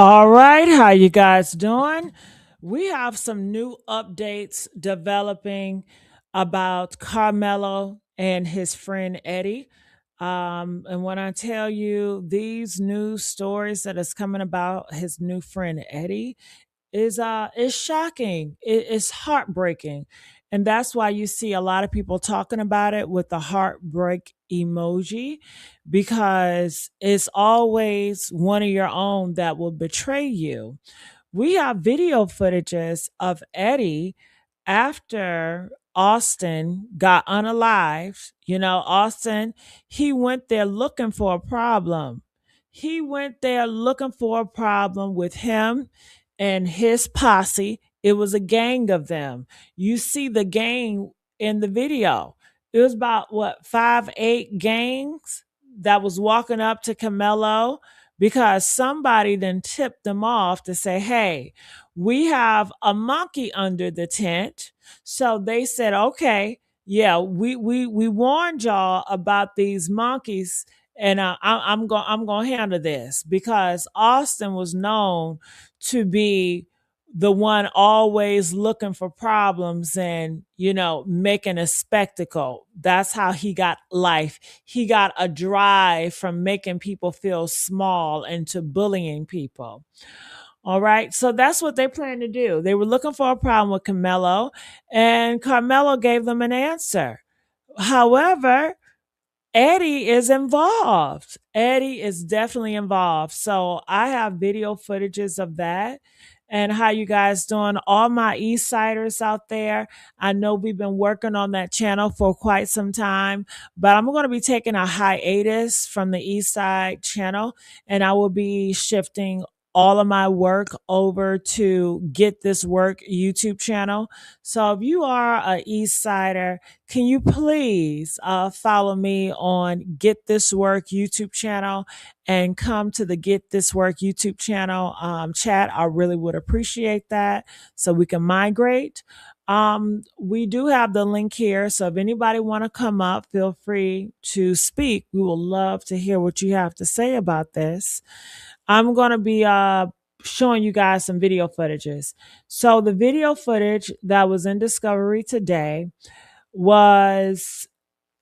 All right, how you guys doing? We have some new updates developing about Carmelo and his friend Eddie. And when I tell you these news stories that is coming about his new friend Eddie, is shocking. It's heartbreaking. And that's why you see a lot of people talking about it with the heartbreak emoji, because it's always one of your own that will betray you. We have video footages of Eddie after Austin got unalived. Austin, he went there looking for a problem. He went there looking for a problem with him and his posse. It was a gang of them. You see the gang in the video. It was about what, 5, 8 gangs that was walking up to Carmelo because somebody then tipped them off to say, hey, we have a monkey under the tent. So they said, okay, yeah, we warned y'all about these monkeys, and I'm going to handle this, because Austin was known to be the one always looking for problems and making a spectacle. That's how he got life. He got a drive from making people feel small into bullying people. All right. So that's what they plan to do. They were looking for a problem with Carmelo, and Carmelo gave them an answer. However, Eddie is involved. Eddie is definitely involved. So I have video footages of that. And how you guys doing? All my East Siders out there. I know we've been working on that channel for quite some time, but I'm going to be taking a hiatus from the East Side channel, and I will be shifting all of my work over to Get This Work YouTube channel. So if you are a East Sider, can you please follow me on Get This Work YouTube channel and come to the Get This Work YouTube channel chat? I really would appreciate that, so we can migrate. We do have the link here, so if anybody want to come up, feel free to speak. We will love to hear what you have to say about this. I'm going to be showing you guys some video footages. So the video footage that was in Discovery today was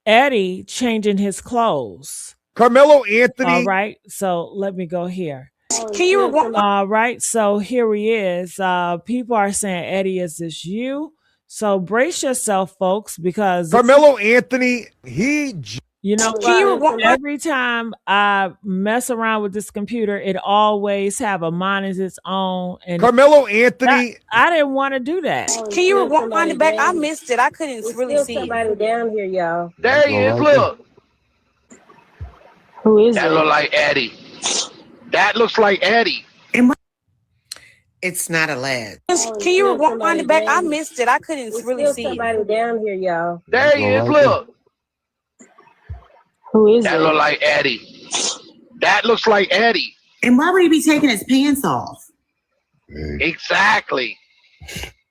Eddie changing his clothes. Carmelo All Anthony. right. So let me go here. Can you rewind? All right. So here he is. People are saying, Eddie, is this you? So brace yourself, folks, because Carmelo Anthony, you know what? Every time I mess around with this computer, it always have a mind of its own. And Carmelo Anthony, I didn't want to do that. Can you rewind it back? I missed it. I couldn't really see somebody it. down here, y'all. There he is. Look. Who is That it? look like Eddie. That looks like Eddie. It's not a lad. Can you rewind it back? I missed it. I couldn't really see somebody it. down here, y'all. There he is. Look. Who is That it? look like Eddie. That looks like Eddie. And why would he be taking his pants off? Exactly.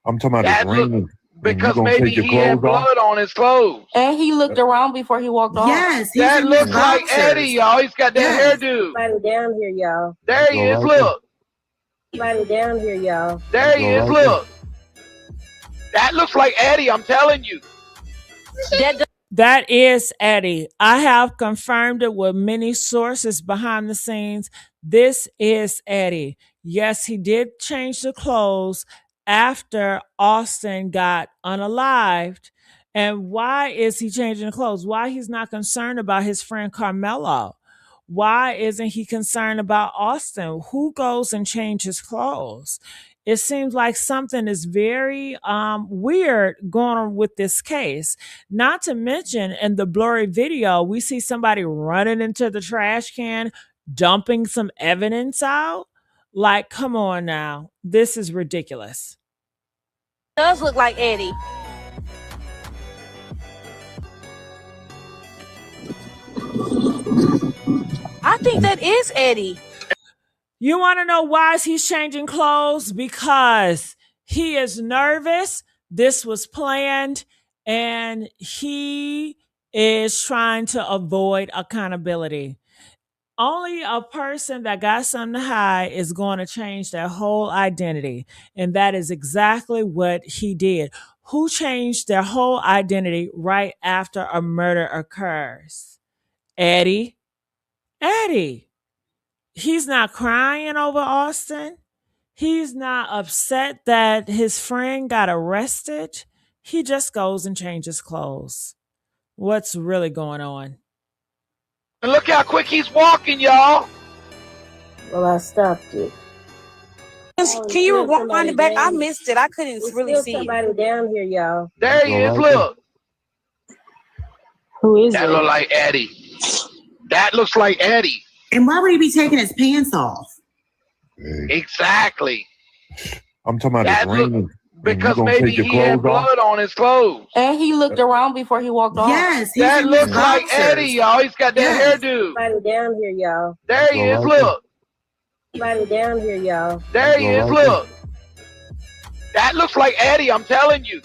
I'm talking about That his look, ring. because maybe he had blood on his clothes. And he looked around before he walked off. Yes, he's That in looks his like boxers. Eddie, y'all. He's got that Yes. hairdo. Somebody down here, y'all. There he is. Look. Somebody down here, y'all. There he is. Look. That looks like Eddie. I'm telling you. That is Eddie. I have confirmed it with many sources behind the scenes. This is Eddie. Yes, he did change the clothes after Austin got unalived. And why is he changing the clothes? Why he's not concerned about his friend Carmelo? Why isn't he concerned about Austin? Who goes and changes clothes? It seems like something is very weird going on with this case. Not to mention, in the blurry video, we see somebody running into the trash can, dumping some evidence out. Like, come on now. This is ridiculous. It does look like Eddie. I think that is Eddie. You want to know why he's changing clothes? Because he is nervous. This was planned, and he is trying to avoid accountability. only a person that got something to hide is going to change their whole identity. And that is exactly what he did. Who changed their whole identity right after a murder occurs? Eddie. Eddie. He's not crying over Austin. He's not upset that his friend got arrested. He just goes and changes clothes. What's really going on? And look how quick he's walking, y'all. Well, I stopped it. Can you rewind it back? I missed it. I couldn't really see somebody down here, y'all. There he is. Look. Who is That it? look like Eddie. That looks like Eddie. And why would he be taking his pants off? Exactly. I'm talking about That his look, ring. because maybe he had blood on his clothes. And he looked around before he walked off. Yes, he's That in looks his like boxers. Eddie, y'all. He's got that Yes. hairdo. Somebody down here, y'all. There he is. Look. Somebody down here, y'all. There he is. Look. That looks like Eddie, I'm telling you.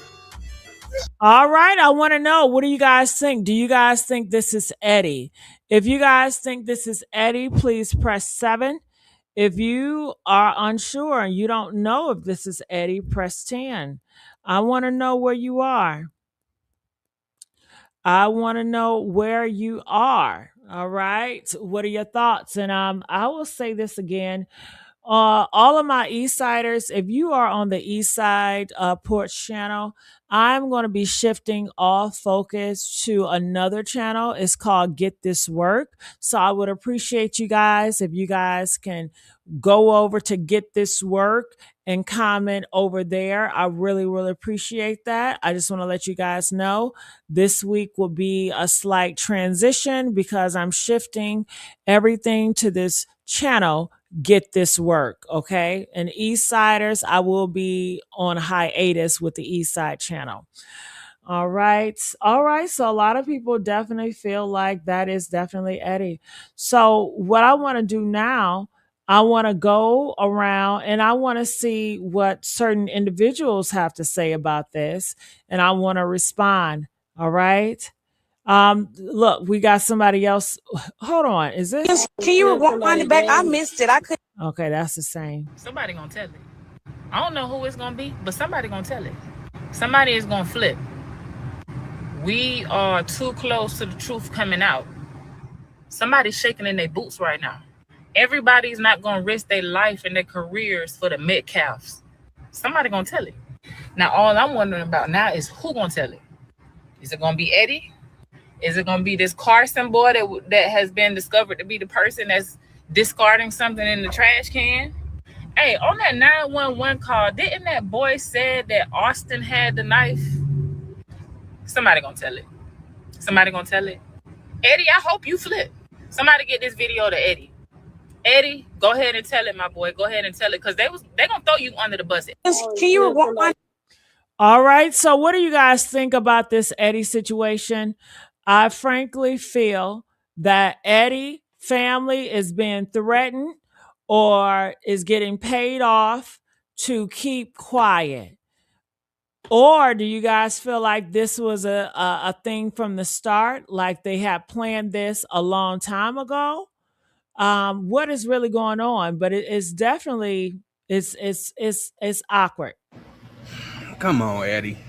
All right, I want to know, what do you guys think? Do you guys think this is Eddie? If you guys think this is Eddie, please press 7. If you are unsure and you don't know if this is Eddie, press 10. I want to know where you are. I want to know where you are. All right. What are your thoughts? And I will say this again. All of my East Siders, if you are on the East Side Porch channel, I'm going to be shifting all focus to another channel. It's called Get This Work. So I would appreciate you guys if you guys can go over to Get This Work and comment over there. I really, really appreciate that. I just want to let you guys know this week will be a slight transition because I'm shifting everything to this channel, Get This Work. Okay. And East Siders, I will be on hiatus with the East Side channel. All right. All right. So a lot of people definitely feel like that is definitely Eddie. So what I want to do now, I want to go around and I want to see what certain individuals have to say about this. And I want to respond. All right. Look, we got somebody else. Hold on. Is this? Can you rewind it back? I missed it. I couldn't. Okay, that's the same. Somebody gonna tell it. I don't know who it's gonna be, but somebody gonna tell it. Somebody is gonna flip. We are too close to the truth coming out. Somebody's shaking in their boots right now. Everybody's not gonna risk their life and their careers for the METCALFs. Somebody gonna tell it. Now, all I'm wondering about now is who gonna tell it. Is it gonna be Eddie? Is it gonna be this Carson boy that has been discovered to be the person that's discarding something in the trash can? Hey, on that 911 call, didn't that boy say that Austin had the knife? Somebody gonna tell it. Somebody gonna tell it. Eddie, I hope you flip. Somebody get this video to Eddie. Eddie, go ahead and tell it, my boy. Go ahead and tell it, because they gonna throw you under the bus. Can you rewind? All right. So what do you guys think about this Eddie situation? I frankly feel that Eddie family is being threatened or is getting paid off to keep quiet. Or do you guys feel like this was a thing from the start, like they had planned this a long time ago? What is really going on? But it's definitely it's awkward. Come on, Eddie.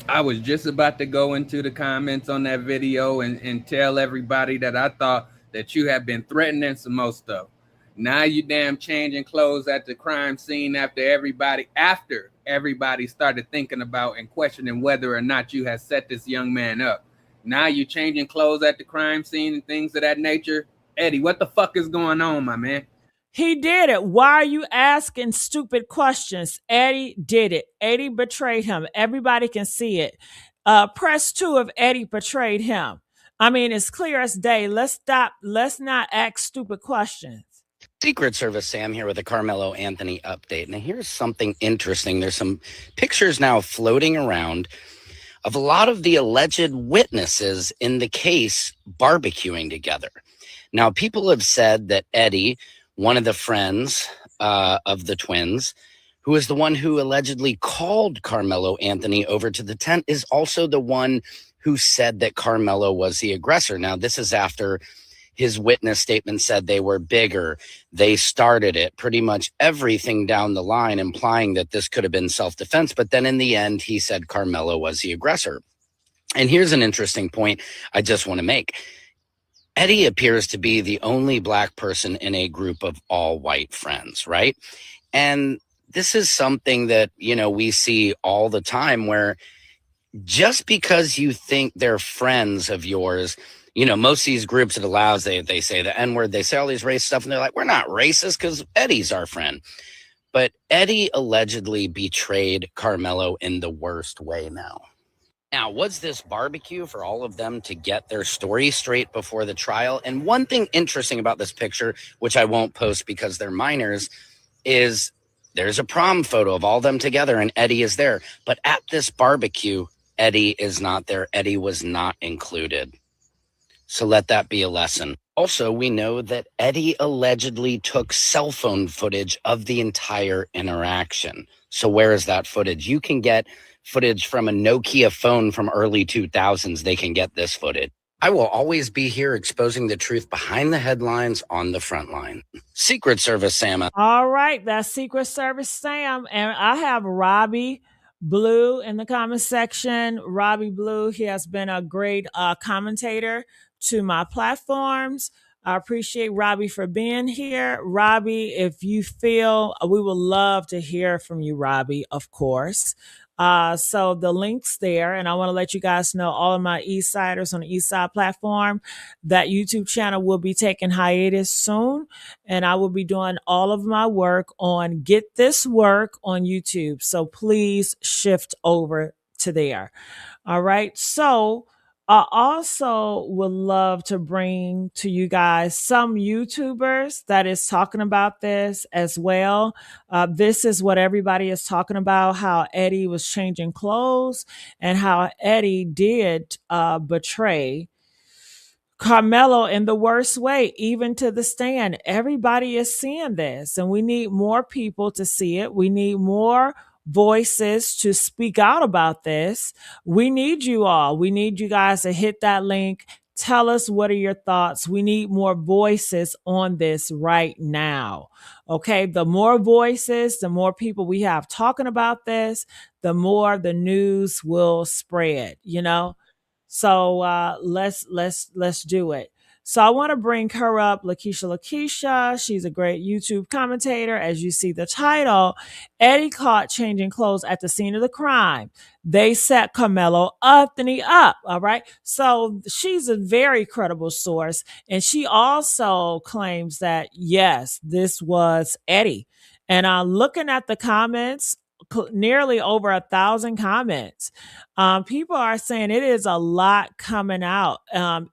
I was just about to go into the comments on that video and tell everybody that I thought that you have been threatening some more stuff. Now you damn changing clothes at the crime scene after everybody started thinking about and questioning whether or not you had set this young man up. Now you changing clothes at the crime scene and things of that nature. Eddie, what the fuck is going on, my man? He did it. Why are you asking stupid questions? Eddie did it. Eddie betrayed him. Everybody can see it. Press 2 if Eddie betrayed him. I mean, it's clear as day. Let's stop. Let's not ask stupid questions. Secret Service Sam here with a Carmelo Anthony update. Now, here's something interesting. There's some pictures now floating around of a lot of the alleged witnesses in the case barbecuing together. Now, people have said that Eddie, one of the friends of the twins, who is the one who allegedly called Carmelo Anthony over to the tent, is also the one who said that Carmelo was the aggressor. Now, this is after His witness statement said they were bigger. They started it, pretty much everything down the line, implying that this could have been self-defense. But then in the end, he said Carmelo was the aggressor. And here's an interesting point I just want to make. Eddie appears to be the only black person in a group of all white friends, right? And this is something that, we see all the time, where just because you think they're friends of yours, most of these groups it allows, they say the N-word, they say all these racist stuff, and they're like, we're not racist because Eddie's our friend. But Eddie allegedly betrayed Carmelo in the worst way now. Now, was this barbecue for all of them to get their story straight before the trial? And one thing interesting about this picture, which I won't post because they're minors, is there's a prom photo of all them together and Eddie is there. But at this barbecue, Eddie is not there. Eddie was not included. So let that be a lesson. Also, we know that Eddie allegedly took cell phone footage of the entire interaction. So where is that footage? You can get footage from a Nokia phone from early 2000s. They can get this footage. I will always be here exposing the truth behind the headlines on the front line. Secret Service Sam. All right, that's Secret Service Sam. And I have Robbie Blue in the comment section. Robbie Blue, he has been a great commentator to my platforms. I appreciate Robbie for being here. Robbie, if you feel, we would love to hear from you, Robbie, of course. So the link's there, and I want to let you guys know, all of my Eastsiders on the Eastside platform, that YouTube channel will be taking hiatus soon, and I will be doing all of my work on Get This Work on YouTube. So please shift over to there. All right. So I also would love to bring to you guys some YouTubers that is talking about this as well. This is what everybody is talking about, how Eddie was changing clothes and how Eddie did betray Carmelo in the worst way, even to the stand. Everybody is seeing this, and we need more people to see it. We need more voices to speak out about this. We need you all. We need you guys to hit that link. Tell us, what are your thoughts? We need more voices on this right now. Okay. The more voices, the more people we have talking about this, the more the news will spread, So let's do it. So I want to bring her up, Lakeisha. She's a great YouTube commentator. As you see the title, Eddie caught changing clothes at the scene of the crime. They set Carmelo Anthony up. All right. So she's a very credible source. And she also claims that, yes, this was Eddie. And looking at the comments, nearly over 1,000 comments. People are saying it is a lot coming out.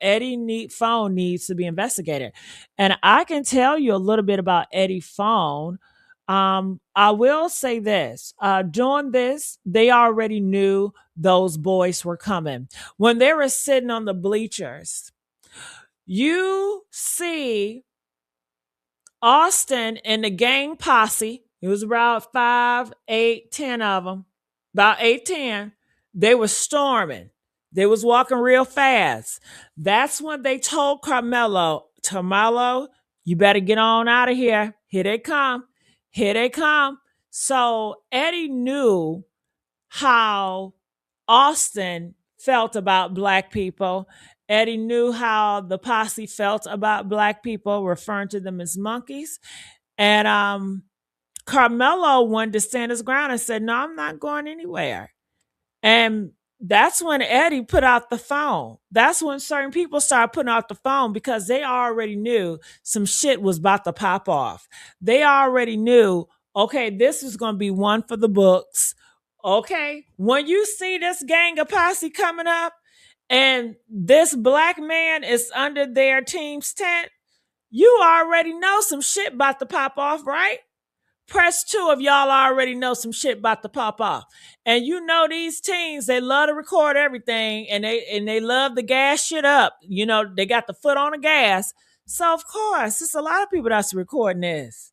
Eddie phone needs to be investigated. And I can tell you a little bit about Eddie's phone. I will say this, doing this, they already knew those boys were coming. When they were sitting on the bleachers, you see Austin and the gang posse. It was about 5, 8, 10 of them. About 8, 10. They were storming. They was walking real fast. That's when they told Carmelo, you better get on out of here. Here they come. Here they come. So Eddie knew how Austin felt about black people. Eddie knew how the posse felt about black people, referring to them as monkeys. And Carmelo wanted to stand his ground and said, no, I'm not going anywhere. And that's when Eddie put out the phone. That's when certain people started putting out the phone, because they already knew some shit was about to pop off. They already knew, okay, this is going to be one for the books. Okay, when you see this gang of posse coming up and this black man is under their team's tent, you already know some shit about to pop off, right? Press 2 if y'all already know some shit about to pop off. And you know these teens, they love to record everything, and they love to gas shit up. They got the foot on the gas. So of course, there's a lot of people that's recording this.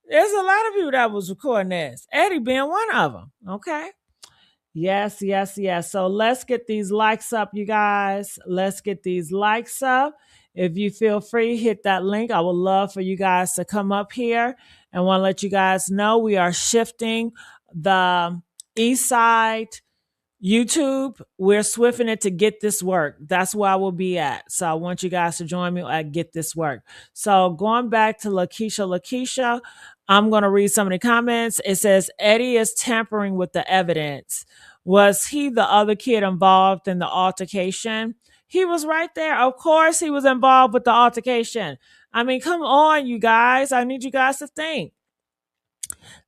There's a lot of people that was recording this. Eddie being one of them. Okay. Yes. So let's get these likes up, you guys. Let's get these likes up. If you feel free, hit that link. I would love for you guys to come up here, and want to let you guys know we are shifting the east side YouTube. We're swifting it to Get This Work. That's where I will be at. So I want you guys to join me at Get This Work. So going back to Lakeisha, I'm going to read some of the comments. It says, Eddie is tampering with the evidence. Was he the other kid involved in the altercation? He was right there. Of course he was involved with the altercation. I mean, come on, you guys. I need you guys to think.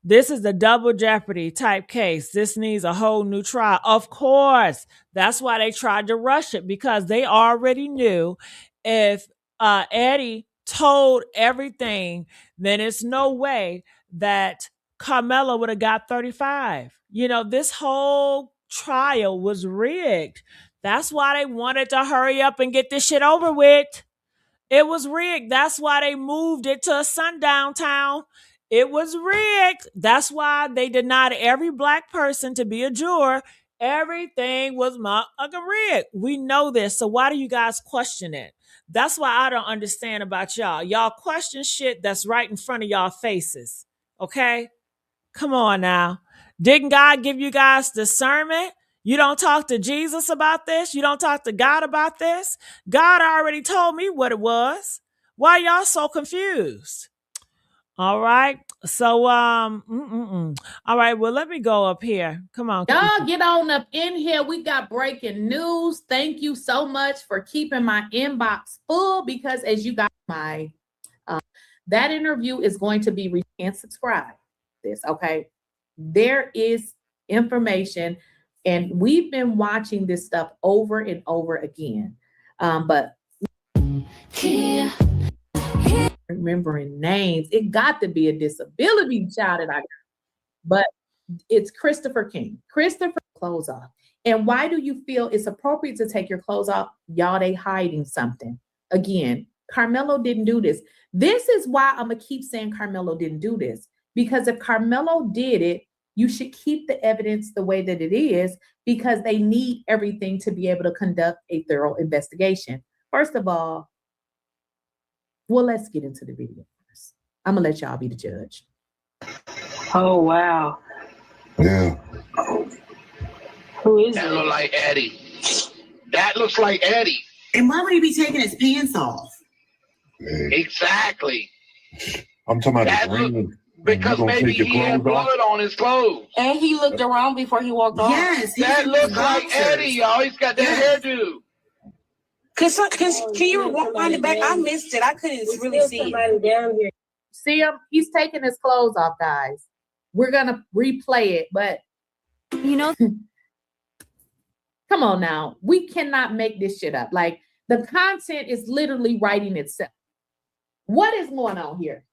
This is the double jeopardy type case. This needs a whole new trial. Of course. That's why they tried to rush it, because they already knew if Eddie told everything, then it's no way that Carmelo would have got 35. You know, this whole trial was rigged. That's why they wanted to hurry up and get this shit over with. It was rigged. That's why they moved it to a sundown town. It was rigged. That's why they denied every black person to be a juror. Everything was motherfucking rigged. We know this. So why do you guys question it? That's why I don't understand about y'all. Y'all question shit that's right in front of y'all faces. Okay? Come on now. Didn't God give you guys discernment? You don't talk to Jesus about this? You don't talk to God about this? God already told me what it was. Why y'all so confused? All right. So, all right. Well, let me go up here. Come on. Y'all get on up in here. We got breaking news. Thank you so much for keeping my inbox full, because as you got my, that interview is going to be, and subscribe this. Okay. There is information, and we've been watching this stuff over and over again. But remembering names, it got to be a disability child that I got. But it's Christopher King. Christopher, clothes off. And why do you feel it's appropriate to take your clothes off? Y'all, they hiding something. Again, Carmelo didn't do this. This is why I'm going to keep saying Carmelo didn't do this. Because if Carmelo did it, you should keep the evidence the way that it is, because they need everything to be able to conduct a thorough investigation. First of all, well, let's get into the video first. I'm going to let y'all be the judge. Oh, wow. Yeah. Who is That it? look like Eddie. That looks like Eddie. And why would he be taking his pants off? Man. Exactly. I'm talking about That the look, ring. because maybe he had blood on his clothes. And he looked around before he walked off. Yes. That looks like Eddie, y'all. He's got that hairdo. Can you rewind it back? I missed it. I couldn't really see it. Down here. See him? He's taking his clothes off, guys. We're going to replay it, but you know, come on now. We cannot make this shit up. Like, the content is literally writing itself. What is going on here?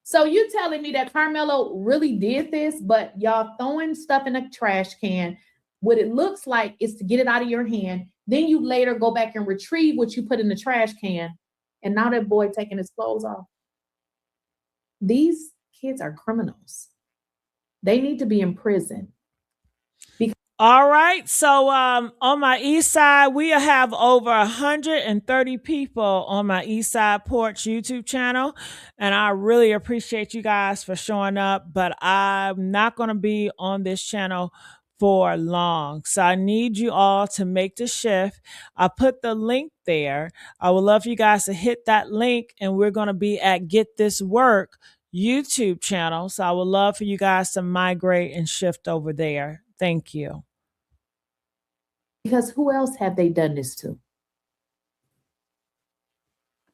So you telling me that Carmelo really did this, but y'all throwing stuff in a trash can. What it looks like is to get it out of your hand. Then you later go back and retrieve what you put in the trash can. And now that boy taking his clothes off. These kids are criminals. They need to be in prison. All right. So on my East Side, we have over 130 people on my East Side Porch YouTube channel. And I really appreciate you guys for showing up. But I'm not going to be on this channel for long. So I need you all to make the shift. I put the link there. I would love for you guys to hit that link. And we're going to be at Get This Work YouTube channel. So I would love for you guys to migrate and shift over there. Thank you. Because who else have they done this to?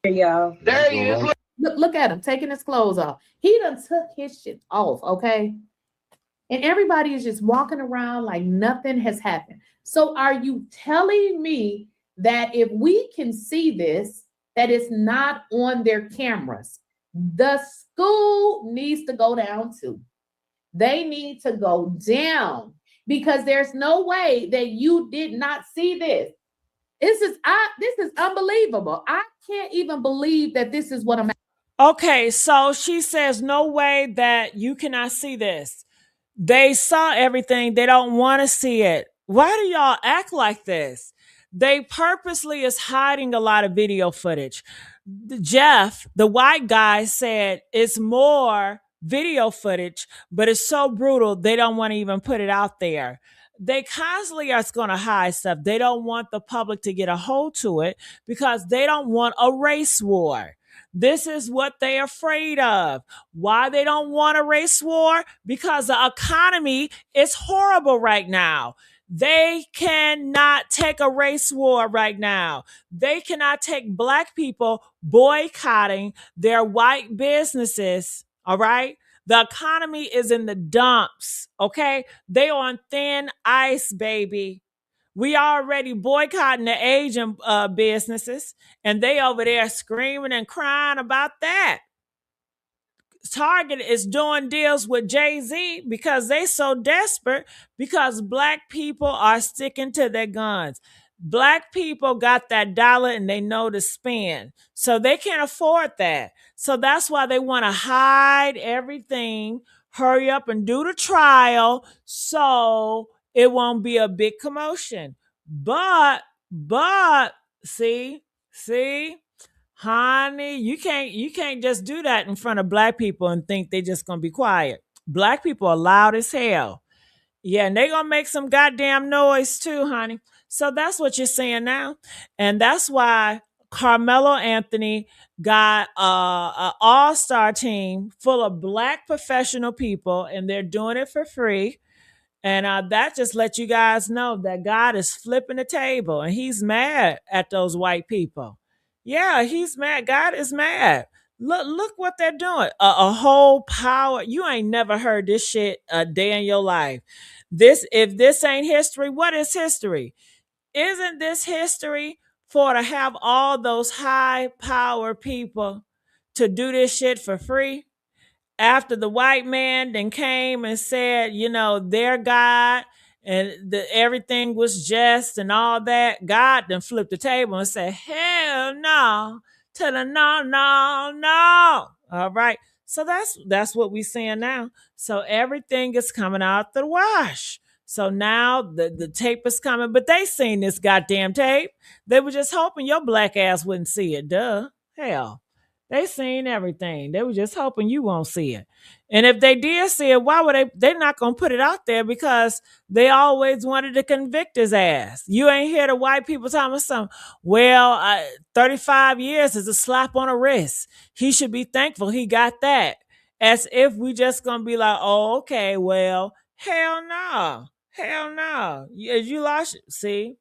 Here, y'all. There he is. Look at him taking his clothes off. He done took his shit off, okay? And everybody is just walking around like nothing has happened. So are you telling me that if we can see this, that it's not on their cameras? The school needs to go down too. They need to go down, because there's no way that you did not see this. This is unbelievable. I can't even believe that this is what I'm. Okay, so she says no way that you cannot see this. They saw everything. They don't want to see it. Why do y'all act like this? They purposely is hiding a lot of video footage. Jeff, the white guy, said it's more video footage, but it's so brutal they don't want to even put it out there. They constantly are going to hide stuff. They don't want the public to get a hold to it because they don't want a race war. This is what they're afraid of. Why they don't want a race war? Because the economy is horrible right now. They cannot take a race war right now. They cannot take black people boycotting their white businesses. All right. The economy is in the dumps. Okay. They on thin ice, baby. We already boycotting the Asian businesses, and they over there screaming and crying about that. Target is doing deals with Jay-Z because they so desperate because black people are sticking to their guns. Black people got that dollar and they know to spend. So they can't afford that. So that's why they want to hide everything, hurry up and do the trial so it won't be a big commotion. But, see, honey, you can't just do that in front of black people and think they just gonna be quiet. Black people are loud as hell. Yeah, and they gonna make some goddamn noise too, honey. So that's what you're seeing now. And that's why Carmelo Anthony got an all-star team full of black professional people, and they're doing it for free. And that just lets you guys know that God is flipping the table and he's mad at those white people. Yeah, he's mad. God is mad. Look what they're doing. A whole power. You ain't never heard this shit a day in your life. If this ain't history, what is history? Isn't this history for to have all those high power people to do this shit for free? After the white man then came and said, their God and everything was just and all that, God then flipped the table and said, hell no, to the no. All right. So that's what we're seeing now. So everything is coming out the wash. So now the tape is coming, but they seen this goddamn tape. They were just hoping your black ass wouldn't see it. Duh. Hell. They seen everything. They were just hoping you won't see it. And if they did see it, why would they're not going to put it out there because they always wanted to convict his ass. You ain't hear the white people talking something. Well, 35 years is a slap on the wrist. He should be thankful he got that. As if we just going to be like, oh, okay, well, hell no. Hell no. You lost it. See?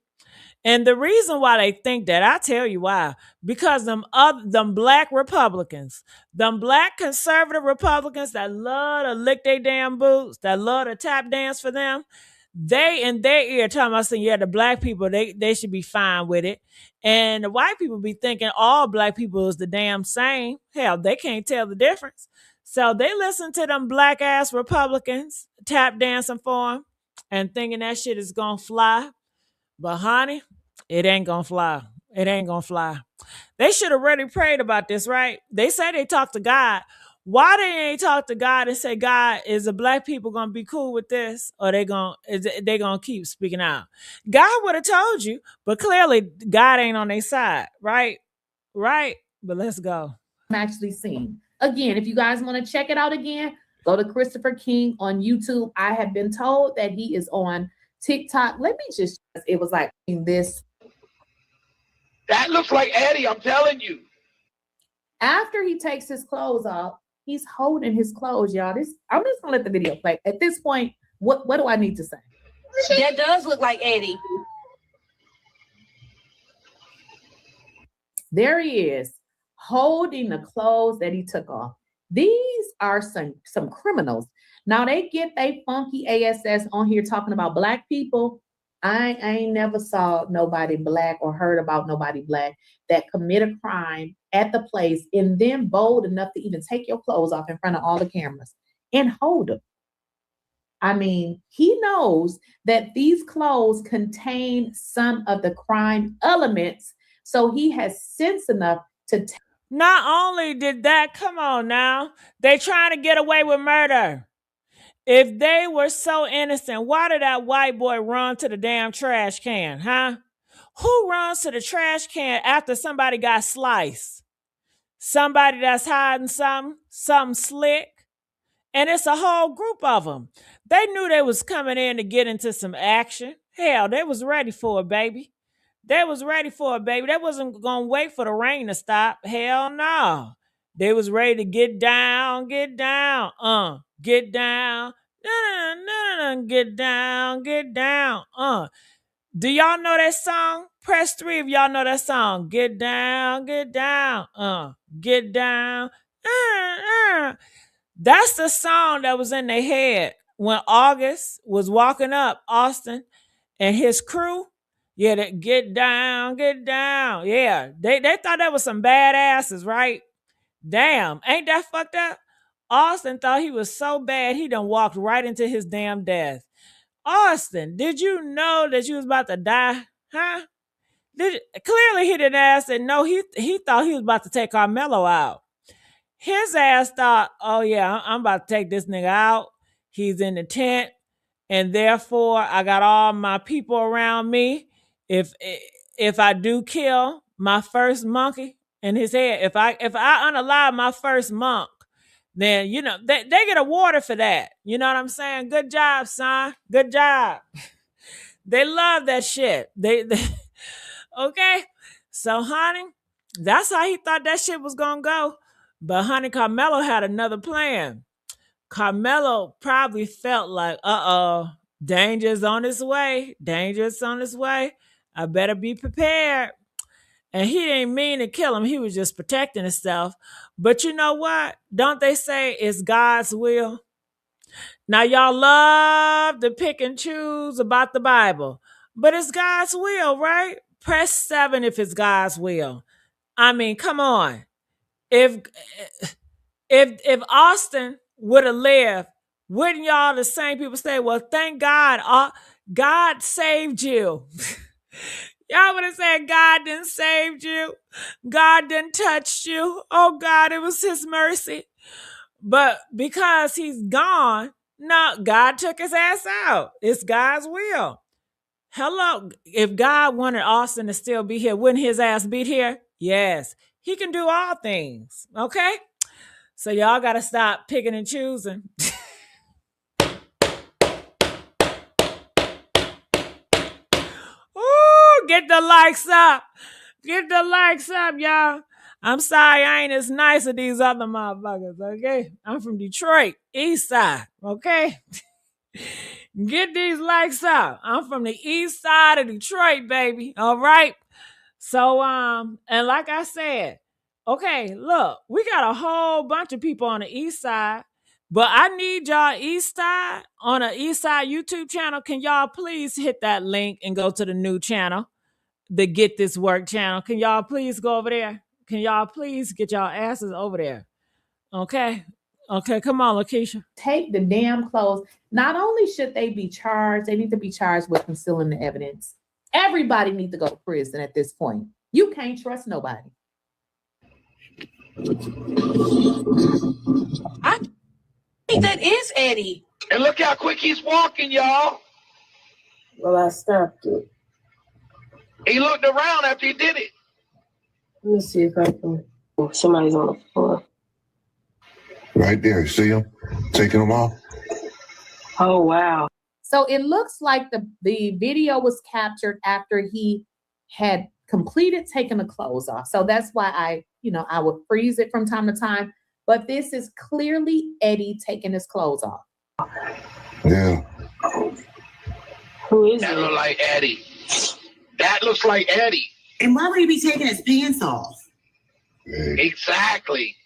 And the reason why they think that, I tell you why. Because them black Republicans, them black conservative Republicans that love to lick their damn boots, that love to tap dance for them, they in their ear talking about saying, yeah, the black people, they should be fine with it. And the white people be thinking all black people is the damn same. Hell, they can't tell the difference. So they listen to them black ass Republicans tap dancing for them and thinking that shit is gonna fly. But honey, it ain't gonna fly. It ain't gonna fly. They should have really prayed about this, right? They say they talked to God. Why they ain't talk to God and say, God, is the black people gonna be cool with this, or they gonna keep speaking out? God would have told you, but clearly God ain't on their side, right? Right. But let's go. I'm actually seeing. Again, if you guys want to check it out again, go to Christopher King on YouTube. I have been told that he is on TikTok. Let me just, it was like this. That looks like Eddie, I'm telling you. After he takes his clothes off, he's holding his clothes, y'all. I'm just gonna let the video play. At this point, what do I need to say? That does look like Eddie. There he is, holding the clothes that he took off. These are some criminals. Now they get a funky ASS on here talking about black people. I ain't never saw nobody black or heard about nobody black that commit a crime at the place and then bold enough to even take your clothes off in front of all the cameras and hold them. I mean, he knows that these clothes contain some of the crime elements, so he has sense enough to not only did that, come on now, they trying to get away with murder. If they were so innocent, why did that white boy run to the damn trash can, huh? Who runs to the trash can after somebody got sliced? Somebody that's hiding something slick. And it's a whole group of them. They knew they was coming in to get into some action. Hell, they was ready for it, baby. They was ready for it, baby. They wasn't going to wait for the rain to stop. Hell no. They was ready to get down, get down, get down, get down, get down, Do y'all know that song? Press 3 if y'all know that song. Get down, get down, get down, That's the song that was in their head when August was walking up Austin and his crew. Yeah, that get down, get down. Yeah, they thought that was some badasses, right? Damn, ain't that fucked up? Austin thought he was so bad he done walked right into his damn death. Austin, did you know that you was about to die? Huh? Clearly he didn't ask it. No, he thought he was about to take Carmelo out. His ass thought, oh yeah, I'm about to take this nigga out. He's in the tent, and therefore I got all my people around me. If I do kill my first monkey in his head, if I unalive my first monk, then you know they get awarded for that. You know what I'm saying? Good job, son. Good job. They love that shit. They okay. So honey, that's how he thought that shit was gonna go. But honey, Carmelo had another plan. Carmelo probably felt like, danger's on its way. Danger's on its way. I better be prepared. And he didn't mean to kill him. He was just protecting himself. But you know what? Don't they say it's God's will? Now, y'all love to pick and choose about the Bible. But it's God's will, right? Press 7 if it's God's will. I mean, come on. If Austin would have lived, wouldn't y'all the same people say, well, thank God, God saved you. Y'all would have said God didn't save you. God didn't touch you. Oh God, it was his mercy. But because he's gone, no, God took his ass out. It's God's will. Hello, if God wanted Austin to still be here, wouldn't his ass be here? Yes, he can do all things, okay? So y'all got to stop picking and choosing. Ooh, get the likes up. Get the likes up, y'all. I'm sorry I ain't as nice as these other motherfuckers, okay? I'm from Detroit, East Side, okay? Get these likes up. I'm from the East Side of Detroit, baby, all right? So, and like I said, okay, look, we got a whole bunch of people on the East Side, but I need y'all East Side on the East Side YouTube channel. Can y'all please hit that link and go to the new channel, the Get This Work channel? Can y'all please go over there? Can y'all please get y'all asses over there? Okay. Okay, come on, Lakeisha. Take the damn clothes. Not only should they be charged, they need to be charged with concealing the evidence. Everybody needs to go to prison at this point. You can't trust nobody. I think that is Eddie. And look how quick he's walking, y'all. Well, I stopped it. He looked around after he did it. Let me see if I can. Oh, somebody's on the floor. Right there. See him? Taking them off? Oh, wow. So it looks like the video was captured after he had completed taking the clothes off. So that's why I would freeze it from time to time. But this is clearly Eddie taking his clothes off. Yeah. Who is That it? look like Eddie. That looks like Eddie. And why would he be taking his pants off? Hey, Exactly.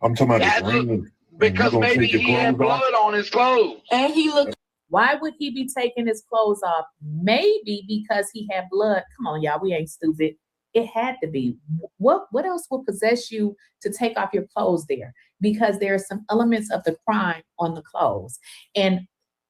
I'm talking about That the ring. Because You gonna maybe take your he had clothes off? blood on his clothes. And he looked. Why would he be taking his clothes off? Maybe because he had blood. Come on, y'all, we ain't stupid. It had to be. What else would possess you to take off your clothes there? Because there are some elements of the crime on the clothes. And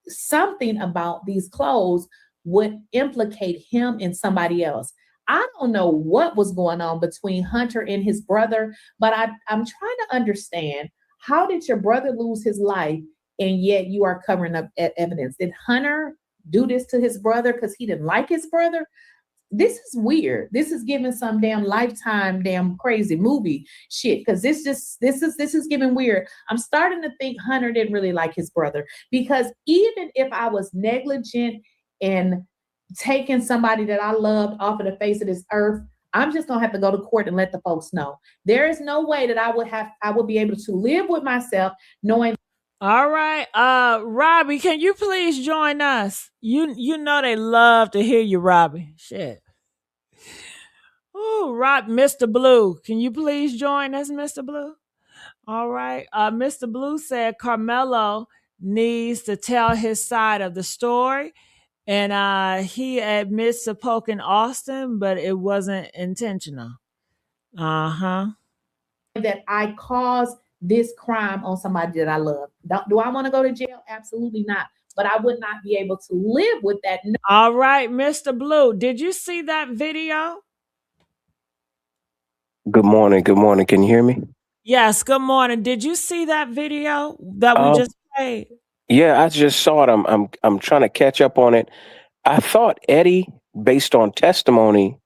something about these clothes would implicate him and somebody else. I don't know what was going on between Hunter and his brother, but I'm trying to understand, how did your brother lose his life and yet you are covering up evidence? Did Hunter do this to his brother because he didn't like his brother? this is weird. This is giving some damn Lifetime damn crazy movie shit. Cause this is giving weird. I'm starting to think Hunter didn't really like his brother, because even if I was negligent in taking somebody that I loved off of the face of this earth, I'm just gonna have to go to court and let the folks know. There is no way that I would be able to live with myself knowing. All right. Robbie, can you please join us? You know they love to hear you, Robbie. Shit. Oh, Mr. Blue. Can you please join us, Mr. Blue? All right. Mr. Blue said Carmelo needs to tell his side of the story. And he admits to poking Austin, but it wasn't intentional. Uh-huh. That I caused this crime on somebody that I love. Do I want to go to jail? Absolutely not. But I would not be able to live with that. All right, Mr. Blue, did you see that video? Good morning. Good morning. Can you hear me? Yes, good morning. Did you see that video that we just played? Yeah, I just saw it. I'm trying to catch up on it. I thought Eddie, based on testimony,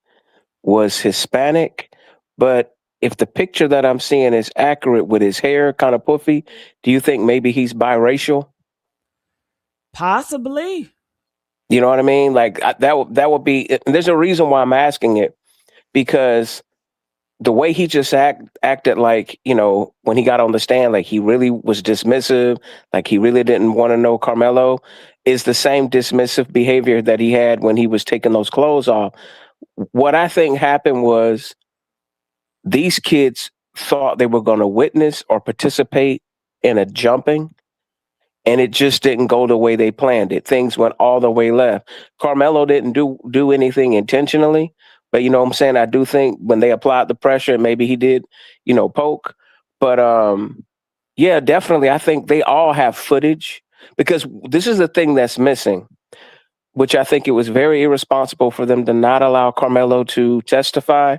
was Hispanic, but if the picture that I'm seeing is accurate with his hair kind of puffy, do you think maybe he's biracial? Possibly. You know what I mean? Like that would be. And there's a reason why I'm asking it, because the way he just acted, like, you know, when he got on the stand, like he really was dismissive, like he really didn't want to know Carmelo, is the same dismissive behavior that he had when he was taking those clothes off. What I think happened was these kids thought they were going to witness or participate in a jumping, and it just didn't go the way they planned it. Things went all the way left. Carmelo didn't do anything intentionally, but you know what I'm saying? I do think when they applied the pressure, maybe he did, you know, poke. But yeah, definitely. I think they all have footage, because this is the thing that's missing, which I think it was very irresponsible for them to not allow Carmelo to testify,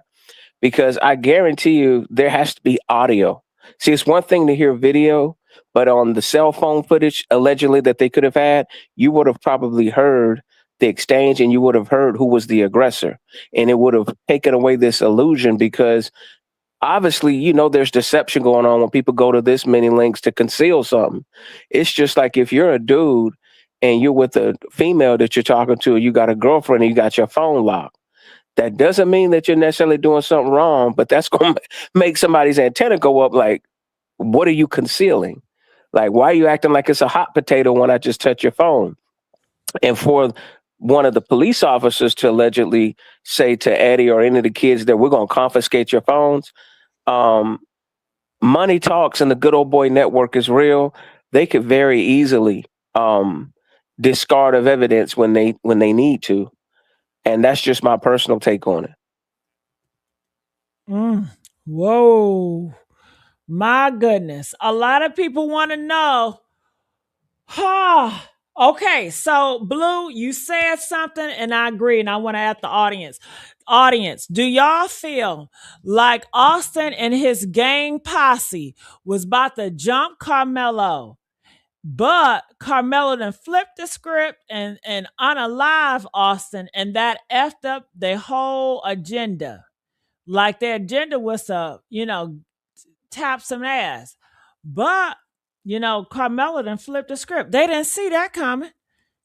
because I guarantee you there has to be audio. See, it's one thing to hear video, but on the cell phone footage allegedly that they could have had, you would have probably heard the exchange and you would have heard who was the aggressor. And it would have taken away this illusion, because obviously, you know, there's deception going on when people go to this many lengths to conceal something. It's just like if you're a dude and you're with a female that you're talking to, you got a girlfriend and you got your phone locked. That doesn't mean that you're necessarily doing something wrong, but that's going to make somebody's antenna go up. Like, what are you concealing? Like, why are you acting like it's a hot potato when I just touch your phone? And for one of the police officers to allegedly say to Eddie or any of the kids that we're going to confiscate your phones, money talks and the good old boy network is real. They could very easily discard of evidence when they need to. And that's just my personal take on it. Whoa. My goodness. A lot of people want to know. Okay, so Blue, you said something and I agree, and I want to ask the audience, do y'all feel like Austin and his gang posse was about to jump Carmelo, but Carmelo then flipped the script and unalive Austin, and that effed up their whole agenda? Like their agenda was to, you know, tap some ass. But, you know, Carmelo then flipped the script. They didn't see that coming.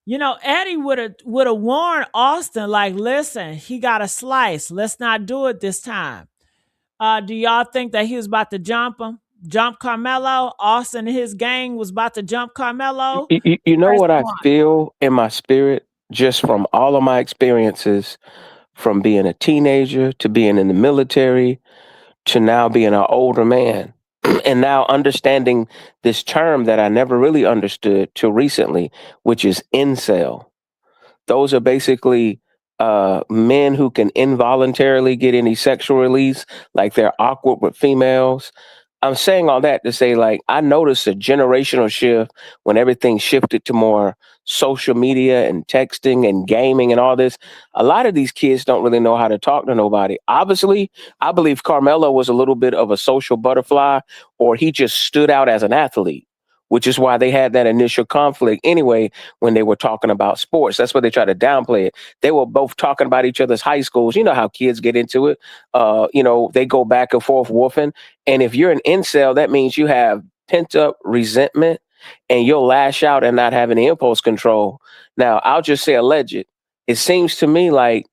You know, Eddie would have warned Austin, like, listen, he got a slice. Let's not do it this time. Do y'all think that he was about to jump Carmelo? Austin and his gang was about to jump Carmelo? You know what I feel in my spirit, just from all of my experiences, from being a teenager to being in the military to now being an older man, and now understanding this term that I never really understood till recently, which is incel. Those are basically men who can involuntarily get any sexual release, like they're awkward with females. I'm saying all that to say, like, I noticed a generational shift when everything shifted to more social media and texting and gaming and all this. A lot of these kids don't really know how to talk to nobody. Obviously, I believe Carmelo was a little bit of a social butterfly, or he just stood out as an athlete, which is why they had that initial conflict anyway when they were talking about sports. That's why they try to downplay it. They were both talking about each other's high schools. You know how kids get into it. They go back and forth woofing. And if you're an incel, that means you have pent up resentment and you'll lash out and not have any impulse control. Now, I'll just say alleged. It seems to me like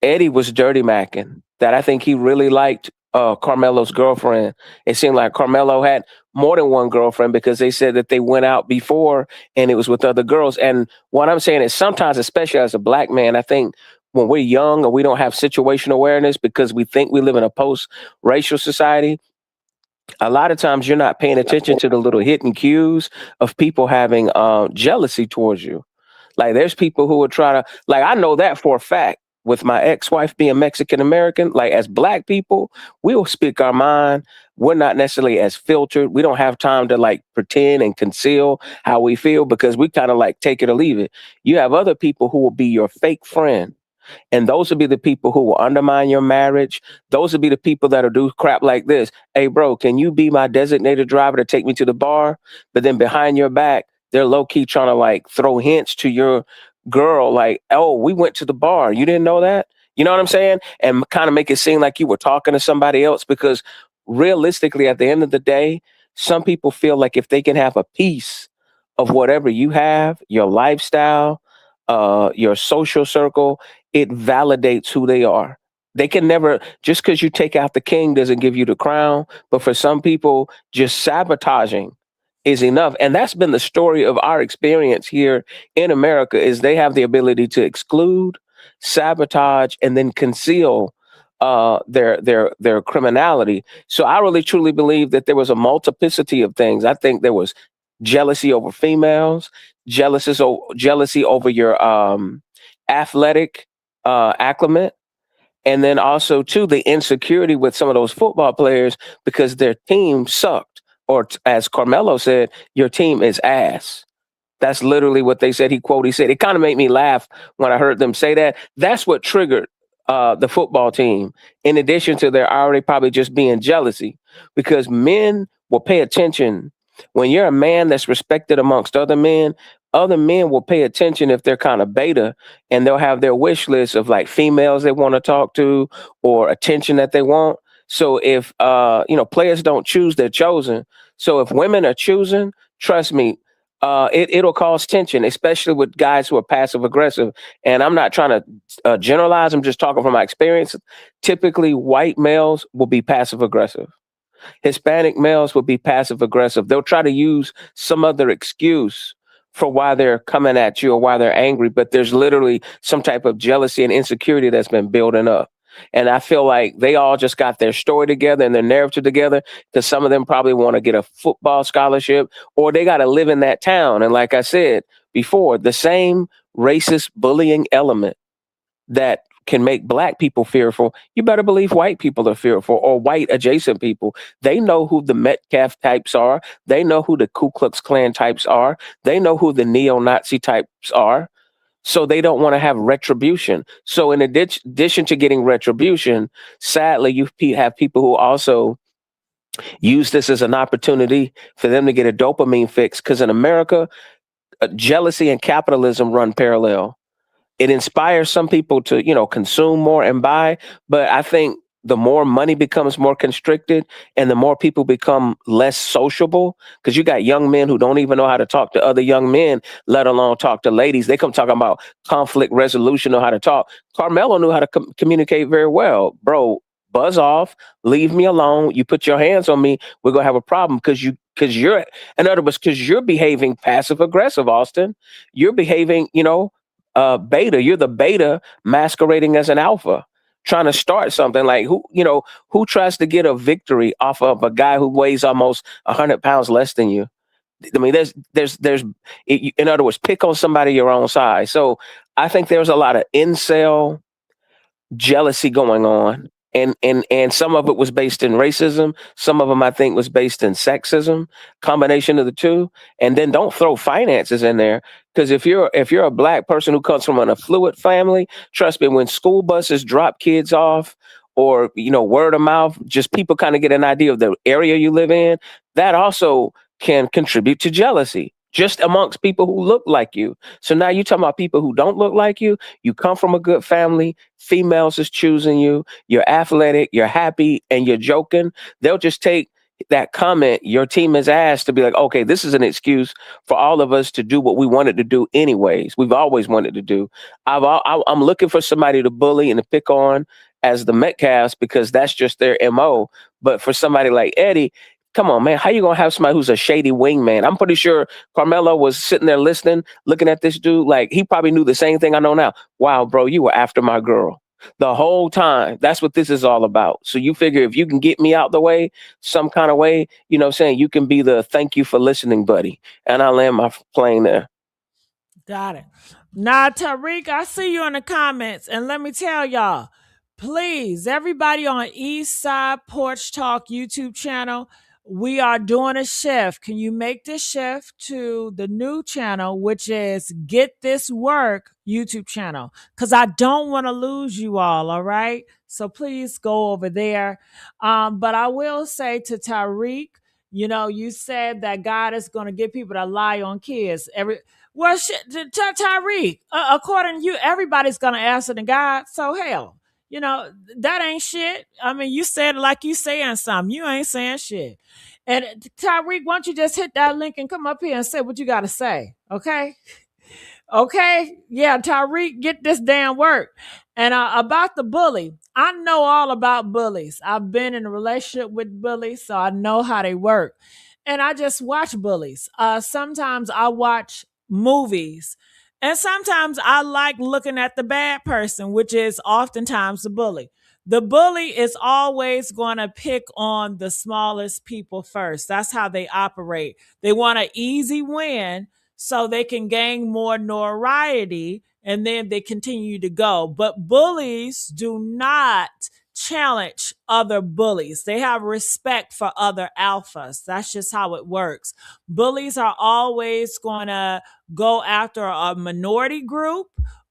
Eddie was dirty macking, that I think he really liked Carmelo's girlfriend. It seemed like Carmelo had more than one girlfriend because they said that they went out before and it was with other girls. And what I'm saying is sometimes, especially as a black man, I think when we're young and we don't have situational awareness because we think we live in a post-racial society, a lot of times you're not paying attention to the little hidden cues of people having jealousy towards you. Like there's people who would try to, like, I know that for a fact with my ex-wife being Mexican American, like as black people, we will speak our mind. We're not necessarily as filtered. We don't have time to like pretend and conceal how we feel because we kind of like take it or leave it. You have other people who will be your fake friend. And those will be the people who will undermine your marriage. Those will be the people that'll do crap like this. Hey, bro, can you be my designated driver to take me to the bar? But then behind your back, they're low key trying to like throw hints to your girl, like, oh, we went to the bar. You didn't know that? You know what I'm saying? And kind of make it seem like you were talking to somebody else because realistically, at the end of the day, some people feel like if they can have a piece of whatever you have, your lifestyle, your social circle, it validates who they are. They can never, just because you take out the king doesn't give you the crown. But for some people, just sabotaging is enough. And that's been the story of our experience here in America is they have the ability to exclude, sabotage, and then conceal their criminality. So I really truly believe that there was a multiplicity of things. I think there was jealousy over females, jealousy over your athletic acclimate, and then also too the insecurity with some of those football players because their team sucked, or as Carmelo said, your team is ass. That's literally what they said. He said, it kind of made me laugh when I heard them say that. That's what triggered the football team, in addition to their already probably just being jealousy, because men will pay attention. When you're a man that's respected amongst other men will pay attention if they're kind of beta, and they'll have their wish list of like females they want to talk to or attention that they want. So if players don't choose, they're chosen. So if women are choosing, trust me, it'll cause tension, especially with guys who are passive aggressive. And I'm not trying to generalize. I'm just talking from my experience. Typically, white males will be passive aggressive. Hispanic males will be passive aggressive. They'll try to use some other excuse for why they're coming at you or why they're angry, but there's literally some type of jealousy and insecurity that's been building up. And I feel like they all just got their story together and their narrative together because some of them probably want to get a football scholarship or they got to live in that town. And like I said before, the same racist bullying element that can make black people fearful, you better believe white people are fearful, or white adjacent people. They know who the METCALF types are. They know who the Ku Klux Klan types are. They know who the neo-Nazi types are. So they don't want to have retribution. So in addition to getting retribution, sadly, you have people who also use this as an opportunity for them to get a dopamine fix. Because in America, jealousy and capitalism run parallel. It inspires some people to, consume more and buy. But I think the more money becomes more constricted and the more people become less sociable, because you got young men who don't even know how to talk to other young men, let alone talk to ladies. They come talking about conflict resolution, know how to talk. Carmelo knew how to communicate very well. Bro, buzz off, leave me alone. You put your hands on me, we're going to have a problem because you're, in other words, because you're behaving passive aggressive, Austin. You're behaving, beta. You're the beta masquerading as an alpha, trying to start something. Like who tries to get a victory off of a guy who weighs almost 100 pounds less than you? I mean, in other words, pick on somebody your own size. So I think there's a lot of incel jealousy going on. And some of it was based in racism. Some of them, I think, was based in sexism, combination of the two. And then don't throw finances in there. Because if you're a black person who comes from an affluent family, trust me, when school buses drop kids off or, word of mouth, just people kind of get an idea of the area you live in, that also can contribute to jealousy just amongst people who look like you. So now you're talking about people who don't look like you. You come from a good family. Females is choosing you. You're athletic. You're happy, and you're joking. They'll just take that comment your team has asked to be like, okay, this is an excuse for all of us to do what we wanted to do anyways. We've always wanted to do. I'm looking for somebody to bully and to pick on as the Metcalfs because that's just their MO. But for somebody like Eddie, come on, man, how you going to have somebody who's a shady wingman? I'm pretty sure Carmelo was sitting there listening, looking at this dude. Like, he probably knew the same thing I know now. Wow, bro, you were after my girl the whole time. That's what this is all about. So you figure if you can get me out the way some kind of way, you know what I'm saying, you can be the thank you for listening buddy. And I land my plane there. Got it. Now, Tariq, I see you in the comments, and let me tell y'all, please, everybody on East Side Porch Talk YouTube channel, we are doing a shift. Can you make this shift to the new channel, which is Get This Work YouTube channel? Because I don't want to lose you all right? So please go over there. But I will say to Tariq, you know, you said that God is going to get people to lie on kids. Well, shit, Tariq, according to you, everybody's going to answer to God. So hell, you know, that ain't shit. I mean, you said it like you saying something. You ain't saying shit. And Tariq, why don't you just hit that link and come up here and say what you got to say? Okay. Okay. Yeah, Tariq, get this damn work. And about the bully, I know all about bullies. I've been in a relationship with bullies, so I know how they work. And I just watch bullies. Sometimes I watch movies. And sometimes I like looking at the bad person, which is oftentimes the bully. The bully is always going to pick on the smallest people first. That's how they operate. They want an easy win so they can gain more notoriety and then they continue to go. But bullies do not challenge other bullies. They have respect for other alphas. That's just how it works. Bullies are always going to go after a minority group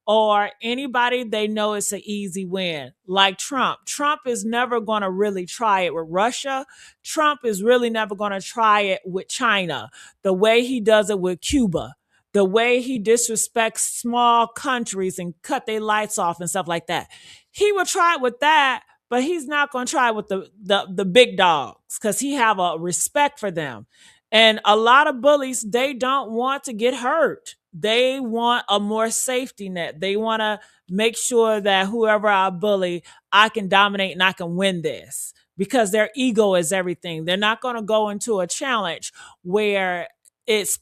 or anybody they know it's an easy win. Like Trump. Trump is never going to really try it with Russia. Trump is really never going to try it with China. The way he does it with Cuba. The way he disrespects small countries and cut their lights off and stuff like that. He will try it with that, but he's not going to try with the big dogs because he have a respect for them. And a lot of bullies, they don't want to get hurt. They want a more safety net. They want to make sure that whoever I bully, I can dominate and I can win this because their ego is everything. They're not going to go into a challenge where it's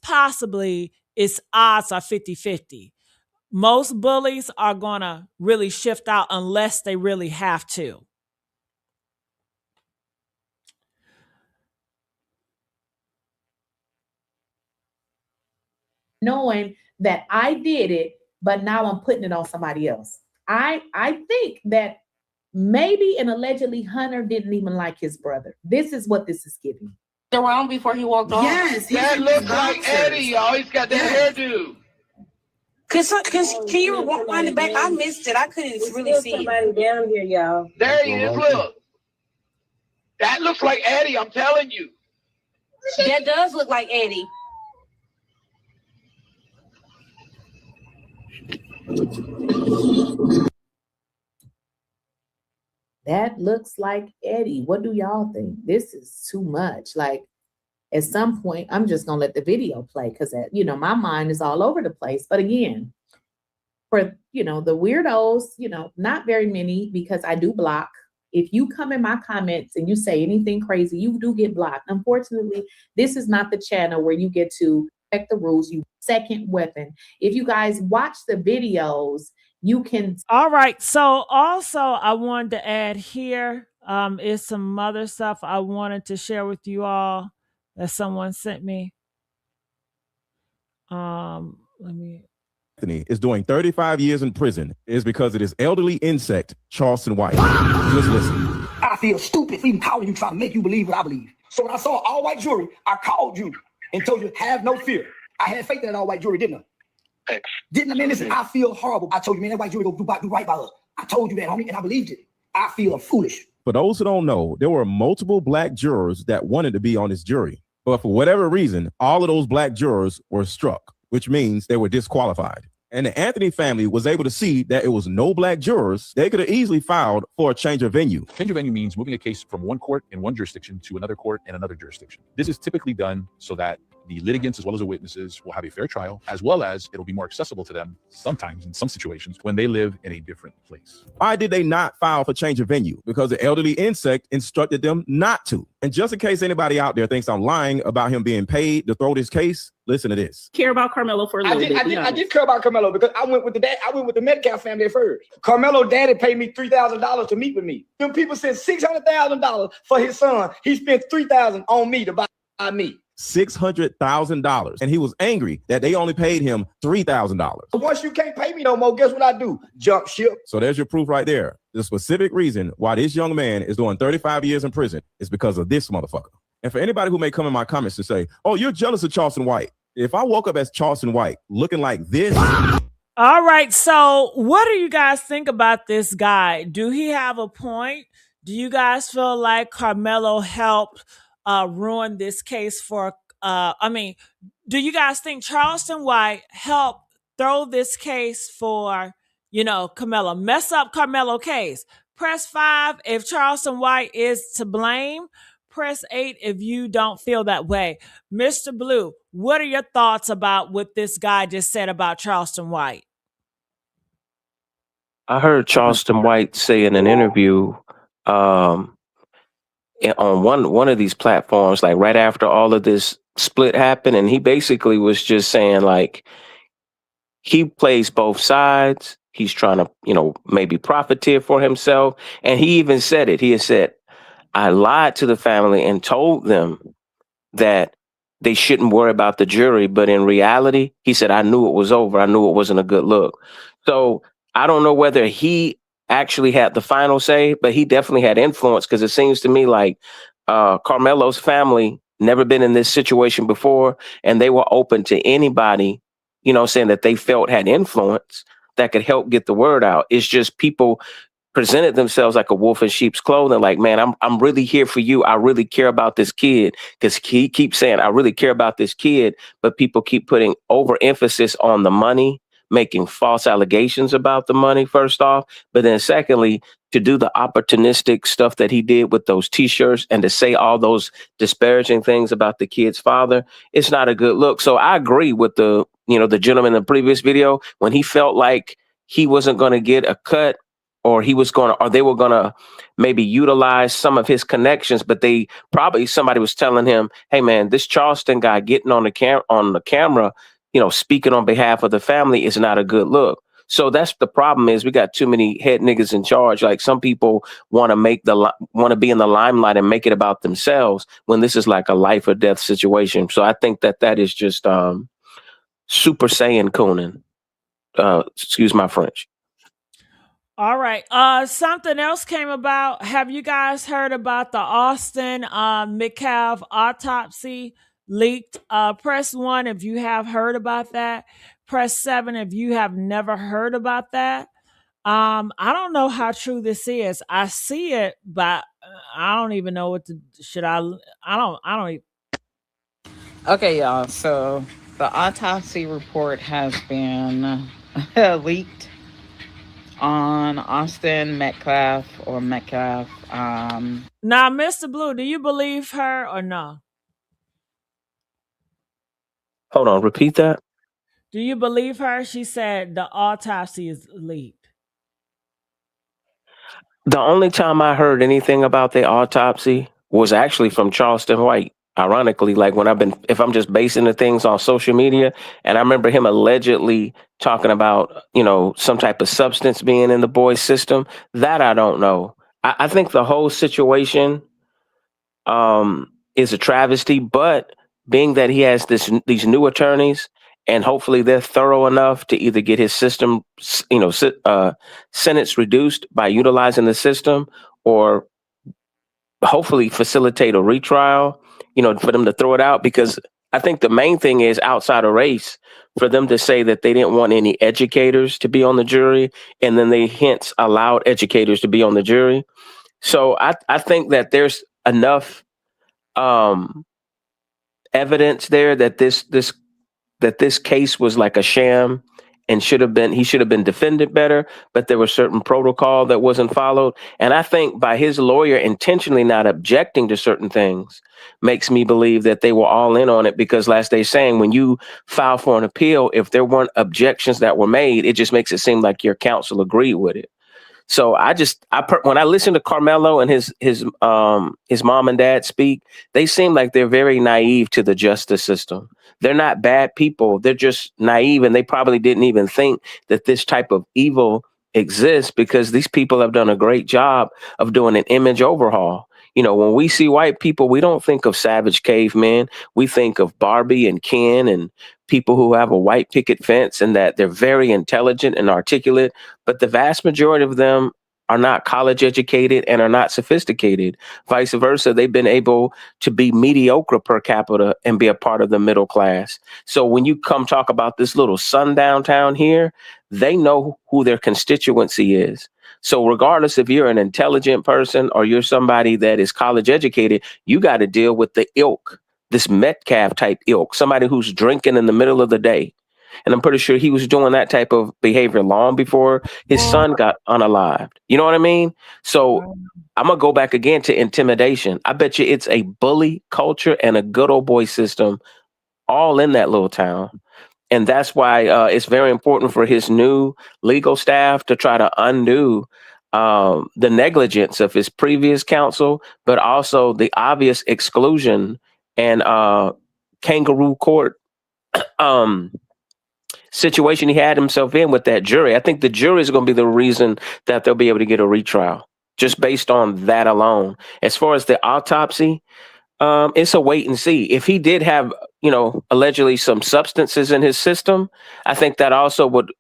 odds are 50-50. Most bullies are going to really shift out unless they really have to. Knowing that I did it, but now I'm putting it on somebody else. I think that maybe and allegedly Hunter didn't even like his brother. This is what this is giving. Around before he walked off. Yes, That looks like Eddie, y'all. He's got that hairdo. Can you rewind it back? I missed it. I couldn't really see somebody down here, y'all. There he is. Look. That looks like Eddie, I'm telling you. That does look like Eddie. That looks like Eddie. What do y'all think? This is too much. Like, at some point, I'm just gonna let the video play because my mind is all over the place. But again, for the weirdos, not very many because I do block. If you come in my comments and you say anything crazy, you do get blocked. Unfortunately, this is not the channel where you get to respect the rules. You second weapon. If you guys watch the videos, you can. All right. So also I wanted to add here is some other stuff I wanted to share with you all that someone sent me. Anthony is doing 35 years in prison is because of this elderly insect, Charleston White. Just listen. I feel stupid for even calling you, trying to make you believe what I believe. So when I saw all white jury, I called you and told you, have no fear. I had faith in that all white jury, didn't I? Didn't I? Man, listen, I feel horrible. I told you, man, that white jury go do right by us. I told you that, homie, and I believed it. I feel foolish. For those who don't know, there were multiple black jurors that wanted to be on this jury. But for whatever reason, all of those black jurors were struck, which means they were disqualified. And the Anthony family was able to see that it was no black jurors. They could have easily filed for a change of venue. Change of venue means moving a case from one court in one jurisdiction to another court in another jurisdiction. This is typically done so that the litigants as well as the witnesses will have a fair trial, as well as it'll be more accessible to them sometimes in some situations when they live in a different place. Why did they not file for change of venue? Because the elderly insect instructed them not to. And just in case anybody out there thinks I'm lying about him being paid to throw this case, listen to this. Care about Karmelo for a little bit. I did care about Karmelo because I went with the METCALF family at first. Karmelo daddy paid me $3,000 to meet with me. Them people said $600,000 for his son. He spent $3,000 on me to buy me. $600,000. And he was angry that they only paid him $3,000. Once you can't pay me no more, guess what I do? Jump ship. So there's your proof right there. The specific reason why this young man is doing 35 years in prison is because of this motherfucker. And for anybody who may come in my comments and say, oh, you're jealous of Charleston White. If I woke up as Charleston White looking like this. All right. So what do you guys think about this guy? Do he have a point? Do you guys feel like Carmelo helped ruin this case for, do you guys think Charleston White helped throw this case for, Carmelo, mess up Carmelo case? Press 5 if Charleston White is to blame. Press 8 if you don't feel that way. Mr. Blue, what are your thoughts about what this guy just said about Charleston White? I heard Charleston White say in an interview on one of these platforms, like right after all of this split happened, and he basically was just saying like he plays both sides. He's trying to, maybe profiteer for himself. And he even said it. He had said, I lied to the family and told them that they shouldn't worry about the jury. But in reality, he said, I knew it was over. I knew it wasn't a good look. So I don't know whether he actually had the final say, but he definitely had influence, because it seems to me like Carmelo's family never been in this situation before. And they were open to anybody, saying that they felt had influence that could help get the word out. It's just people presented themselves like a wolf in sheep's clothing. Like, man, I'm really here for you. I really care about this kid, because he keeps saying, I really care about this kid. But people keep putting overemphasis on the money, making false allegations about the money, first off. But then secondly, to do the opportunistic stuff that he did with those T-shirts and to say all those disparaging things about the kid's father, it's not a good look. So I agree with the gentleman in the previous video when he felt like he wasn't going to get a cut, or they were going to maybe utilize some of his connections, but somebody was telling him, hey man, this Charleston guy getting on the camera, speaking on behalf of the family is not a good look. So that's the problem, is we got too many head niggas in charge. Like, some people want to be in the limelight and make it about themselves when this is like a life or death situation. So I think that is just Super Saiyan Coonan. Excuse my French. All right. Something else came about. Have you guys heard about the Austin METCALF autopsy leaked? Press 1 if you have heard about that. Press 7 if you have never heard about that. I don't know how true this is. I see it, but I don't even know what to. I don't even. Okay, y'all. So the autopsy report has been leaked on Austin METCALF or METCALF. Now, Mr. Blue, do you believe her or no? Hold on, repeat that. Do you believe her? She said the autopsy is leaked. The only time I heard anything about the autopsy was actually from Charleston White. Ironically, like if I'm just basing the things on social media, and I remember him allegedly talking about, some type of substance being in the boy's system, that I don't know. I think the whole situation is a travesty, but being that he has these new attorneys, and hopefully they're thorough enough to either get his system, sentence reduced by utilizing the system, or hopefully facilitate a retrial, for them to throw it out. Because I think the main thing is, outside of race, for them to say that they didn't want any educators to be on the jury, and then they hence allowed educators to be on the jury. So I think that there's enough evidence there that this case was like a sham and he should have been defended better, but there was certain protocol that wasn't followed. And I think by his lawyer intentionally not objecting to certain things makes me believe that they were all in on it, because last day saying, when you file for an appeal, if there weren't objections that were made, it just makes it seem like your counsel agreed with it. So when I listen to Carmelo and his mom and dad speak, they seem like they're very naive to the justice system. They're not bad people. They're just naive, and they probably didn't even think that this type of evil exists, because these people have done a great job of doing an image overhaul. You know, when we see white people, we don't think of savage cavemen. We think of Barbie and Ken and people who have a white picket fence, and that they're very intelligent and articulate. But the vast majority of them are not college educated and are not sophisticated. Vice versa, they've been able to be mediocre per capita and be a part of the middle class. So when you come talk about this little sundown town here, they know who their constituency is. So regardless if you're an intelligent person or you're somebody that is college educated, you got to deal with the ilk, this METCALF type ilk, somebody who's drinking in the middle of the day. And I'm pretty sure he was doing that type of behavior long before his son got unalived. You know what I mean? So I'm going to go back again to intimidation. I bet you it's a bully culture and a good old boy system all in that little town. And that's why it's very important for his new legal staff to try to undo the negligence of his previous counsel, but also the obvious exclusion and kangaroo court situation he had himself in with that jury. I think the jury is going to be the reason that they'll be able to get a retrial, just based on that alone. As far as the autopsy, it's a wait and see. If he did have, allegedly some substances in his system, I think that also would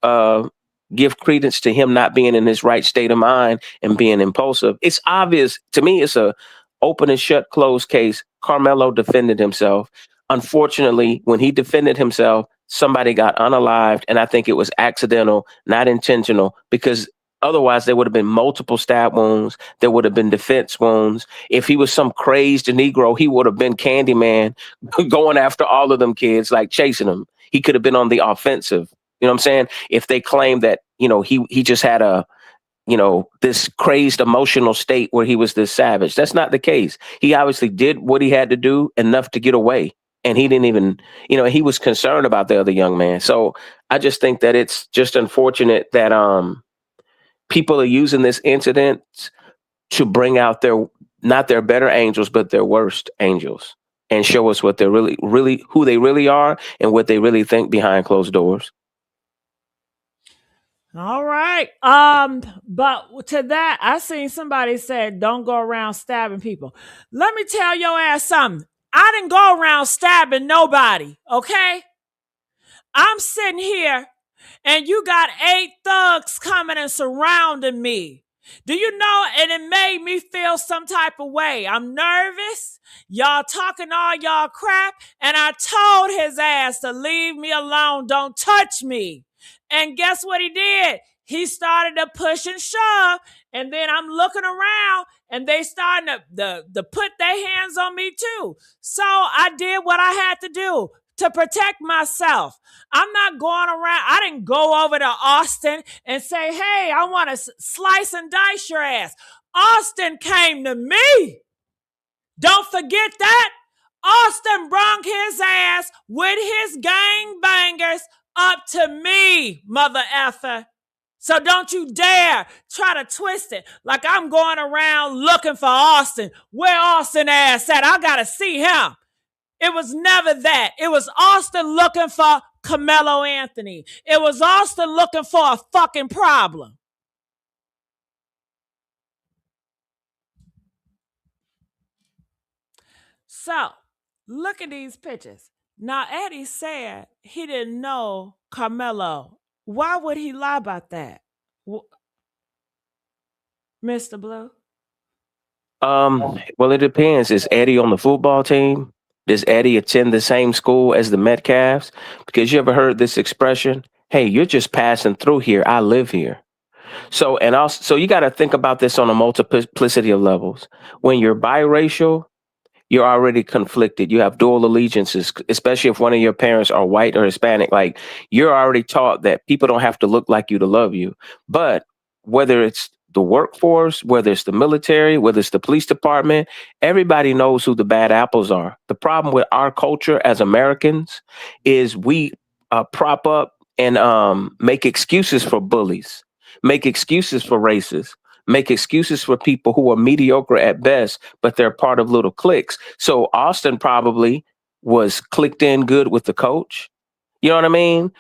give credence to him not being in his right state of mind and being impulsive. It's obvious to me. It's a open and shut closed case. Carmelo defended himself. Unfortunately, when he defended himself, somebody got unalived, and I think it was accidental, not intentional, because otherwise there would have been multiple stab wounds. There would have been defense wounds. If he was some crazed Negro, he would have been Candyman going after all of them kids, like chasing them. He could have been on the offensive. You know what I'm saying? If they claim that, he just had this crazed emotional state where he was this savage. That's not the case. He obviously did what he had to do enough to get away. And he didn't even, he was concerned about the other young man. So I just think that it's just unfortunate that people are using this incident to bring out not their better angels, but their worst angels, and show us what they're really, who they really are and what they really think behind closed doors. All right. But to that, I seen somebody said, don't go around stabbing people. Let me tell your ass something. I didn't go around stabbing nobody, okay? I'm sitting here and you got 8 thugs coming and surrounding me. Do you know? And it made me feel some type of way. I'm nervous. Y'all talking all y'all crap. And I told his ass to leave me alone. Don't touch me. And guess what he did? He started to push and shove. And then I'm looking around and they starting to put their hands on me too. So I did what I had to do to protect myself. I'm not going around. I didn't go over to Austin and say, hey, I want to slice and dice your ass. Austin came to me. Don't forget that. Austin brung his ass with his gangbangers up to me, mother effer. So don't you dare try to twist it like I'm going around looking for Austin. Where Austin ass at? I got to see him. It was never that. It was Austin looking for Carmelo Anthony. It was Austin looking for a fucking problem. So, look at these pictures. Now, Eddie said he didn't know Carmelo. Why would he lie about that? Mr. Blue? Well, it depends. Is Eddie on the football team? Does Eddie attend the same school as the METCALFs? Because you ever heard this expression? Hey, you're just passing through here. I live here. So you got to think about this on a multiplicity of levels. When you're biracial, you're already conflicted. You have dual allegiances, especially if one of your parents are white or Hispanic. Like, you're already taught that people don't have to look like you to love you. But whether it's the workforce, whether it's the military, whether it's the police department, everybody knows who the bad apples are. The problem with our culture as Americans is we prop up and make excuses for bullies, make excuses for racists, make excuses for people who are mediocre at best, but they're part of little cliques. So Austin probably was clicked in good with the coach. You know what I mean?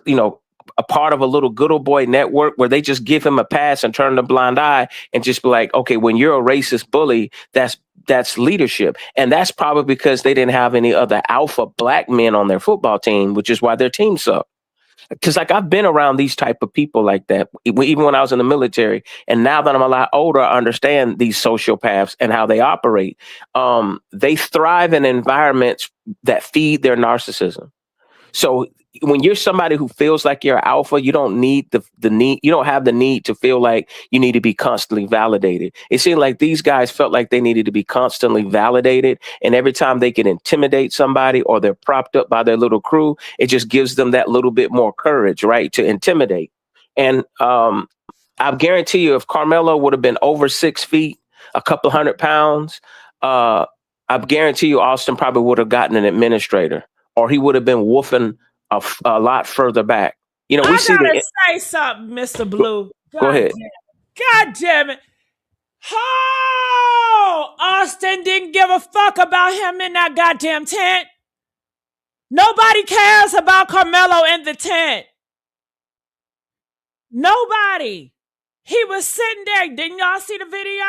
You know, a part of a little good old boy network where they just give him a pass and turn the blind eye and just be like, okay, when you're a racist bully, that's leadership. And that's probably because they didn't have any other alpha black men on their football team, which is why their team sucked. Because like I've been around these type of people like that, even when I was in the military, and now that I'm a lot older, I understand these sociopaths and how they operate. They thrive in environments that feed their narcissism. So when you're somebody who feels like you're alpha, you don't need the need. You don't have the need to feel like you need to be constantly validated. It seemed like these guys felt like they needed to be constantly validated. And every time they can intimidate somebody or they're propped up by their little crew, it just gives them that little bit more courage, right, to intimidate. And I guarantee you, if Carmelo would have been over 6 feet, a couple 100 pounds, I guarantee you Austin probably would have gotten an administrator, or he would have been woofing a lot further back. You know, we see gotta say something, Mr. Blue. Go ahead. God damn it. Oh, Austin didn't give a fuck about him in that goddamn tent. Nobody cares about Carmelo in the tent. Nobody. He was sitting there. Didn't y'all see the video?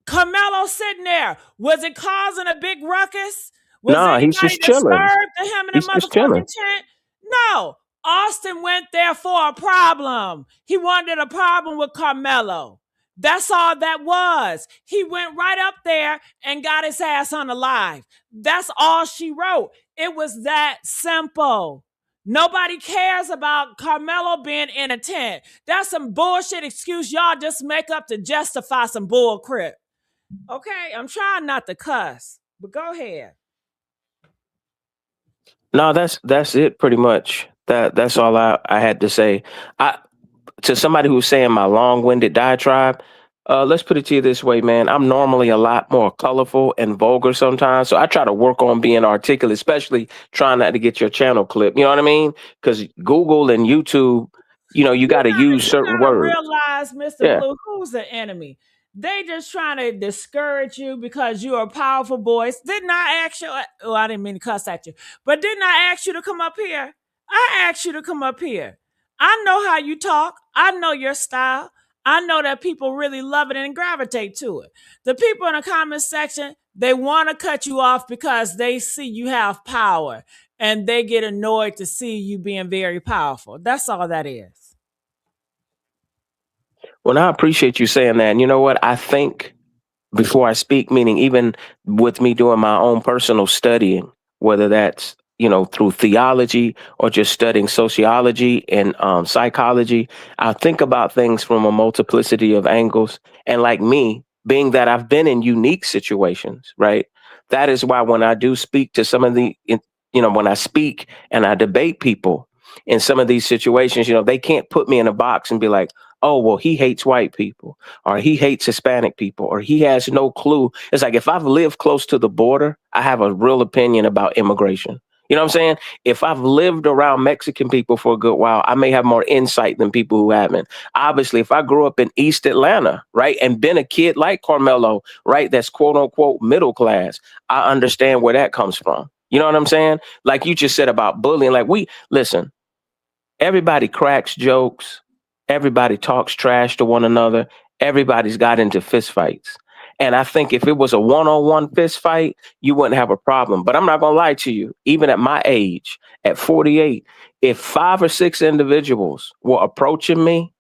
Carmelo sitting there. Was it causing a big ruckus? Was he's just chilling. Disturbed to him in the motherfucking tent? No. Austin went there for a problem. He wanted a problem with Carmelo. That's all that was. He went right up there and got his ass unalive. That's all she wrote. It was that simple. Nobody cares about Carmelo being in a tent. That's some bullshit excuse y'all just make up to justify some bull crap. Okay, I'm trying not to cuss, but go ahead. No, that's it pretty much. That's all I had to say. To somebody who's saying my long-winded diatribe, let's put it to you this way, man. I'm normally a lot more colorful and vulgar sometimes, so I try to work on being articulate, especially trying not to get your channel clipped. You know what I mean? Because Google and YouTube, you got to use certain words. Realize, Mr. Blue, who's the enemy? They just trying to discourage you because you're a powerful voice. Didn't I ask you? Oh, I didn't mean to cuss at you, but didn't I ask you to come up here? I asked you to come up here. I know how you talk. I know your style. I know that people really love it and gravitate to it. The people in the comment section, they want to cut you off because they see you have power and they get annoyed to see you being very powerful. That's all that is. Well, I appreciate you saying that. And you know what? I think before I speak, meaning even with me doing my own personal studying, whether that's, through theology or just studying sociology and psychology, I think about things from a multiplicity of angles. And like me, being that I've been in unique situations, right? That is why when I do speak to some of when I speak and I debate people in some of these situations, they can't put me in a box and be like, oh, well, he hates white people, or he hates Hispanic people, or he has no clue. It's like, if I've lived close to the border, I have a real opinion about immigration. You know what I'm saying? If I've lived around Mexican people for a good while, I may have more insight than people who haven't. Obviously, if I grew up in East Atlanta, right, and been a kid like Carmelo, right, that's quote unquote middle class, I understand where that comes from. You know what I'm saying? Like you just said about bullying, listen, everybody cracks jokes. Everybody talks trash to one another. Everybody's got into fistfights. And I think if it was a one-on-one fist fight, you wouldn't have a problem. But I'm not going to lie to you. Even at my age, at 48, if 5 or 6 individuals were approaching me,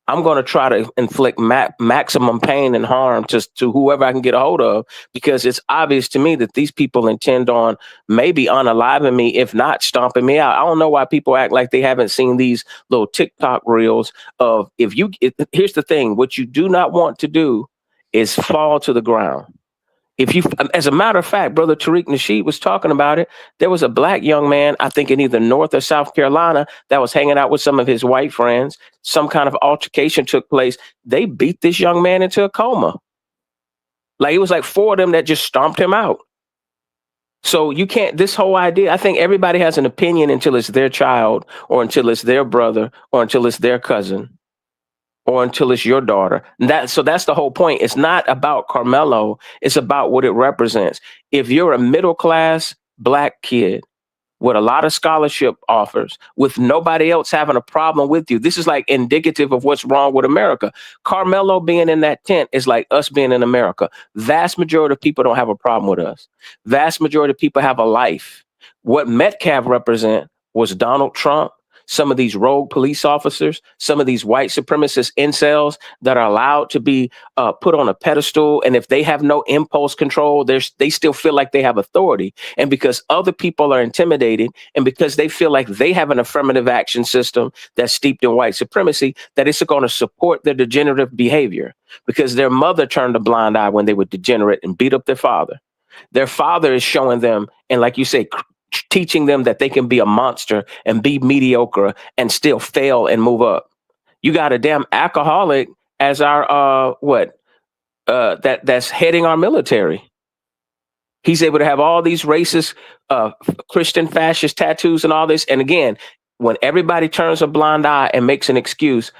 I'm going to try to inflict maximum pain and harm to whoever I can get a hold of, because it's obvious to me that these people intend on maybe unaliving me, if not stomping me out. I don't know why people act like they haven't seen these little TikTok reels of here's the thing. What you do not want to do is fall to the ground. If you, as a matter of fact, Brother Tariq Nasheed was talking about it. There was a black young man, I think in either North or South Carolina, that was hanging out with some of his white friends. Some kind of altercation took place. They beat this young man into a coma. Like, it was like 4 of them that just stomped him out. So you can't, this whole idea, I think everybody has an opinion until it's their child, or until it's their brother, or until it's their cousin, or until it's your daughter. So that's the whole point. It's not about Carmelo. It's about what it represents. If you're a middle class black kid with a lot of scholarship offers, with nobody else having a problem with you, this is like indicative of what's wrong with America. Carmelo being in that tent is like us being in America. Vast majority of people don't have a problem with us. Vast majority of people have a life. What METCALF represent was Donald Trump, some of these rogue police officers, some of these white supremacist incels that are allowed to be put on a pedestal. And if they have no impulse control, they still feel like they have authority. And because other people are intimidated, and because they feel like they have an affirmative action system that's steeped in white supremacy, that it's going to support their degenerative behavior, because their mother turned a blind eye when they were degenerate and beat up their father. Their father is showing them, and like you say, teaching them that they can be a monster and be mediocre and still fail and move up. You got a damn alcoholic as our that's heading our military. He's able to have all these racist Christian fascist tattoos and all this. And again, when everybody turns a blind eye and makes an excuse,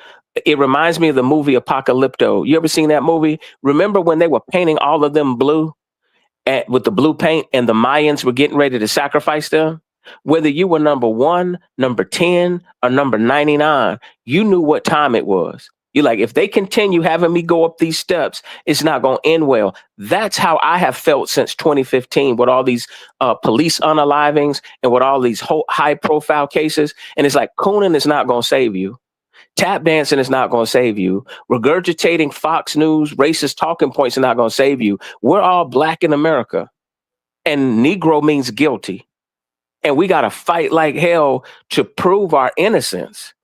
it reminds me of the movie Apocalypto. You ever seen that movie? Remember when they were painting all of them blue? With the blue paint, and the Mayans were getting ready to sacrifice them? Whether you were number 1, number 10, or number 99, you knew what time it was. You're like, if they continue having me go up these steps, it's not going to end well. That's how I have felt since 2015 with all these police unalivings and with all these high profile cases. And it's like, cooning is not going to save you. Tap dancing is not going to save you. Regurgitating Fox News racist talking points are not going to save you. We're all black in America, and Negro means guilty. And we got to fight like hell to prove our innocence.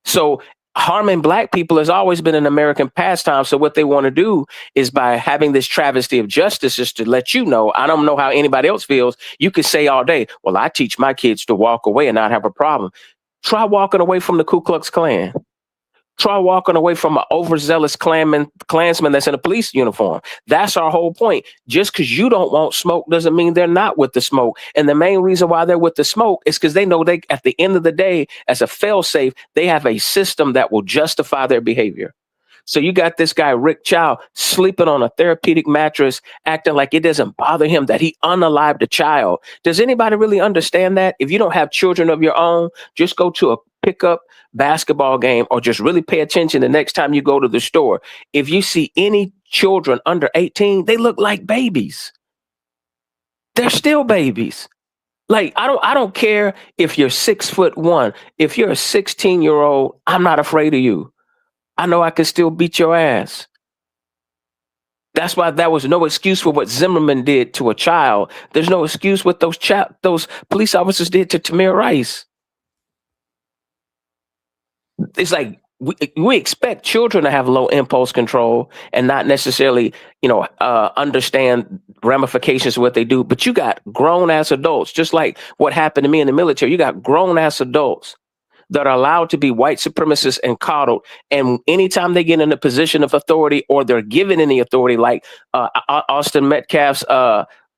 So harming black people has always been an American pastime. So what they want to do is, by having this travesty of justice, is to let you know, I don't know how anybody else feels. You can say all day, well, I teach my kids to walk away and not have a problem. Try walking away from the Ku Klux Klan. Try walking away from an overzealous Klansman that's in a police uniform. That's our whole point. Just because you don't want smoke doesn't mean they're not with the smoke. And the main reason why they're with the smoke is because they know they, at the end of the day, as a fail-safe, they have a system that will justify their behavior. So you got this guy, Rick Chow, sleeping on a therapeutic mattress, acting like it doesn't bother him that he unalived a child. Does anybody really understand that? If you don't have children of your own, just go to a pickup basketball game, or just really pay attention the next time you go to the store. If you see any children under 18, they look like babies. They're still babies. Like, I don't care if you're 6'1". If you're a 16-year-old, I'm not afraid of you. I know I can still beat your ass. That's why that was no excuse for what Zimmerman did to a child. There's no excuse what those police officers did to Tamir Rice. It's like we expect children to have low impulse control and not necessarily, understand ramifications of what they do. But you got grown ass adults, just like what happened to me in the military. You got grown ass adults that are allowed to be white supremacists and coddled. And anytime they get in a position of authority, or they're given any authority, like Austin Metcalf's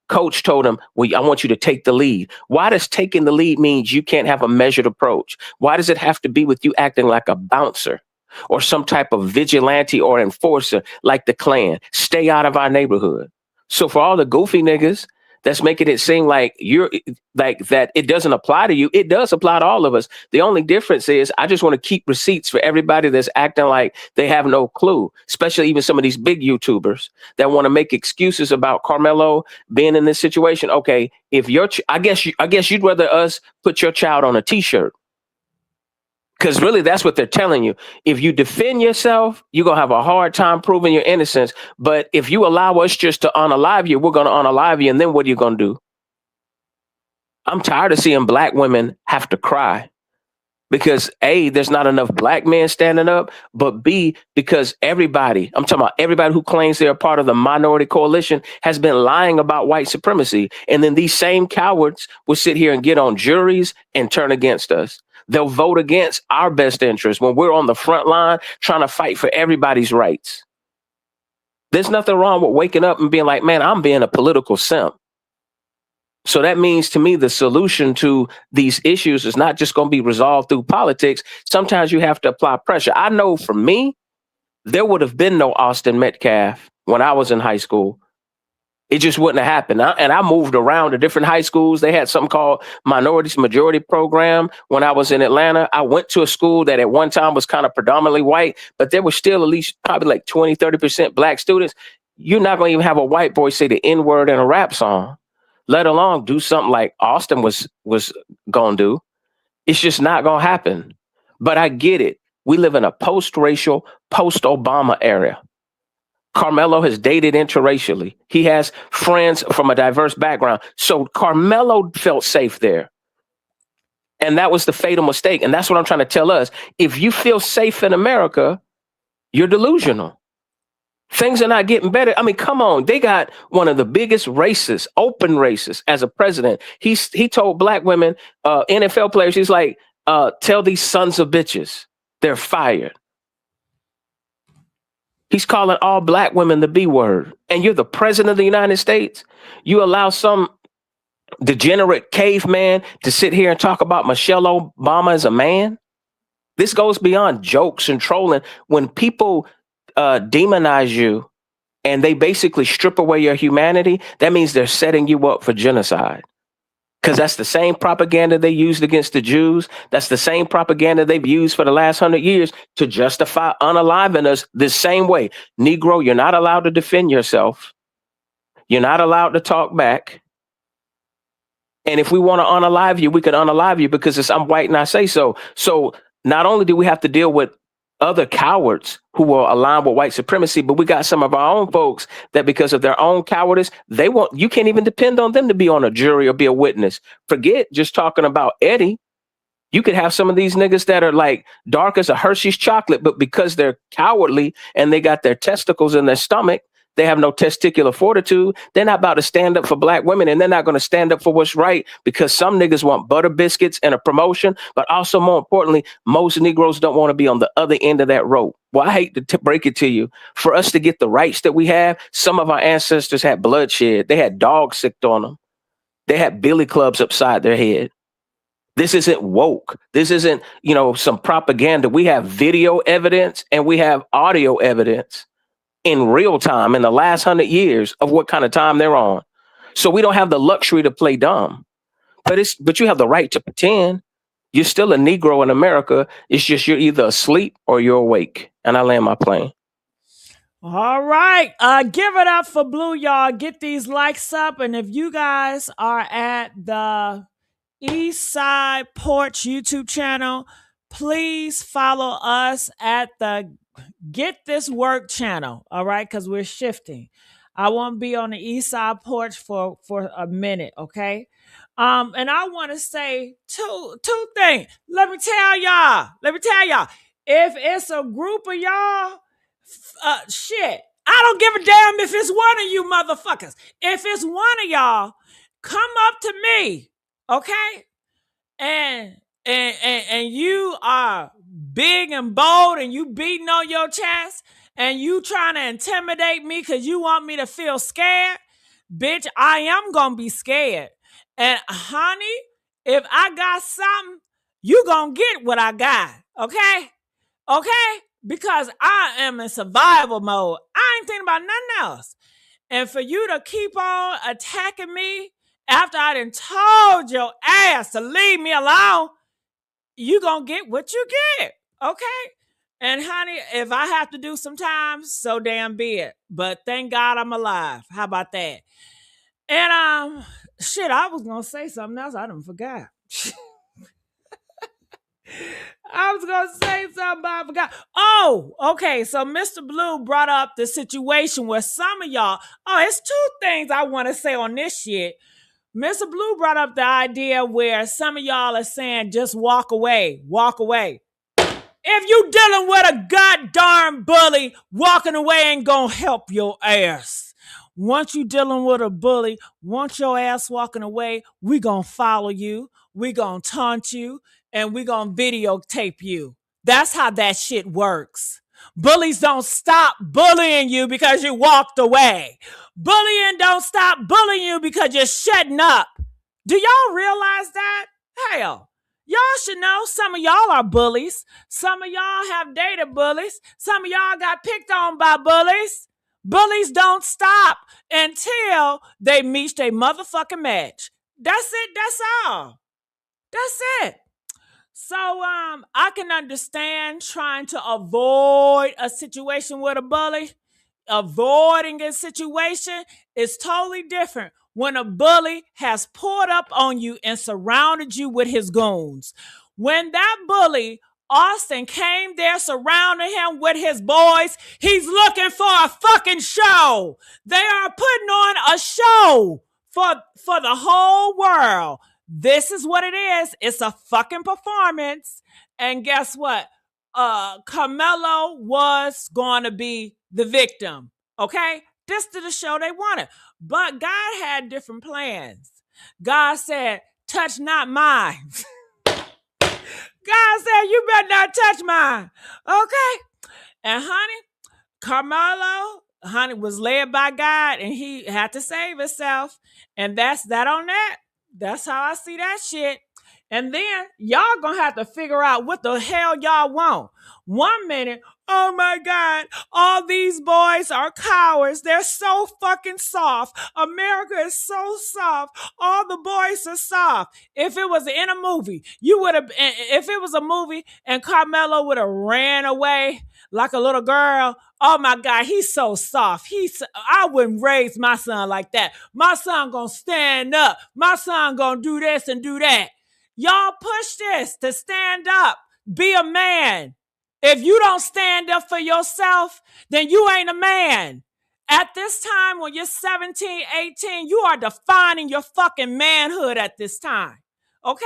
coach told him, well, I want you to take the lead. Why does taking the lead means you can't have a measured approach? Why does it have to be with you acting like a bouncer or some type of vigilante or enforcer like the Klan? Stay out of our neighborhood. So for all the goofy niggas that's making it seem like you're like that, it doesn't apply to you. It does apply to all of us. The only difference is I just want to keep receipts for everybody that's acting like they have no clue, especially even some of these big YouTubers that want to make excuses about Carmelo being in this situation. Okay, if I guess you'd rather us put your child on a t-shirt. Because really, that's what they're telling you. If you defend yourself, you're going to have a hard time proving your innocence. But if you allow us just to unalive you, we're going to unalive you. And then what are you going to do? I'm tired of seeing black women have to cry. Because A, there's not enough black men standing up, but B, because everybody, I'm talking about everybody who claims they're a part of the minority coalition has been lying about white supremacy. And then these same cowards will sit here and get on juries and turn against us. They'll vote against our best interest when we're on the front line trying to fight for everybody's rights. There's nothing wrong with waking up and being like, man, I'm being a political simp. So that means to me, the solution to these issues is not just going to be resolved through politics. Sometimes you have to apply pressure. I know for me, there would have been no Austin Metcalf when I was in high school. It just wouldn't have happened. And I moved around to different high schools. They had something called Minorities Majority Program when I was in Atlanta. I went to a school that at one time was kind of predominantly white, but there were still at least probably like 20, 30% black students. You're not going to even have a white boy say the N-word in a rap song, let alone do something like Austin was going to do. It's just not going to happen. But I get it. We live in a post-racial, post-Obama era. Carmelo has dated interracially. He has friends from a diverse background. So Carmelo felt safe there. And that was the fatal mistake. And that's what I'm trying to tell us. If you feel safe in America, you're delusional. Things are not getting better. I mean, come on. They got one of the biggest racists, open racists as a president. He told black women, NFL players, he's like, tell these sons of bitches they're fired. He's calling all black women the B word. And you're the president of the United States. You allow some degenerate caveman to sit here and talk about Michelle Obama as a man. This goes beyond jokes and trolling. When people demonize you and they basically strip away your humanity, that means they're setting you up for genocide. Because that's the same propaganda they used against the Jews. That's the same propaganda they've used for the last 100 years to justify unaliving us the same way. Negro, you're not allowed to defend yourself. You're not allowed to talk back. And if we want to unalive you, we can unalive you because I'm white and I say so. So not only do we have to deal with other cowards who will align with white supremacy, but we got some of our own folks that because of their own cowardice, you can't even depend on them to be on a jury or be a witness. Forget just talking about Eddie. You could have some of these niggas that are like dark as a Hershey's chocolate, but because they're cowardly and they got their testicles in their stomach, they have no testicular fortitude. They're not about to stand up for black women, and they're not going to stand up for what's right because some niggas want butter biscuits and a promotion. But also, more importantly, most Negroes don't want to be on the other end of that rope. Well, I hate to break it to you. For us to get the rights that we have, some of our ancestors had bloodshed. They had dogs sicked on them. They had billy clubs upside their head. This isn't woke. This isn't, some propaganda. We have video evidence and we have audio evidence in real time in the last 100 years of what kind of time they're on. So we don't have the luxury to play dumb, but you have the right to pretend. You're still a Negro in America. It's just you're either asleep or you're awake. And I land my plane. All right. Give it up for Blue, y'all. Get these likes up. And if you guys are at the East Side Porch YouTube channel, please follow us at the Get This Work channel. All right. Because we're shifting. I won't be on the East Side Porch for a minute. Okay. And I want to say two things. Let me tell y'all. If it's a group of y'all, shit, I don't give a damn if it's one of you motherfuckers. If it's one of y'all, come up to me, okay? And you are big and bold and you beating on your chest and you trying to intimidate me because you want me to feel scared, bitch, I am gonna be scared. And honey, if I got something, you gonna get what I got, okay? Okay? Because I am in survival mode. I ain't thinking about nothing else. And for you to keep on attacking me after I done told your ass to leave me alone, you gonna get what you get, okay? And honey, if I have to do some time, so damn be it. But thank God I'm alive. How about that? And shit, I was gonna say something else. I done forgot. I was going to say something, but I forgot. Oh, okay. So Mr. Blue brought up the situation where some of y'all, it's two things I want to say on this shit. Mr. Blue brought up the idea where some of y'all are saying just walk away, walk away. If you dealing with a goddamn bully, walking away ain't gonna help your ass. Once you dealing with a bully, once your ass walking away, we gonna follow you, we gonna taunt you, and we gonna videotape you. That's how that shit works. Bullies don't stop bullying you because you walked away. Bullying don't stop bullying you because you're shutting up. Do y'all realize that? Hell. Y'all should know some of y'all are bullies. Some of y'all have dated bullies. Some of y'all got picked on by bullies. Bullies don't stop until they meet their motherfucking match. That's it. That's all. That's it. So I can understand trying to avoid a situation with a bully. Avoiding a situation is totally different when a bully has pulled up on you and surrounded you with his goons. When that bully, Austin, came there surrounding him with his boys, he's looking for a fucking show. They are putting on a show for the whole world. This is what it is. It's a fucking performance. And guess what? Carmelo was going to be the victim. Okay? This is the show they wanted. But God had different plans. God said, touch not mine. God said, you better not touch mine. Okay? And honey, Carmelo, honey, was led by God and he had to save himself. And that's that on that. That's how I see that shit. And then y'all gonna have to figure out what the hell y'all want. 1 minute, oh my God, all these boys are cowards. They're so fucking soft. America is so soft. All the boys are soft. If it was in a movie, you would have, if it was a movie and Carmelo would have ran away like a little girl, oh my God, he's so soft. I wouldn't raise my son like that. My son gonna stand up. My son gonna do this and do that. Y'all push this to stand up. Be a man. If you don't stand up for yourself, then you ain't a man. At this time, when you're 17, 18, you are defining your fucking manhood at this time. Okay?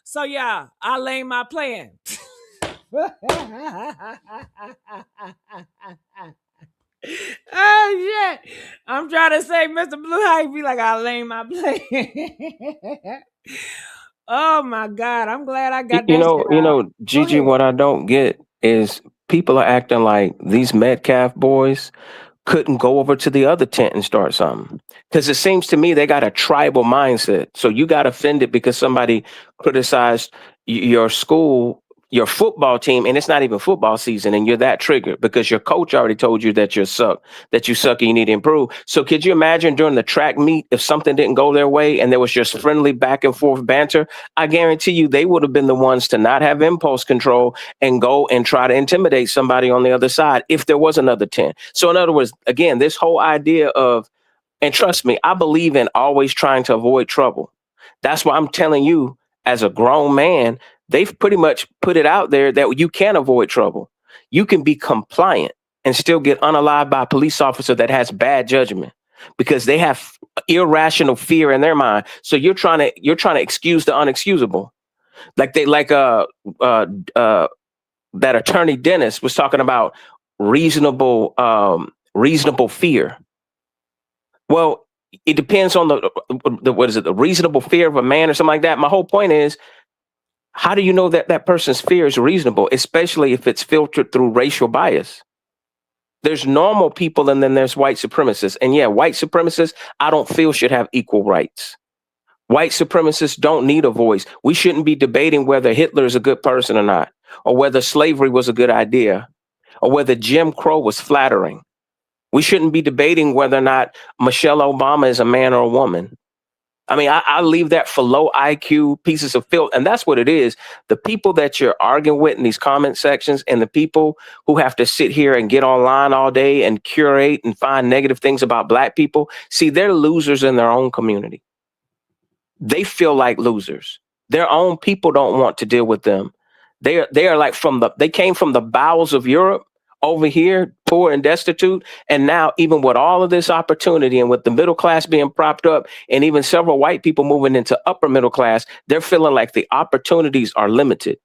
So yeah, I lay my plan. Oh shit. I'm trying to say, Mr. Blue, how you be like, I lay my plan. Oh my God. I'm glad I got that shit out. Gigi, what I don't get is people are acting like these METCALF boys couldn't go over to the other tent and start something. Because it seems to me they got a tribal mindset. So you got offended because somebody criticized your school, your football team, and it's not even football season, and you're that triggered because your coach already told you that you suck and you need to improve. So could you imagine during the track meet, if something didn't go their way and there was just friendly back and forth banter, I guarantee you they would have been the ones to not have impulse control and go and try to intimidate somebody on the other side if there was another 10. So in other words, again, this whole idea of, and trust me, I believe in always trying to avoid trouble. That's why I'm telling you, as a grown man, they've pretty much put it out there that you can avoid trouble. You can be compliant and still get unalived by a police officer that has bad judgment because they have irrational fear in their mind. So you're trying to excuse the unexcusable. That attorney Dennis was talking about reasonable fear. Well, it depends on the reasonable fear of a man or something like that. My whole point is, how do you know that that person's fear is reasonable, especially if it's filtered through racial bias? There's normal people and then there's white supremacists. And yeah, white supremacists, I don't feel should have equal rights. White supremacists don't need a voice. We shouldn't be debating whether Hitler is a good person or not, or whether slavery was a good idea, or whether Jim Crow was flattering. We shouldn't be debating whether or not Michelle Obama is a man or a woman. I mean, I leave that for low IQ pieces of filth. And that's what it is. The people that you're arguing with in these comment sections and the people who have to sit here and get online all day and curate and find negative things about Black people. See, they're losers in their own community. They feel like losers. Their own people don't want to deal with them. They are like they came from the bowels of Europe over here poor and destitute. And now, even with all of this opportunity and with the middle class being propped up and even several white people moving into upper middle class, they're feeling like the opportunities are limited.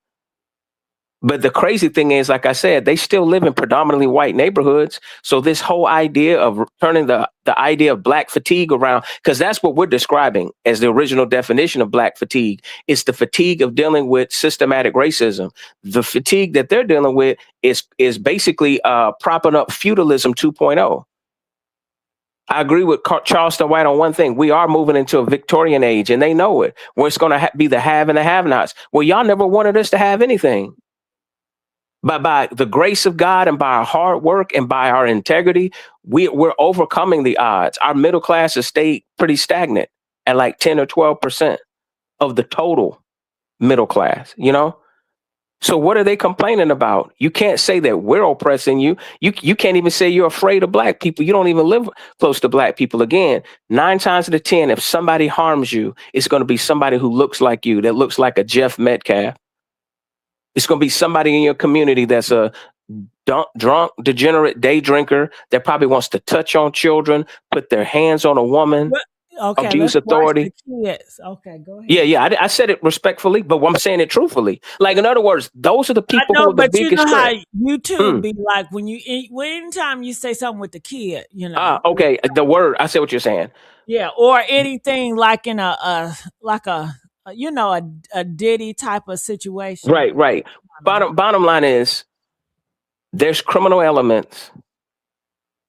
But the crazy thing is, like I said, they still live in predominantly white neighborhoods. So this whole idea of turning the idea of black fatigue around, because that's what we're describing as the original definition of black fatigue. It's the fatigue of dealing with systematic racism. The fatigue that they're dealing with is basically propping up feudalism 2.0. I agree with Charleston White on one thing. We are moving into a Victorian age, and they know it, where it's going to be the have and the have-nots. Well, y'all never wanted us to have anything. But by the grace of God and by our hard work and by our integrity, we're overcoming the odds. Our middle class has stayed pretty stagnant at like 10 or 12% of the total middle class, you know? So what are they complaining about? You can't say that we're oppressing you. You can't even say you're afraid of black people. You don't even live close to black people. Again, 9 times out of 10, if somebody harms you, it's going to be somebody who looks like you, that looks like a Jeff Metcalf. It's going to be somebody in your community that's a drunk, degenerate day drinker that probably wants to touch on children, put their hands on a woman, abuse authority. Yes. Okay, go ahead. Yeah. I said it respectfully, but I'm saying it truthfully. Like, in other words, those are the people who are the biggest threat. You too be like anytime you say something with the kid, you know. Okay. The word, I see what you're saying. Yeah, or anything like in a Diddy type of situation. Right. Bottom line is, there's criminal elements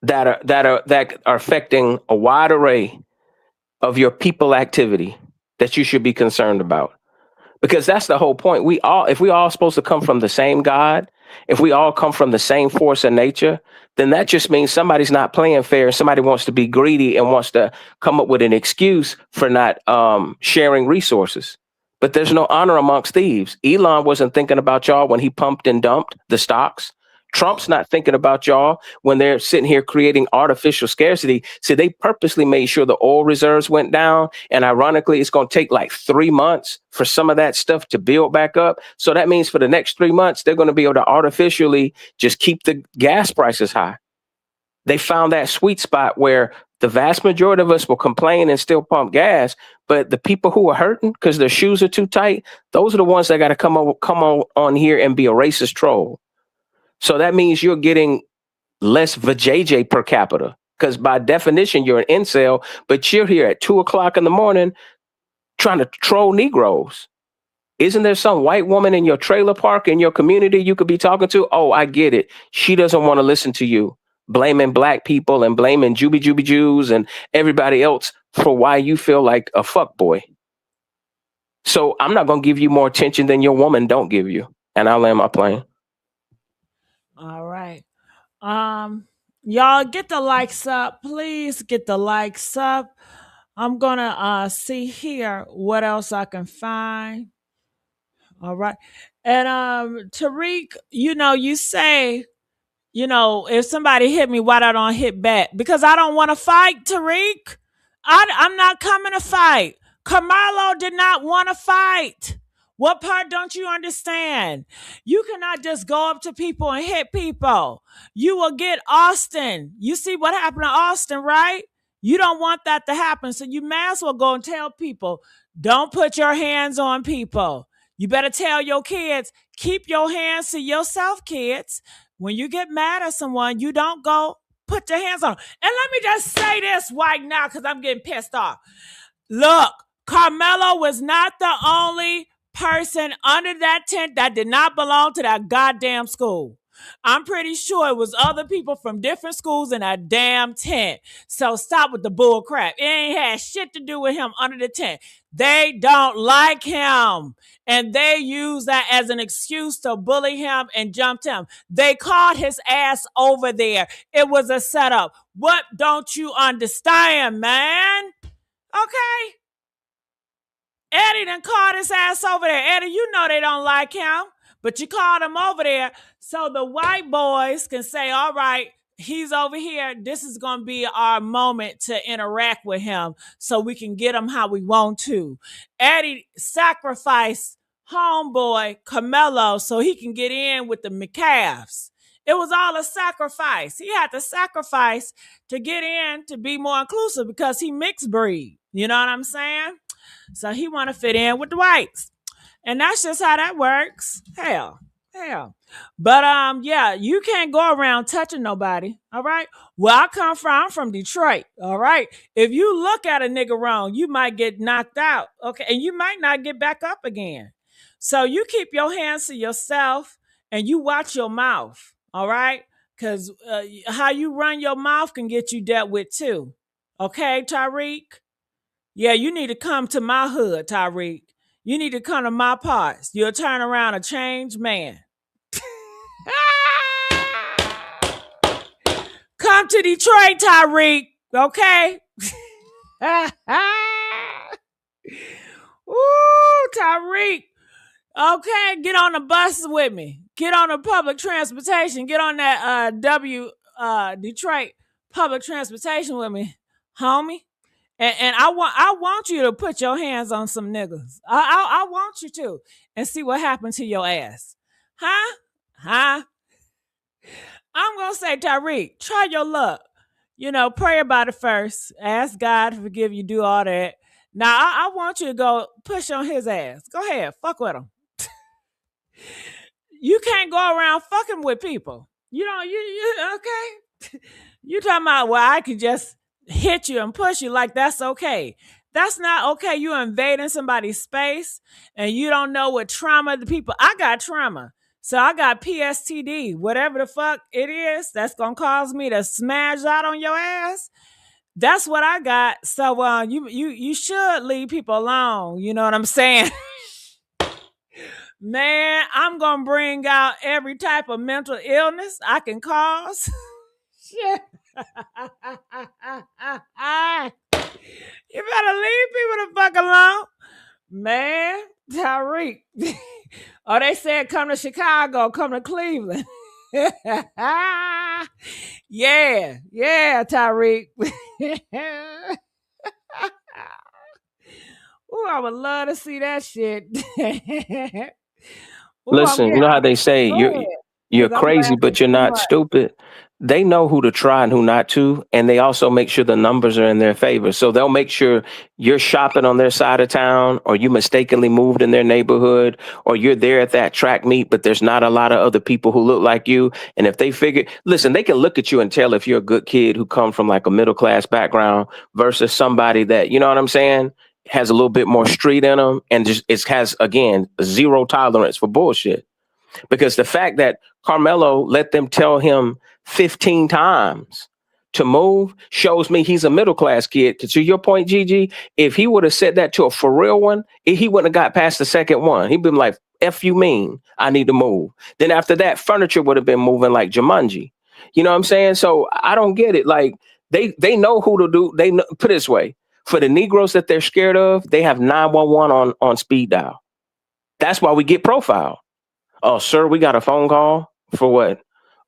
that are affecting a wide array of your people activity that you should be concerned about. Because that's the whole point. If we all supposed to come from the same God, if we all come from the same force of nature, then that just means somebody's not playing fair. Somebody wants to be greedy and wants to come up with an excuse for not sharing resources. But there's no honor amongst thieves. Elon wasn't thinking about y'all when he pumped and dumped the stocks. Trump's not thinking about y'all when they're sitting here creating artificial scarcity. So they purposely made sure the oil reserves went down. And ironically, it's going to take like 3 months for some of that stuff to build back up. So that means for the next 3 months, they're going to be able to artificially just keep the gas prices high. They found that sweet spot where the vast majority of us will complain and still pump gas. But the people who are hurting because their shoes are too tight, those are the ones that got to come on here and be a racist troll. So that means you're getting less vajayjay per capita, because by definition, you're an incel, but you're here at 2:00 in the morning trying to troll Negroes. Isn't there some white woman in your trailer park in your community you could be talking to? Oh, I get it. She doesn't want to listen to you, blaming black people and blaming Juby Jews and everybody else for why you feel like a fuckboy. So I'm not going to give you more attention than your woman don't give you. And I'll land my plane. All right. Y'all get the likes up. Please get the likes up. I'm gonna see here what else I can find. All right. And Tariq, you say, if somebody hit me, why don't I hit back? Because I don't want to fight, Tariq. I'm not coming to fight. Carmelo did not want to fight. What part don't you understand? You cannot just go up to people and hit people. You will get Austin. You see what happened to Austin, right? You don't want that to happen. So you may as well go and tell people, don't put your hands on people. You better tell your kids, keep your hands to yourself, kids. When you get mad at someone, you don't go put your hands on them. And let me just say this right now, because I'm getting pissed off. Look, Carmelo was not the only person under that tent that did not belong to that goddamn school. I'm pretty sure it was other people from different schools in that damn tent. So stop with the bull crap. It ain't had shit to do with him under the tent. They don't like him. And they use that as an excuse to bully him and jump him. They caught his ass over there. It was a setup. What don't you understand, man? Okay. Eddie done called his ass over there. Eddie, you know they don't like him, but you called him over there so the white boys can say, all right, he's over here. This is going to be our moment to interact with him so we can get him how we want to. Eddie sacrificed homeboy Carmelo so he can get in with the METCALFs. It was all a sacrifice. He had to sacrifice to get in to be more inclusive because he mixed breed. You know what I'm saying? So he want to fit in with the whites. And that's just how that works. Hell. But yeah, you can't go around touching nobody. All right. Where I come from, I'm from Detroit. All right. If you look at a nigga wrong, you might get knocked out. Okay. And you might not get back up again. So you keep your hands to yourself and you watch your mouth. All right. Because how you run your mouth can get you dealt with too. Okay, Tariq? Yeah, you need to come to my hood, Tariq. You need to come to my parts. You'll turn around a changed man. Come to Detroit, Tariq. Okay? Ooh, Tariq. Okay, get on the bus with me. Get on the public transportation. Get on that Detroit public transportation with me, homie. And I want you to put your hands on some niggas. I want you to and see what happened to your ass. Huh? I'm gonna say, Tariq, try your luck. You know, pray about it first. Ask God to forgive you, do all that. Now I want you to go push on his ass. Go ahead, fuck with him. You can't go around fucking with people. You know, you okay? You talking about, well, I could just hit you and push you like that's okay. That's not okay. You invading somebody's space and you don't know what trauma the people. I got trauma. So I got PSTD, whatever the fuck it is that's gonna cause me to smash out on your ass. That's what I got. So you should leave people alone. You know what I'm saying? Man, I'm gonna bring out every type of mental illness I can cause. Shit. You better leave people the fuck alone. Man, Tariq. Oh, they said come to Chicago, come to Cleveland. Yeah, Tariq. Ooh, I would love to see that shit. Listen, you know how they say you're crazy, but you're not stupid. They know who to try and who not to, and they also make sure the numbers are in their favor. So they'll make sure you're shopping on their side of town, or you mistakenly moved in their neighborhood, or you're there at that track meet, but there's not a lot of other people who look like you. And if they figure, listen, they can look at you and tell if you're a good kid who come from like a middle class background versus somebody that, you know what I'm saying, has a little bit more street in them and just has, again, zero tolerance for bullshit. Because the fact that Carmelo let them tell him 15 times to move shows me he's a middle class kid. To your point, Gigi, if he would have said that to a for real one, he wouldn't have got past the second one. He'd been like, F you mean, I need to move. Then after that, furniture would have been moving like Jumanji. You know what I'm saying? So I don't get it. Like they know who to do. They know, put it this way, for the Negroes that they're scared of, they have 911 on speed dial. That's why we get profiled. Oh, sir, we got a phone call for what?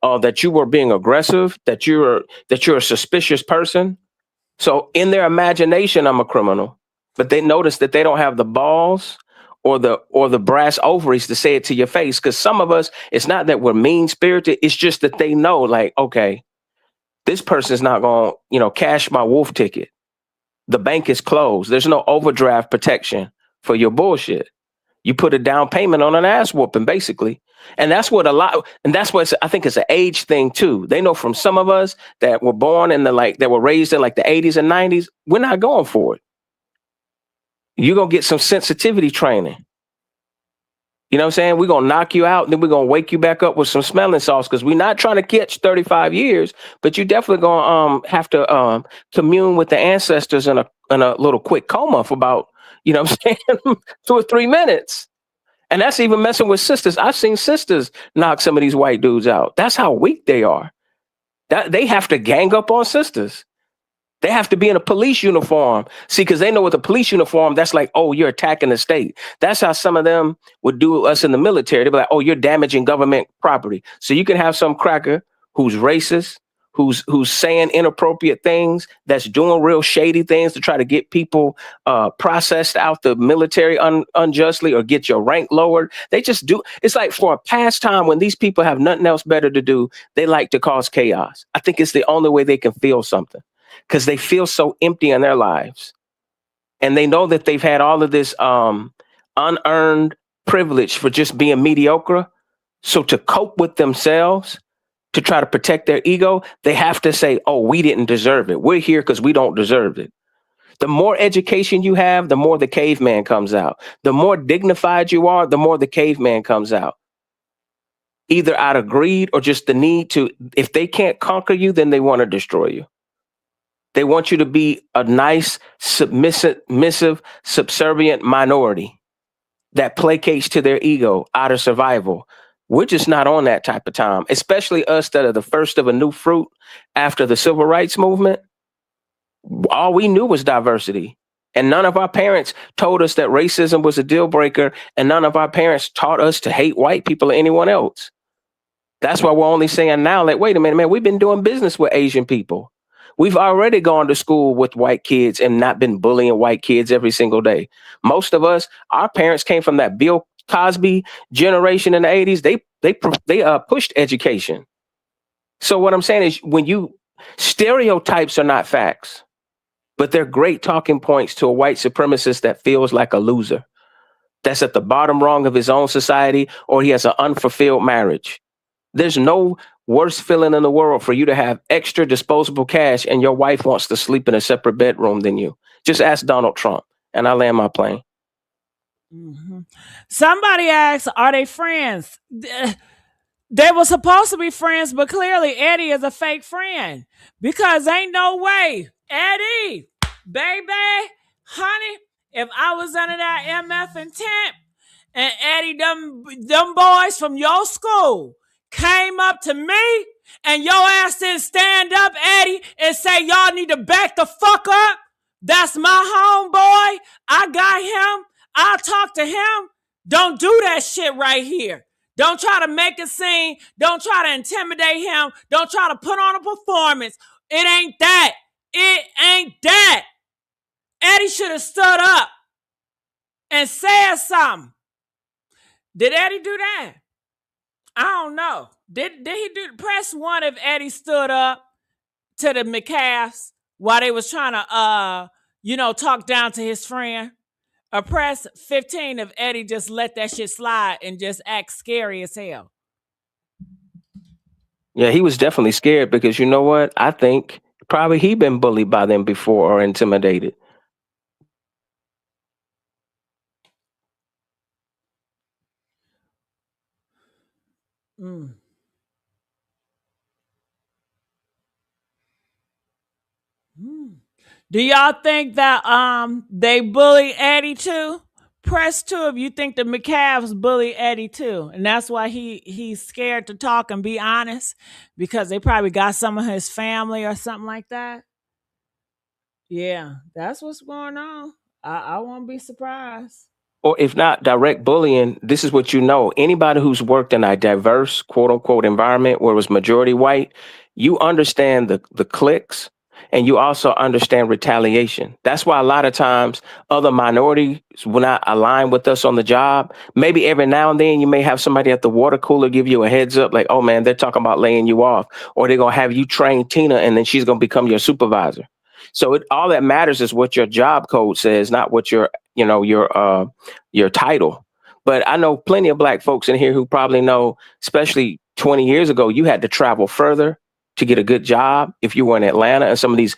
That you were being aggressive, that you're a suspicious person. So in their imagination, I'm a criminal, but they notice that they don't have the balls or the brass ovaries to say it to your face. Because some of us, it's not that we're mean spirited. It's just that they know, like, okay, this person's not going to, cash my wolf ticket. The bank is closed. There's no overdraft protection for your bullshit. You put a down payment on an ass whooping, basically. And that's what I think it's an age thing too. They know from some of us that were born in that were raised in like the 80s and 90s, we're not going for it. You're going to get some sensitivity training. You know what I'm saying? We're going to knock you out, and then we're going to wake you back up with some smelling salts, because we're not trying to catch 35 years, but you're definitely going to have to commune with the ancestors in a little quick coma for about, you know what I'm saying, 2 or 3 minutes. And that's even messing with sisters. I've seen sisters knock some of these white dudes out. That's how weak they are. That they have to gang up on sisters. They have to be in a police uniform. See, because they know with a police uniform, that's like, oh, you're attacking the state. That's how some of them would do us in the military. They'd be like, oh, you're damaging government property. So you can have some cracker who's racist, who's saying inappropriate things, that's doing real shady things to try to get people processed out the military unjustly or get your rank lowered. They just do. It's like for a pastime when these people have nothing else better to do, they like to cause chaos. I think it's the only way they can feel something, because they feel so empty in their lives. And they know that they've had all of this unearned privilege for just being mediocre. So to cope with themselves, to try to protect their ego, they have to say, oh, we didn't deserve it. We're here because we don't deserve it. The more education you have, the more the caveman comes out. The more dignified you are, the more the caveman comes out. Either out of greed or just the need to, if they can't conquer you, then they want to destroy you. They want you to be a nice, submissive, subservient minority that placates to their ego out of survival. We're just not on that type of time, especially us that are the first of a new fruit after the civil rights movement. All we knew was diversity. And none of our parents told us that racism was a deal breaker. And none of our parents taught us to hate white people or anyone else. That's why we're only saying now, like, wait a minute, man, we've been doing business with Asian people. We've already gone to school with white kids and not been bullying white kids every single day. Most of us, our parents came from that Bill Cosby generation in the 80s. They pushed education. So what I'm saying is, when stereotypes are not facts, but they're great talking points to a white supremacist that feels like a loser, that's at the bottom rung of his own society, or he has an unfulfilled marriage. There's no worse feeling in the world for you to have extra disposable cash and your wife wants to sleep in a separate bedroom than you. Just ask Donald Trump. And I land my plane. Mm-hmm. Somebody asked, are they friends? They were supposed to be friends, but clearly Eddie is a fake friend, because ain't no way. Eddie, baby, honey, if I was under that MF intent and Eddie, them boys from your school came up to me and your ass didn't stand up, Eddie, and say, y'all need to back the fuck up. That's my homeboy. I got him. I'll talk to him. Don't do that shit right here. Don't try to make a scene. Don't try to intimidate him. Don't try to put on a performance. It ain't that. It ain't that. Eddie should have stood up and said something. Did Eddie do that? I don't know. Did he do press 1 if Eddie stood up to the METCALFs while they was trying to talk down to his friend? Or press 15 if Eddie just let that shit slide and just act scary as hell? Yeah, he was definitely scared, because you know what? I think probably he been bullied by them before or intimidated. Mm. Do y'all think that they bully Eddie too? Press 2 if you think the METCALFs bully Eddie too, and that's why he's scared to talk and be honest, because they probably got some of his family or something like that. Yeah, that's what's going on. I won't be surprised. Or if not direct bullying, this is what you know. Anybody who's worked in a diverse, quote unquote, environment where it was majority white, you understand the cliques, and you also understand retaliation. That's why a lot of times other minorities will not align with us on the job. Maybe every now and then you may have somebody at the water cooler give you a heads up, like, oh man, they're talking about laying you off, or they're going to have you train Tina and then she's going to become your supervisor. So all that matters is what your job code says, not what your title. But I know plenty of black folks in here who probably know, especially 20 years ago, you had to travel further to get a good job. If you were in Atlanta and some of these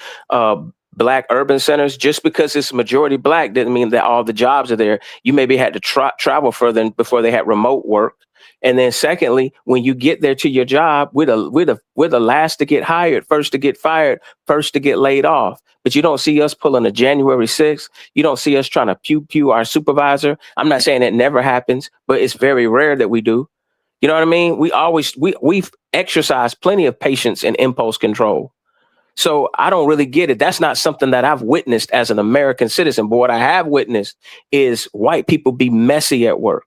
black urban centers, just because it's majority black didn't mean that all the jobs are there. You maybe had to travel further before they had remote work. And then secondly, when you get there to your job, we're the last to get hired, first to get fired, first to get laid off. But you don't see us pulling a January 6th. You don't see us trying to pew our supervisor. I'm not saying it never happens, but it's very rare that we do. You know what I mean? We've exercised plenty of patience and impulse control. So I don't really get it. That's not something that I've witnessed as an American citizen. But what I have witnessed is white people be messy at work.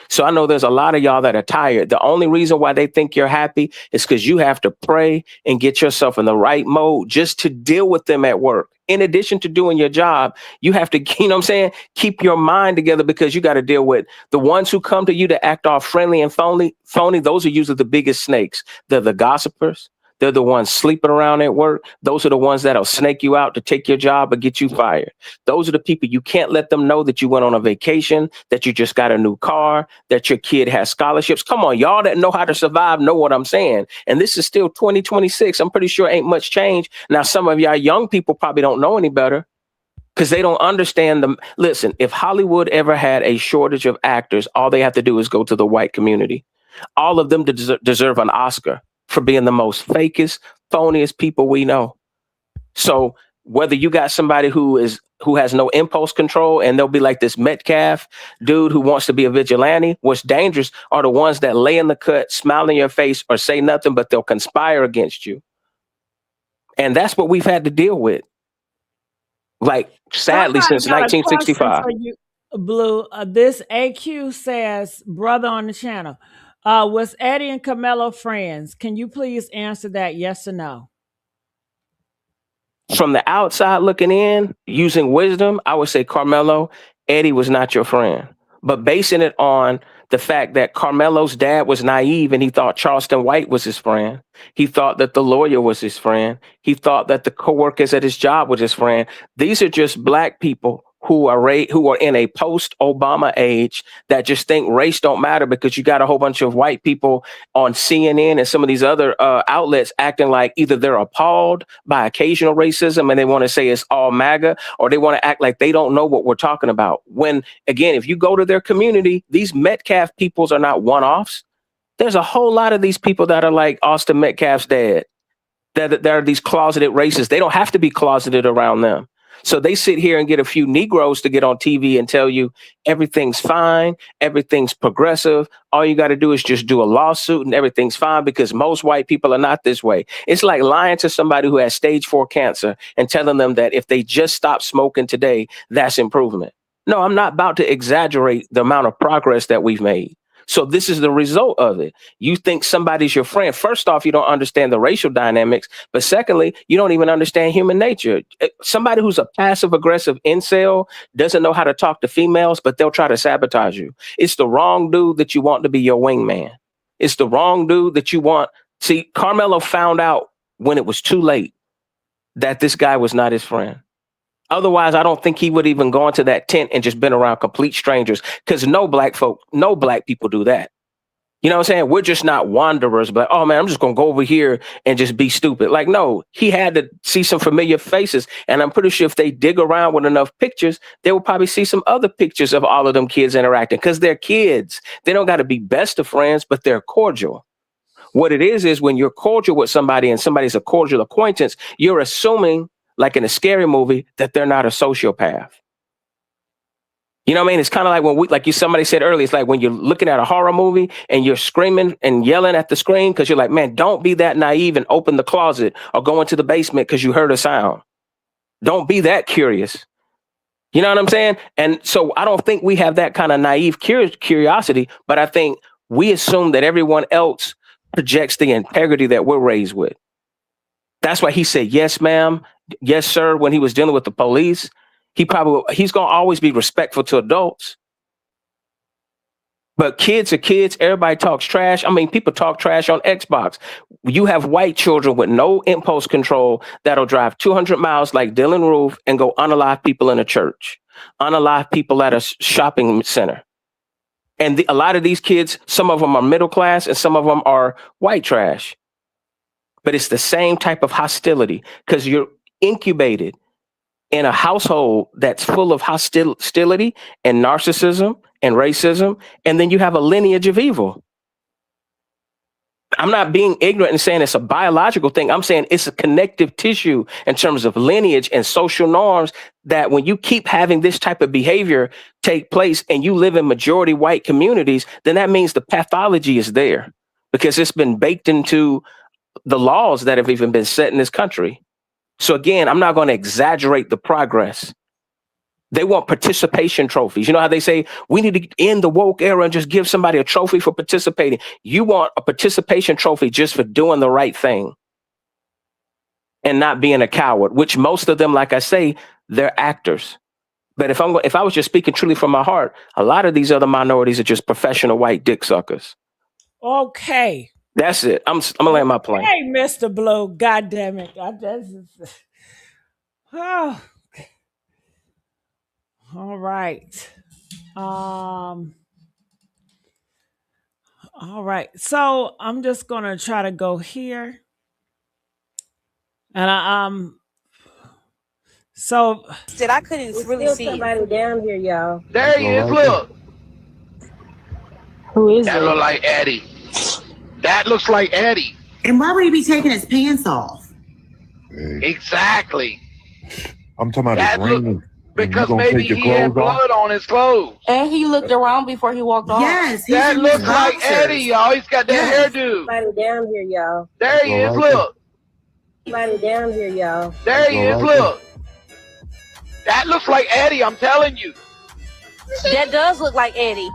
So I know there's a lot of y'all that are tired. The only reason why they think you're happy is because you have to pray and get yourself in the right mode just to deal with them at work. In addition to doing your job, you have to, you know what I'm saying, keep your mind together because you got to deal with the ones who come to you to act all friendly and phony. Those are usually the biggest snakes. They're the gossipers. They're the ones sleeping around at work. Those are the ones that'll snake you out to take your job or get you fired. Those are the people you can't let them know that you went on a vacation, that you just got a new car, that your kid has scholarships. Come on, y'all that know how to survive know what I'm saying. And this is still 2026. I'm pretty sure ain't much change. Now, some of y'all young people probably don't know any better because they don't understand them. Listen, if Hollywood ever had a shortage of actors, all they have to do is go to the white community. All of them deserve an Oscar for being the most fakest, phoniest people we know. So whether you got somebody who has no impulse control and they'll be like this METCALF dude who wants to be a vigilante, what's dangerous are the ones that lay in the cut, smile in your face, or say nothing, but they'll conspire against you. And that's what we've had to deal with. Like, sadly, since 1965. Blue, this AQ says, brother on the channel, was Eddie and Carmelo friends? Can you please answer that yes or no? From the outside looking in, using wisdom, I would say, Carmelo, Eddie was not your friend. But basing it on the fact that Carmelo's dad was naive and he thought Charleston White was his friend. He thought that the lawyer was his friend. He thought that the coworkers at his job was his friend. These are just black people who are in a post-Obama age that just think race don't matter because you got a whole bunch of white people on CNN and some of these other outlets acting like either they're appalled by occasional racism and they want to say it's all MAGA, or they want to act like they don't know what we're talking about. When, again, if you go to their community, these Metcalf peoples are not one-offs. There's a whole lot of these people that are like Austin Metcalf's dad. That are these closeted racists. They don't have to be closeted around them. So they sit here and get a few Negroes to get on TV and tell you everything's fine, everything's progressive. All you got to do is just do a lawsuit and everything's fine because most white people are not this way. It's like lying to somebody who has stage 4 cancer and telling them that if they just stop smoking today, that's improvement. No, I'm not about to exaggerate the amount of progress that we've made. So this is the result of it. You think somebody's your friend. First off, you don't understand the racial dynamics. But secondly, you don't even understand human nature. Somebody who's a passive aggressive incel doesn't know how to talk to females, but they'll try to sabotage you. It's the wrong dude that you want to be your wingman. It's the wrong dude that you want. See, Carmelo found out when it was too late that this guy was not his friend. Otherwise, I don't think he would even go into that tent and just been around complete strangers because no black people do that. You know what I'm saying? We're just not wanderers, but, oh man, I'm just going to go over here and just be stupid. Like, no, he had to see some familiar faces. And I'm pretty sure if they dig around with enough pictures, they will probably see some other pictures of all of them kids interacting because they're kids. They don't got to be best of friends, but they're cordial. What it is when you're cordial with somebody and somebody's a cordial acquaintance, you're assuming, like in a scary movie, that they're not a sociopath. You know what I mean? It's kind of like when somebody said earlier, it's like when you're looking at a horror movie and you're screaming and yelling at the screen because you're like, man, don't be that naive and open the closet or go into the basement because you heard a sound. Don't be that curious. You know what I'm saying? And so I don't think we have that kind of naive curiosity, but I think we assume that everyone else projects the integrity that we're raised with. That's why he said, yes, ma'am. Yes, sir. When he was dealing with the police, he's going to always be respectful to adults. But kids are kids. Everybody talks trash. I mean, people talk trash on Xbox. You have white children with no impulse control that'll drive 200 miles like Dylan Roof and go unalive people in a church, unalive people at a shopping center. And a lot of these kids, some of them are middle class and some of them are white trash. But it's the same type of hostility because you're incubated in a household that's full of hostility and narcissism and racism, and then you have a lineage of evil. I'm not being ignorant and saying it's a biological thing. I'm saying it's a connective tissue in terms of lineage and social norms that when you keep having this type of behavior take place and you live in majority white communities, then that means the pathology is there because it's been baked into the laws that have even been set in this country. So again, I'm not going to exaggerate the progress. They want participation trophies. You know how they say we need to end the woke era and just give somebody a trophy for participating. You want a participation trophy just for doing the right thing and not being a coward, which most of them, like I say, they're actors. But if I was just speaking truly from my heart, a lot of these other minorities are just professional white dick suckers. Okay. That's it. I'm gonna land my plane. Hey, Mr. Blue. God damn it. Oh. All right. All right. So I'm just gonna try to go here. And so I couldn't There's really still see somebody it. down here, y'all. There he is. Look. Who is That it? look like Eddie. That looks like Eddie. And why would he be taking his pants off? Exactly. I'm talking about That it's raining. look, because gonna maybe take your he had clothes off? blood on his clothes. And he looked around before he walked off. Yes, he's That in looks his like boxers. Eddie, y'all. He's got that Yes. hairdo. Somebody down here, y'all. There he is. Look. Somebody down here, y'all. There he is. Look. That looks like Eddie. I'm telling you. That does look like Eddie.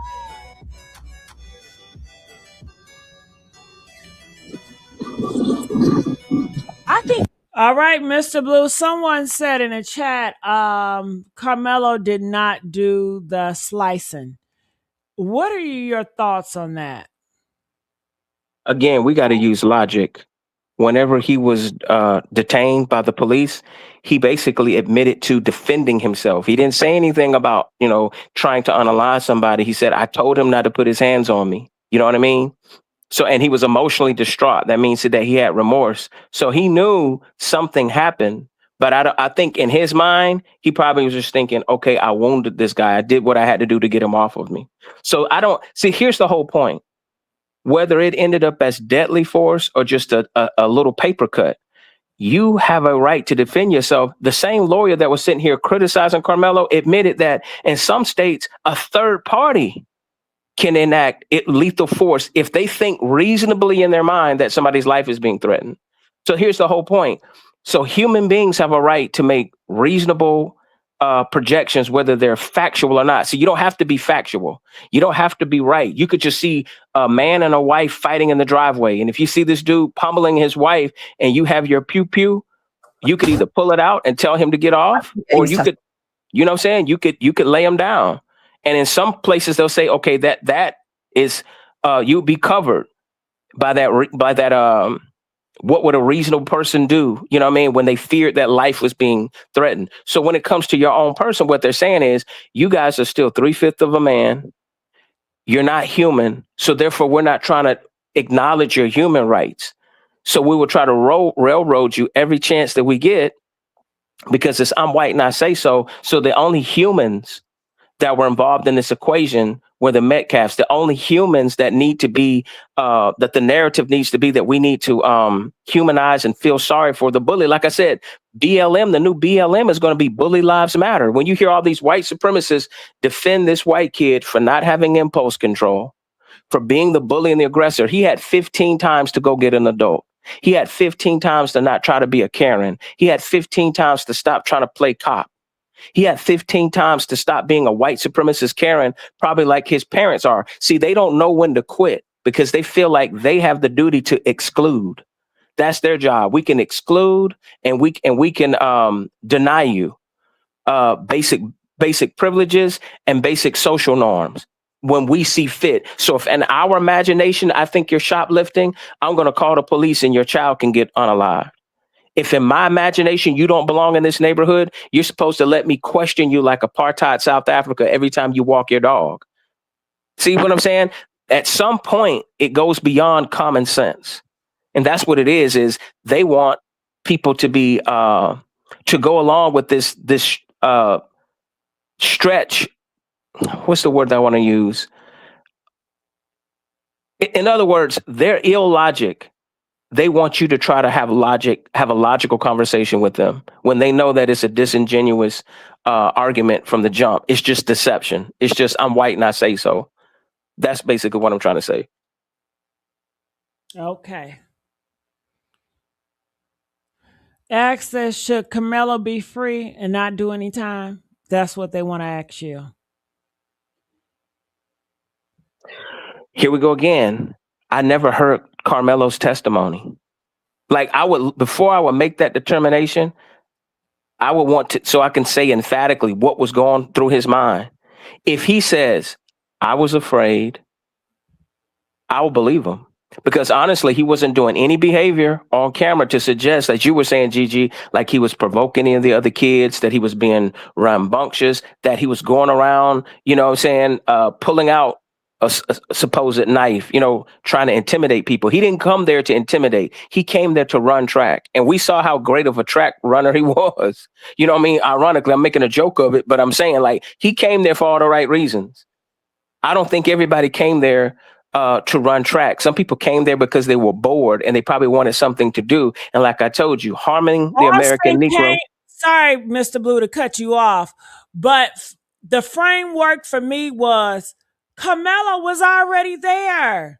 I think. all right, Mr. Blue. Someone said in the chat, Carmelo did not do the slicing. What are your thoughts on that? Again, we got to use logic. Whenever he was detained by the police, he basically admitted to defending himself. He didn't say anything about, trying to unalive somebody. He said, I told him not to put his hands on me. You know what I mean? So, and he was emotionally distraught. That means that he had remorse. So he knew something happened. But I think in his mind, he probably was just thinking, okay, I wounded this guy. I did what I had to do to get him off of me. So I don't see, here's the whole point. Whether it ended up as deadly force or just a little paper cut, you have a right to defend yourself. The same lawyer that was sitting here criticizing Carmelo admitted that in some states, a third party can enact lethal force if they think reasonably in their mind that somebody's life is being threatened. So here's the whole point. So human beings have a right to make reasonable projections, whether they're factual or not. So you don't have to be factual. You don't have to be right. You could just see a man and a wife fighting in the driveway. And if you see this dude pummeling his wife and you have your pew pew, you could either pull it out and tell him to get off, or you could, you know what I'm saying? You could lay him down. And in some places they'll say, okay, that is you'll be covered by that what would a reasonable person do? You know what I mean? When they feared that life was being threatened. So when it comes to your own person, what they're saying is you guys are still 3/5 of a man. You're not human. So therefore we're not trying to acknowledge your human rights. So we will try to railroad you every chance that we get because it's I'm white and I say so. So the only humans that were involved in this equation were the METCALFs, the only humans that need to be, that the narrative needs to be that we need to humanize and feel sorry for the bully. Like I said, BLM, the new BLM is going to be Bully Lives Matter. When you hear all these white supremacists defend this white kid for not having impulse control, for being the bully and the aggressor, he had 15 times to go get an adult. He had 15 times to not try to be a Karen. He had 15 times to stop trying to play cop. He had 15 times to stop being a white supremacist Karen, probably like his parents are. See, they don't know when to quit because they feel like they have the duty to exclude. That's their job. We can exclude and we can deny you basic privileges and basic social norms when we see fit. So if in our imagination, I think you're shoplifting, I'm going to call the police and your child can get unalived. If in my imagination you don't belong in this neighborhood, you're supposed to let me question you like apartheid South Africa every time you walk your dog. See what I'm saying? At some point, it goes beyond common sense. And that's what it is they want people to be to go along with this stretch. What's the word that I want to use? In other words, their illogic. They want you to try to have a logical conversation with them when they know that it's a disingenuous argument from the jump. It's just deception. It's just I'm white and I say so. That's basically what I'm trying to say. Okay. Ask says, should Carmelo be free and not do any time? That's what they want to ask you. Here we go again. I never heard Carmelo's testimony. Like before I would make that determination, I would want to, so I can say emphatically what was going through his mind. If he says, I was afraid, I will believe him. Because honestly, he wasn't doing any behavior on camera to suggest that you were saying, Gigi, like he was provoking any of the other kids, that he was being rambunctious, that he was going around, you know what I'm saying, pulling out a supposed knife, you know, trying to intimidate people. He didn't come there to intimidate. He came there to run track. And we saw how great of a track runner he was. You know what I mean? Ironically, I'm making a joke of it, but I'm saying like he came there for all the right reasons. I don't think everybody came there to run track. Some people came there because they were bored and they probably wanted something to do. And like I told you, harming the American Negro. Sorry, Mr. Blue, to cut you off, but the framework for me was Carmelo was already there.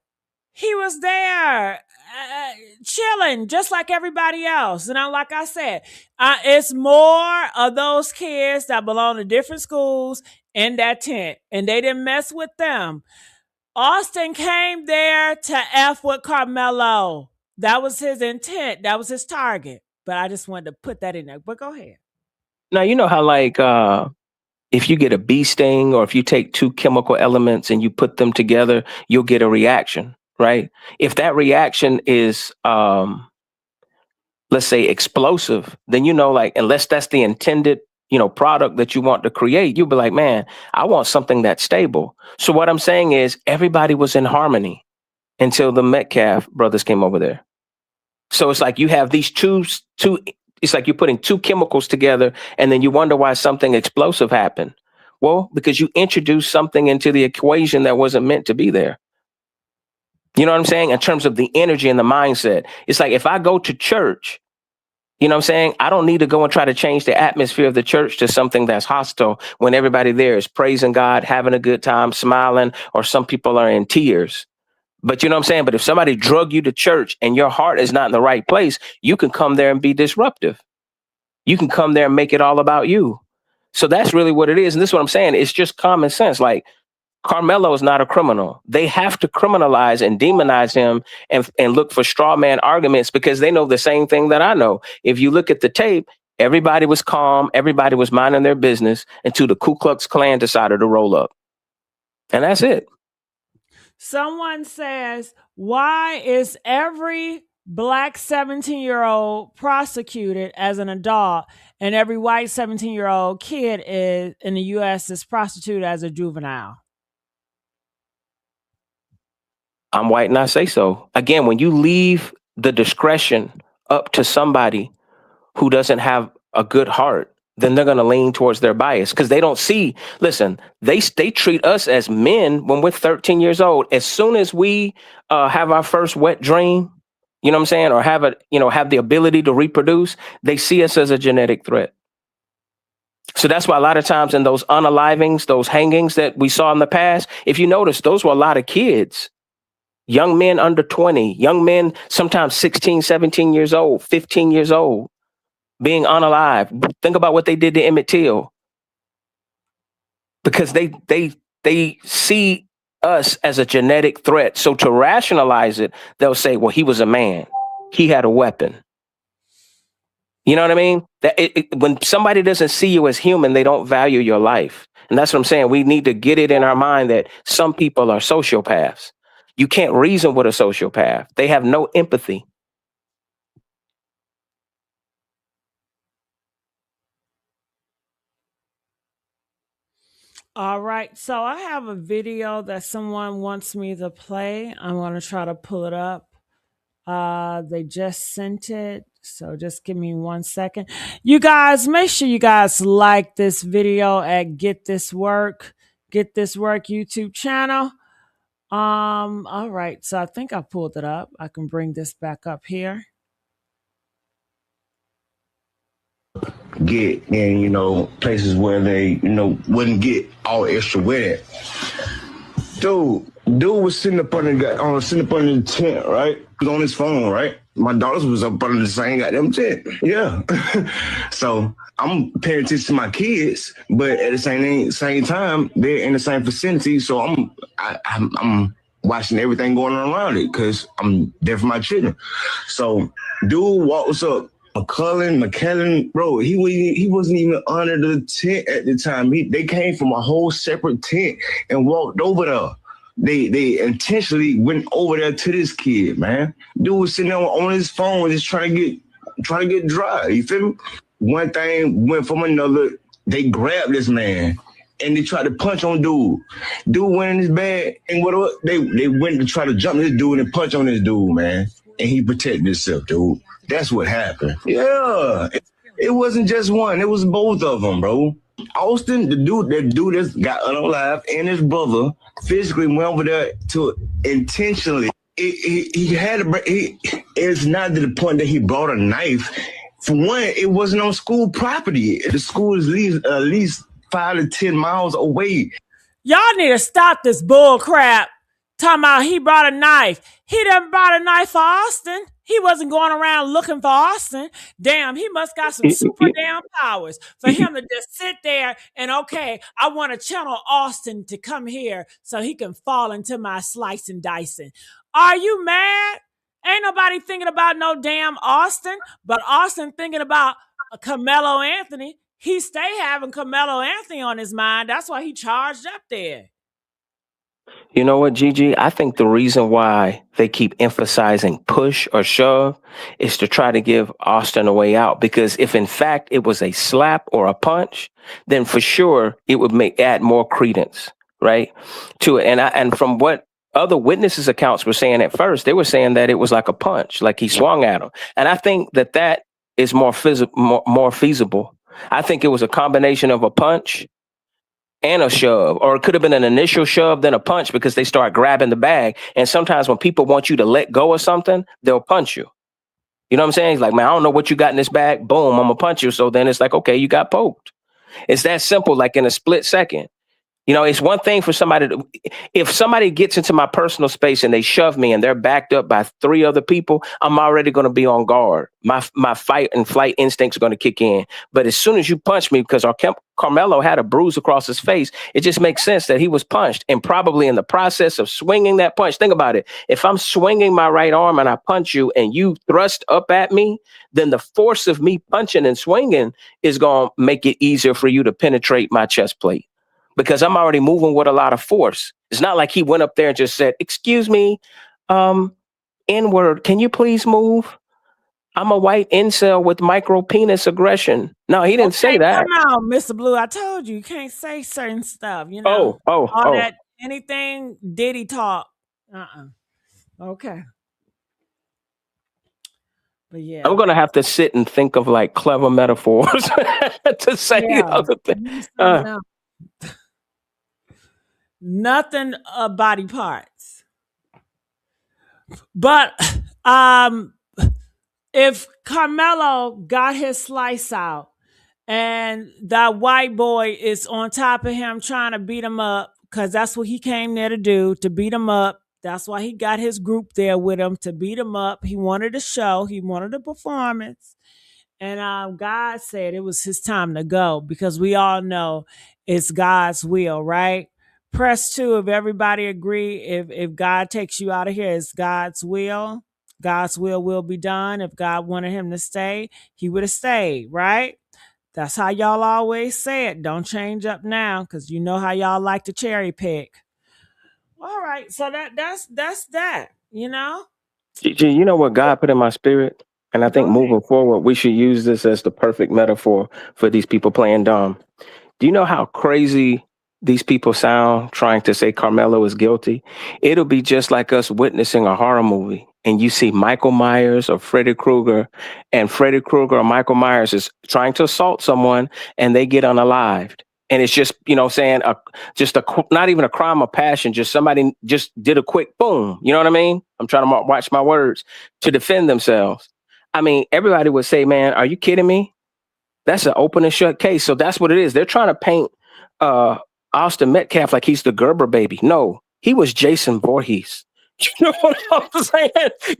He was there, chilling, just like everybody else. And like I said, it's more of those kids that belong to different schools in that tent, and they didn't mess with them. Austin came there to F with Carmelo. That was his intent. That was his target. But I just wanted to put that in there. But go ahead. Now, you know how like if you get a bee sting or if you take two chemical elements and you put them together, you'll get a reaction, right? If that reaction is, let's say, explosive, then, you know, like, unless that's the intended, you know, product that you want to create, you'll be like, man, I want something that's stable. So what I'm saying is everybody was in harmony until the Metcalf brothers came over there. So it's like you have these two, it's like you're putting two chemicals together and then you wonder why something explosive happened. Well, because you introduced something into the equation that wasn't meant to be there. You know what I'm saying? In terms of the energy and the mindset, it's like if I go to church, you know what I'm saying? I don't need to go and try to change the atmosphere of the church to something that's hostile when everybody there is praising God, having a good time, smiling, or some people are in tears. But you know what I'm saying? But if somebody drug you to church and your heart is not in the right place, you can come there and be disruptive. You can come there and make it all about you. So that's really what it is. And this is what I'm saying. It's just common sense. Like, Carmelo is not a criminal. They have to criminalize and demonize him and look for straw man arguments because they know the same thing that I know. If you look at the tape, everybody was calm. Everybody was minding their business until the Ku Klux Klan decided to roll up. And that's it. Someone says, why is every Black 17-year-old prosecuted as an adult and every white 17-year-old kid in the U.S. is prosecuted as a juvenile? I'm white and I say so. Again, when you leave the discretion up to somebody who doesn't have a good heart, then they're going to lean towards their bias because they don't see, listen, they treat us as men when we're 13 years old. As soon as we have our first wet dream, you know what I'm saying, or have the ability to reproduce, they see us as a genetic threat. So that's why a lot of times in those unalivings, those hangings that we saw in the past, if you notice, those were a lot of kids. Young men under 20, young men, sometimes 16, 17 years old, 15 years old, being unalive. Think about what they did to Emmett Till. Because they see us as a genetic threat. So to rationalize it, they'll say, well, he was a man. He had a weapon. You know what I mean? When somebody doesn't see you as human, they don't value your life. And that's what I'm saying. We need to get it in our mind that some people are sociopaths. You can't reason with a sociopath. They have no empathy. All right. So I have a video that someone wants me to play. I'm going to try to pull it up. They just sent it. So just give me 1 second. You guys, make sure you guys like this video at Get This Work YouTube channel. All right. So I think I pulled it up. I can bring this back up here. Get in, you know, places where they, you know, wouldn't get all extra with it. Dude was sitting up under the tent, right? He was on his phone, right? My daughters was up under the same goddamn tent. Yeah. So I'm paying attention to my kids, but at the same time, they're in the same vicinity. So I'm watching everything going on around it because I'm there for my children. So dude walks up. McKellen, bro, he wasn't even under the tent at the time. They came from a whole separate tent and walked over there. They intentionally went over there to this kid, man. Dude was sitting there on his phone just trying to get dry. You feel me? One thing went from another. They grabbed this man and they tried to punch on dude. Dude went in his bag and whatever. They went to try to jump this dude and punch on this dude, man. And he protected himself, dude. That's what happened. Yeah. It wasn't just one. It was both of them, bro. Austin, that dude that got unalive, and his brother physically went over there to intentionally. It's not to the point that he brought a knife. For one, it wasn't on school property. The school is at least 5 to 10 miles away. Y'all need to stop this bull crap. Talking about he brought a knife. He done brought a knife for Austin. He wasn't going around looking for Austin. Damn, he must got some super damn powers for him to just sit there and, okay, I want to channel Austin to come here so he can fall into my slice and dicing. Are you mad? Ain't nobody thinking about no damn Austin, but Austin thinking about Carmelo Anthony. He stay having Carmelo Anthony on his mind. That's why he charged up there. You know what, Gigi? I think the reason why they keep emphasizing push or shove is to try to give Austin a way out. Because if in fact it was a slap or a punch, then for sure it would add more credence, right, to it. And from what other witnesses' accounts were saying at first, they were saying that it was like a punch, like he swung at him. And I think that is more feasible. I think it was a combination of a punch and a shove, or it could have been an initial shove, then a punch, because they start grabbing the bag. And sometimes when people want you to let go of something, they'll punch you. You know what I'm saying? It's like, man, I don't know what you got in this bag. Boom, I'm gonna punch you. So then it's like, okay, you got poked. It's that simple, like in a split second. You know, it's one thing for somebody to, if somebody gets into my personal space and they shove me and they're backed up by 3 other people, I'm already going to be on guard. My fight and flight instincts are going to kick in. But as soon as you punch me, because Carmelo had a bruise across his face, it just makes sense that he was punched. And probably in the process of swinging that punch, think about it. If I'm swinging my right arm and I punch you and you thrust up at me, then the force of me punching and swinging is going to make it easier for you to penetrate my chest plate. Because I'm already moving with a lot of force. It's not like he went up there and just said, excuse me, N-word, can you please move? I'm a white incel with micro penis aggression. No, he didn't say that. Come on, Mr. Blue. I told you can't say certain stuff. You know, that anything Diddy talk. Okay. But yeah, I'm gonna have to sit and think of like clever metaphors to say other things. Nothing body parts. But if Carmelo got his slice out and that white boy is on top of him trying to beat him up, because that's what he came there to do, to beat him up. That's why he got his group there with him, to beat him up. He wanted a show. He wanted a performance. And God said it was his time to go, because we all know it's God's will, right? Press 2 if everybody agree. If God takes you out of here, it's God's will. God's will be done. If God wanted him to stay, he would have stayed, right? That's how y'all always say it. Don't change up now, because you know how y'all like to cherry pick. All right, so that's that, you know? Gigi, you know what God put in my spirit? And I think moving forward, we should use this as the perfect metaphor for these people playing dumb. Do you know how crazy these people sound trying to say Carmelo is guilty? It'll be just like us witnessing a horror movie and you see Michael Myers or Freddy Krueger, and Freddy Krueger or Michael Myers is trying to assault someone and they get unalived. And it's just, you know, saying not even a crime of passion, just somebody just did a quick boom. You know what I mean? I'm trying to watch my words, to defend themselves. I mean, everybody would say, man, are you kidding me? That's an open and shut case. So that's what it is. They're trying to paint Austin METCALF like he's the Gerber baby. No, he was Jason Voorhees, You know what I'm saying?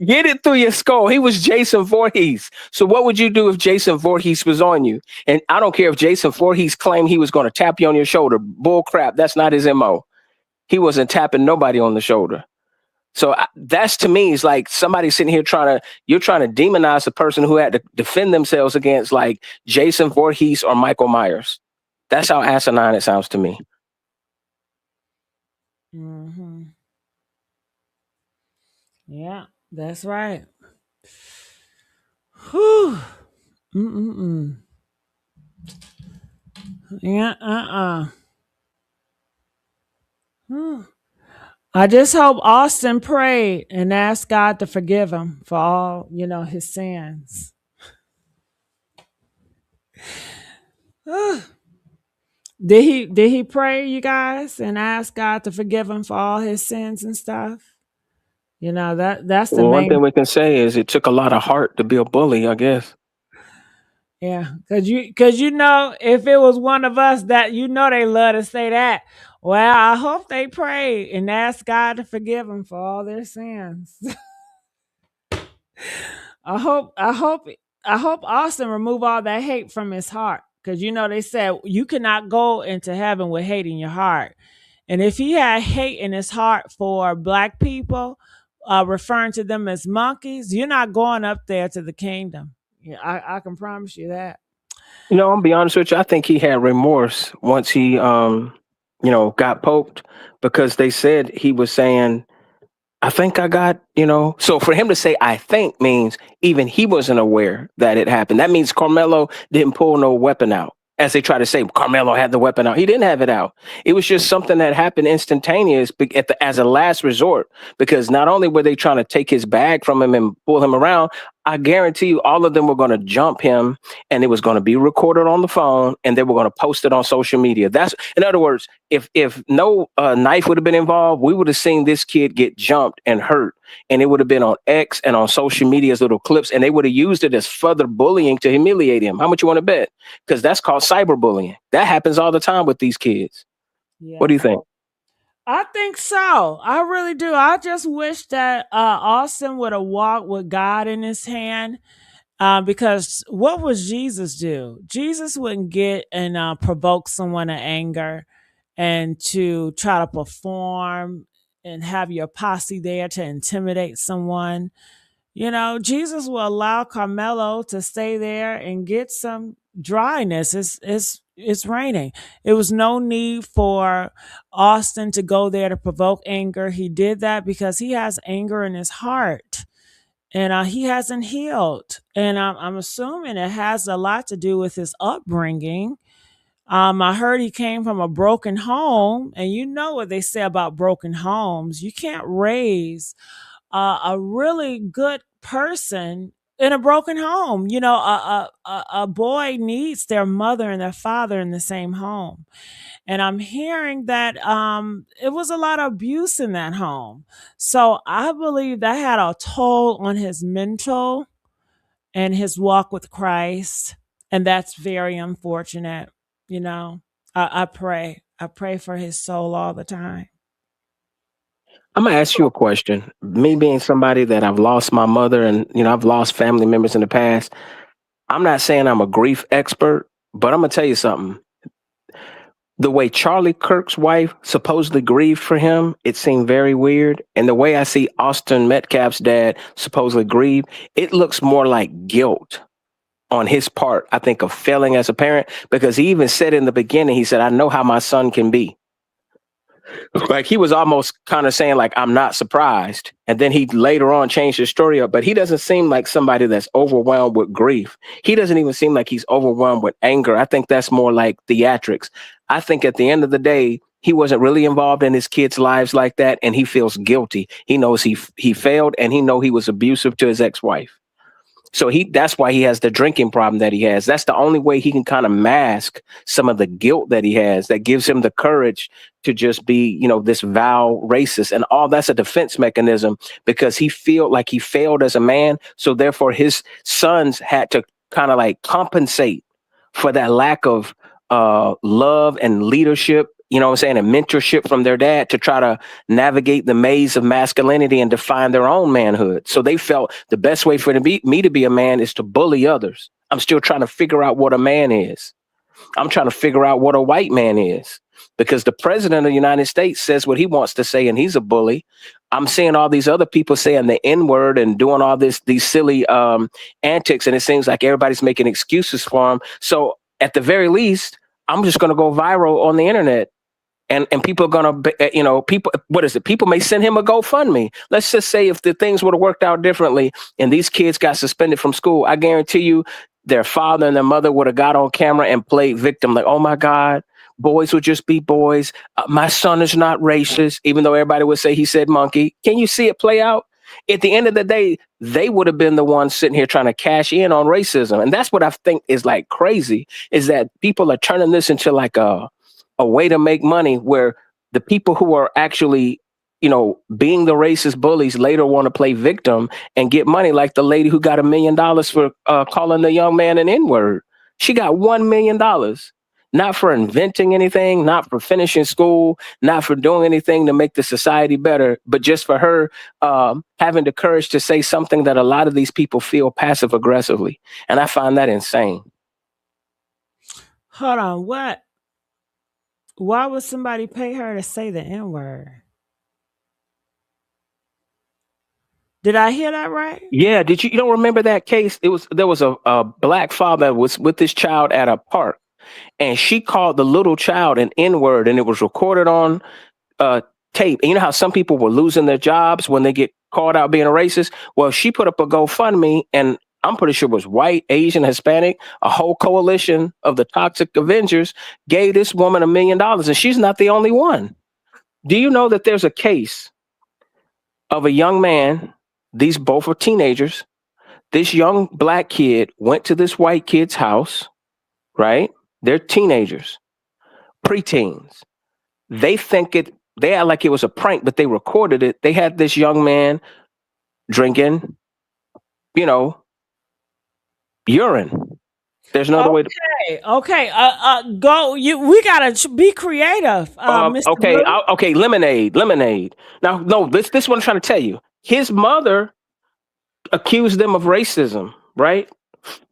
Get it through your skull. He was Jason Voorhees. So what would you do if Jason Voorhees was on you? And I don't care if Jason Voorhees claimed he was going to tap you on your shoulder. Bull crap. That's not his MO. He wasn't tapping nobody on the shoulder. So that's, to me, is like somebody sitting here you're trying to demonize the person who had to defend themselves against like Jason Voorhees or Michael Myers. That's how asinine it sounds to me. Mm-hmm. Yeah, that's right. Whew. Mm-mm-mm. Yeah, I just hope Austin prayed and asked God to forgive him for all, his sins. Did he pray, you guys, and ask God to forgive him for all his sins and stuff? That's the Well, one thing main. we can say is it took a lot of heart to be a bully, I guess. Yeah, because if it was one of us that they love to say that. Well, I hope they prayed and asked God to forgive them for all their sins. I hope Austin remove all that hate from his heart, because they said you cannot go into heaven with hate in your heart, and if he had hate in his heart for black people, referring to them as monkeys, you're not going up there to the kingdom. Yeah, I can promise you that. I'm gonna be honest with you. I think he had remorse once he, got poked, because they said he was saying, I think I got, So for him to say, I think, means even he wasn't aware that it happened. That means Carmelo didn't pull no weapon out. As they try to say, Carmelo had the weapon out. He didn't have it out. It was just something that happened instantaneous as a last resort, because not only were they trying to take his bag from him and pull him around, I guarantee you all of them were going to jump him, and it was going to be recorded on the phone, and they were going to post it on social media. That's, in other words, if no knife would have been involved, we would have seen this kid get jumped and hurt, and it would have been on X and on social media as little clips, and they would have used it as further bullying to humiliate him. How much you want to bet? Because that's called cyberbullying. That happens all the time with these kids. Yeah. What do you think? I think so. I really do. I just wish that Austin would have walked with God in his hand. Because what would Jesus do? Jesus wouldn't get and provoke someone to anger and to try to perform and have your posse there to intimidate someone. Jesus will allow Carmelo to stay there and get some dryness. It's raining. It was no need for Austin to go there to provoke anger. He did that because he has anger in his heart. And he hasn't healed. And I'm assuming it has a lot to do with his upbringing. I heard he came from a broken home. And you know what they say about broken homes. You can't raise a really good person in a broken home. A boy needs their mother and their father in the same home. And I'm hearing that it was a lot of abuse in that home. So I believe that had a toll on his mental and his walk with Christ. And that's very unfortunate. I pray. I pray for his soul all the time. I'm going to ask you a question. Me being somebody that I've lost my mother and, I've lost family members in the past. I'm not saying I'm a grief expert, but I'm going to tell you something. The way Charlie Kirk's wife supposedly grieved for him, it seemed very weird. And the way I see Austin Metcalf's dad supposedly grieve, it looks more like guilt on his part, I think, of failing as a parent, because he even said in the beginning, he said, I know how my son can be. Like he was almost kind of saying like, I'm not surprised. And then he later on changed his story up, but he doesn't seem like somebody that's overwhelmed with grief. He doesn't even seem like he's overwhelmed with anger. I think that's more like theatrics. I think at the end of the day, he wasn't really involved in his kids' lives like that. And he feels guilty. He knows he failed, and he know he was abusive to his ex-wife. So that's why he has the drinking problem that he has. That's the only way he can kind of mask some of the guilt that he has, that gives him the courage to just be, this vile racist. And all that's a defense mechanism, because he feel like he failed as a man. So therefore his sons had to kind of like compensate for that lack of love and leadership, you know what I'm saying, and mentorship from their dad to try to navigate the maze of masculinity and define their own manhood. So they felt the best way for me to be a man is to bully others. I'm still trying to figure out what a man is. I'm trying to figure out what a white man is, because the president of the United States says what he wants to say and he's a bully. I'm seeing all these other people saying the N-word and doing all these silly antics, and it seems like everybody's making excuses for him. So at the very least, I'm just going to go viral on the internet. And people are going to, people, what is it? People may send him a GoFundMe. Let's just say if the things would have worked out differently and these kids got suspended from school, I guarantee you their father and their mother would have got on camera and played victim. Like, oh my God, boys would just be boys. My son is not racist, even though everybody would say he said monkey. Can you see it play out? At the end of the day, they would have been the ones sitting here trying to cash in on racism. And that's what I think is like crazy, is that people are turning this into like a way to make money, where the people who are actually, being the racist bullies later want to play victim and get money, like the lady who got $1 million for calling the young man an N-word. She got $1 million, not for inventing anything, not for finishing school, not for doing anything to make the society better, but just for her having the courage to say something that a lot of these people feel passive aggressively. And I find that insane. Hold on, what? Why would somebody pay her to say the N-word? Did I hear that right? Yeah. You don't remember that case? There was a black father was with this child at a park, and she called the little child an N-word, and it was recorded on tape. And you know how some people were losing their jobs when they get caught out being a racist? Well, she put up a GoFundMe, and I'm pretty sure it was white, Asian, Hispanic, a whole coalition of the Toxic Avengers gave this woman $1 million, and she's not the only one. Do you know that there's a case of a young man? These both are teenagers. This young black kid went to this white kid's house, right? They're teenagers, preteens. They act like it was a prank, but they recorded it. They had this young man drinking, urine. There's no other way to. Okay. Go. We gotta be creative. Okay. Lemonade. Now, no, this is what I'm trying to tell you. His mother accused them of racism, right?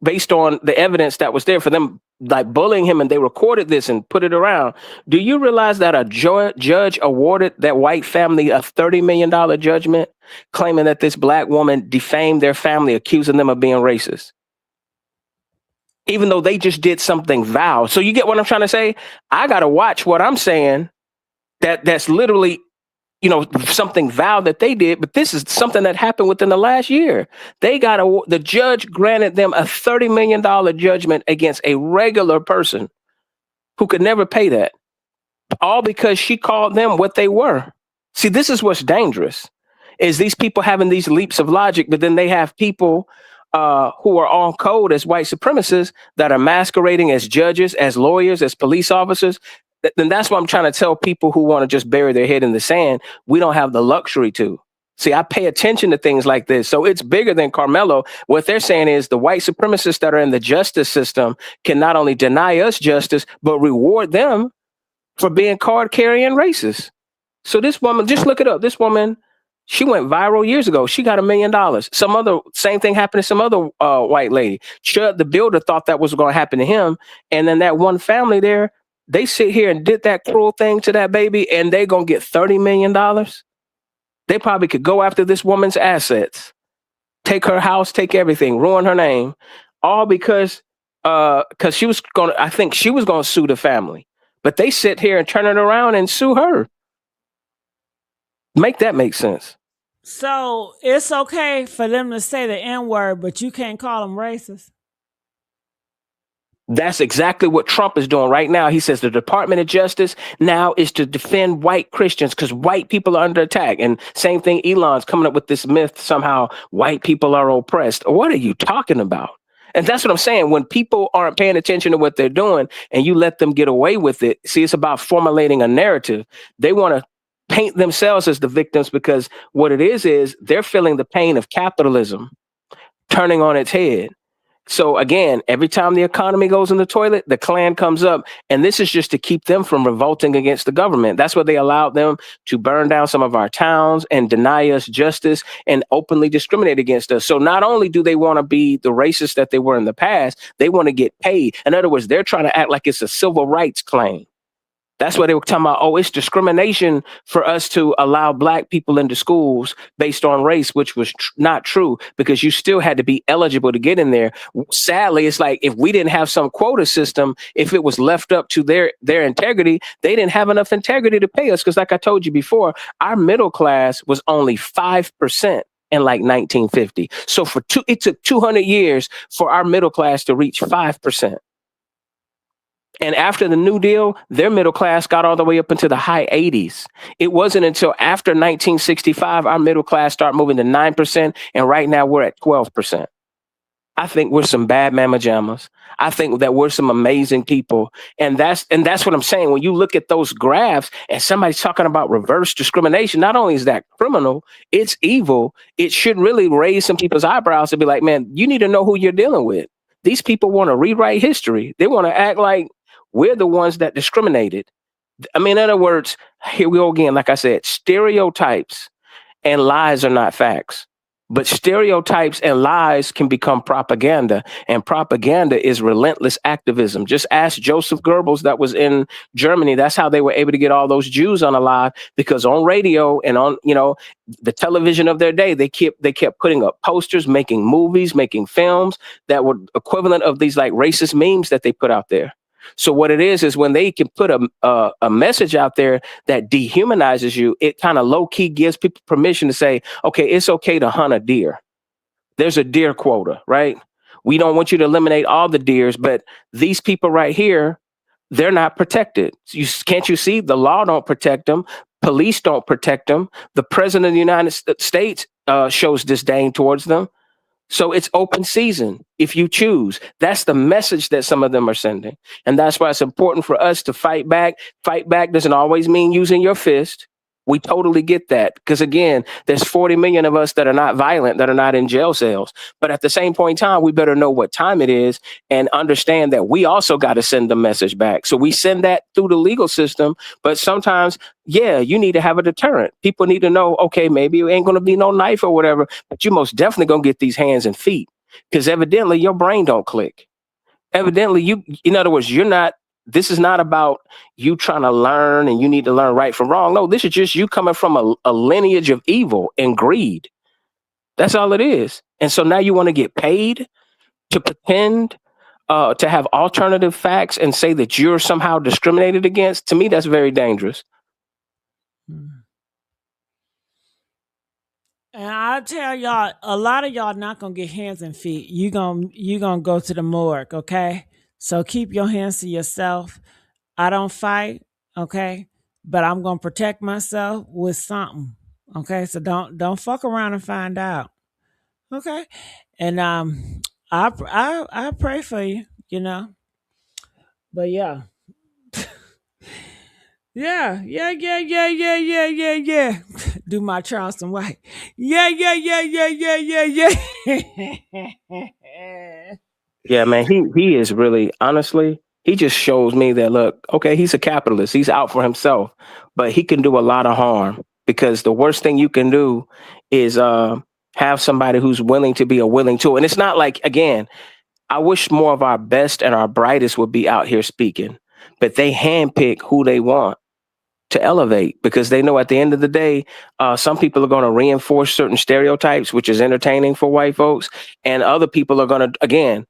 Based on the evidence that was there for them, like bullying him, and they recorded this and put it around. Do you realize that a judge awarded that white family a $30 million judgment, claiming that this black woman defamed their family, accusing them of being racist, even though they just did something vile? So you get what I'm trying to say? I got to watch what I'm saying. That's literally, something vile that they did, but this is something that happened within the last year. The judge granted them a $30 million judgment against a regular person who could never pay that, all because she called them what they were. See, this is what's dangerous, is these people having these leaps of logic, but then they have people who are on code as white supremacists that are masquerading as judges, as lawyers, as police officers. Then that's what I'm trying to tell people who want to just bury their head in the sand. We don't have the luxury to. See, I pay attention to things like this. So it's bigger than Carmelo. What they're saying is the white supremacists that are in the justice system can not only deny us justice, but reward them for being card-carrying racists. So this woman, just look it up. This woman, she went viral years ago. She got $1 million. Same thing happened to some other white lady. Chud the Builder thought that was going to happen to him. And then that one family there, they sit here and did that cruel thing to that baby, and they're going to get $30 million. They probably could go after this woman's assets, take her house, take everything, ruin her name, all because she was I think she was going to sue the family. But they sit here and turn it around and sue her. Make that make sense. So it's okay for them to say the N-word, but you can't call them racist? That's exactly what Trump is doing right now. He says the Department of Justice now is to defend white Christians because white people are under attack. And same thing, Elon's coming up with this myth somehow white people are oppressed. What are you talking about? And that's what I'm saying. When people aren't paying attention to what they're doing and you let them get away with it, see, it's about formulating a narrative. They want to paint themselves as the victims because what it is they're feeling the pain of capitalism turning on its head. So again, every time the economy goes in the toilet, the Klan comes up. And this is just to keep them from revolting against the government. That's what they allowed them to burn down some of our towns and deny us justice and openly discriminate against us. So not only do they want to be the racists that they were in the past, they want to get paid. In other words, they're trying to act like it's a civil rights claim. That's why they were talking about, oh, it's discrimination for us to allow black people into schools based on race, which was not true, because you still had to be eligible to get in there. Sadly, it's like if we didn't have some quota system, if it was left up to their integrity, they didn't have enough integrity to pay us. Because like I told you before, our middle class was only 5% in like 1950. So it took 200 years for our middle class to reach 5%. And after the New Deal, their middle class got all the way up into the high 80s. It wasn't until after 1965 our middle class started moving to 9%, and right now we're at 12%. I think we're some bad mama jammas. I think that we're some amazing people. And that's what I'm saying. When you look at those graphs and somebody's talking about reverse discrimination, not only is that criminal, it's evil. It should really raise some people's eyebrows and be like, man, you need to know who you're dealing with. These people want to rewrite history. They want to act like we're the ones that discriminated. I mean, in other words, here we go again. Like I said, stereotypes and lies are not facts. But stereotypes and lies can become propaganda, and propaganda is relentless activism. Just ask Joseph Goebbels that was in Germany. That's how they were able to get all those Jews unalive, because on radio and on, the television of their day, they kept putting up posters, making movies, making films that were equivalent of these like racist memes that they put out there. So what it is when they can put a message out there that dehumanizes you, it kind of low key gives people permission to say, okay, it's okay to hunt a deer. There's a deer quota, right? We don't want you to eliminate all the deers, but these people right here, they're not protected. Can't you see? The law don't protect them. Police don't protect them. The president of the United States shows disdain towards them. So it's open season if you choose. That's the message that some of them are sending. And that's why it's important for us to fight back. Fight back doesn't always mean using your fist. We totally get that. Because again, there's 40 million of us that are not violent, that are not in jail cells. But at the same point in time, we better know what time it is and understand that we also got to send the message back. So we send that through the legal system. But sometimes, yeah, you need to have a deterrent. People need to know, okay, maybe it ain't going to be no knife or whatever, but you most definitely going to get these hands and feet, because evidently your brain don't click. Evidently, in other words, this is not about you trying to learn and you need to learn right from wrong. No, this is just you coming from a lineage of evil and greed. That's all it is. And so now you want to get paid to pretend to have alternative facts and say that you're somehow discriminated against. To me, that's very dangerous. And I'll tell y'all, a lot of y'all not gonna get hands and feet. You gonna go to the morgue, okay? So keep your hands to yourself. I don't fight, okay? But I'm gonna protect myself with something, okay? So don't fuck around and find out, okay? And I pray for you, But yeah. Yeah. Do my Charleston White. Yeah. Yeah, man, he is really, honestly, he just shows me that, look, okay, he's a capitalist. He's out for himself, but he can do a lot of harm, because the worst thing you can do is have somebody who's willing to be a willing tool. And it's not like, again, I wish more of our best and our brightest would be out here speaking, but they handpick who they want to elevate, because they know at the end of the day, some people are going to reinforce certain stereotypes, which is entertaining for white folks. And other people are going to, again,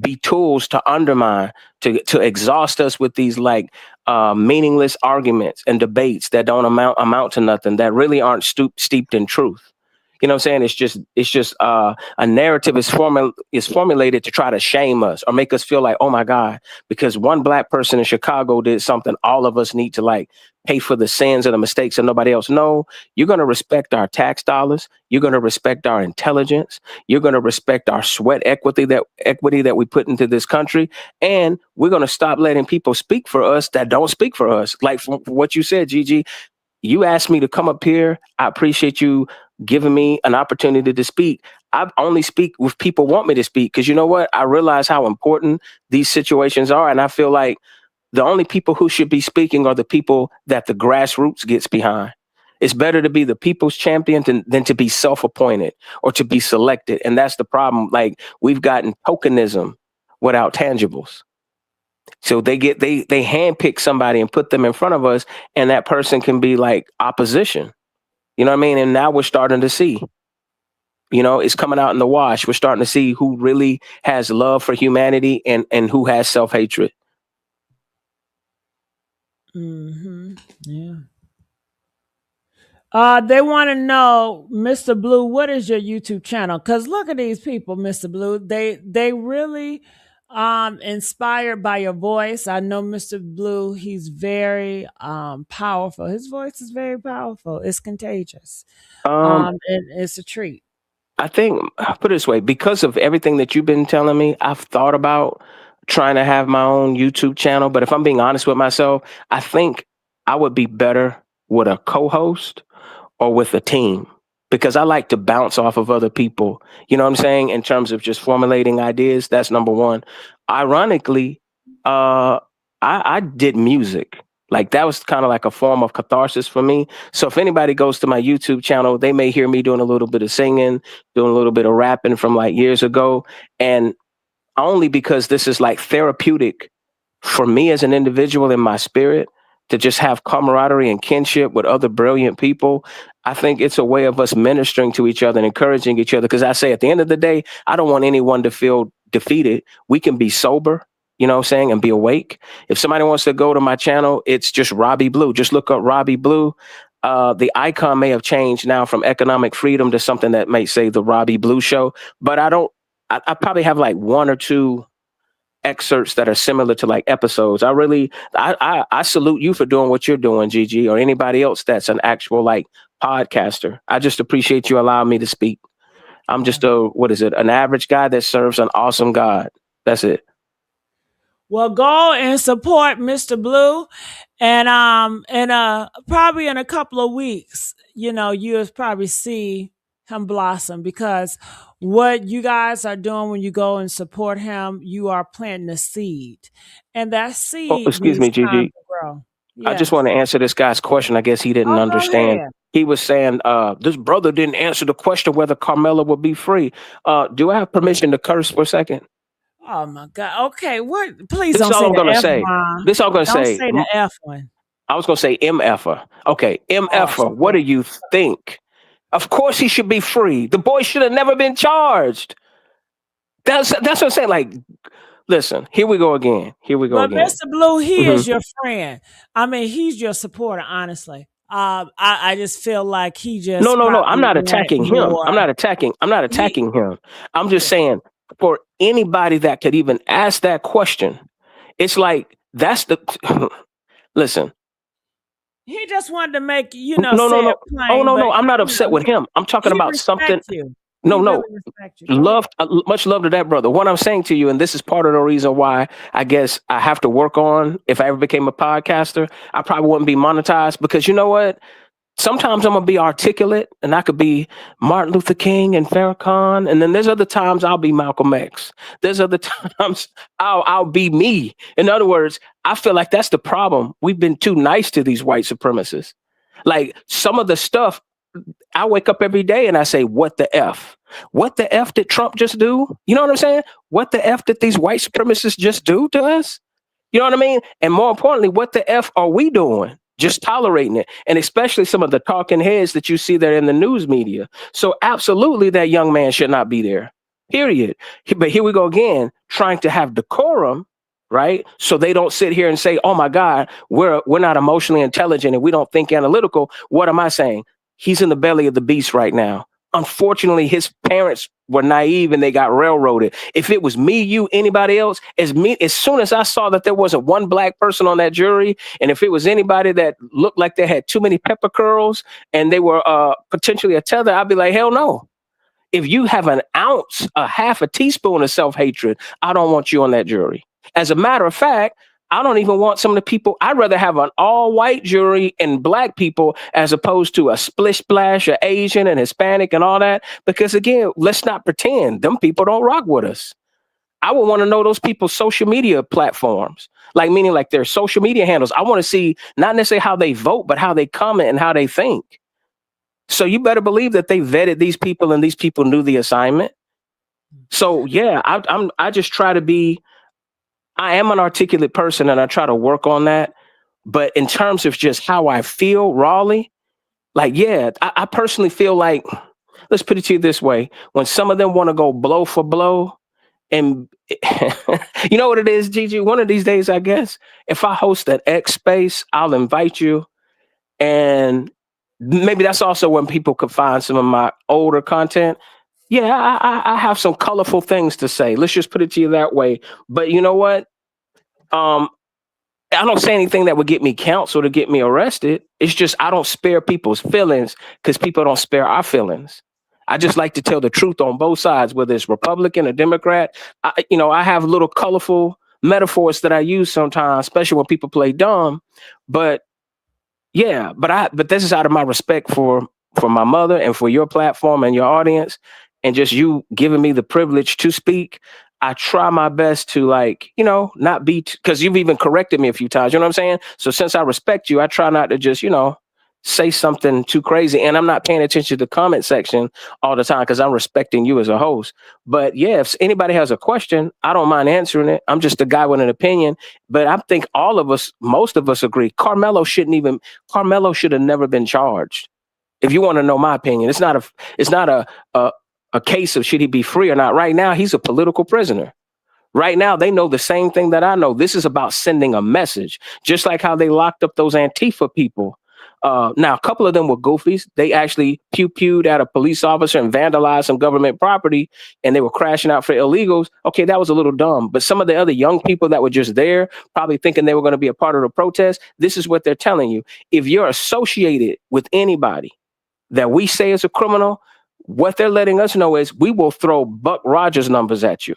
be tools to undermine, to exhaust us with these like meaningless arguments and debates that don't amount to nothing, that really aren't steeped in truth. You know what I'm saying? It's just a narrative is formulated to try to shame us or make us feel like, oh my God, because one black person in Chicago did something, all of us need to like pay for the sins and the mistakes of nobody else. No, you're going to respect our tax dollars. You're going to respect our intelligence. You're going to respect our sweat equity that we put into this country. And we're going to stop letting people speak for us that don't speak for us. Like for what you said, Gigi, you asked me to come up here. I appreciate you giving me an opportunity to speak. I only speak with people want me to speak because you know what? I realize how important these situations are. And I feel like the only people who should be speaking are the people that the grassroots gets behind. It's better to be the people's champion than to be self-appointed or to be selected. And that's the problem. Like we've gotten tokenism without tangibles. So they handpick somebody and put them in front of us, and that person can be like opposition. You know what I mean? And now we're starting to see, it's coming out in the wash. We're starting to see who really has love for humanity and who has self-hatred. Mm-hmm. Yeah. They want to know, Mr. Blue, what is your YouTube channel? Because look at these people, Mr. Blue. They really inspired by your voice. I know Mr. Blue, he's very powerful. His voice is very powerful. It's contagious. And it's a treat. I think, put it this way, because of everything that you've been telling me, I've thought about trying to have my own YouTube channel. But if I'm being honest with myself, I think I would be better with a co-host or with a team because I like to bounce off of other people. You know what I'm saying? In terms of just formulating ideas, that's number one. Ironically, I did music. Like that was kind of like a form of catharsis for me. So if anybody goes to my YouTube channel, they may hear me doing a little bit of singing, doing a little bit of rapping from like years ago. And only because this is like therapeutic for me as an individual in my spirit to just have camaraderie and kinship with other brilliant people. I think it's a way of us ministering to each other and encouraging each other. Because I say at the end of the day, I don't want anyone to feel defeated. We can be sober, you know what I'm saying, and be awake. If somebody wants to go to my channel, it's just Robbie Blue. Just look up Robbie Blue. The icon may have changed now from Economic Freedom to something that may say the Robbie Blue Show. But I probably have like one or two excerpts that are similar to like episodes. I salute you for doing what you're doing, Gigi, or anybody else that's an actual like podcaster. I just appreciate you allowing me to speak. I'm just an average guy that serves an awesome God. That's it. Well, go and support Mr. Blue, and probably in a couple of weeks, you'll probably see him blossom because what you guys are doing when you go and support him, you are planting a seed, and that seed excuse me, needs time Gigi. to grow. I just want to answer this guy's question. I guess he didn't understand. He was saying, this brother didn't answer the question whether Carmelo would be free. Do I have permission to curse for a second? Oh my God. Okay. What? Please This don't is all say I'm the gonna F say. one. This all I'm gonna Don't say. say the F one. I was gonna say MFer. Okay, MFer. What do you think? Of course he should be free. The boy should have never been charged. That's what I'm saying. Like, listen, here we go again. But Mr. Blue, he is your friend. I mean, he's your supporter, honestly. I just feel like he just No. I'm not attacking him. I'm not attacking him. I'm just saying for anybody that could even ask that question, it's like that's the listen. He just wanted to make No. plain, Oh no. I'm not upset with him. I'm talking about something. You. No. Really Much love to that brother. What I'm saying to you, and this is part of the reason why I guess I have to work on, if I ever became a podcaster, I probably wouldn't be monetized because you know what? Sometimes I'm going to be articulate and I could be Martin Luther King and Farrakhan. And then there's other times I'll be Malcolm X. There's other times I'll be me. In other words, I feel like that's the problem. We've been too nice to these white supremacists. Like some of the stuff, I wake up every day and I say, what the F? What the F did Trump just do? You know what I'm saying? What the F did these white supremacists just do to us? You know what I mean? And more importantly, what the F are we doing? Just tolerating it. And especially some of the talking heads that you see there in the news media. So absolutely that young man should not be there. Period. But here we go again, trying to have decorum, right? So they don't sit here and say, oh my God, we're not emotionally intelligent and we don't think analytical. What am I saying? He's in the belly of the beast right now. Unfortunately, his parents were naive and they got railroaded. If it was me, you, anybody else, as soon as I saw that there wasn't one black person on that jury, and if it was anybody that looked like they had too many pepper curls and they were potentially a tether, I'd be like, hell no. If you have an ounce, a half a teaspoon of self-hatred, I don't want you on that jury. As a matter of fact, I don't even want some of the people. I'd rather have an all-white jury and black people as opposed to a splish splash of Asian and Hispanic and all that. Because again, let's not pretend them people don't rock with us. I would want to know those people's social media platforms, like meaning like their social media handles. I want to see not necessarily how they vote, but how they comment and how they think. So you better believe that they vetted these people and these people knew the assignment. So yeah, I just try to be. I am an articulate person and I try to work on that. But in terms of just how I feel rawly, like, yeah, I personally feel like, let's put it to you this way. When some of them want to go blow for blow, and you know what it is, Gigi? One of these days, I guess, if I host an X space, I'll invite you. And maybe that's also when people could find some of my older content. Yeah, I have some colorful things to say. Let's just put it to you that way. But you know what? I don't say anything that would get me counseled or get me arrested. It's just I don't spare people's feelings because people don't spare our feelings. I just like to tell the truth on both sides, whether it's Republican or Democrat. I have little colorful metaphors that I use sometimes, especially when people play dumb. But yeah, but this is out of my respect for my mother and for your platform and your audience, and just you giving me the privilege to speak. I try my best to not be, because you've even corrected me a few times. You know what I'm saying? So since I respect you, I try not to just, say something too crazy. And I'm not paying attention to the comment section all the time because I'm respecting you as a host. But yeah, if anybody has a question, I don't mind answering it. I'm just a guy with an opinion. But I think most of us agree, Carmelo should have never been charged. If you want to know my opinion, it's not a case of should he be free or not. Right now, he's a political prisoner. Right now, they know the same thing that I know. This is about sending a message, just like how they locked up those Antifa people. Now, a couple of them were goofies. They actually pew-pewed at a police officer and vandalized some government property, and they were crashing out for illegals. Okay, that was a little dumb. But some of the other young people that were just there, probably thinking they were going to be a part of the protest, this is what they're telling you. If you're associated with anybody that we say is a criminal, what they're letting us know is we will throw Buck Rogers numbers at you.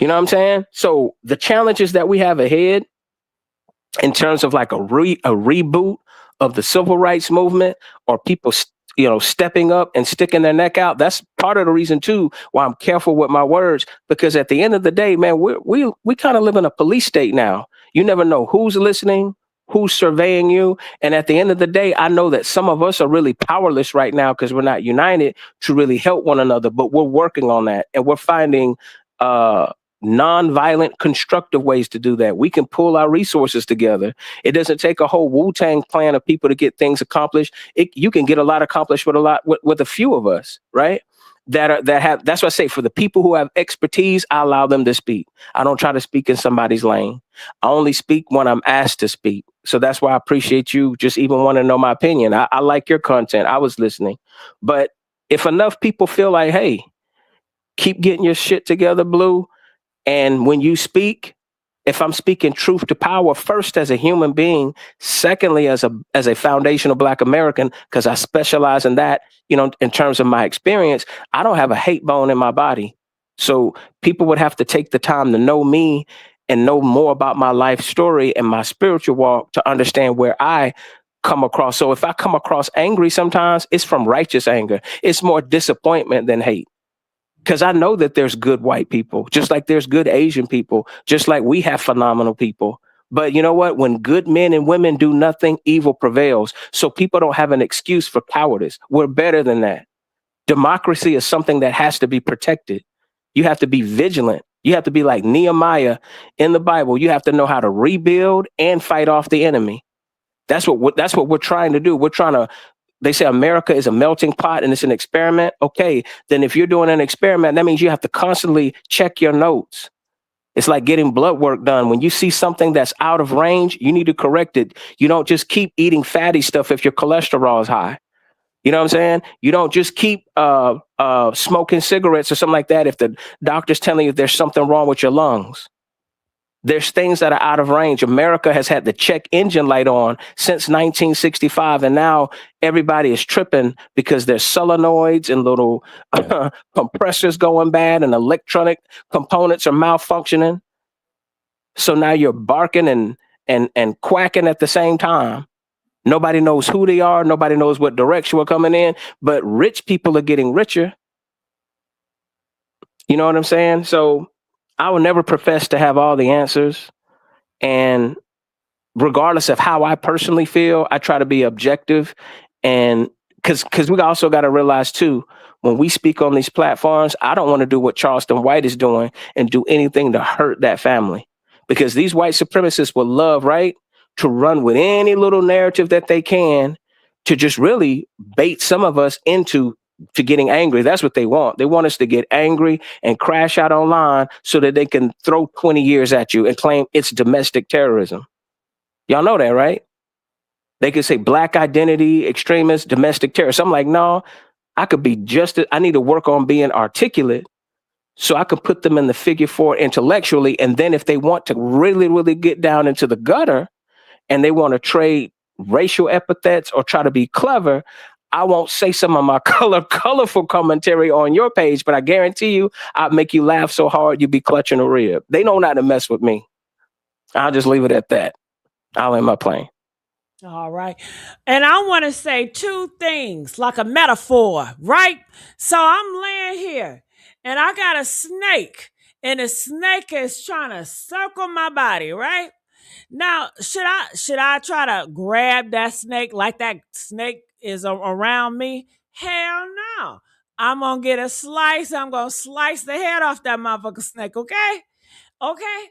You know what I'm saying? So the challenges that we have ahead in terms of like a reboot of the civil rights movement, or people, stepping up and sticking their neck out. That's part of the reason too why I'm careful with my words, because at the end of the day, man, we kind of live in a police state now. You never know who's listening, who's surveying you. And at the end of the day, I know that some of us are really powerless right now because we're not united to really help one another, but we're working on that. And we're finding non-violent, constructive ways to do that. We can pull our resources together. It doesn't take a whole Wu-Tang plan of people to get things accomplished. You can get a lot accomplished with a few of us, right? That's what I say, for the people who have expertise, I allow them to speak. I don't try to speak in somebody's lane. I only speak when I'm asked to speak. So that's why I appreciate you just even want to know my opinion. I like your content. I was listening. But if enough people feel like, hey, keep getting your shit together, Blue, and when you speak, if I'm speaking truth to power, first as a human being, secondly as a foundational Black American, because I specialize in that, in terms of my experience, I don't have a hate bone in my body. So people would have to take the time to know me and know more about my life story and my spiritual walk to understand where I come across. So if I come across angry sometimes, it's from righteous anger. It's more disappointment than hate. Because I know that there's good white people, just like there's good Asian people, just like we have phenomenal people. But you know what? When good men and women do nothing, evil prevails. So people don't have an excuse for cowardice. We're better than that. Democracy is something that has to be protected. You have to be vigilant. You have to be like Nehemiah in the Bible. You have to know how to rebuild and fight off the enemy. That's what we're trying to do. We're trying to. They say America is a melting pot and it's an experiment. Okay, then if you're doing an experiment, that means you have to constantly check your notes. It's like getting blood work done. When you see something that's out of range, you need to correct it. You don't just keep eating fatty stuff if your cholesterol is high. You know what I'm saying? You don't just keep smoking cigarettes or something like that if the doctor's telling you there's something wrong with your lungs. There's things that are out of range. America has had the check engine light on since 1965, and now everybody is tripping because there's solenoids and little compressors going bad and electronic components are malfunctioning. So now you're barking and quacking at the same time. Nobody knows who they are. Nobody knows what direction we're coming in. But rich people are getting richer. You know what I'm saying? So I will never profess to have all the answers. And regardless of how I personally feel, I try to be objective. And because we also got to realize too, when we speak on these platforms, I don't want to do what Charleston White is doing and do anything to hurt that family. Because these white supremacists will love, right, to run with any little narrative that they can to just really bait some of us into getting angry. That's what they want. They want us to get angry and crash out online so that they can throw 20 years at you and claim it's domestic terrorism. Y'all know that, right? They could say black identity, extremists, domestic terrorists. I'm like, no, I could be I need to work on being articulate so I can put them in the figure four intellectually. And then if they want to really, really get down into the gutter and they want to trade racial epithets or try to be clever, I won't say some of my colorful commentary on your page, but I guarantee you, I'll make you laugh so hard you'll be clutching a rib. They know not to mess with me. I'll just leave it at that. I'll end my plane. All right. And I want to say two things like a metaphor, right? So I'm laying here and I got a snake and the snake is trying to circle my body, right? Now, should I try to grab that snake like that snake is around me? Hell no. I'm going to get a slice. I'm going to slice the head off that motherfucker snake, okay? Okay?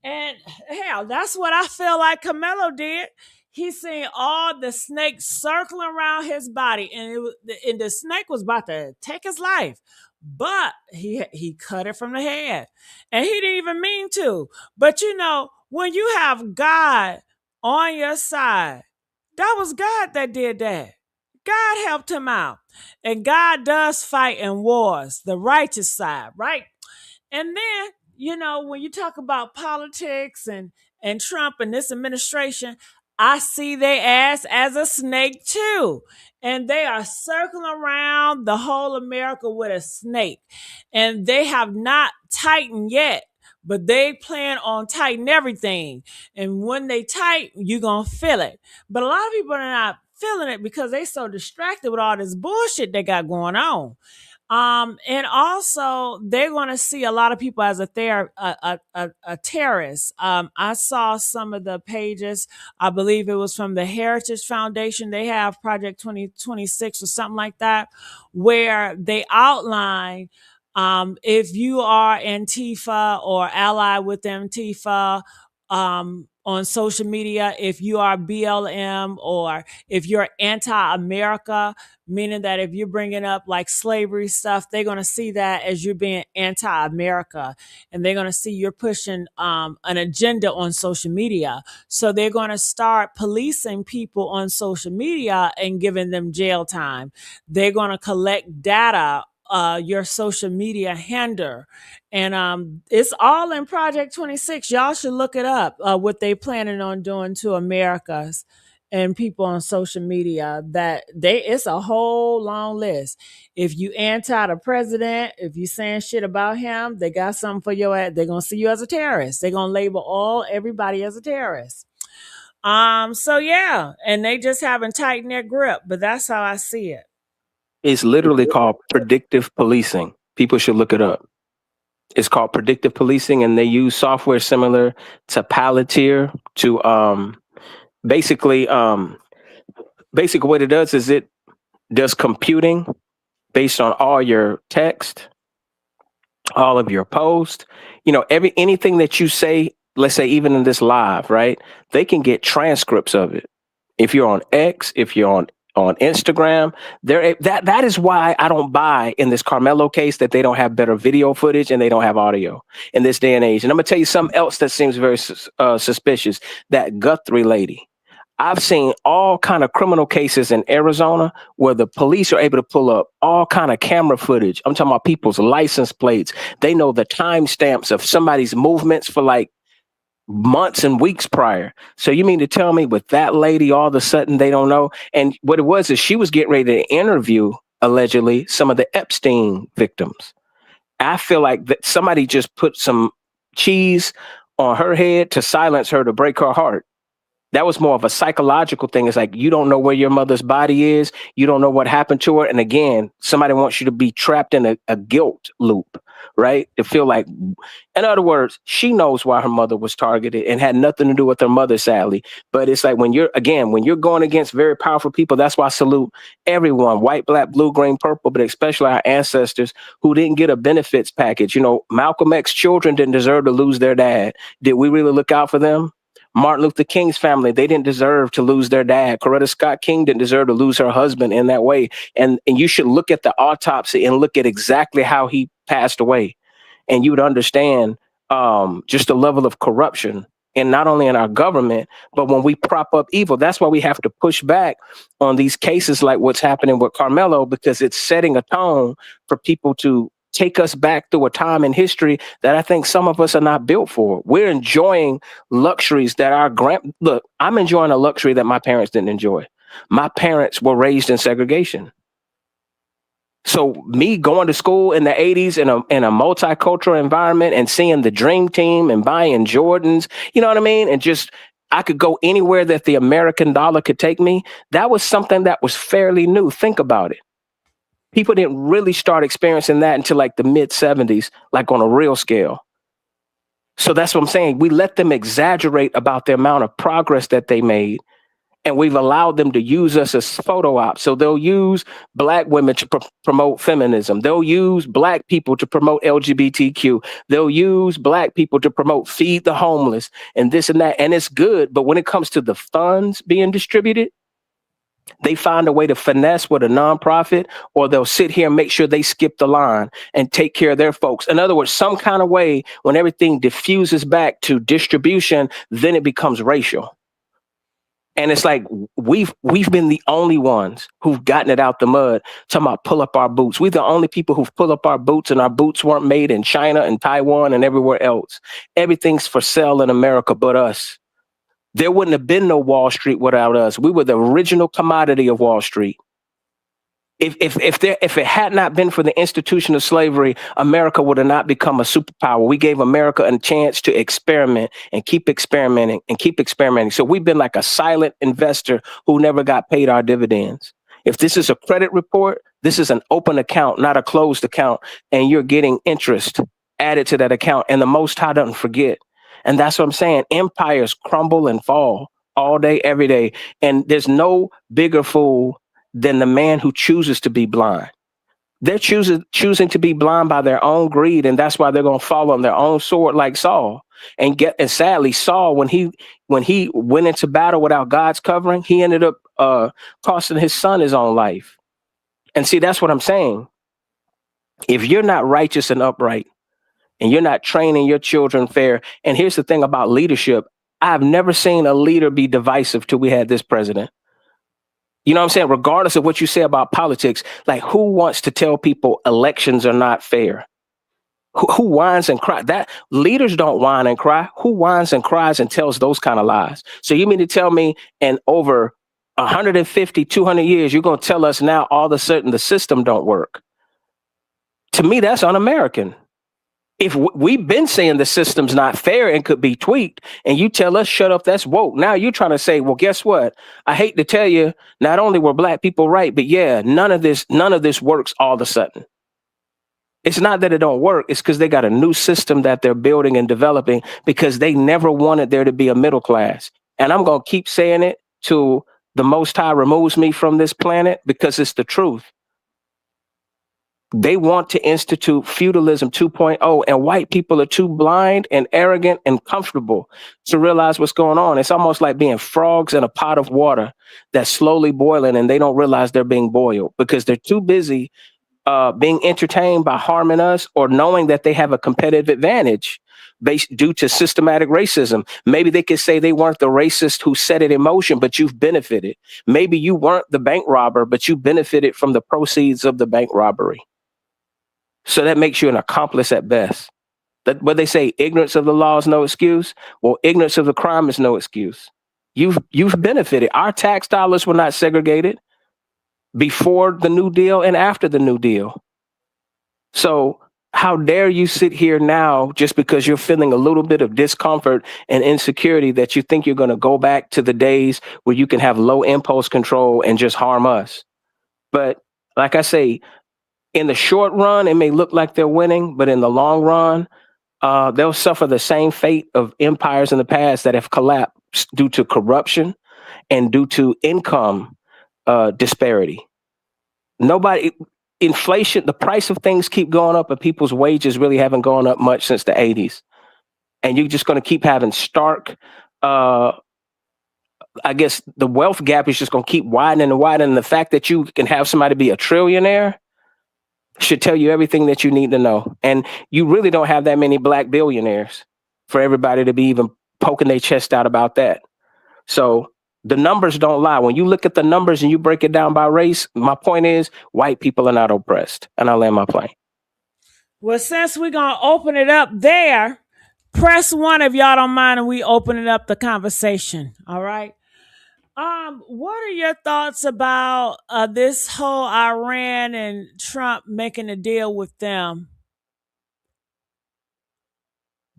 And hell, that's what I feel like Carmelo did. He seen all the snakes circling around his body, and the snake was about to take his life. But he cut it from the head. And he didn't even mean to. But you know, when you have God on your side, that was God that did that. God helped him out. And God does fight in wars, the righteous side, right? And then, you know, when you talk about politics and Trump and this administration, I see their ass as a snake too. And they are circling around the whole America with a snake. And they have not tightened yet, but they plan on tightening everything. And when they tighten, you're going to feel it. But a lot of people are not feeling it because they so distracted with all this bullshit they got going on. And also they're going to see a lot of people as a terrorist. I saw some of the pages. I believe it was from the Heritage Foundation. They have Project 2026 or something like that, where they outline if you are Antifa or ally with Antifa, on social media, if you are BLM or if you're anti-America, meaning that if you're bringing up like slavery stuff, they're going to see that as you're being anti-America, and they're going to see you're pushing an agenda on social media. So they're going to start policing people on social media and giving them jail time. They're going to collect data, your social media handle. And it's all in Project 26. Y'all should look it up, what they planning on doing to Americas and people on social media. It's a whole long list. If you anti the president, if you saying shit about him, they got something for your ass. They're gonna see you as a terrorist. They're gonna label everybody as a terrorist. So yeah, and they just haven't tightened their grip, but that's how I see it. It's literally called predictive policing. People should look it up. It's called predictive policing, and they use software similar to Palantir to basically what it does is it does computing based on all your text, all of your posts, anything that you say. Let's say even in this live, right? They can get transcripts of it. If you're on X, if you're on Instagram, that is why I don't buy in this Carmelo case that they don't have better video footage and they don't have audio in this day and age. And I'm gonna tell you something else that seems very suspicious. That Guthrie lady. I've seen all kind of criminal cases in Arizona where the police are able to pull up all kind of camera footage. I'm talking about people's license plates. They know the timestamps of somebody's movements for like months and weeks prior. So you mean to tell me with that lady, all of a sudden they don't know? And what it was is she was getting ready to interview, allegedly, some of the Epstein victims. I feel like that somebody just put some cheese on her head to silence her, to break her heart. That was more of a psychological thing. It's like, you don't know where your mother's body is. You don't know what happened to her. And again, somebody wants you to be trapped in a guilt loop, right? To feel like, in other words, she knows why her mother was targeted and had nothing to do with her mother, sadly. But it's like when you're going against very powerful people, that's why I salute everyone, white, black, blue, green, purple, but especially our ancestors who didn't get a benefits package. You know, Malcolm X's children didn't deserve to lose their dad. Did we really look out for them? Martin Luther King's family, they didn't deserve to lose their dad. Coretta Scott King didn't deserve to lose her husband in that way. And you should look at the autopsy and look at exactly how he passed away. And you would understand just the level of corruption, and not only in our government, but when we prop up evil. That's why we have to push back on these cases like what's happening with Carmelo, because it's setting a tone for people to take us back through a time in history that I think some of us are not built for. We're enjoying luxuries that look, I'm enjoying a luxury that my parents didn't enjoy. My parents were raised in segregation. So me going to school in the 80s in a multicultural environment and seeing the dream team and buying Jordans, you know what I mean? And just, I could go anywhere that the American dollar could take me. That was something that was fairly new. Think about it. People didn't really start experiencing that until like the mid 70s, like on a real scale. So that's what I'm saying. We let them exaggerate about the amount of progress that they made. And we've allowed them to use us as photo ops. So they'll use black women to promote feminism. They'll use black people to promote LGBTQ. They'll use black people to promote feed the homeless and this and that. And it's good. But when it comes to the funds being distributed, they find a way to finesse with a nonprofit, or they'll sit here and make sure they skip the line and take care of their folks. In other words, some kind of way, when everything diffuses back to distribution, then it becomes racial. And it's like we've been the only ones who've gotten it out the mud. Talking about pull up our boots. We're the only people who've pulled up our boots, and our boots weren't made in China and Taiwan and everywhere else. Everything's for sale in America but us. There wouldn't have been no Wall Street without us. We were the original commodity of Wall Street. If it had not been for the institution of slavery, America would have not become a superpower. We gave America a chance to experiment and keep experimenting and keep experimenting. So we've been like a silent investor who never got paid our dividends. If this is a credit report, this is an open account, not a closed account, and you're getting interest added to that account. And the Most High doesn't forget. And that's what I'm saying. Empires crumble and fall all day, every day. And there's no bigger fool than the man who chooses to be blind. They're choosing to be blind by their own greed, and that's why they're going to fall on their own sword like Saul. And sadly, Saul, when he went into battle without God's covering, he ended up costing his son his own life. And see, that's what I'm saying. If you're not righteous and upright, and you're not training your children fair, and here's the thing about leadership, I've never seen a leader be divisive till we had this president. You know what I'm saying? Regardless of what you say about politics, like, who wants to tell people elections are not fair? Who whines and cries? That leaders don't whine and cry. Who whines and cries and tells those kind of lies? So you mean to tell me in over 150, 200 years, you're going to tell us now all of a sudden the system don't work? To me, that's un-American. If we've been saying the system's not fair and could be tweaked, and you tell us shut up, that's woke. Now you're trying to say, well, guess what? I hate to tell you, not only were black people right, but yeah, none of this works all of a sudden. It's not that it don't work. It's because they got a new system that they're building and developing, because they never wanted there to be a middle class. And I'm going to keep saying it till the Most High removes me from this planet, because it's the truth. They want to institute feudalism 2.0, and white people are too blind and arrogant and comfortable to realize what's going on. It's almost like being frogs in a pot of water that's slowly boiling, and they don't realize they're being boiled because they're too busy being entertained by harming us, or knowing that they have a competitive advantage due to systematic racism. Maybe they could say they weren't the racist who set it in motion, but you've benefited. Maybe you weren't the bank robber, but you benefited from the proceeds of the bank robbery. So that makes you an accomplice at best. That what they say, ignorance of the law is no excuse. Well, ignorance of the crime is no excuse. You've benefited. Our tax dollars were not segregated before the New Deal and after the New Deal. So how dare you sit here now just because you're feeling a little bit of discomfort and insecurity that you think you're going to go back to the days where you can have low impulse control and just harm us. But like I say, in the short run, it may look like they're winning, but in the long run, they'll suffer the same fate of empires in the past that have collapsed due to corruption and due to income disparity. Inflation, the price of things keep going up, but people's wages really haven't gone up much since the 80s. And you're just going to keep having stark, I guess the wealth gap is just going to keep widening and widening. The fact that you can have somebody be a trillionaire should tell you everything that you need to know. And you really don't have that many black billionaires for everybody to be even poking their chest out about that. So the numbers don't lie. When you look at the numbers and you break it down by race, my point is white people are not oppressed. And I'll land my plane. Well, since we're going to open it up there, press 1 if y'all don't mind and we open it up the conversation. All right. What are your thoughts about this whole Iran and Trump making a deal with them?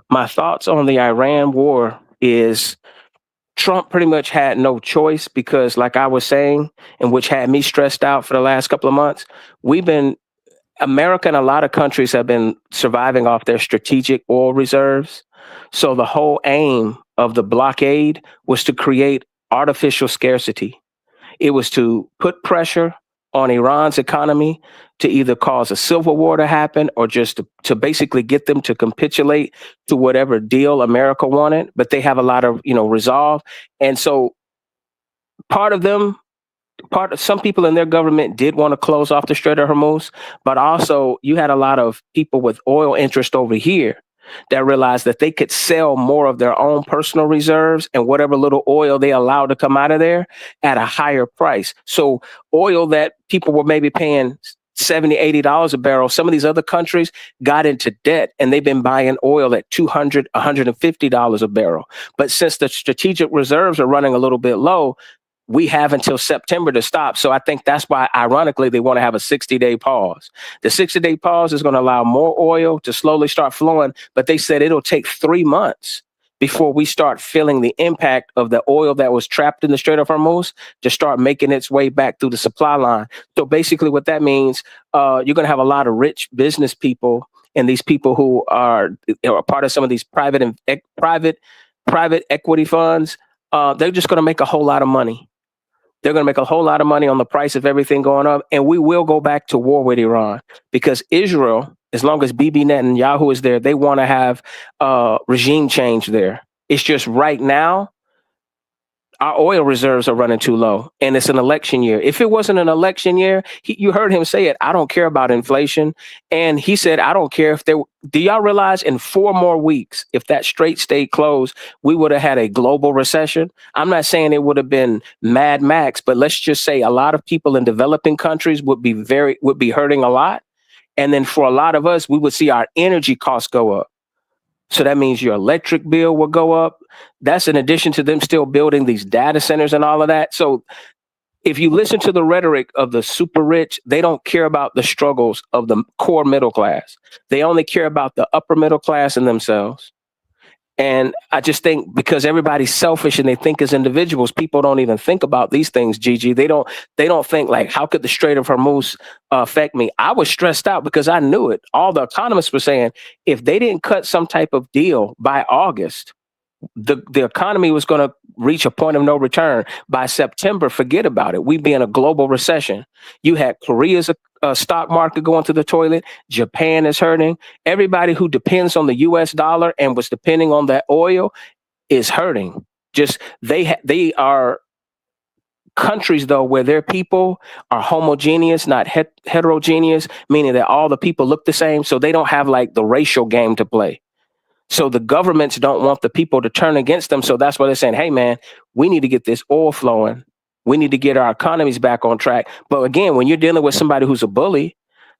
My thoughts on the Iran war is Trump pretty much had no choice because, like I was saying, and which had me stressed out for the last couple of months, America and a lot of countries have been surviving off their strategic oil reserves. So the whole aim of the blockade was to create artificial scarcity. It was to put pressure on Iran's economy to either cause a civil war to happen or just to basically get them to capitulate to whatever deal America wanted. But they have a lot of, resolve. And so some people in their government did want to close off the Strait of Hormuz, but also you had a lot of people with oil interest over here that realized that they could sell more of their own personal reserves and whatever little oil they allowed to come out of there at a higher price. So oil that people were maybe paying $70, $80 a barrel, some of these other countries got into debt and they've been buying oil at $200, $150 a barrel. But since the strategic reserves are running a little bit low, we have until September to stop. So I think that's why, ironically, they want to have a 60-day pause. The 60-day pause is going to allow more oil to slowly start flowing, but they said it'll take 3 months before we start feeling the impact of the oil that was trapped in the Strait of Hormuz to start making its way back through the supply line. So basically what that means, you're going to have a lot of rich business people and these people who are part of some of these private equity funds. They're just going to make a whole lot of money. They're going to make a whole lot of money on the price of everything going up. And we will go back to war with Iran because Israel, as long as Bibi Netanyahu is there, they want to have regime change there. It's just right now, our oil reserves are running too low and it's an election year. If it wasn't an election year, you heard him say it. I don't care about inflation. And he said, I don't care if do y'all realize in 4 more weeks, if that strait stayed closed, we would have had a global recession. I'm not saying it would have been Mad Max, but let's just say a lot of people in developing countries would be hurting a lot. And then for a lot of us, we would see our energy costs go up. So that means your electric bill will go up. That's in addition to them still building these data centers and all of that. So if you listen to the rhetoric of the super rich, they don't care about the struggles of the core middle class. They only care about the upper middle class and themselves. And I just think because everybody's selfish and they think as individuals, people don't even think about these things, Gigi. They don't think like, how could the Strait of Hormuz affect me? I was stressed out because I knew it. All the economists were saying if they didn't cut some type of deal by August, the economy was going to reach a point of no return. By September, forget about it. We'd be in a global recession. You had Korea's stock market going to the toilet. Japan is hurting. Everybody who depends on the US dollar and was depending on that oil is hurting. Just they are countries, though, where their people are homogeneous, not heterogeneous, meaning that all the people look the same. So they don't have like the racial game to play. So the governments don't want the people to turn against them. So that's why they're saying, hey, man, we need to get this oil flowing. We need to get our economies back on track. But again, when you're dealing with somebody who's a bully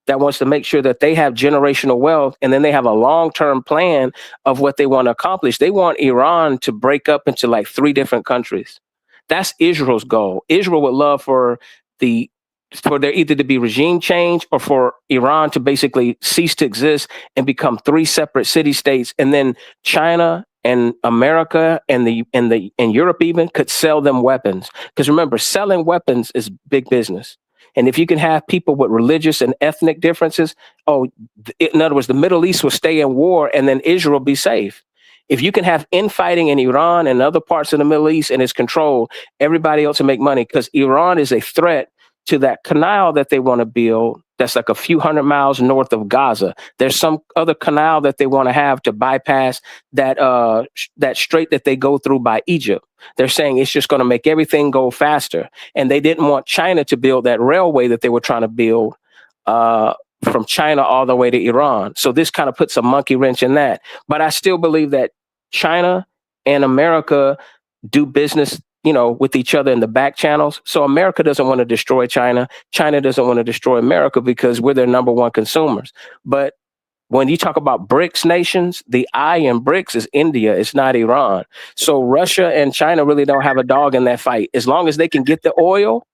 that wants to make sure that they have generational wealth and then they have a long-term plan of what they want to accomplish, they want Iran to break up into like 3 different countries. That's Israel's goal. Israel would love for the for there either to be regime change or for Iran to basically cease to exist and become three separate city states, and then China and America and Europe even could sell them weapons. Because remember, selling weapons is big business. And if you can have people with religious and ethnic differences, in other words, the Middle East will stay in war and then Israel be safe. If you can have infighting in Iran and other parts of the Middle East and it's controlled, everybody else will make money, because Iran is a threat to that canal that they want to build that's like a few hundred miles north of Gaza. There's some other canal that they want to have to bypass that strait that they go through by Egypt. They're saying it's just going to make everything go faster. And they didn't want China to build that railway that they were trying to build from China all the way to Iran. So this kind of puts a monkey wrench in that. But I still believe that China and America do business, with each other in the back channels. So America doesn't want to destroy China. China doesn't want to destroy America because we're their number one consumers. But when you talk about BRICS nations, the I in BRICS is India. It's not Iran. So Russia and China really don't have a dog in that fight. As long as they can get the oil,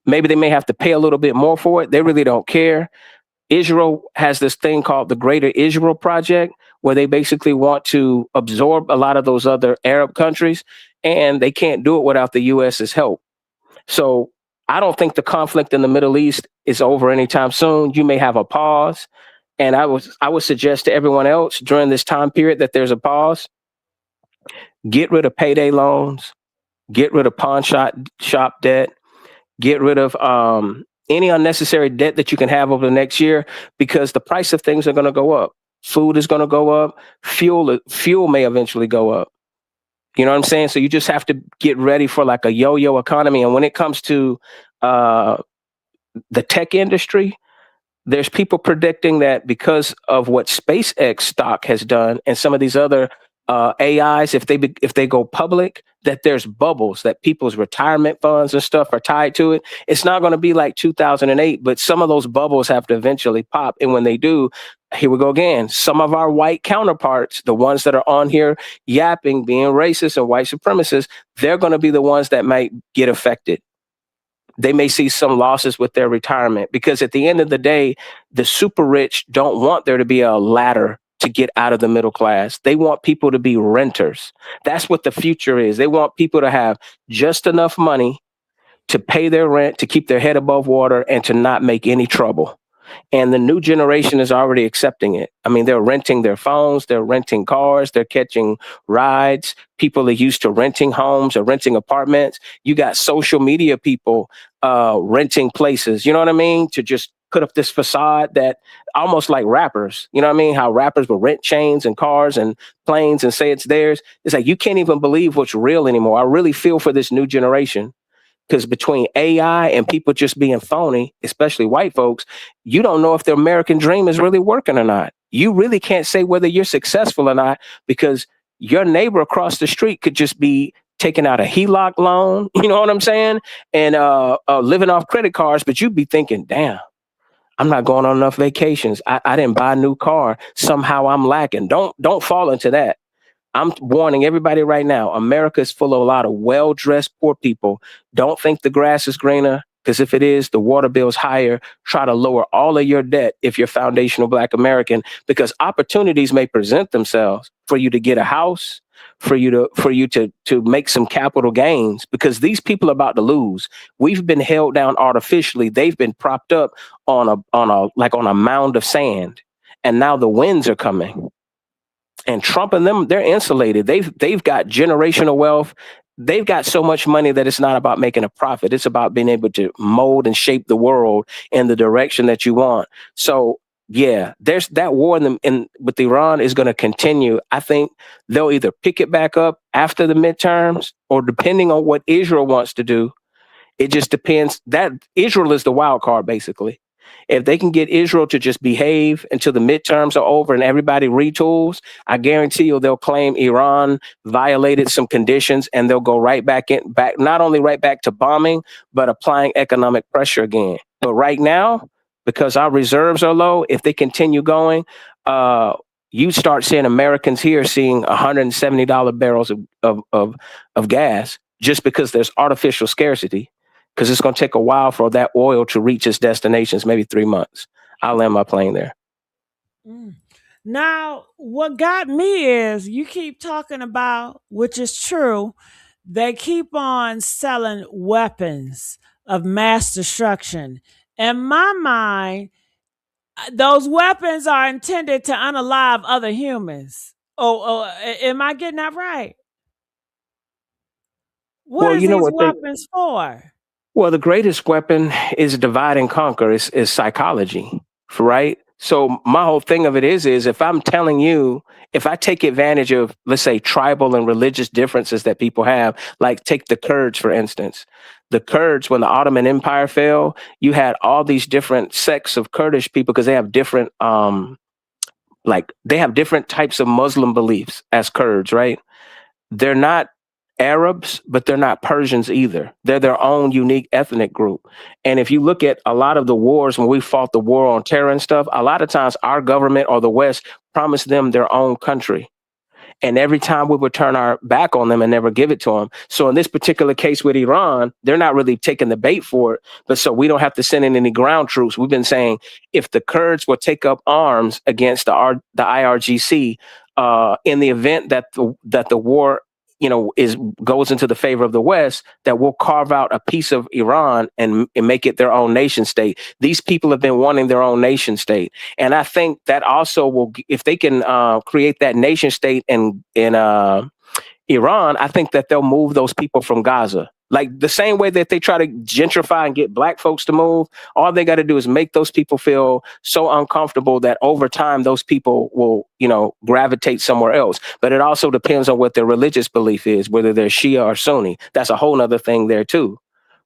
maybe they may have to pay a little bit more for it. They really don't care. Israel has this thing called the Greater Israel Project, where they basically want to absorb a lot of those other Arab countries, and they can't do it without the US's help. So I don't think the conflict in the Middle East is over anytime soon. You may have a pause, and I would suggest to everyone else during this time period that there's a pause. Get rid of payday loans, get rid of pawn shop debt, get rid of any unnecessary debt that you can have over the next year, because the price of things are going to go up. Food is going to go up. Fuel may eventually go up. You know what I'm saying? So you just have to get ready for like a yo-yo economy. And when it comes to the tech industry, there's people predicting that because of what SpaceX stock has done and some of these other AIs, if they go public, that there's bubbles, that people's retirement funds and stuff are tied to it. It's not going to be like 2008, but some of those bubbles have to eventually pop. And when they do, here we go again. Some of our white counterparts, the ones that are on here yapping, being racist and white supremacists, they're going to be the ones that might get affected. They may see some losses with their retirement, because at the end of the day, the super rich don't want there to be a ladder to get out of the middle class. They want people to be renters. That's what the future is. They want people to have just enough money to pay their rent, to keep their head above water, and to not make any trouble. And the new generation is already accepting it. I mean, they're renting their phones, they're renting cars, they're catching rides. People are used to renting homes or renting apartments. You got social media people renting places, you know what I mean? To just put up this facade that almost like rappers, you know what I mean? How rappers will rent chains and cars and planes and say it's theirs. It's like, you can't even believe what's real anymore. I really feel for this new generation. Because between AI and people just being phony, especially white folks, you don't know if the American dream is really working or not. You really can't say whether you're successful or not, because your neighbor across the street could just be taking out a HELOC loan, you know what I'm saying? And living off credit cards, but you'd be thinking, damn, I'm not going on enough vacations. I didn't buy a new car. Somehow I'm lacking. Don't fall into that. I'm warning everybody right now, America is full of a lot of well-dressed poor people. Don't think the grass is greener, because if it is, the water bill is higher. Try to lower all of your debt if you're foundational Black American, because opportunities may present themselves for you to get a house, for you to make some capital gains, because these people are about to lose. We've been held down artificially. They've been propped up on a mound of sand, and now the winds are coming. And Trump and them, they're insulated. They've got generational wealth. They've got so much money that it's not about making a profit. It's about being able to mold and shape the world in the direction that you want. So yeah, there's that war with Iran is going to continue. I think they'll either pick it back up after the midterms, or depending on what Israel wants to do, it just depends. That Israel is the wild card, basically. If they can get Israel to just behave until the midterms are over and everybody retools, I guarantee you they'll claim Iran violated some conditions, and they'll go back, not only right back to bombing, but applying economic pressure again. But right now, because our reserves are low, if they continue going, you start seeing Americans here seeing $170 barrels of gas, just because there's artificial scarcity. because it's going to take a while for that oil to reach its destinations, maybe 3 months. I'll land my plane there. Now, what got me is you keep talking about, which is true, they keep on selling weapons of mass destruction. In my mind, those weapons are intended to unalive other humans. Am I getting that right? What Well, is you know these what they weapons for? Well, the greatest weapon is divide and conquer, is psychology, right? So my whole thing of it is if I'm telling you, if I take advantage of, let's say, tribal and religious differences that people have, like take the Kurds, for instance. The Kurds, when the Ottoman Empire fell, you had all these different sects of Kurdish people because they have different, they have different types of Muslim beliefs as Kurds, right? They're not Arabs, but they're not Persians either. They're their own unique ethnic group. And if you look at a lot of the wars, when we fought the war on terror and stuff, a lot of times our government or the West promised them their own country. And every time we would turn our back on them and never give it to them. So in this particular case with Iran, they're not really taking the bait for it. But so we don't have to send in any ground troops. We've been saying if the Kurds will take up arms against the IRGC, in the event that the war goes into the favor of the West, that will carve out a piece of Iran and make it their own nation state. These people have been wanting their own nation state. And I think that also will, if they can create that nation state in Iran, I think that they'll move those people from Gaza. Like the same way that they try to gentrify and get black folks to move, all they got to do is make those people feel so uncomfortable that over time those people will, gravitate somewhere else. But it also depends on what their religious belief is, whether they're Shia or Sunni. That's a whole nother thing there too,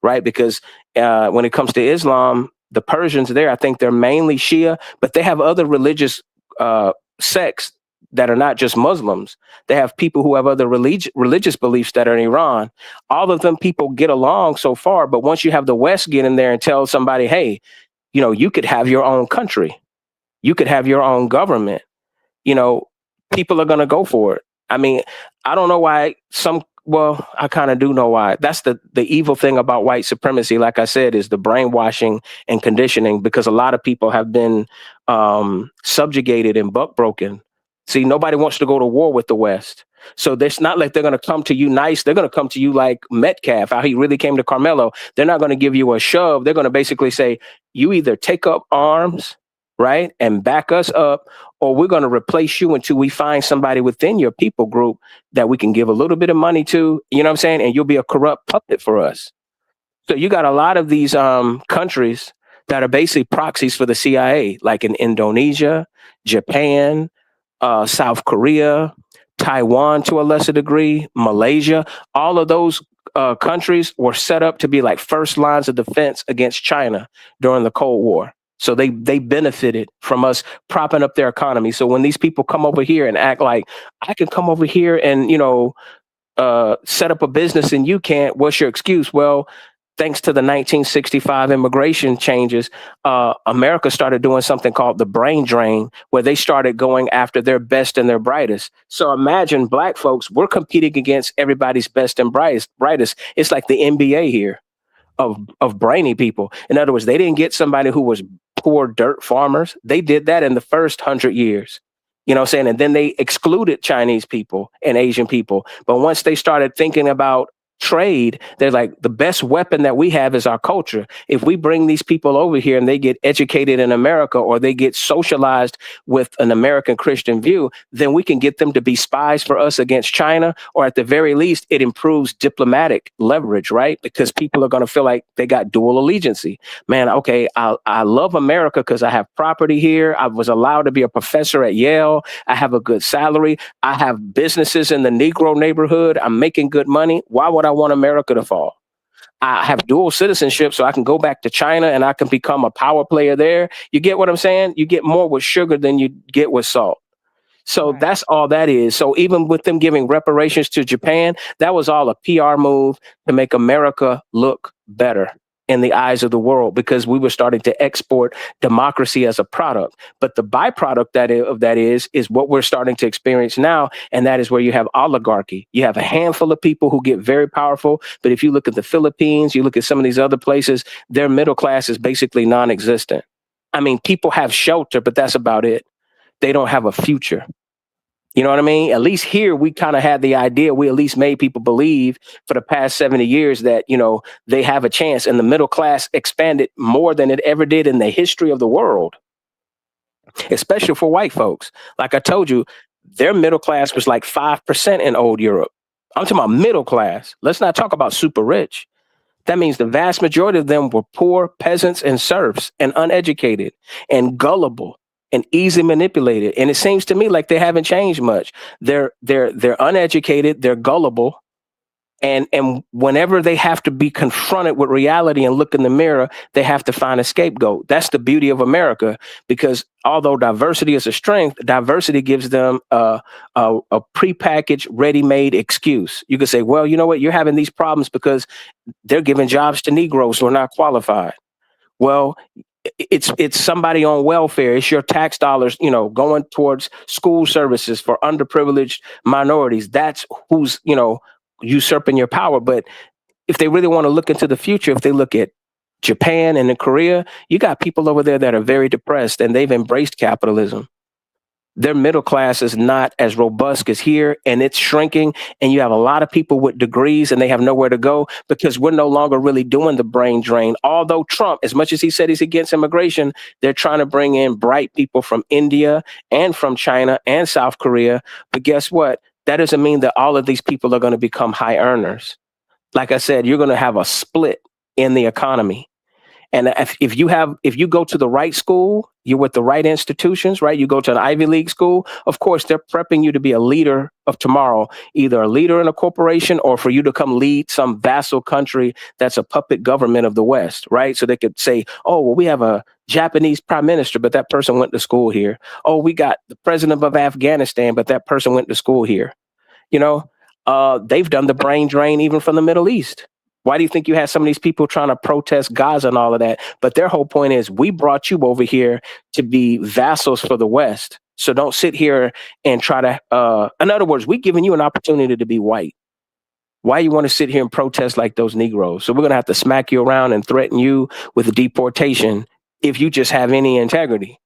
right? Because when it comes to Islam, the Persians there, I think they're mainly Shia, but they have other religious sects that are not just Muslims. They have people who have other religious beliefs that are in Iran. All of them people get along so far, but once you have the West get in there and tell somebody, hey, you could have your own country, you could have your own government, people are going to go for it. I mean, I don't know why I kind of do know why. That's the evil thing about white supremacy, like I said, is the brainwashing and conditioning, because a lot of people have been subjugated and buck broken. See, nobody wants to go to war with the West. So it's not like they're going to come to you nice. They're going to come to you like Metcalf, how he really came to Carmelo. They're not going to give you a shove. They're going to basically say, you either take up arms, right, and back us up, or we're going to replace you until we find somebody within your people group that we can give a little bit of money to, you know what I'm saying? And you'll be a corrupt puppet for us. So you got a lot of these countries that are basically proxies for the CIA, like in Indonesia, Japan, South Korea, Taiwan to a lesser degree, Malaysia. All of those countries were set up to be like first lines of defense against China during the Cold War. So they benefited from us propping up their economy. So when these people come over here and act like I can come over here and, set up a business and you can't, what's your excuse? Well, thanks to the 1965 immigration changes, America started doing something called the brain drain, where they started going after their best and their brightest. So imagine black folks, we're competing against everybody's best and brightest. It's like the NBA here of brainy people. In other words, they didn't get somebody who was poor dirt farmers. They did that in the first 100 years. You know what I'm saying? And then they excluded Chinese people and Asian people. But once they started thinking about trade, they're like, the best weapon that we have is our culture. If we bring these people over here and they get educated in America, or they get socialized with an American Christian view, then we can get them to be spies for us against China, or at the very least, it improves diplomatic leverage, right? Because people are going to feel like they got dual allegiancy. Man, okay, I love America because I have property here. I was allowed to be a professor at Yale. I have a good salary. I have businesses in the Negro neighborhood. I'm making good money. Why would I want America to fall? I have dual citizenship, so I can go back to China and I can become a power player there. You get what I'm saying? You get more with sugar than you get with salt. So that's all that is. So even with them giving reparations to Japan, that was all a PR move to make America look better. in the eyes of the world because we were starting to export democracy as a product. But the byproduct of that is what we're starting to experience now. And that is where you have oligarchy. You have a handful of people who get very powerful. But if you look at the Philippines, you look at some of these other places, their middle class is basically non-existent. I mean, people have shelter, but that's about it. They don't have a future. You know what I mean? At least here, we kind of had the idea. We at least made people believe for the past 70 years that, you know, they have a chance. And the middle class expanded more than it ever did in the history of the world, especially for white folks. Like I told you, their middle class was like 5% in old Europe. I'm talking about middle class. Let's not talk about super rich. That means the vast majority of them were poor peasants and serfs and uneducated and gullible and easily manipulated. And it seems to me like they haven't changed much. They're uneducated, they're gullible. And whenever they have to be confronted with reality and look in the mirror, they have to find a scapegoat. That's the beauty of America, because although diversity is a strength, diversity gives them a prepackaged, ready-made excuse. You could say, well, you know what? You're having these problems because they're giving jobs to Negroes who are not qualified. Well, it's somebody on welfare. It's your tax dollars, you know, going towards school services for underprivileged minorities. That's who's, you know, usurping your power. But if they really want to look into the future, if they look at Japan and in Korea, you got people over there that are very depressed and they've embraced capitalism. Their middle class is not as robust as here, and it's shrinking. And you have a lot of people with degrees and they have nowhere to go because we're no longer really doing the brain drain. Although Trump, as much as he said he's against immigration, they're trying to bring in bright people from India and from China and South Korea. But guess what? That doesn't mean that all of these people are going to become high earners. Like I said, you're going to have a split in the economy. And if you go to the right school, you're with the right institutions, right? You go to an Ivy League school, of course, they're prepping you to be a leader of tomorrow, either a leader in a corporation or for you to come lead some vassal country that's a puppet government of the West, right? So they could say, oh, well, we have a Japanese prime minister, but that person went to school here. Oh, we got the president of Afghanistan, but that person went to school here. You know, they've done the brain drain even from the Middle East. Why do you think you had some of these people trying to protest Gaza and all of that? But their whole point is, we brought you over here to be vassals for the West. So don't sit here and try to, in other words, we're giving you an opportunity to be white. Why you want to sit here and protest like those Negroes? So we're going to have to smack you around and threaten you with deportation if you just have any integrity.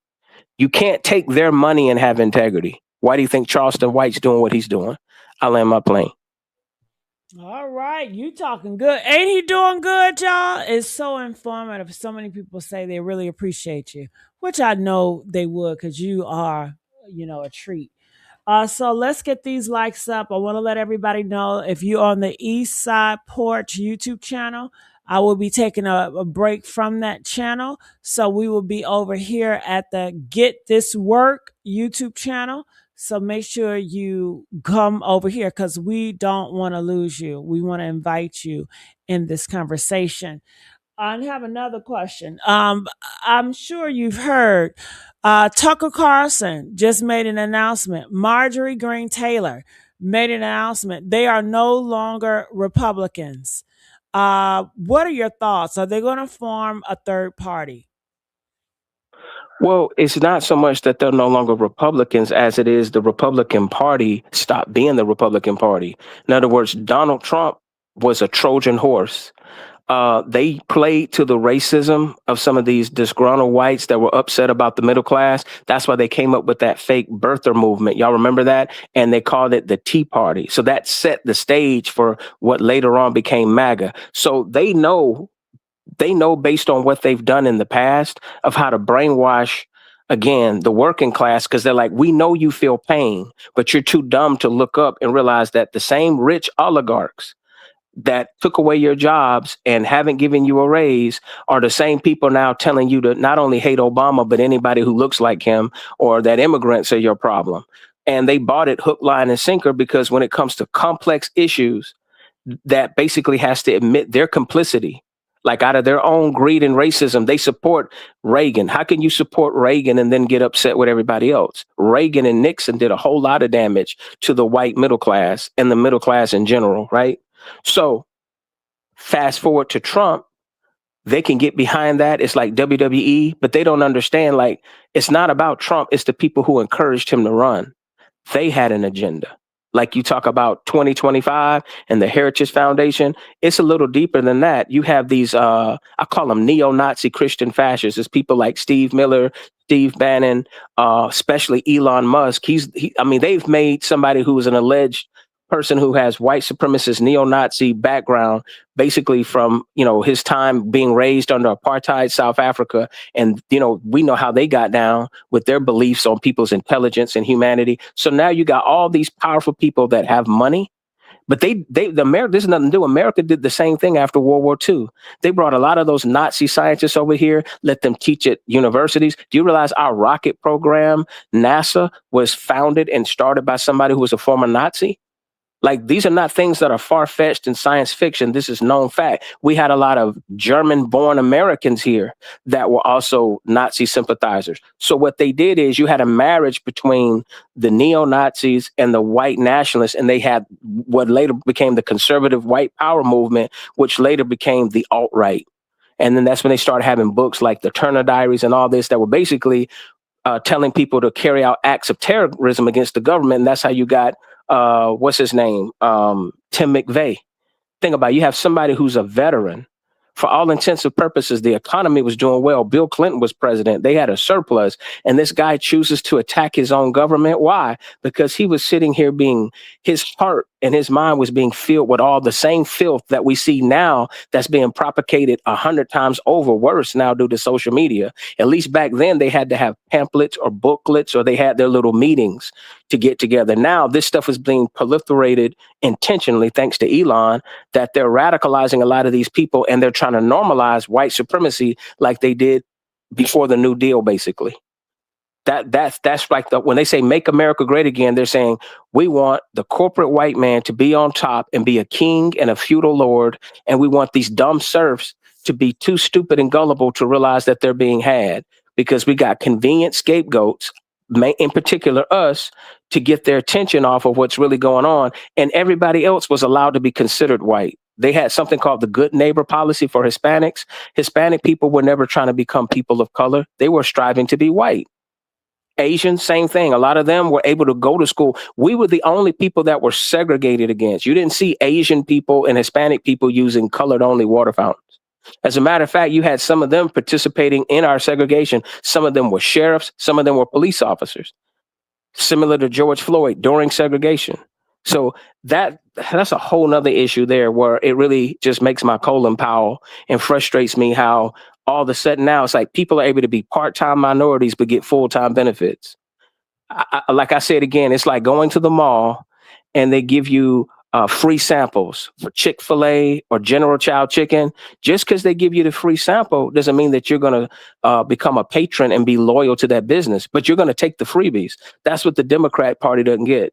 You can't take their money and have integrity. Why do you think Charleston White's doing what he's doing? I land my plane. All right, you talking good. Ain't he doing good, y'all? It's so informative. So many people say they really appreciate you, which I know they would because you are, you know, a treat. So let's get these likes up. I want to let everybody know if you're on the East Side Porch YouTube channel, I will be taking a break from that channel. So we will be over here at the Get This Work YouTube channel. So make sure you come over here because we don't want to lose you. We want to invite you in this conversation. I have another question. I'm sure you've heard Tucker Carlson just made an announcement. Marjorie Greene Taylor made an announcement. They are no longer Republicans. What are your thoughts? Are they going to form a third party? Well, it's not so much that they're no longer Republicans as it is the Republican Party stopped being the Republican Party. In other words, Donald Trump was a Trojan horse. They played to the racism of some of these disgruntled whites that were upset about the middle class. That's why they came up with that fake birther movement. Y'all remember that? And they called it the Tea Party. So that set the stage for what later on became MAGA. So they know based on what they've done in the past of how to brainwash, again, the working class, because they're like, we know you feel pain, but you're too dumb to look up and realize that the same rich oligarchs that took away your jobs and haven't given you a raise are the same people now telling you to not only hate Obama, but anybody who looks like him, or that immigrants are your problem. And they bought it hook, line, and sinker, because when it comes to complex issues, that basically has to admit their complicity. Like out of their own greed and racism, they support Reagan. How can you support Reagan and then get upset with everybody else? Reagan and Nixon did a whole lot of damage to the white middle class and the middle class in general, right? So fast forward to Trump, they can get behind that. It's like WWE, but they don't understand, like, it's not about Trump. It's the people who encouraged him to run. They had an agenda. Like you talk about 2025 and the Heritage Foundation, it's a little deeper than that. You have these, I call them neo-Nazi Christian fascists. It's people like Steve Miller, Steve Bannon, especially Elon Musk. I mean, they've made somebody who is an alleged person who has white supremacist neo-Nazi background, basically from, his time being raised under apartheid South Africa. And, we know how they got down with their beliefs on people's intelligence and humanity. So now you got all these powerful people that have money, but America, this is nothing to do. America did the same thing after World War II. They brought a lot of those Nazi scientists over here, let them teach at universities. Do you realize our rocket program, NASA, was founded and started by somebody who was a former Nazi? Like, these are not things that are far-fetched in science fiction. This is known fact. We had a lot of German-born Americans here that were also Nazi sympathizers. So what they did is you had a marriage between the neo-Nazis and the white nationalists, and they had what later became the conservative white power movement, which later became the alt-right. And then that's when they started having books like the Turner Diaries and all this that were basically telling people to carry out acts of terrorism against the government. And that's how you got what's his name? Tim McVeigh. Think about it. You have somebody who's a veteran. For all intents and purposes, the economy was doing well. Bill Clinton was president. They had a surplus. And this guy chooses to attack his own government. Why? Because he was sitting here his heart and his mind was being filled with all the same filth that we see now that's being propagated 100 times over worse now due to social media. At least back then they had to have pamphlets or booklets, or they had their little meetings to get together. Now this stuff is being proliferated intentionally, thanks to Elon, that they're radicalizing a lot of these people and they're trying to normalize white supremacy like they did before the New Deal, basically. That's like when they say make America great again, they're saying we want the corporate white man to be on top and be a king and a feudal lord, and we want these dumb serfs to be too stupid and gullible to realize that they're being had, because we got convenient scapegoats, in particular us, to get their attention off of what's really going on, and everybody else was allowed to be considered white. They had something called the good neighbor policy for Hispanics. Hispanic people were never trying to become people of color. They were striving to be white. Asians, same thing. A lot of them were able to go to school. We were the only people that were segregated against. You didn't see Asian people and Hispanic people using colored only water fountains. As a matter of fact, you had some of them participating in our segregation. Some of them were sheriffs. Some of them were police officers, similar to George Floyd during segregation. So that's a whole nother issue there, where it really just makes my colon power and frustrates me how all of a sudden now it's like people are able to be part-time minorities but get full-time benefits. Like I said again, it's like going to the mall and they give you free samples for Chick-fil-A or General Chow chicken. Just because they give you the free sample doesn't mean that you're going to become a patron and be loyal to that business, but you're going to take the freebies. That's what the Democrat Party doesn't get.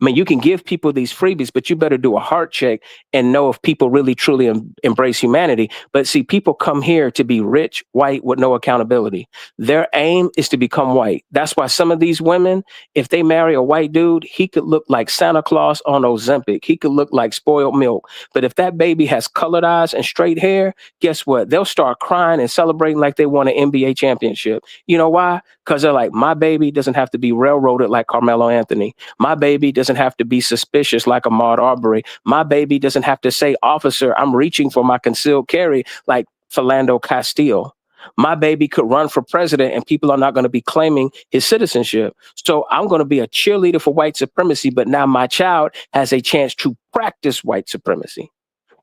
I mean, you can give people these freebies, but you better do a heart check and know if people really truly embrace humanity. But see, people come here to be rich, white, with no accountability. Their aim is to become white. That's why some of these women, if they marry a white dude, he could look like Santa Claus on Ozempic. He could look like spoiled milk. But if that baby has colored eyes and straight hair, guess what? They'll start crying and celebrating like they won an NBA championship. You know why? Because they're like, my baby doesn't have to be railroaded like Carmelo Anthony. My baby doesn't have to be suspicious like Ahmaud Arbery. My baby doesn't have to say, officer, I'm reaching for my concealed carry like Philando Castile. My baby could run for president and people are not going to be claiming his citizenship. So I'm going to be a cheerleader for white supremacy, but now my child has a chance to practice white supremacy.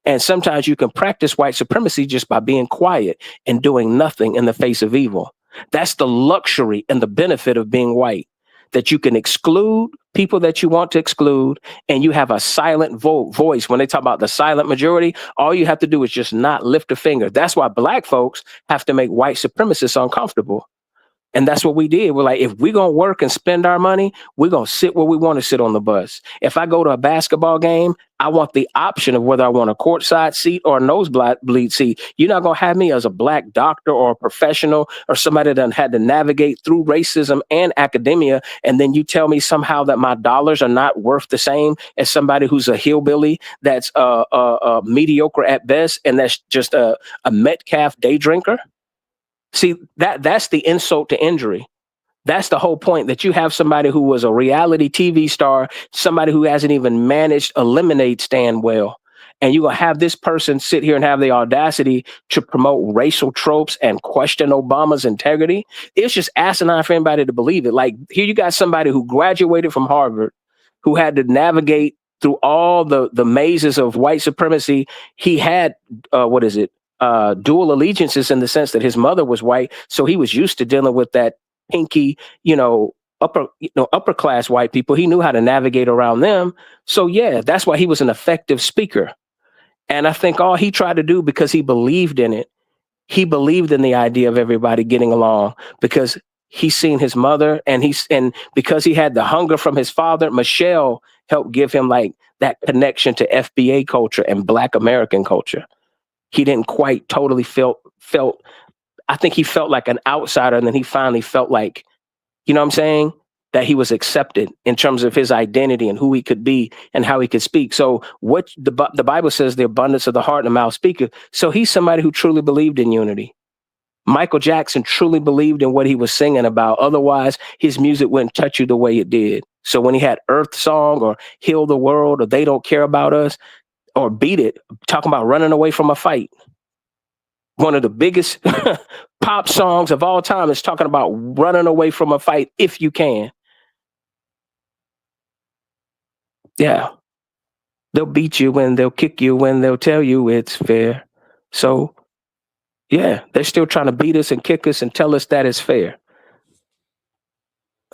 And sometimes you can practice white supremacy just by being quiet and doing nothing in the face of evil. That's the luxury and the benefit of being white, that you can exclude people that you want to exclude, and you have a silent voice. When they talk about the silent majority, all you have to do is just not lift a finger. That's why black folks have to make white supremacists uncomfortable. And that's what we did. We're like, if we're going to work and spend our money, we're going to sit where we want to sit on the bus. If I go to a basketball game, I want the option of whether I want a courtside seat or a nosebleed seat. You're not going to have me as a black doctor or a professional or somebody that had to navigate through racism and academia. And then you tell me somehow that my dollars are not worth the same as somebody who's a hillbilly that's mediocre at best. And that's just a Metcalf day drinker. See, that's the insult to injury. That's the whole point, that you have somebody who was a reality TV star, somebody who hasn't even managed a lemonade stand well. And you're going to have this person sit here and have the audacity to promote racial tropes and question Obama's integrity. It's just asinine for anybody to believe it. Like, here you got somebody who graduated from Harvard, who had to navigate through all the mazes of white supremacy. He had, dual allegiances in the sense that his mother was white. So he was used to dealing with that pinky, upper class white people. He knew how to navigate around them. So yeah, that's why he was an effective speaker. And I think all he tried to do, because he believed in it, he believed in the idea of everybody getting along, because he's seen his mother and because he had the hunger from his father. Michelle helped give him like that connection to FBA culture and Black American culture. He didn't quite totally felt, I think he felt like an outsider, and then he finally felt like, you know what I'm saying, that he was accepted in terms of his identity and who he could be and how he could speak. So what the Bible says, the abundance of the heart and the mouth speaketh. So he's somebody who truly believed in unity. Michael Jackson truly believed in what he was singing about. Otherwise, his music wouldn't touch you the way it did. So when he had Earth Song or Heal the World or They Don't Care About Us, or Beat It, talking about running away from a fight. One of the biggest pop songs of all time is talking about running away from a fight if you can. Yeah. They'll beat you and they'll kick you and they'll tell you it's fair. So, yeah, they're still trying to beat us and kick us and tell us that it's fair.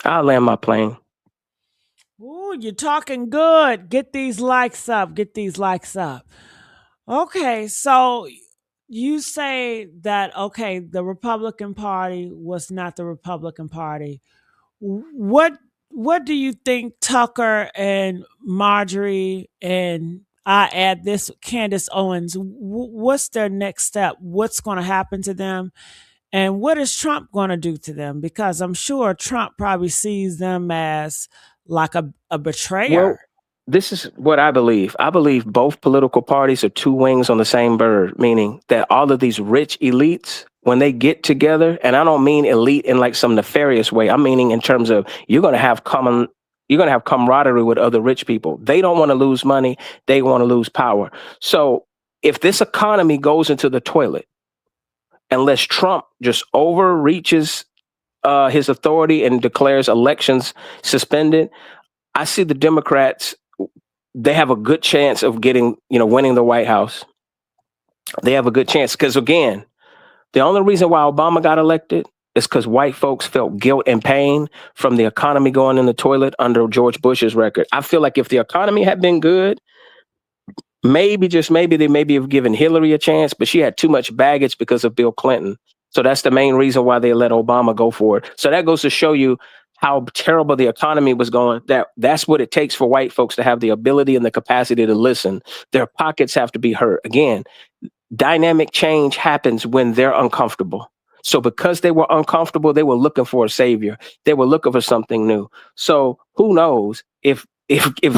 I'll land my plane. Ooh, you're talking good. Get these likes up. Get these likes up. Okay, so you say that, okay, the Republican Party was not the Republican Party. What do you think Tucker and Marjorie, and I add this, Candace Owens, what's their next step? What's going to happen to them? And what is Trump going to do to them? Because I'm sure Trump probably sees them as like a betrayer. Well, this is what I believe. I believe both political parties are two wings on the same bird, meaning that all of these rich elites, when they get together, and I don't mean elite in like some nefarious way, I'm meaning in terms of you're going to have camaraderie with other rich people. They don't want to lose money. They want to lose power. So if this economy goes into the toilet, unless Trump just overreaches his authority and declares elections suspended, I see the Democrats, they have a good chance of winning the White House. They have a good chance because, again, the only reason why Obama got elected is because white folks felt guilt and pain from the economy going in the toilet under George Bush's record. I feel like if the economy had been good, maybe, just maybe, they maybe have given Hillary a chance, but she had too much baggage because of Bill Clinton. So that's the main reason why they let Obama go for it. So that goes to show you how terrible the economy was going. That's what it takes for white folks to have the ability and the capacity to listen. Their pockets have to be hurt. Again, dynamic change happens when they're uncomfortable. So because they were uncomfortable, they were looking for a savior. They were looking for something new. So who knows if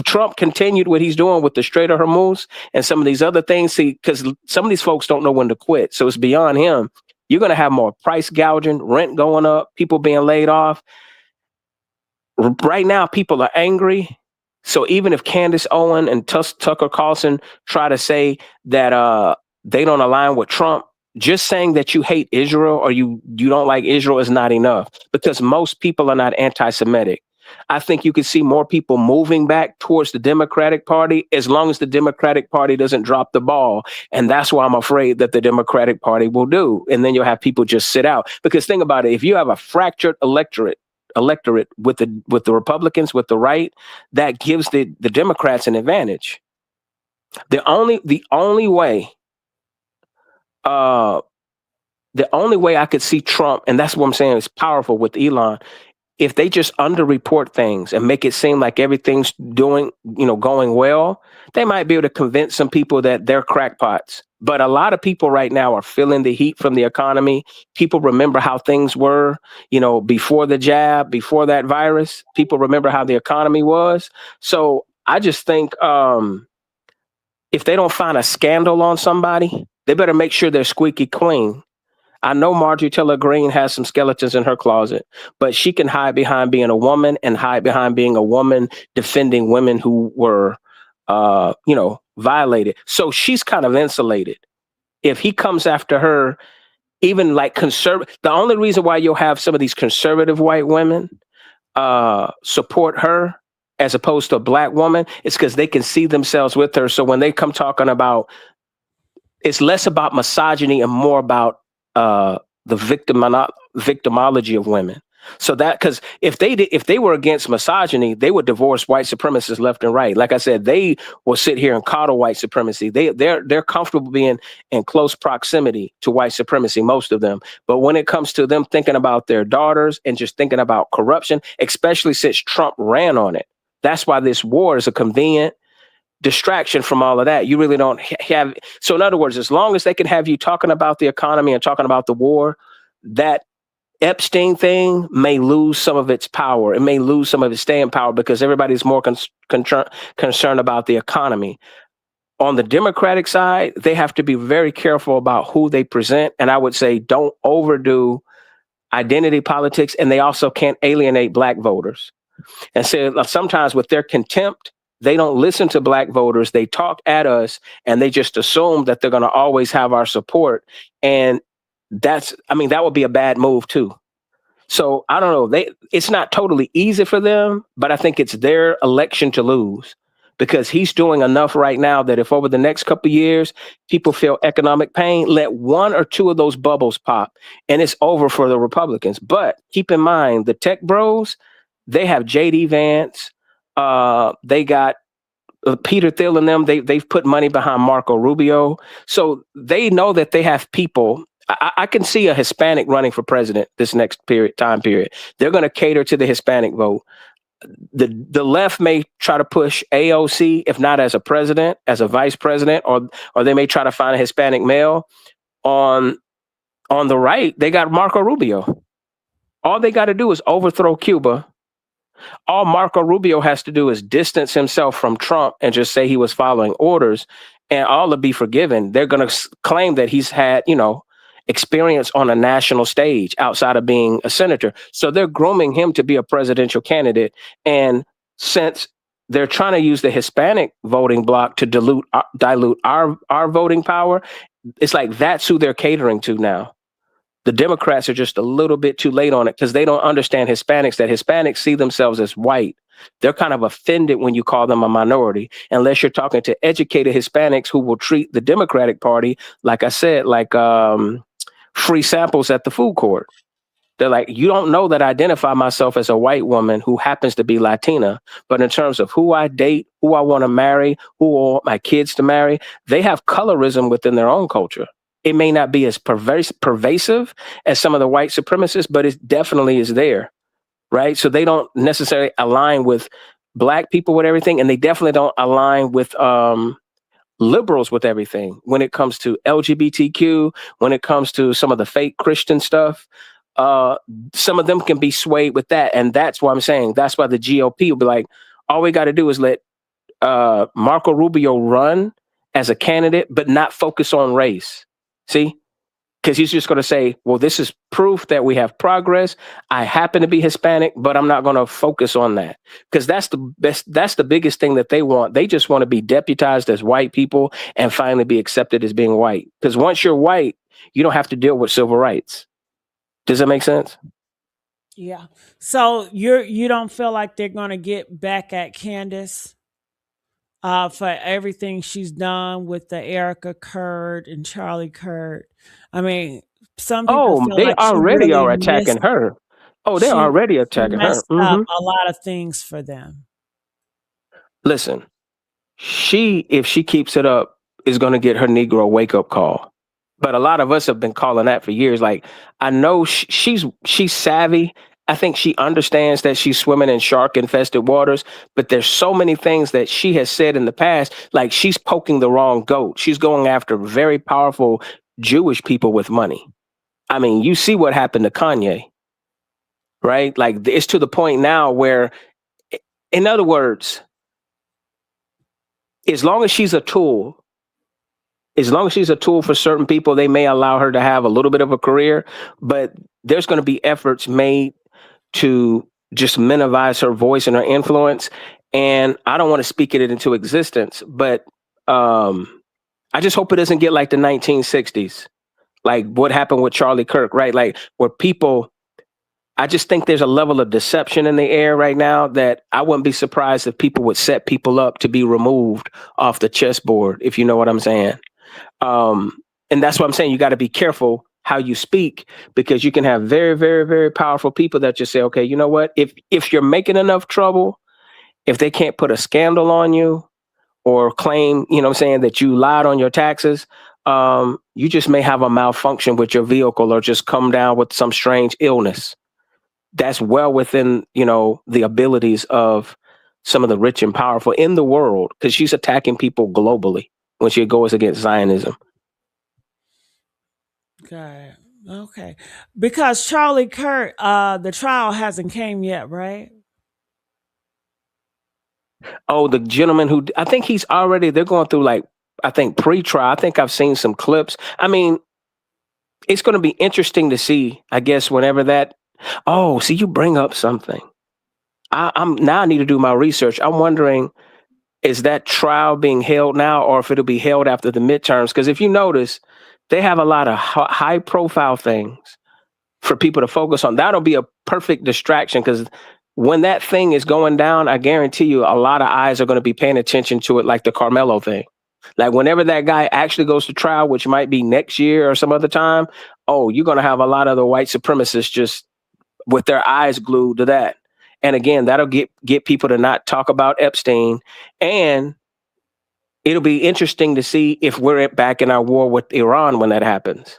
Trump continued what he's doing with the Strait of Hormuz and some of these other things, because some of these folks don't know when to quit. So it's beyond him. You're going to have more price gouging, rent going up, people being laid off. Right now, people are angry. So even if Candace Owen and Tucker Carlson try to say that they don't align with Trump, just saying that you hate Israel or you don't like Israel is not enough, because most people are not anti-Semitic. I think you could see more people moving back towards the Democratic Party as long as the Democratic Party doesn't drop the ball. And that's what I'm afraid that the Democratic Party will do. And then you'll have people just sit out. Because think about it, if you have a fractured electorate with the Republicans, with the right, that gives the Democrats an advantage. The only way the only way I could see Trump, and that's what I'm saying is powerful with Elon, if they just underreport things and make it seem like everything's going well, they might be able to convince some people that they're crackpots. But a lot of people right now are feeling the heat from the economy. People remember how things were, before the jab, before that virus. People remember how the economy was. So I just think if they don't find a scandal on somebody, they better make sure they're squeaky clean. I know Marjorie Taylor Greene has some skeletons in her closet, but she can hide behind being a woman and hide behind being a woman defending women who were, violated. So she's kind of insulated. If he comes after her, even like the only reason why you'll have some of these conservative white women support her as opposed to a black woman is because they can see themselves with her. So when they come talking about, it's less about misogyny and more about the victimology of women. So that, because if they were against misogyny, they would divorce white supremacists left and right. Like I said, they will sit here and coddle white supremacy. They're comfortable being in close proximity to white supremacy, most of them. But when it comes to them thinking about their daughters and just thinking about corruption, especially since Trump ran on it, that's why this war is a convenient distraction from all of that. You really don't have. So in other words, as long as they can have you talking about the economy and talking about the war, that Epstein thing may lose some of its power. It may lose some of its staying power because everybody's more concerned about the economy. On the Democratic side, they have to be very careful about who they present. And I would say don't overdo identity politics. And they also can't alienate black voters. And so sometimes with their contempt, they don't listen to black voters. They talk at us and they just assume that they're going to always have our support. And that would be a bad move too. So I don't know. It's not totally easy for them, but I think it's their election to lose because he's doing enough right now that if over the next couple of years, people feel economic pain, let one or two of those bubbles pop and it's over for the Republicans. But keep in mind, the tech bros, they have JD Vance. They got Peter Thiel and them. They've put money behind Marco Rubio. So they know that they have people. I can see a Hispanic running for president this next time period. They're going to cater to the Hispanic vote. The left may try to push AOC, if not as a president, as a vice president, or they may try to find a Hispanic male. On the right, they got Marco Rubio. All they got to do is overthrow Cuba. All Marco Rubio has to do is distance himself from Trump and just say he was following orders, and all will be forgiven. They're going to claim that he's had, experience on a national stage outside of being a senator. So they're grooming him to be a presidential candidate. And since they're trying to use the Hispanic voting bloc to dilute our voting power, it's like that's who they're catering to now. The Democrats are just a little bit too late on it because they don't understand Hispanics, that Hispanics see themselves as white. They're kind of offended when you call them a minority, unless you're talking to educated Hispanics who will treat the Democratic Party, like I said, like free samples at the food court. They're like, you don't know that I identify myself as a white woman who happens to be Latina, but in terms of who I date, who I want to marry, who I want my kids to marry, they have colorism within their own culture. It may not be as pervasive as some of the white supremacists, but it definitely is there, right? So they don't necessarily align with black people with everything, and they definitely don't align with liberals with everything when it comes to LGBTQ, when it comes to some of the fake Christian stuff. Some of them can be swayed with that, and that's why I'm saying that's why the GOP will be like, all we got to do is let Marco Rubio run as a candidate, but not focus on race. See, because he's just going to say, well, this is proof that we have progress. I happen to be Hispanic, but I'm not going to focus on that because that's the biggest thing that they want. They just want to be deputized as white people and finally be accepted as being white. Because once you're white, you don't have to deal with civil rights. Does that make sense? Yeah. So you don't feel like they're going to get back at Candace for everything she's done with the Erica Kurd and Charlie Kurd? I mean, some people feel they like already she really are attacking her. Oh, they're she already attacking her. messed up a lot of things for them. Listen, if she keeps it up, is going to get her Negro wake up call. But a lot of us have been calling that for years. Like, I know she's savvy. I think she understands that she's swimming in shark infested waters, but there's so many things that she has said in the past, like she's poking the wrong goat. She's going after very powerful Jewish people with money. I mean, you see what happened to Kanye, right? Like, it's to the point now where, in other words, as long as she's a tool for certain people, they may allow her to have a little bit of a career, but there's going to be efforts made to just minimize her voice and her influence. And I don't want to speak it into existence, but I just hope it doesn't get like the 1960s, like what happened with Charlie Kirk, right? Like where people, I just think there's a level of deception in the air right now that I wouldn't be surprised if people would set people up to be removed off the chessboard, if you know what I'm saying. And that's what I'm saying. You got to be careful how you speak, because you can have very, very, very powerful people that just say, okay, you know what? If you're making enough trouble, if they can't put a scandal on you or claim, you know what I'm saying, that you lied on your taxes, you just may have a malfunction with your vehicle or just come down with some strange illness. That's well within, you know, the abilities of some of the rich and powerful in the world, because she's attacking people globally when she goes against Zionism. Okay. Okay. Because Charlie Kirk, the trial hasn't came yet, right? Oh, the gentleman who, I think he's already, they're going through like, I think pre-trial. I think I've seen some clips. I mean, it's going to be interesting to see, I guess, whenever that, oh, see, you bring up something. I'm now I need to do my research. I'm wondering, is that trial being held now or if it'll be held after the midterms? Because if you notice, they have a lot of high profile things for people to focus on. That'll be a perfect distraction, because when that thing is going down, I guarantee you a lot of eyes are going to be paying attention to it, like the Carmelo thing. Like whenever that guy actually goes to trial, which might be next year or some other time, oh, you're going to have a lot of the white supremacists just with their eyes glued to that. And again, that'll get people to not talk about Epstein. And it'll be interesting to see if we're back in our war with Iran when that happens.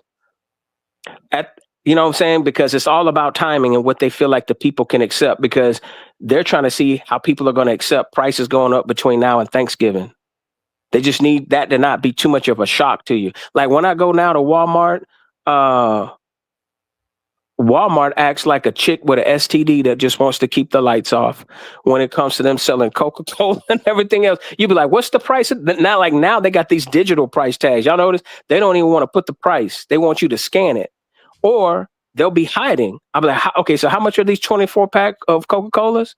You know what I'm saying? Because it's all about timing and what they feel like the people can accept, because they're trying to see how people are going to accept prices going up between now and Thanksgiving. They just need that to not be too much of a shock to you. Like when I go now to Walmart, Walmart acts like a chick with an STD that just wants to keep the lights off when it comes to them selling Coca-Cola and everything else. You'd be like, what's the price? Now they got these digital price tags. Y'all notice? They don't even want to put the price. They want you to scan it. Or they'll be hiding. I'll be like, okay, so how much are these 24-pack of Coca-Colas?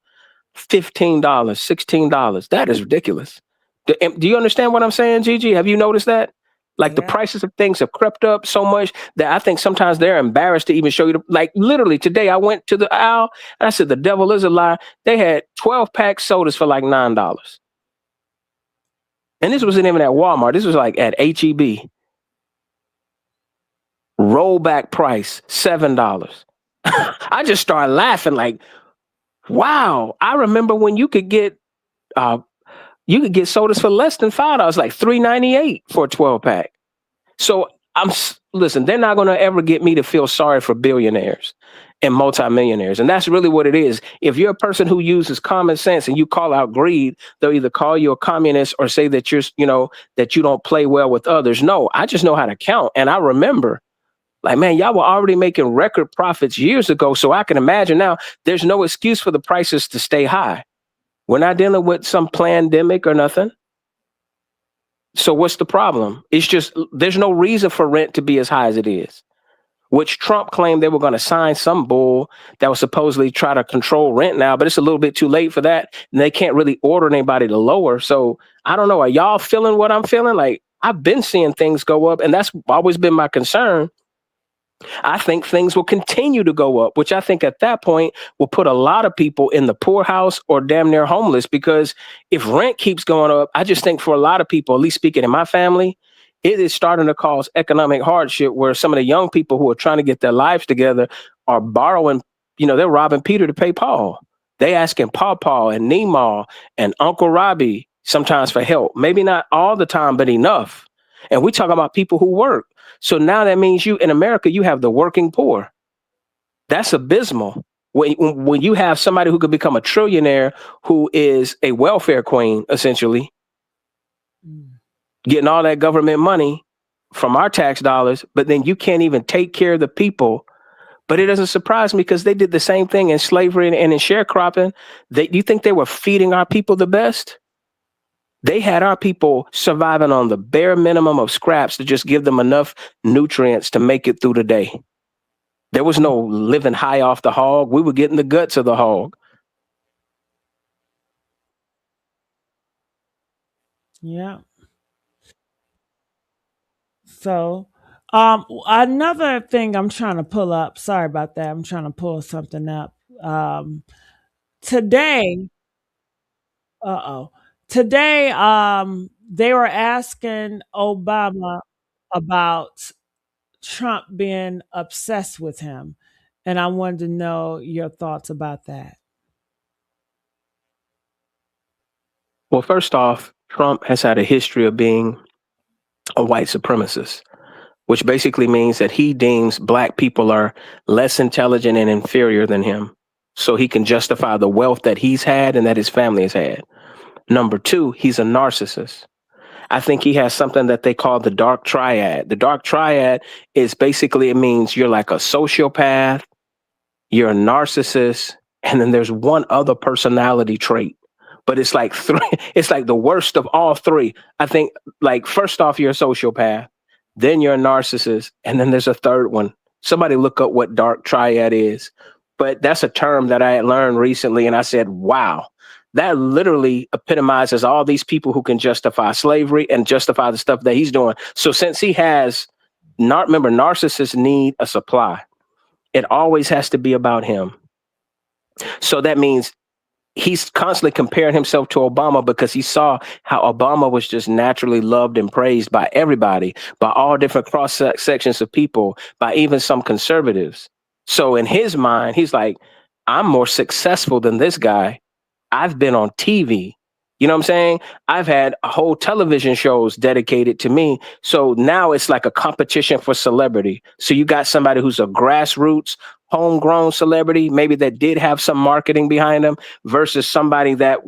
$15, $16. That is ridiculous. Do you understand what I'm saying, Gigi? Have you noticed that? Like the prices of things have crept up so much that I think sometimes they're embarrassed to even show you. Like literally today, I went to the aisle and I said, the devil is a lie. They had 12-pack sodas for like $9. And this wasn't even at Walmart. This was like at H-E-B. Rollback price, $7. I just started laughing like, wow. I remember when you could get sodas for less than $5, like $3.98 for a 12-pack. So listen, they're not going to ever get me to feel sorry for billionaires and multimillionaires. And that's really what it is. If you're a person who uses common sense and you call out greed, they'll either call you a communist or say that that you don't play well with others. No, I just know how to count. And I remember, like, man, y'all were already making record profits years ago. So I can imagine now there's no excuse for the prices to stay high. We're not dealing with some pandemic or nothing. So what's the problem? It's just there's no reason for rent to be as high as it is, which Trump claimed they were going to sign some bull that was supposedly try to control rent now, but it's a little bit too late for that. And they can't really order anybody to lower. So I don't know. Are y'all feeling what I'm feeling? Like I've been seeing things go up, and that's always been my concern. I think things will continue to go up, which I think at that point will put a lot of people in the poorhouse or damn near homeless, because if rent keeps going up, I just think for a lot of people, at least speaking in my family, it is starting to cause economic hardship where some of the young people who are trying to get their lives together are borrowing, they're robbing Peter to pay Paul. They asking Paw and Nemo and Uncle Robbie sometimes for help. Maybe not all the time, but enough. And we talk about people who work. So now that means you in America, you have the working poor. That's abysmal. When you have somebody who could become a trillionaire who is a welfare queen, essentially, getting all that government money from our tax dollars, but then you can't even take care of the people. But it doesn't surprise me because they did the same thing in slavery and in sharecropping. You think they were feeding our people the best? They had our people surviving on the bare minimum of scraps to just give them enough nutrients to make it through the day. There was no living high off the hog. We were getting the guts of the hog. Yeah. So, another thing I'm trying to pull up. Sorry about that. I'm trying to pull something up. Today, uh-oh. Today, they were asking Obama about Trump being obsessed with him. And I wanted to know your thoughts about that. Well, first off, Trump has had a history of being a white supremacist, which basically means that he deems black people are less intelligent and inferior than him. So he can justify the wealth that he's had and that his family has had. Number two, he's a narcissist. I think he has something that they call the dark triad. The dark triad is basically, it means you're like a sociopath, you're a narcissist, and then there's one other personality trait. But it's like three, it's like the worst of all three. I think, like, first off, you're a sociopath, then you're a narcissist, and then there's a third one. Somebody look up what dark triad is. But that's a term that I had learned recently, and I said, wow, that literally epitomizes all these people who can justify slavery and justify the stuff that he's doing. So since he has, remember, narcissists need a supply. It always has to be about him. So that means he's constantly comparing himself to Obama because he saw how Obama was just naturally loved and praised by everybody, by all different cross sections of people, by even some conservatives. So in his mind, he's like, I'm more successful than this guy. I've been on TV. You know what I'm saying? I've had whole television shows dedicated to me. So now it's like a competition for celebrity. So you got somebody who's a grassroots, homegrown celebrity, maybe that did have some marketing behind them, versus somebody that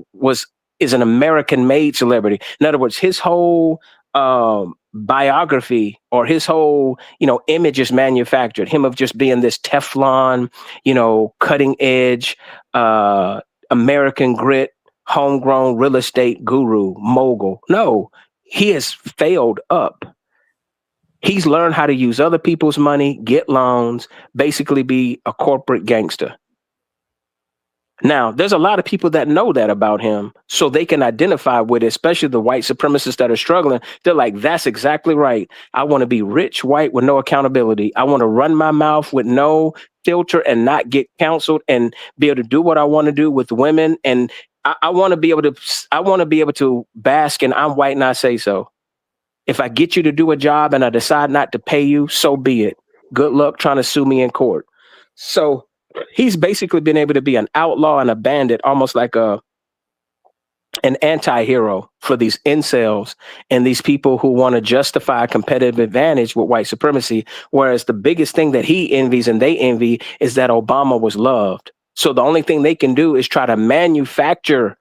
is an American-made celebrity. In other words, his whole biography or his whole, image is manufactured. Him of just being this Teflon, cutting edge, American grit, homegrown real estate guru, mogul. No, he has failed up. He's learned how to use other people's money, get loans, basically be a corporate gangster. Now, there's a lot of people that know that about him, so they can identify with it, especially the white supremacists that are struggling. They're like, that's exactly right. I want to be rich, white, with no accountability. I want to run my mouth with no filter and not get counseled and be able to do what I want to do with women. And I want to be able to bask in I'm white and I say so. If I get you to do a job and I decide not to pay you, so be it. Good luck trying to sue me in court. So he's basically been able to be an outlaw and a bandit, almost like an anti-hero for these incels and these people who want to justify a competitive advantage with white supremacy. Whereas the biggest thing that he envies and they envy is that Obama was loved. So the only thing they can do is try to manufacture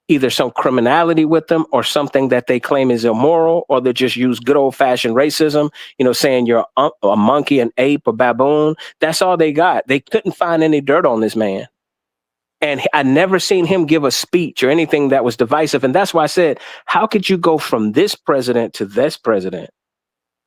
either some criminality with them or something that they claim is immoral, or they just use good old fashioned racism, saying you're a monkey, an ape, a baboon. That's all they got. They couldn't find any dirt on this man. And I never seen him give a speech or anything that was divisive. And that's why I said, how could you go from this president to this president?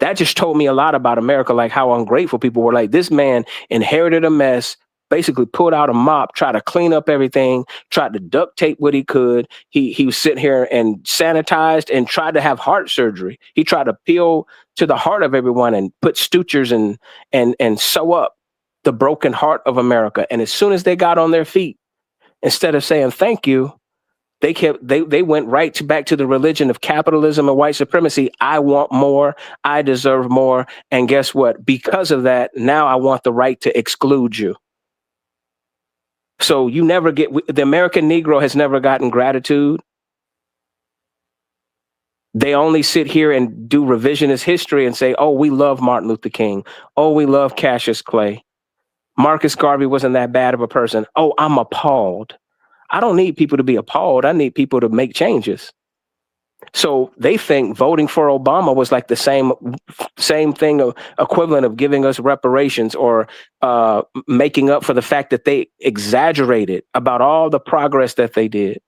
That just told me a lot about America, like how ungrateful people were. Like, this man inherited a mess, basically pulled out a mop, tried to clean up everything, tried to duct tape what he could. He was sitting here and sanitized and tried to have heart surgery. He tried to peel to the heart of everyone and put sutures and sew up the broken heart of America. And as soon as they got on their feet, instead of saying thank you, they went back to the religion of capitalism and white supremacy. I want more. I deserve more. And guess what? Because of that, now I want the right to exclude you. So you never get, the American Negro has never gotten gratitude. They only sit here and do revisionist history and say, oh, we love Martin Luther King. Oh, we love Cassius Clay. Marcus Garvey wasn't that bad of a person. Oh, I'm appalled. I don't need people to be appalled. I need people to make changes. So they think voting for Obama was like the same thing, equivalent of giving us reparations or making up for the fact that they exaggerated about all the progress that they did.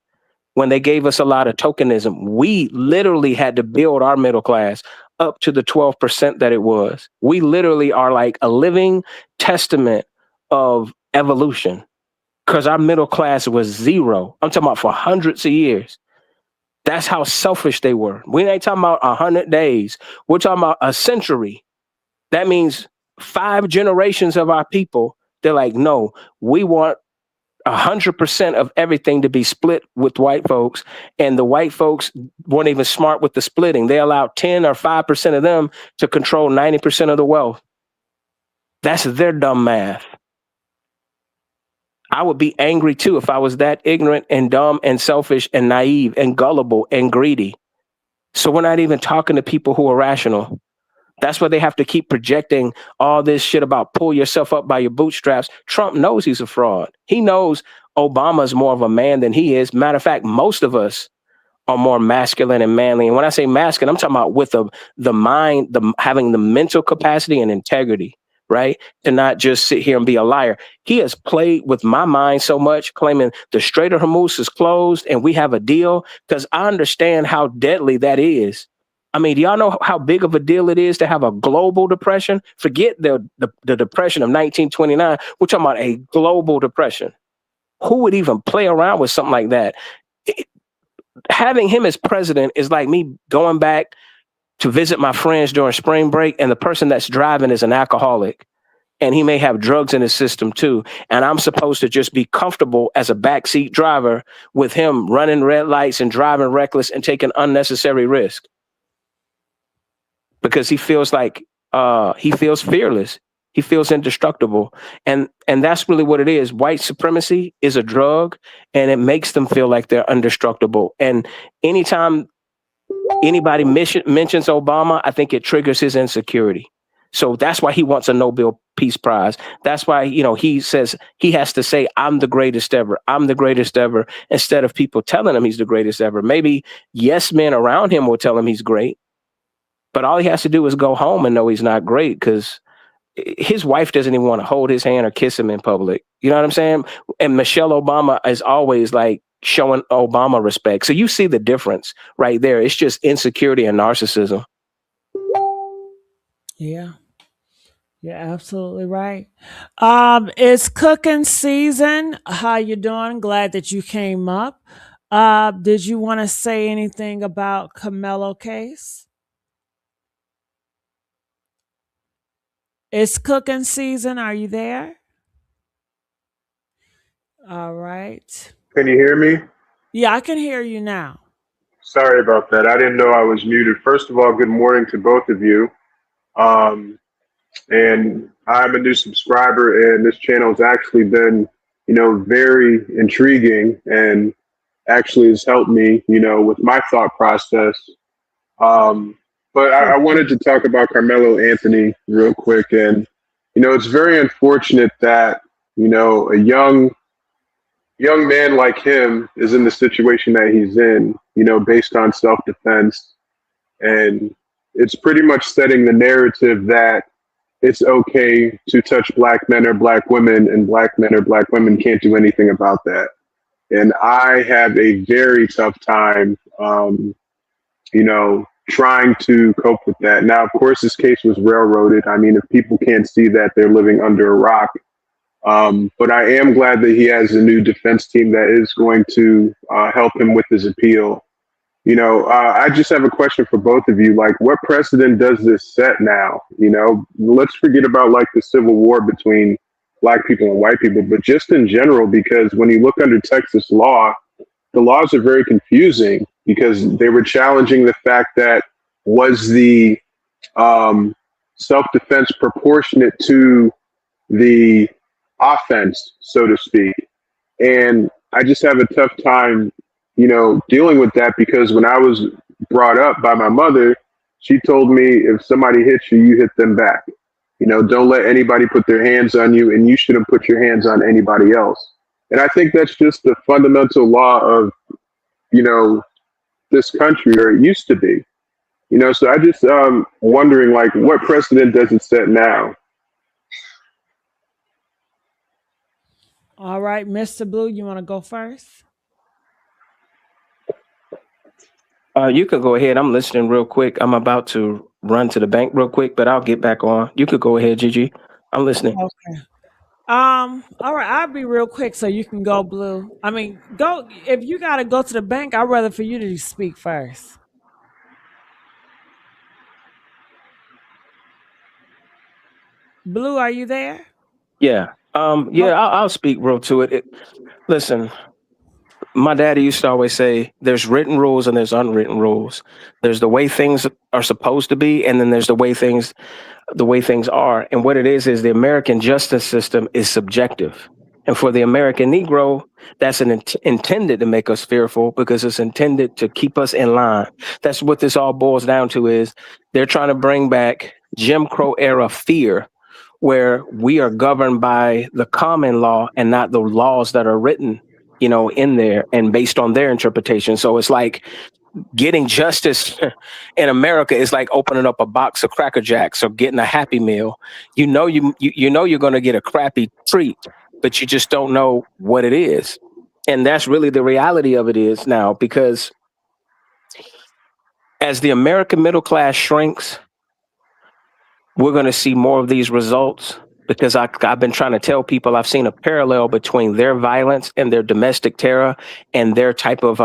When they gave us a lot of tokenism, we literally had to build our middle class up to the 12% that it was. We literally are like a living testament of evolution because our middle class was zero. I'm talking about for hundreds of years. That's how selfish they were. We ain't talking about 100 days. We're talking about a century. That means 5 generations of our people. They're like, no, we want 100% of everything to be split with white folks. And the white folks weren't even smart with the splitting. They allowed 10 or 5% of them to control 90% of the wealth. That's their dumb math. I would be angry too if I was that ignorant and dumb and selfish and naive and gullible and greedy. So we're not even talking to people who are rational. That's why they have to keep projecting all this shit about pull yourself up by your bootstraps. Trump knows he's a fraud. He knows Obama's more of a man than he is. Matter of fact, most of us are more masculine and manly. And when I say masculine, I'm talking about with the mind, having the mental capacity and integrity, right? To not just sit here and be a liar. He has played with my mind so much, claiming the Strait of Hormuz is closed and we have a deal, because I understand how deadly that is. I mean, do y'all know how big of a deal it is to have a global depression? Forget the depression of 1929. We're talking about a global depression. Who would even play around with something like that? Having him as president is like me going back to visit my friends during spring break, and the person that's driving is an alcoholic, and he may have drugs in his system too. And I'm supposed to just be comfortable as a backseat driver with him running red lights and driving reckless and taking unnecessary risk. Because he feels like he feels fearless. He feels indestructible. And that's really what it is. White supremacy is a drug, and it makes them feel like they're indestructible. And anytime anybody mentions Obama, I think it triggers his insecurity. So that's why he wants a Nobel Peace Prize. That's why, he says he has to say, I'm the greatest ever. I'm the greatest ever, instead of people telling him he's the greatest ever. Maybe yes men around him will tell him he's great. But all he has to do is go home and know he's not great, because his wife doesn't even want to hold his hand or kiss him in public. You know what I'm saying? And Michelle Obama is always like showing Obama respect. So you see the difference right there. It's just insecurity and narcissism. Yeah. You're absolutely right. It's cooking season. How you doing? Glad that you came up. Did you want to say anything about Carmelo case? It's cooking season. Are you there? All right. Can you hear me? Yeah, I can hear you now. Sorry about that. I didn't know I was muted. First of all, good morning to both of you. And I'm a new subscriber, and this channel has actually been, very intriguing, and actually has helped me, with my thought process. But I wanted to talk about Carmelo Anthony real quick. And, it's very unfortunate that, a young man like him is in the situation that he's in, based on self-defense. And it's pretty much setting the narrative that it's okay to touch black men or black women, and black men or black women can't do anything about that. And I have a very tough time, trying to cope with that. Now, of course, this case was railroaded. I mean, if people can't see that, they're living under a rock. But I am glad that he has a new defense team that is going to help him with his appeal. I just have a question for both of you. Like, what precedent does this set now? Let's forget about like the Civil War between black people and white people, but just in general, because when you look under Texas law, the laws are very confusing, because they were challenging the fact that was the self-defense proportionate to the offense, so to speak. And I just have a tough time, dealing with that, because when I was brought up by my mother. She told me if somebody hits you, you hit them back. You know, don't let anybody put their hands on you, and you shouldn't put your hands on anybody else. And I think that's just the fundamental law of, you know, this country, or it used to be. You know, so I just wondering, like, what precedent does it set now? All right, Mr. Blue, you want to go first? You could go ahead. I'm listening real quick. I'm about to run to the bank real quick, but I'll get back on. You could go ahead, Gigi. I'm listening. Okay. All right, I'll be real quick so you can go, Blue. I mean, go if you gotta go to the bank, I'd rather for you to speak first. Blue, are you there? Yeah. I'll speak real to it. Listen, my daddy used to always say there's written rules and there's unwritten rules. There's the way things are supposed to be, and then there's the way things are. And what it is the American justice system is subjective. And for the American Negro, that's intended to make us fearful because it's intended to keep us in line. That's what this all boils down to is they're trying to bring back Jim Crow era fear, where we are governed by the common law and not the laws that are written, you know, in there and based on their interpretation. So it's like getting justice in America is like opening up a box of Cracker Jacks or getting a Happy Meal. You know you're going to get a crappy treat, but you just don't know what it is. And that's really the reality of it is now, because as the American middle class shrinks, we're going to see more of these results, because I've been trying to tell people I've seen a parallel between their violence and their domestic terror and their type of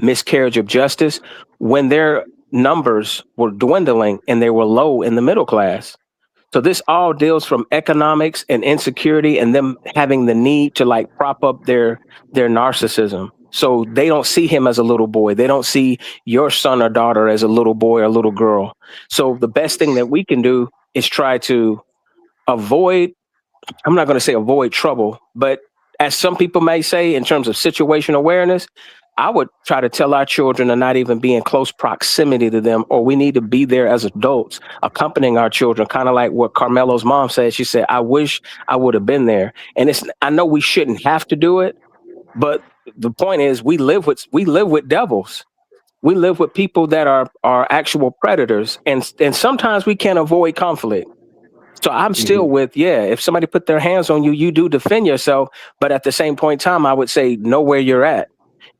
miscarriage of justice when their numbers were dwindling and they were low in the middle class. So this all deals from economics and insecurity and them having the need to like prop up their narcissism. So they don't see him as a little boy. They don't see your son or daughter as a little boy or little girl. So the best thing that we can do is try to avoid, I'm not going to say avoid trouble, but as some people may say in terms of situation awareness, I would try to tell our children to not even be in close proximity to them, or we need to be there as adults accompanying our children, kind of like what Carmelo's mom said. She said, I wish I would have been there. And I know we shouldn't have to do it, but the point is we live with devils. We live with people that are actual predators, and sometimes we can't avoid conflict. So I'm still with, if somebody put their hands on you, you do defend yourself. But at the same point in time, I would say know where you're at.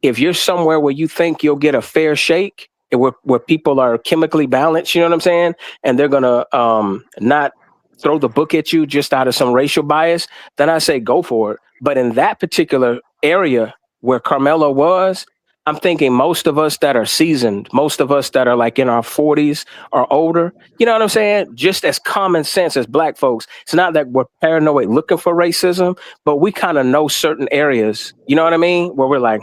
If you're somewhere where you think you'll get a fair shake, where people are chemically balanced, you know what I'm saying? And they're going to not throw the book at you just out of some racial bias, then I say go for it. But in that particular area where Carmelo was, I'm thinking most of us that are seasoned, most of us that are like in our 40s or older, you know what I'm saying? Just as common sense as Black folks. It's not that we're paranoid looking for racism, but we kind of know certain areas, you know what I mean? Where we're like,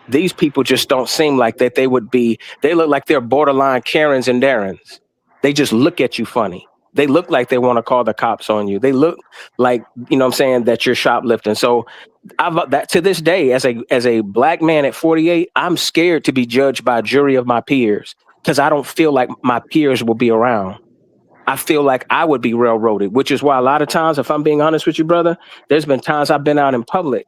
these people just don't seem like that they would be, they look like they're borderline Karens and Darrens. They just look at you funny. They look like they want to call the cops on you. They look like, you know what I'm saying, that you're shoplifting. So that to this day, as a Black man at 48, I'm scared to be judged by a jury of my peers because I don't feel like my peers will be around. I feel like I would be railroaded, which is why a lot of times, if I'm being honest with you, brother, there's been times I've been out in public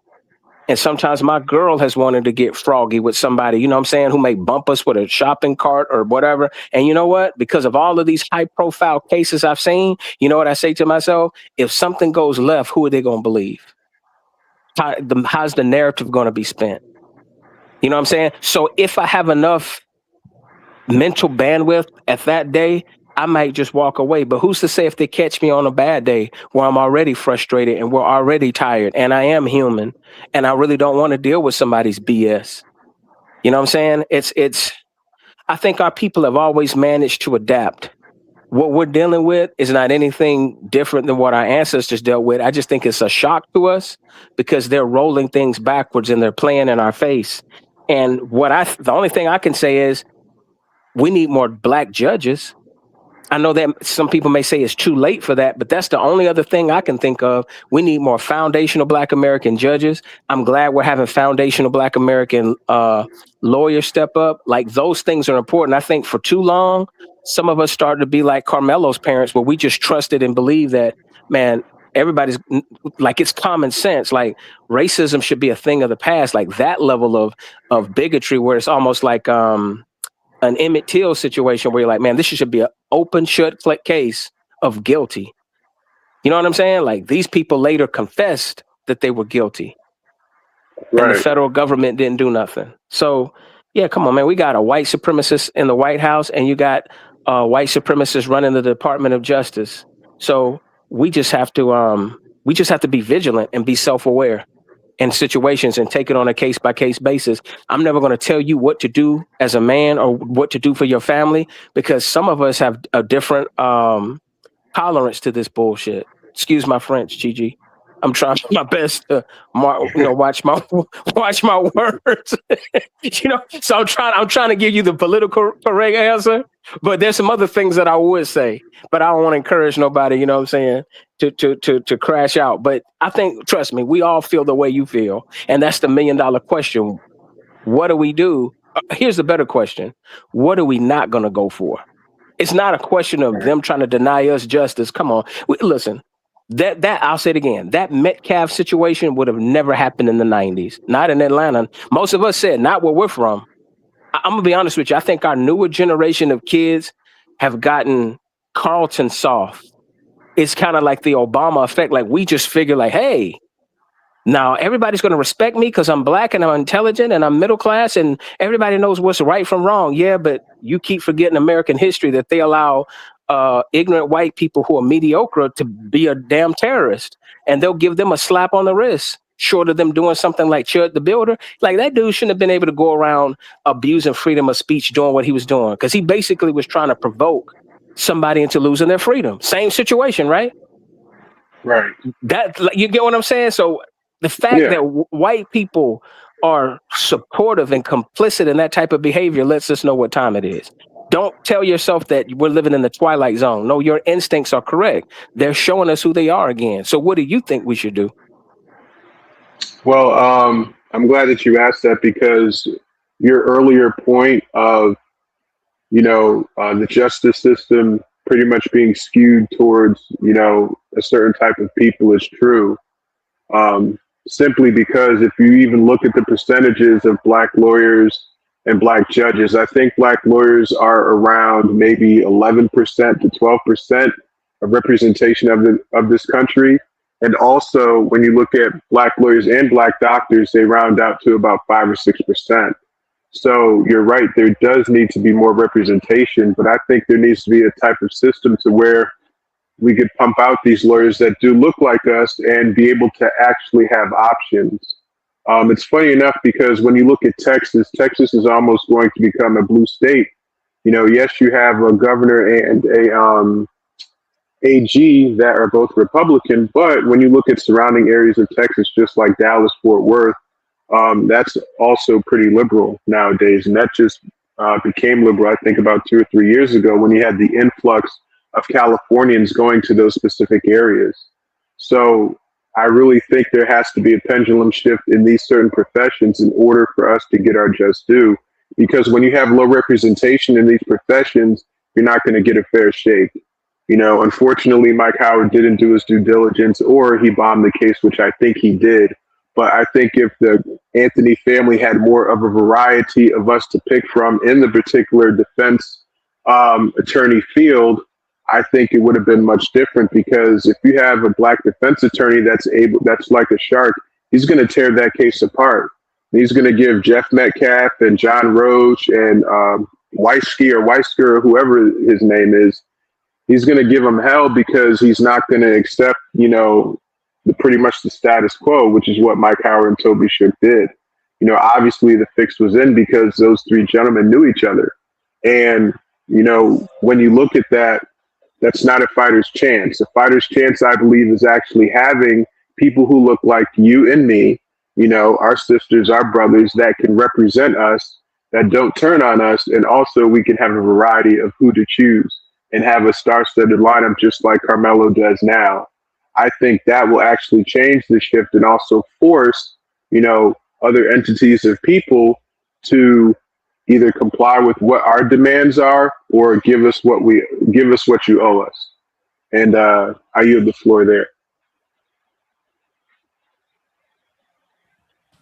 and sometimes my girl has wanted to get froggy with somebody, you know what I'm saying, who may bump us with a shopping cart or whatever. And you know what? Because of all of these high profile cases I've seen, you know what I say to myself? If something goes left, who are they going to believe? How's the narrative going to be spent? You know what I'm saying? So if I have enough mental bandwidth at that day, I might just walk away. But who's to say if they catch me on a bad day where I'm already frustrated and we're already tired and I am human and I really don't want to deal with somebody's BS. You know what I'm saying? I think our people have always managed to adapt. What we're dealing with is not anything different than what our ancestors dealt with. I just think it's a shock to us because they're rolling things backwards and they're playing in our face. And the only thing I can say is we need more Black judges. I know that some people may say it's too late for that, but that's the only other thing I can think of. We need more foundational Black American judges. I'm glad we're having foundational Black American lawyers step up. Like, those things are important. I think for too long, some of us started to be like Carmelo's parents, where we just trusted and believed that, man, everybody's like, it's common sense. Like, racism should be a thing of the past. Like, that level of bigotry, where it's almost like an Emmett Till situation, where you're like, man, this should be an open shut case of guilty. You know what I'm saying? Like, these people later confessed that they were guilty. Right. And the federal government didn't do nothing. So, yeah, come on, man. We got a white supremacist in the White House, and you got white supremacists running the Department of Justice. So we just have to be vigilant and be self-aware in situations and take it on a case-by-case basis. I'm never going to tell you what to do as a man or what to do for your family, because some of us have a different tolerance to this bullshit. Excuse my French, Gigi. I'm trying my best to watch my words. So I'm trying to give you the political correct answer, but there's some other things that I would say, but I don't want to encourage nobody, you know what I'm saying, to crash out. But I think, trust me, we all feel the way you feel, and that's the $1 million question. What do we do? Here's the better question: what are we not going to go for? It's not a question of them trying to deny us justice. Come on, listen. That I'll say it again. That METCALF situation would have never happened in the 90s. Not in Atlanta. Most of us said, not where we're from. I'm gonna be honest with you. I think our newer generation of kids have gotten Carlton soft. It's kind of like the Obama effect. Like, we just figure like, hey, now everybody's going to respect me because I'm Black and I'm intelligent and I'm middle class and everybody knows what's right from wrong. Yeah, but you keep forgetting American history, that they allow ignorant white people who are mediocre to be a damn terrorist, and they'll give them a slap on the wrist, short of them doing something like Chud the Builder. Like, that dude shouldn't have been able to go around abusing freedom of speech doing what he was doing, because he basically was trying to provoke somebody into losing their freedom. Same situation, right? Right. That, you get what I'm saying? So the fact that white people are supportive and complicit in that type of behavior lets us know what time it is. Don't tell yourself that we're living in the twilight zone. No, your instincts are correct. They're showing us who they are again. So what do you think we should do? Well, I'm glad that you asked that, because your earlier point of, the justice system pretty much being skewed towards, a certain type of people is true. Simply because if you even look at the percentages of Black lawyers and Black judges, I think Black lawyers are around maybe 11% to 12% of representation of this country. And also, when you look at Black lawyers and Black doctors, they round out to about 5 or 6%. So you're right, there does need to be more representation, but I think there needs to be a type of system to where we could pump out these lawyers that do look like us and be able to actually have options. It's funny enough, because when you look at Texas is almost going to become a blue state. Yes, you have a governor and a AG that are both Republican, but when you look at surrounding areas of Texas, just like Dallas, Fort Worth, that's also pretty liberal nowadays. And that just became liberal, I think, about 2 or 3 years ago, when you had the influx of Californians going to those specific areas. So I really think there has to be a pendulum shift in these certain professions in order for us to get our just due. Because when you have low representation in these professions, you're not going to get a fair shake. Unfortunately, Mike Howard didn't do his due diligence, or he bombed the case, which I think he did. But I think if the Anthony family had more of a variety of us to pick from in the particular defense attorney field, I think it would have been much different. Because if you have a Black defense attorney that's like a shark, he's going to tear that case apart. He's going to give Jeff Metcalf and John Roach and Weisker or whoever his name is, he's going to give them hell, because he's not going to accept, pretty much the status quo, which is what Mike Howard and Toby Shook did. Obviously the fix was in because those three gentlemen knew each other. And, when you look at that, that's not a fighter's chance. A fighter's chance, I believe, is actually having people who look like you and me, our sisters, our brothers, that can represent us, that don't turn on us. And also we can have a variety of who to choose. and have a star-studded lineup just like Carmelo does now. I think that will actually change the shift and also force, other entities of people to either comply with what our demands are or give us what you owe us. And I yield the floor there.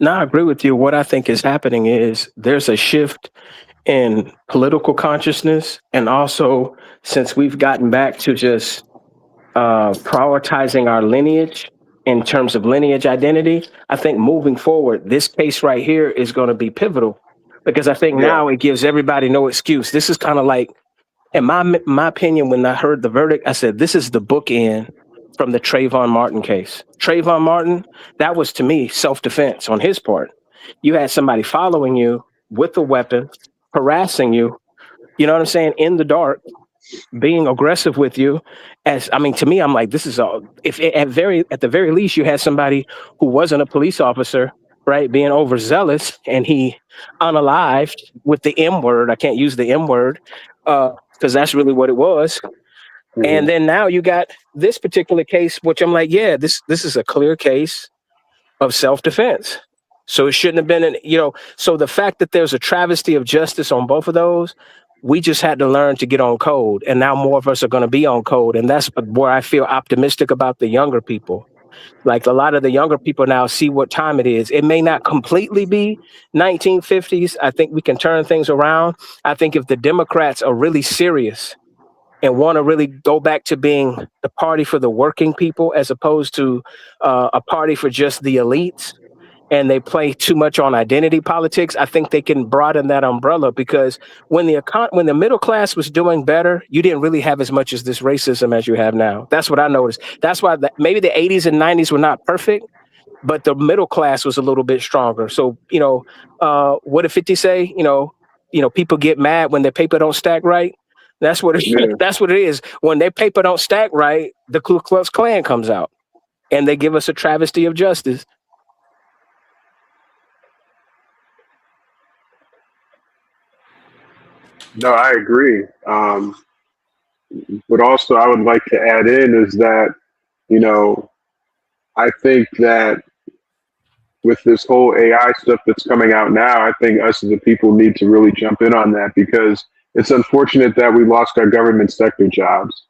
No, I agree with you. What I think is happening is there's a shift in political consciousness. And also, since we've gotten back to just prioritizing our lineage in terms of lineage identity, I think moving forward, this case right here is going to be pivotal because I think now it gives everybody no excuse. This is kind of like, in my opinion, when I heard the verdict, I said, this is the bookend from the Trayvon Martin case. Trayvon Martin, that was to me self-defense on his part. You had somebody following you with a weapon, harassing you, you know what I'm saying, in the dark, being aggressive with you. To me, I'm like, this is all. If at the very least, you had somebody who wasn't a police officer, right, being overzealous, and he unalived with the M word. I can't use the M word because that's really what it was. Mm-hmm. And then now you got this particular case, which I'm like, yeah, this is a clear case of self-defense. So it shouldn't have been, so the fact that there's a travesty of justice on both of those, we just had to learn to get on code. And now more of us are going to be on code. And that's where I feel optimistic about the younger people. Like a lot of the younger people now see what time it is. It may not completely be 1950s. I think we can turn things around. I think if the Democrats are really serious and want to really go back to being the party for the working people as opposed to a party for just the elites, and they play too much on identity politics, I think they can broaden that umbrella because when the middle class was doing better, you didn't really have as much as this racism as you have now. That's what I noticed. That's why maybe the 80s and 90s were not perfect, but the middle class was a little bit stronger. So, what did 50 say? People get mad when their paper don't stack right. That's what that's what it is. When their paper don't stack right, the Ku Klux Klan comes out and they give us a travesty of justice. No, I agree. But also I would like to add in is that, I think that with this whole AI stuff that's coming out now, I think us as a people need to really jump in on that because it's unfortunate that we lost our government sector jobs.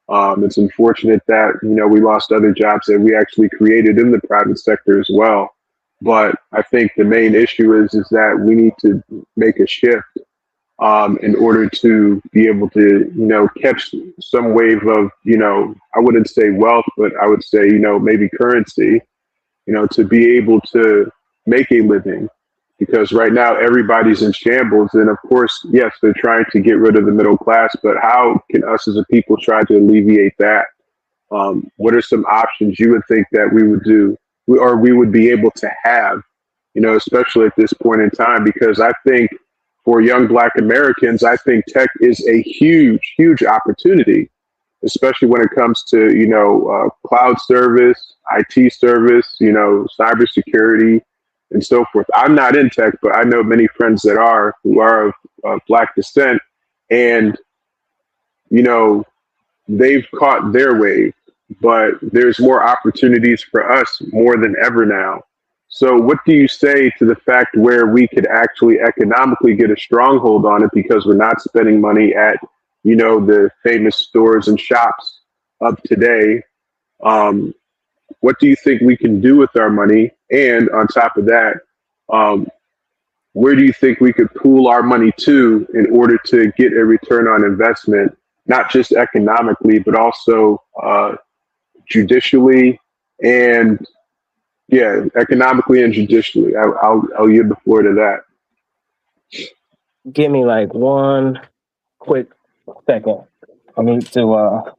It's unfortunate that, we lost other jobs that we actually created in the private sector as well. But I think the main issue is that we need to make a shift in order to be able to, catch some wave of, I wouldn't say wealth, but I would say, maybe currency, to be able to make a living. Because right now everybody's in shambles. And of course, yes, they're trying to get rid of the middle class, but how can us as a people try to alleviate that? What are some options you would think that we would do or we would be able to have, especially at this point in time? Because I think for young Black Americans, I think tech is a huge, huge opportunity, especially when it comes to, cloud service, IT service, cybersecurity, and so forth. I'm not in tech, but I know many friends that are who are of Black descent, and they've caught their wave. But there's more opportunities for us more than ever now. So what do you say to the fact where we could actually economically get a stronghold on it because we're not spending money at the famous stores and shops of today? What do you think we can do with our money? And on top of that, where do you think we could pool our money to in order to get a return on investment, not just economically, but also judicially and economically and judicially? I'll yield the floor to that. Give me like one quick second. I need to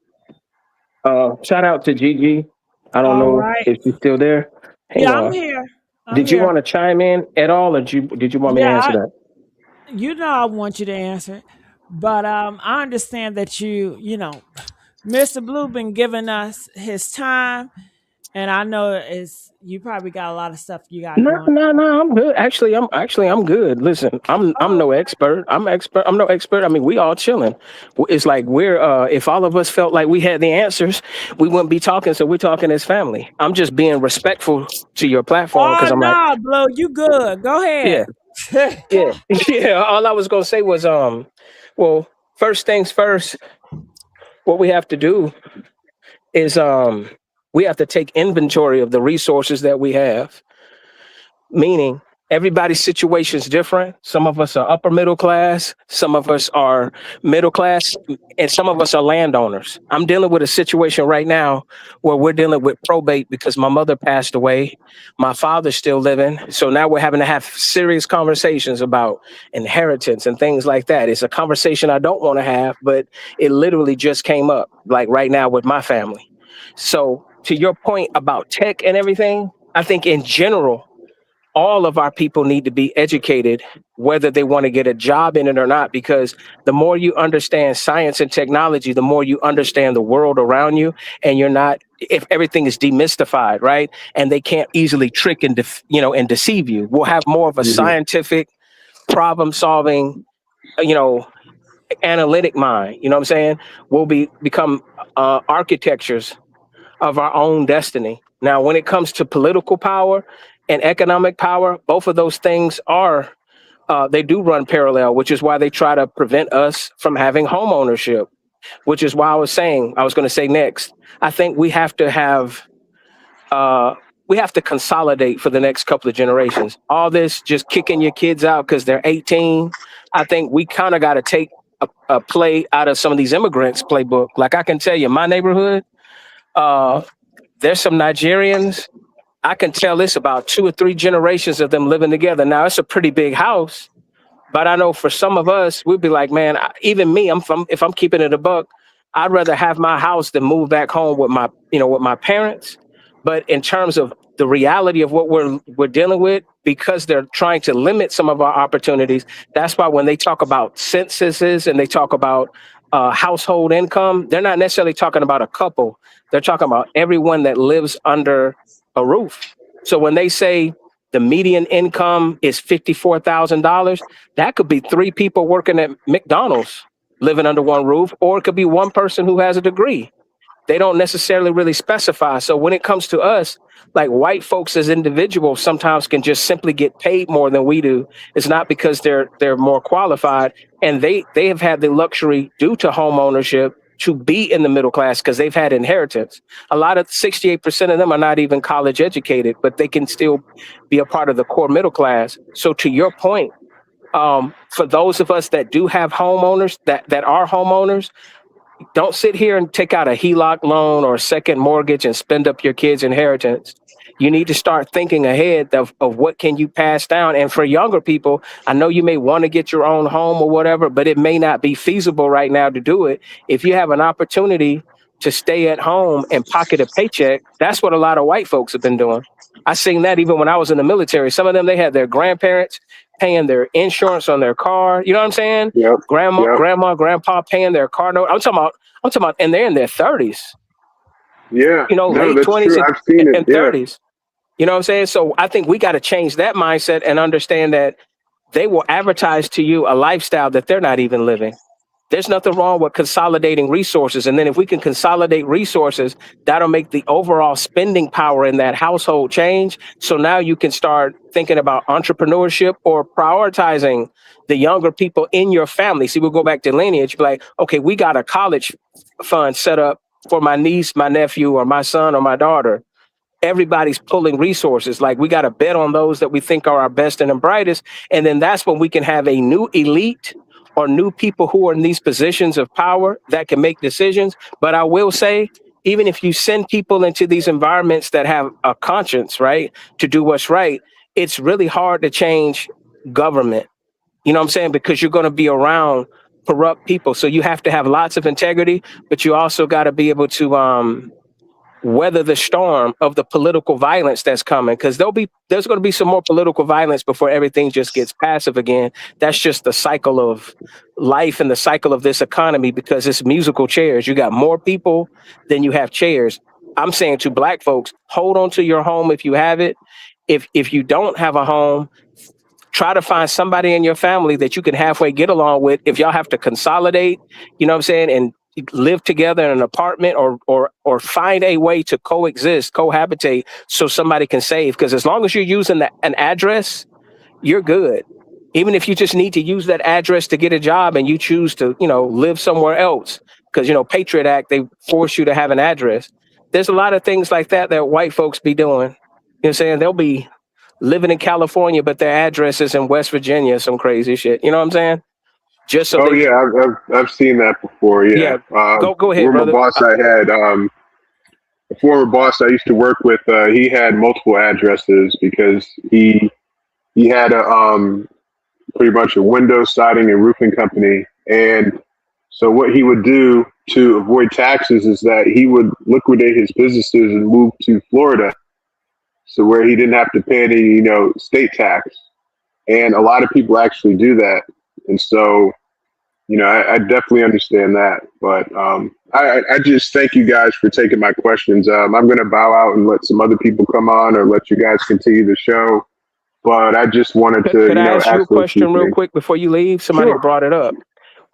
shout out to Gigi. I don't know if she's still there. Hang on. I'm here. Did you want to chime in at all, or did you want me to answer that? I want you to answer it, but I understand that you know, Mr. Blue been giving us his time, And I know you probably got a lot of stuff you got No, going. no, I'm good. I'm good. Listen, I'm no expert. I'm no expert. I mean, we all chilling. It's like if all of us felt like we had the answers, we wouldn't be talking. So we're talking as family. I'm just being respectful to your platform Oh because I'm like, no, Blue, you good. Go yeah, ahead. yeah, yeah. All I was gonna say was, well, first things first. What we have to do is, we have to take inventory of the resources that we have. Meaning everybody's situation is different. Some of us are upper middle class, some of us are middle class, and some of us are landowners. I'm dealing with a situation right now where we're dealing with probate because my mother passed away. My father's still living. So now we're having to have serious conversations about inheritance and things like that. It's a conversation I don't want to have, but it literally just came up like right now with my family. So to your point about tech and everything, I think in general, all of our people need to be educated, whether they want to get a job in it or not, because the more you understand science and technology, the more you understand the world around you. And you're not, if everything is demystified, right? And they can't easily trick and, and deceive you. We'll have more of a scientific problem solving, analytic mind. You know what I'm saying? We'll become architectures of our own destiny. Now, when it comes to political power and economic power, both of those things they do run parallel, which is why they try to prevent us from having home ownership, which is why I was going to say next, I think we have to consolidate for the next couple of generations. All this just kicking your kids out because they're 18. I think we kind of got to take a play out of some of these immigrants playbook. Like I can tell you, my neighborhood, there's some Nigerians. I can tell this about 2 or 3 generations of them living together. Now it's a pretty big house, but I know for some of us, we'd be like, man, even me, if I'm keeping it a buck, I'd rather have my house than move back home with my parents. But in terms of the reality of what we're dealing with, because they're trying to limit some of our opportunities, that's why when they talk about censuses and they talk about household income, they're not necessarily talking about a couple. They're talking about everyone that lives under a roof. So when they say the median income is $54,000, that could be 3 people working at McDonald's living under one roof, or it could be one person who has a degree. They don't necessarily really specify. So when it comes to us, like white folks as individuals sometimes can just simply get paid more than we do. It's not because they're more qualified, and they have had the luxury due to home ownership to be in the middle class because they've had inheritance. A lot of 68% of them are not even college educated, but they can still be a part of the core middle class. So to your point, for those of us that do have homeowners, that are homeowners, don't sit here and take out a HELOC loan or a second mortgage and spend up your kids' inheritance. You need to start thinking ahead of what can you pass down. And for younger people, I know you may want to get your own home or whatever, but it may not be feasible right now to do it. If you have an opportunity to stay at home and pocket a paycheck, that's what a lot of white folks have been doing. I seen that even when I was in the military. Some of them, they had their grandparents paying their insurance on their car. You know what I'm saying? Yep. Grandma, grandpa paying their car note. I'm talking about, and they're in their 30s. Yeah. Late that's 20s true. I've seen it. and 30s. You know what I'm saying? So I think we got to change that mindset and understand that they will advertise to you a lifestyle that they're not even living. There's nothing wrong with consolidating resources. And then if we can consolidate resources, that'll make the overall spending power in that household change. So now you can start thinking about entrepreneurship or prioritizing the younger people in your family. See, we'll go back to lineage, be like, okay, we got a college fund set up for my niece, my nephew, or my son or my daughter. Everybody's pulling resources. Like we got to bet on those that we think are our best and the brightest. And then that's when we can have a new elite or new people who are in these positions of power that can make decisions. But I will say, even if you send people into these environments that have a conscience, right, to do what's right, it's really hard to change government. You know what I'm saying? Because you're going to be around corrupt people. So you have to have lots of integrity, but you also got to be able to weather the storm of the political violence that's coming, because there's going to be some more political violence before everything just gets passive again. That's just the cycle of life and the cycle of this economy, because it's musical chairs. You got more people than you have chairs. I'm saying to black folks, hold on to your home if you have it. If you don't have a home, try to find somebody in your family that you can halfway get along with. If y'all have to consolidate, you know what I'm saying, and live together in an apartment, or find a way to coexist, cohabitate, so somebody can save. Because as long as you're using an address, you're good. Even if you just need to use that address to get a job and you choose to, live somewhere else, because, Patriot Act, they force you to have an address. There's a lot of things like that white folks be doing. You know what I'm saying? They'll be living in California, but their address is in West Virginia, some crazy shit. You know what I'm saying? Just so I've seen that before. Yeah. Go ahead, brother. A former boss I used to work with, he had multiple addresses because he had a pretty much a window siding and roofing company. And so what he would do to avoid taxes is that he would liquidate his businesses and move to Florida, so where he didn't have to pay any, state tax. And a lot of people actually do that. And so, I definitely understand that. But I just thank you guys for taking my questions. I'm going to bow out and let some other people come on, or let you guys continue the show. But I just wanted to, Could I ask you a question real quick before you leave? Somebody brought it up.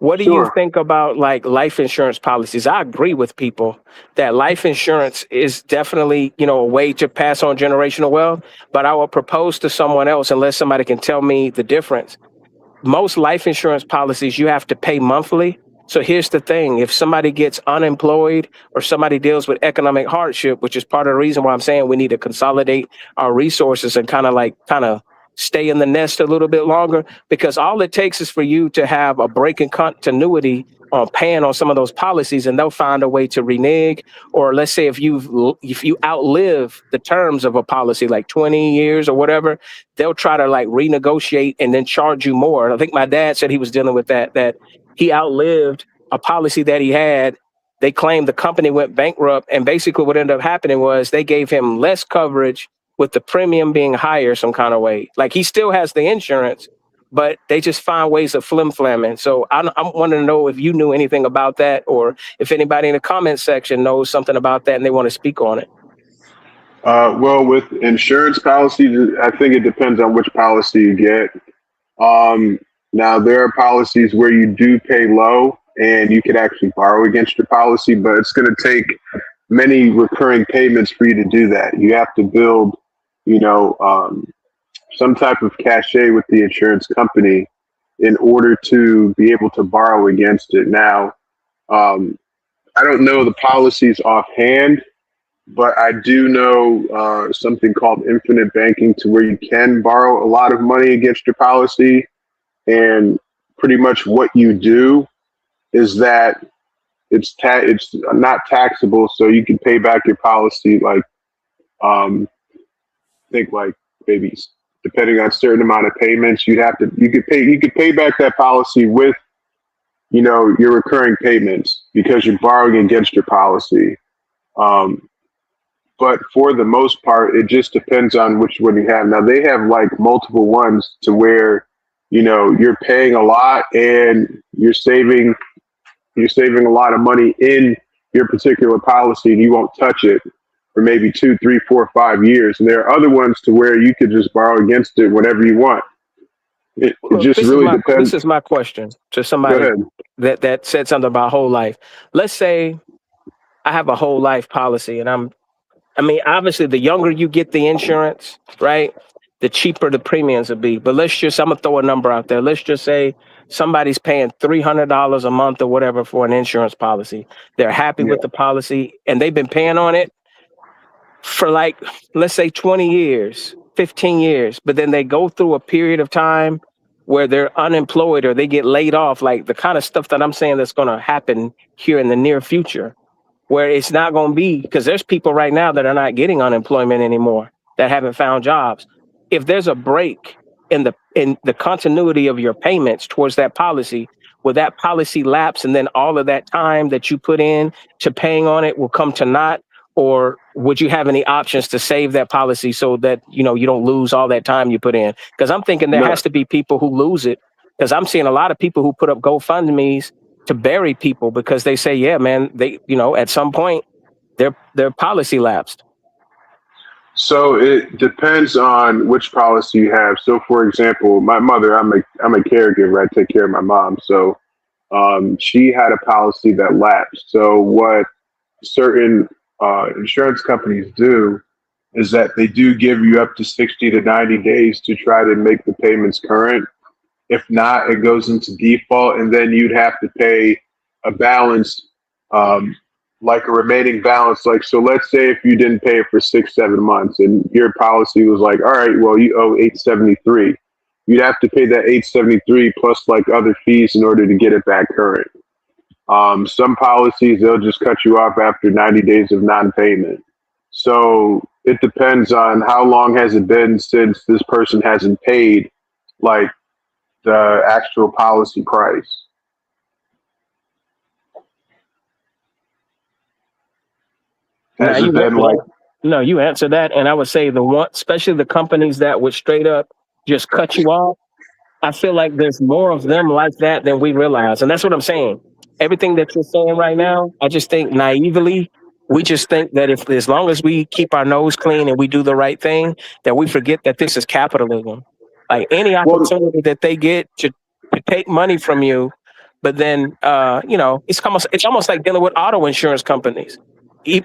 What do you think about like life insurance policies? I agree with people that life insurance is definitely, a way to pass on generational wealth. But I will propose to someone else, unless somebody can tell me the difference. Most life insurance policies, you have to pay monthly. So here's the thing. If somebody gets unemployed or somebody deals with economic hardship, which is part of the reason why I'm saying we need to consolidate our resources and kind of stay in the nest a little bit longer, because all it takes is for you to have a break in continuity on paying on some of those policies, and they'll find a way to renege. Or let's say if you outlive the terms of a policy, like 20 years or whatever, they'll try to like renegotiate and then charge you more. I think my dad said he was dealing with that he outlived a policy that he had. They claimed the company went bankrupt, and basically what ended up happening was they gave him less coverage with the premium being higher some kind of way. Like he still has the insurance, but they just find ways of flim-flamming. So I'm wanting to know if you knew anything about that, or if anybody in the comment section knows something about that and they want to speak on it. Well, with insurance policies, I think it depends on which policy you get. Now, there are policies where you do pay low and you can actually borrow against your policy, but it's going to take many recurring payments for you to do that. You have to build, some type of cachet with the insurance company in order to be able to borrow against it. Now, I don't know the policies offhand, but I do know something called infinite banking, to where you can borrow a lot of money against your policy. And pretty much what you do is that it's not taxable, so you can pay back your policy like I think like maybe depending on a certain amount of payments, you could pay back that policy with your recurring payments, because you're borrowing against your policy. But for the most part, it just depends on which one you have. Now they have like multiple ones to where you're paying a lot and you're saving a lot of money in your particular policy, and you won't touch it for maybe 2, 3, 4, 5 years. And there are other ones to where you could just borrow against it whenever you want. It just really depends. This is my question to somebody that said something about whole life. Let's say I have a whole life policy, and obviously the younger you get the insurance, right, the cheaper the premiums will be. But I'm gonna throw a number out there. Let's just say somebody's paying $300 a month or whatever for an insurance policy. They're happy with the policy, and they've been paying on it for like, let's say 20 years, 15 years. But then they go through a period of time where they're unemployed or they get laid off, like the kind of stuff that I'm saying that's going to happen here in the near future, where it's not going to be, because there's people right now that are not getting unemployment anymore, that haven't found jobs. If there's a break in the continuity of your payments towards that policy, will that policy lapse, and then all of that time that you put in to paying on it will come to naught? Or would you have any options to save that policy so that you don't lose all that time you put in? Because I'm thinking there has to be people who lose it, because I'm seeing a lot of people who put up GoFundMe's to bury people, because they say, yeah, man, they at some point their policy lapsed. So it depends on which policy you have. So, for example, my mother, I'm a caregiver. I take care of my mom. So, she had a policy that lapsed. So, what certain insurance companies do is that they do give you up to 60 to 90 days to try to make the payments current. If not, it goes into default, and then you'd have to pay a balance, like a remaining balance. Like, so let's say if you didn't pay it for 6-7 months and your policy was like, all right, well, you owe $873. You'd have to pay that $873 plus like other fees in order to get it back current. Some policies, they'll just cut you off after 90 days of non-payment. So it depends on how long has it been since this person hasn't paid like the actual policy price. Has it been like? No, you answer that, and I would say the one, especially the companies that would straight up just cut you off. I feel like there's more of them like that than we realize, and that's what I'm saying. Everything that you're saying right now, I just think naively, we just think that if as long as we keep our nose clean and we do the right thing, that we forget that this is capitalism. Like any opportunity that they get to take money from you, but then it's almost like dealing with auto insurance companies.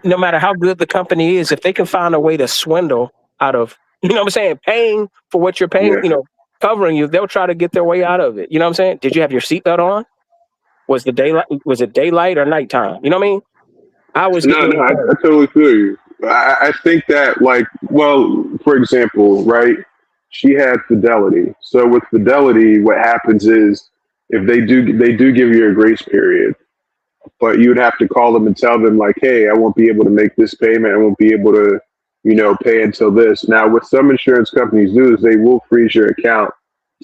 No matter how good the company is, if they can find a way to swindle out of, what I'm saying, paying for what you're paying, covering you, they'll try to get their way out of it. You know what I'm saying? Did you have your seatbelt on? Was it daylight or nighttime? You know what I mean? I totally feel you. I think that, like, well, for example, right? She had Fidelity. So with Fidelity, what happens is if they do give you a grace period, but you'd have to call them and tell them like, hey, I won't be able to make this payment. I won't be able to, pay until this. Now, what some insurance companies do is they will freeze your account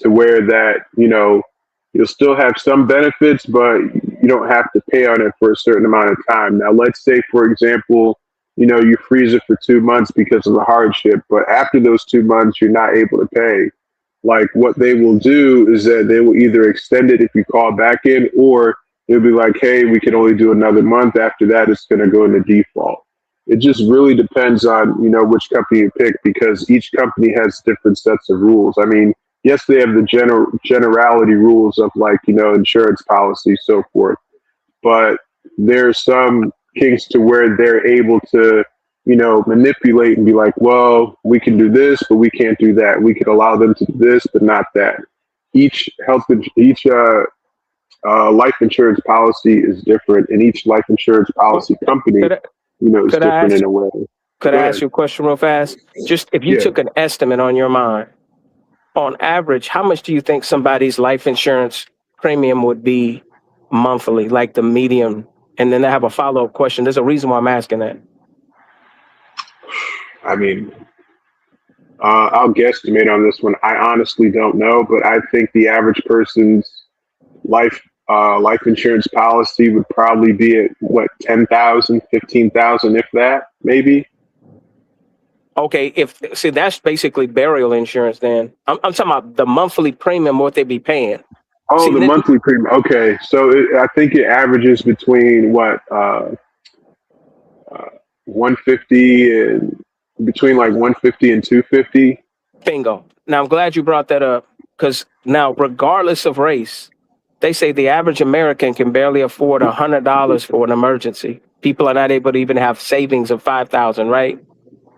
to where that, you'll still have some benefits, but you don't have to pay on it for a certain amount of time. Now, let's say, for example, you freeze it for 2 months because of the hardship, but after those 2 months, you're not able to pay. Like, what they will do is that they will either extend it if you call back in, or they'll be like, hey, we can only do another month. After that, it's going to go into default. It just really depends on, which company you pick, because each company has different sets of rules. I mean, yes, they have the generality rules of like, insurance policy, so forth. But there's some kinks to where they're able to, manipulate and be like, well, we can do this, but we can't do that. We can allow them to do this, but not that. Each life insurance policy is different, and each life insurance policy company, is different in a way. Could I ask you a question real fast? Just if you took an estimate on your mind, on average, how much do you think somebody's life insurance premium would be monthly, like the median? And then I have a follow-up question. There's a reason why I'm asking that. I mean, I'll guesstimate on this one. I honestly don't know, but I think the average person's life insurance policy would probably be at what, 10,000, 15,000, if that, maybe. Okay, that's basically burial insurance. Then I'm talking about the monthly premium, what they be paying. Oh, the monthly premium. Okay, so I think it averages between what 150 and between like 150 and 250. Bingo. Now I'm glad you brought that up, because now, regardless of race, they say the average American can barely afford $100 for an emergency. People are not able to even have savings of $5,000, right?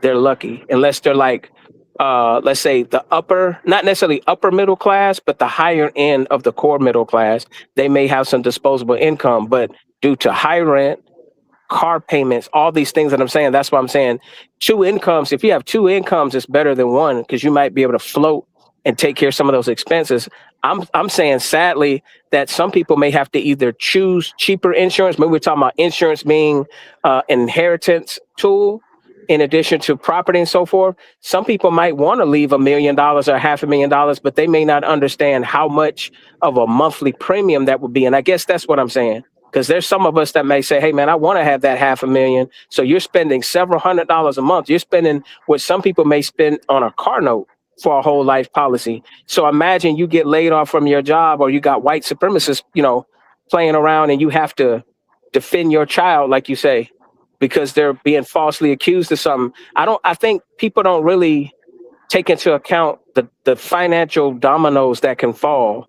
They're lucky, unless they're like, let's say the not necessarily upper middle class, but the higher end of the core middle class. They may have some disposable income, but due to high rent, car payments, all these things that I'm saying, that's why I'm saying 2 incomes. If you have 2 incomes, it's better than one, because you might be able to float and take care of some of those expenses. I'm saying, sadly, that some people may have to either choose cheaper insurance. Maybe we're talking about insurance being an inheritance tool in addition to property and so forth. Some people might want to leave $1 million or $500,000, but they may not understand how much of a monthly premium that would be. And I guess that's what I'm saying. Because there's some of us that may say, hey, man, I want to have that $500,000. So you're spending several $100s a month. You're spending what some people may spend on a car note for a whole life policy. So imagine you get laid off from your job, or you got white supremacists, playing around, and you have to defend your child, like you say. because they're being falsely accused of something. I think people don't really take into account the financial dominoes that can fall.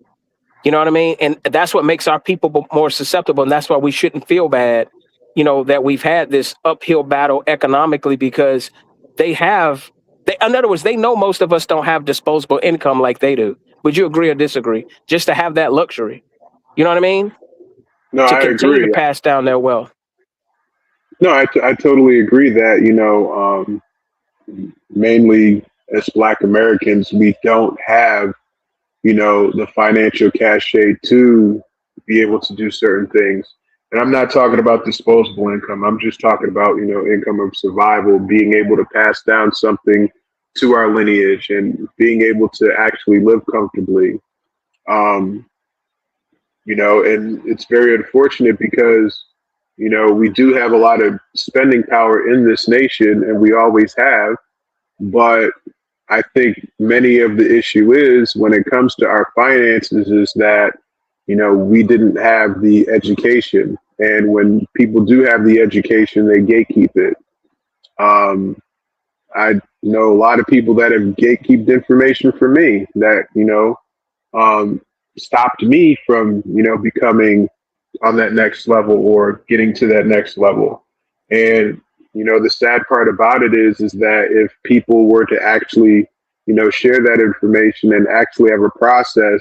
You know what I mean? And that's what makes our people more susceptible. And that's why we shouldn't feel bad, that we've had this uphill battle economically, because in other words, they know most of us don't have disposable income like they do. Would you agree or disagree? Just to have that luxury. You know what I mean? No, To I continue agree. to pass down their wealth. No, I totally agree that, mainly as Black Americans, we don't have, the financial cachet to be able to do certain things. And I'm not talking about disposable income. I'm just talking about, income of survival, being able to pass down something to our lineage and being able to actually live comfortably. And it's very unfortunate because, we do have a lot of spending power in this nation, and we always have. But I think many of the issue is when it comes to our finances is that, we didn't have the education. And when people do have the education, they gatekeep it. I know a lot of people that have gatekeeped information for me that, stopped me from, becoming on that next level or getting to that next level. And, the sad part about it is that if people were to actually, share that information and actually have a process,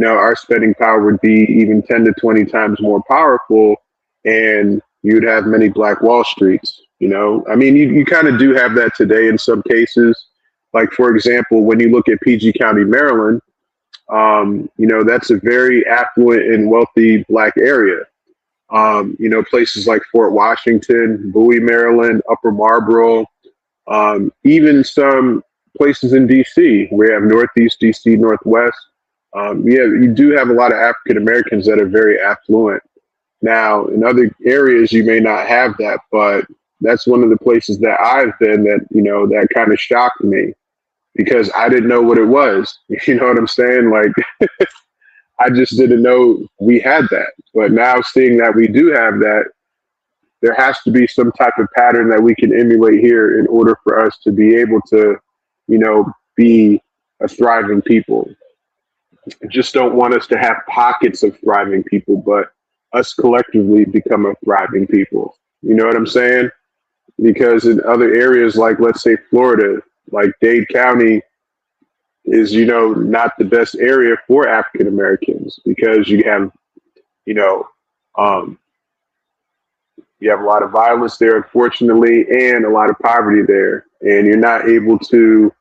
our spending power would be even 10 to 20 times more powerful, and you'd have many Black Wall Streets. I mean, you kind of do have that today in some cases. Like, for example, when you look at PG County, Maryland, that's a very affluent and wealthy Black area. Places like Fort Washington, Bowie, Maryland, Upper Marlboro, even some places in DC. We have Northeast DC, Northwest. You do have a lot of African Americans that are very affluent. Now, in other areas, you may not have that, but that's one of the places that I've been that, that kind of shocked me because I didn't know what it was. You know what I'm saying? Like, I just didn't know we had that. But now seeing that we do have that, there has to be some type of pattern that we can emulate here in order for us to be able to, be a thriving people. I just don't want us to have pockets of thriving people, but us collectively become a thriving people. You know what I'm saying? Because in other areas, like let's say Florida, like Dade County is, not the best area for African Americans because you have, you have a lot of violence there, unfortunately, and a lot of poverty there. And you're not able to,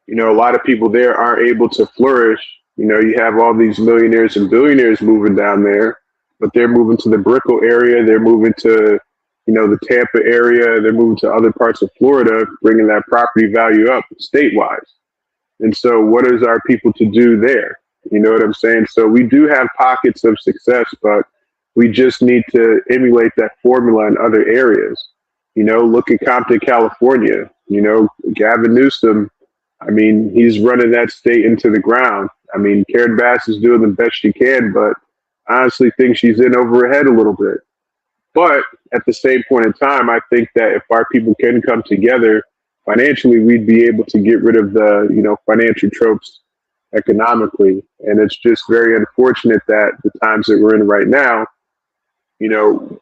a lot of people there aren't able to flourish. You have all these millionaires and billionaires moving down there, but they're moving to the Brickell area. They're moving to, the Tampa area. They're moving to other parts of Florida, bringing that property value up statewide. And so what is our people to do there? You know what I'm saying? So we do have pockets of success, but we just need to emulate that formula in other areas. Look at Compton, California. Gavin Newsom, I mean, he's running that state into the ground. I mean, Karen Bass is doing the best she can, but I honestly think she's in over her head a little bit. But at the same point in time, I think that if our people can come together financially, we'd be able to get rid of the, financial tropes economically. And it's just very unfortunate that the times that we're in right now,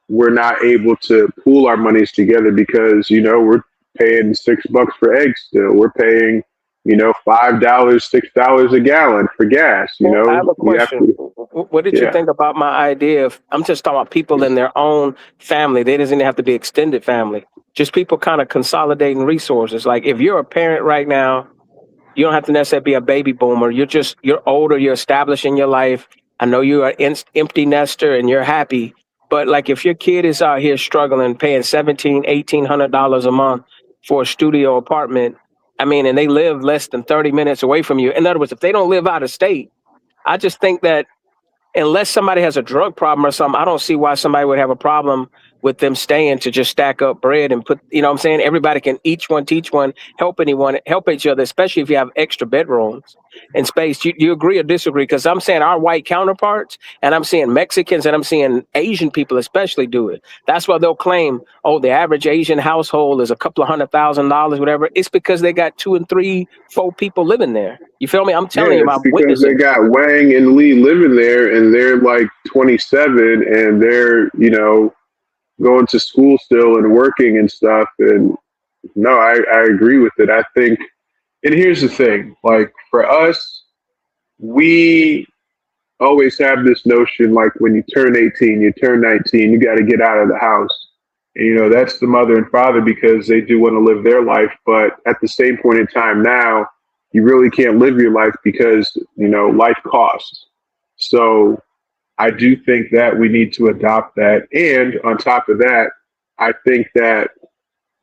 we're not able to pool our monies together because, we're paying $6 for eggs still. We're paying, $5, $6 a gallon for gas. I have a question. What did you think about my idea of, I'm just talking about people in their own family. They doesn't have to be extended family. Just people kind of consolidating resources. Like if you're a parent right now, you don't have to necessarily be a baby boomer. You're older, you're establishing your life. I know you're an empty nester and you're happy. But like if your kid is out here struggling, paying $1,700, $1,800 a month for a studio apartment, I mean, and they live less than 30 minutes away from you. In other words, if they don't live out of state, I just think that unless somebody has a drug problem or something, I don't see why somebody would have a problem with them staying to just stack up bread and put, you know what I'm saying? Everybody can each one teach one, help anyone, help each other, especially if you have extra bedrooms and space. You agree or disagree? Because I'm saying our white counterparts, and I'm seeing Mexicans, and I'm seeing Asian people especially do it. That's why they'll claim, oh, the average Asian household is a couple of $100,000, whatever. It's because they got 2 and 3, 4 people living there. You feel me? I'm telling you, it's I'm because they witnessing. got Wang and Lee living there, and they're like 27, and they're, you know, going to school still and working and stuff. And no, I agree with it. I think, and here's the thing, like for us, we always have this notion like when you turn 18, you turn 19, you got to get out of the house. And, you know, that's the mother and father because they do want to live their life. But at the same point in time now, you really can't live your life because, you know, life costs. So I do think that we need to adopt that. And on top of that, I think that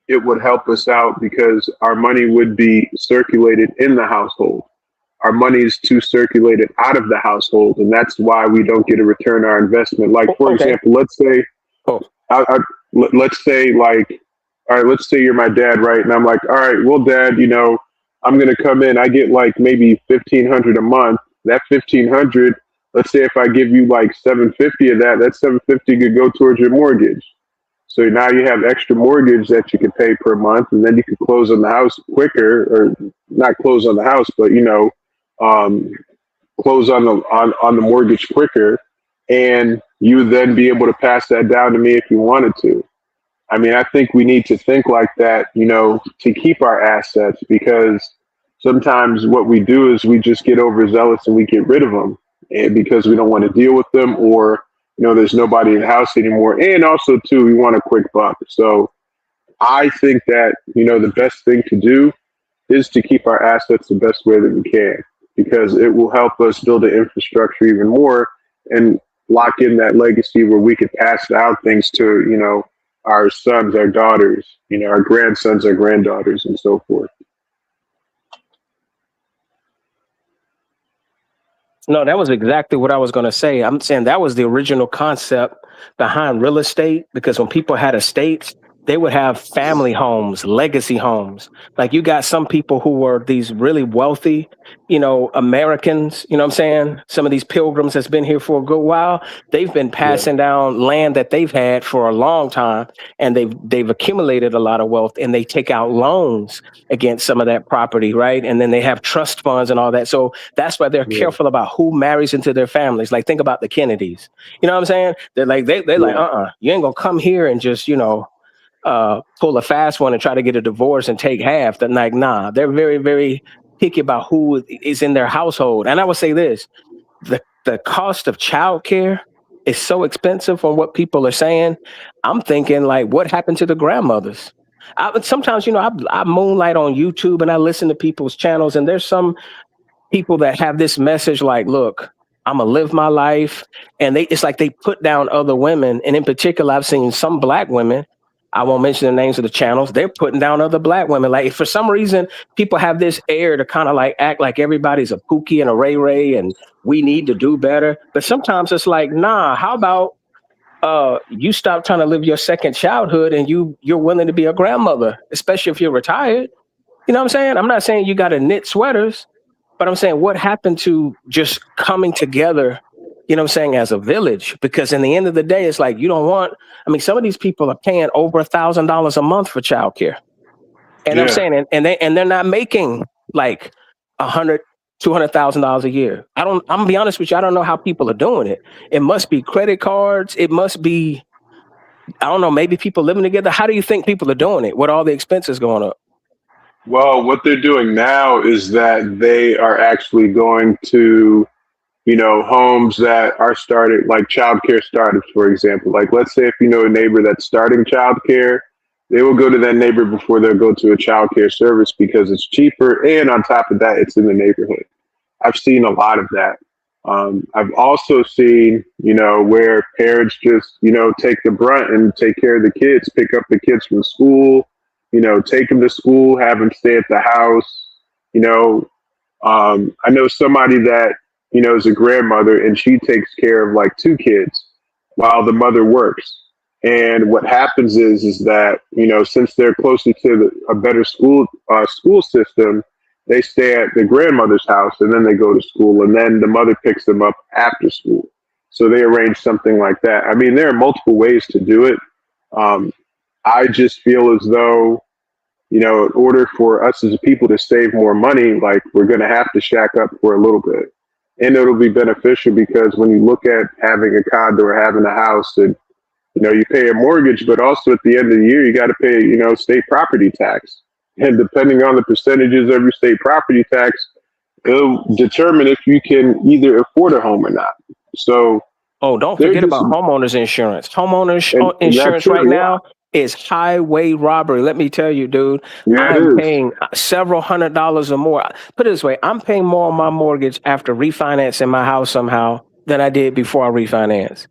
it would help us out because our money would be circulated in the household. Our money is too circulated out of the household, and that's why we don't get a return on our investment. Like, for example, let's say, let's say, like, all right, let's say you're my dad, right? And I'm like, all right, well, Dad, you know, I'm gonna come in. I get like maybe $1,500 a month. That $1,500, let's say if I give you like $750 of that, that $750 could go towards your mortgage. So now you have extra mortgage that you can pay per month, and then you can close on the house quicker, or not close on the house, but you know, close on the mortgage quicker, and you would then be able to pass that down to me if you wanted to. I mean, I think we need to think like that, you know, to keep our assets, because sometimes what we do is we just get overzealous and we get rid of them, and because we don't want to deal with them, or you know, there's nobody in the house anymore. And also, too, we want a quick buck. So I think that, you know, the best thing to do is to keep our assets the best way that we can, because it will help us build the infrastructure even more and lock in that legacy where we could pass down things to, you know, our sons, our daughters, you know, our grandsons, our granddaughters, and so forth. No, that was exactly what I was going to say. I'm saying that was the original concept behind real estate, because when people had estates, they would have family homes, legacy homes. Like you got some people who were these really wealthy, you know, Americans, you know what I'm saying? Some of these pilgrims that's been here for a good while, they've been passing down land that they've had for a long time, and they've accumulated a lot of wealth, and they take out loans against some of that property, right? And then they have trust funds and all that. So that's why they're careful about who marries into their families. Like think about the Kennedys. You know what I'm saying? They're like, they're like, you ain't gonna come here and just, you know, pull a fast one and try to get a divorce and take half. They're like, nah, they're very, very picky about who is in their household. And I would say this, the cost of childcare is so expensive from what people are saying. I'm thinking like, what happened to the grandmothers? Sometimes, you know, I moonlight on YouTube and I listen to people's channels, and there's some people that have this message like, look, I'm gonna live my life. And it's like they put down other women. And in particular, I've seen some Black women, I won't mention the names of the channels, they're putting down other Black women. Like for some reason, people have this air to kind of like act like everybody's a Pookie and a Ray Ray and we need to do better. But sometimes it's like, nah, how about you stop trying to live your second childhood and you're willing to be a grandmother, especially if you're retired. You know what I'm saying? I'm not saying you got to knit sweaters, but I'm saying what happened to just coming together, you know what I'm saying, as a village? Because in the end of the day, it's like you don't want, I mean, some of these people are paying over $1,000 a month for childcare. And I'm saying, and they're not making like $200,000 a year. I'm gonna be honest with you, I don't know how people are doing it. It must be credit cards, it must be, I don't know, maybe people living together. How do you think people are doing it with all the expenses going up? Well, what they're doing now is that they are actually going to, you know, homes that are started, like childcare startups, for example. Like, let's say if you know a neighbor that's starting childcare, they will go to that neighbor before they'll go to a childcare service because it's cheaper. And on top of that, it's in the neighborhood. I've seen a lot of that. I've also seen, you know, where parents just, you know, take the brunt and take care of the kids, pick up the kids from school, you know, take them to school, have them stay at the house. You know, I know somebody that, you know, is a grandmother and she takes care of like 2 kids while the mother works. And what happens is that, since they're closer to a better school system, they stay at the grandmother's house and then they go to school, and then the mother picks them up after school. So they arrange something like that. I mean, there are multiple ways to do it. I just feel as though, in order for us as a people to save more money, like, we're going to have to shack up for a little bit. And it'll be beneficial because when you look at having a condo or having a house, and you pay a mortgage, but also at the end of the year, you got to pay, state property tax. And depending on the percentages of your state property tax, it'll determine if you can either afford a home or not. So, don't forget about homeowners insurance. Insurance right now is highway robbery. Let me tell you, dude, I'm paying several $100s or more. Put it this way, I'm paying more on my mortgage after refinancing my house somehow than I did before I refinanced.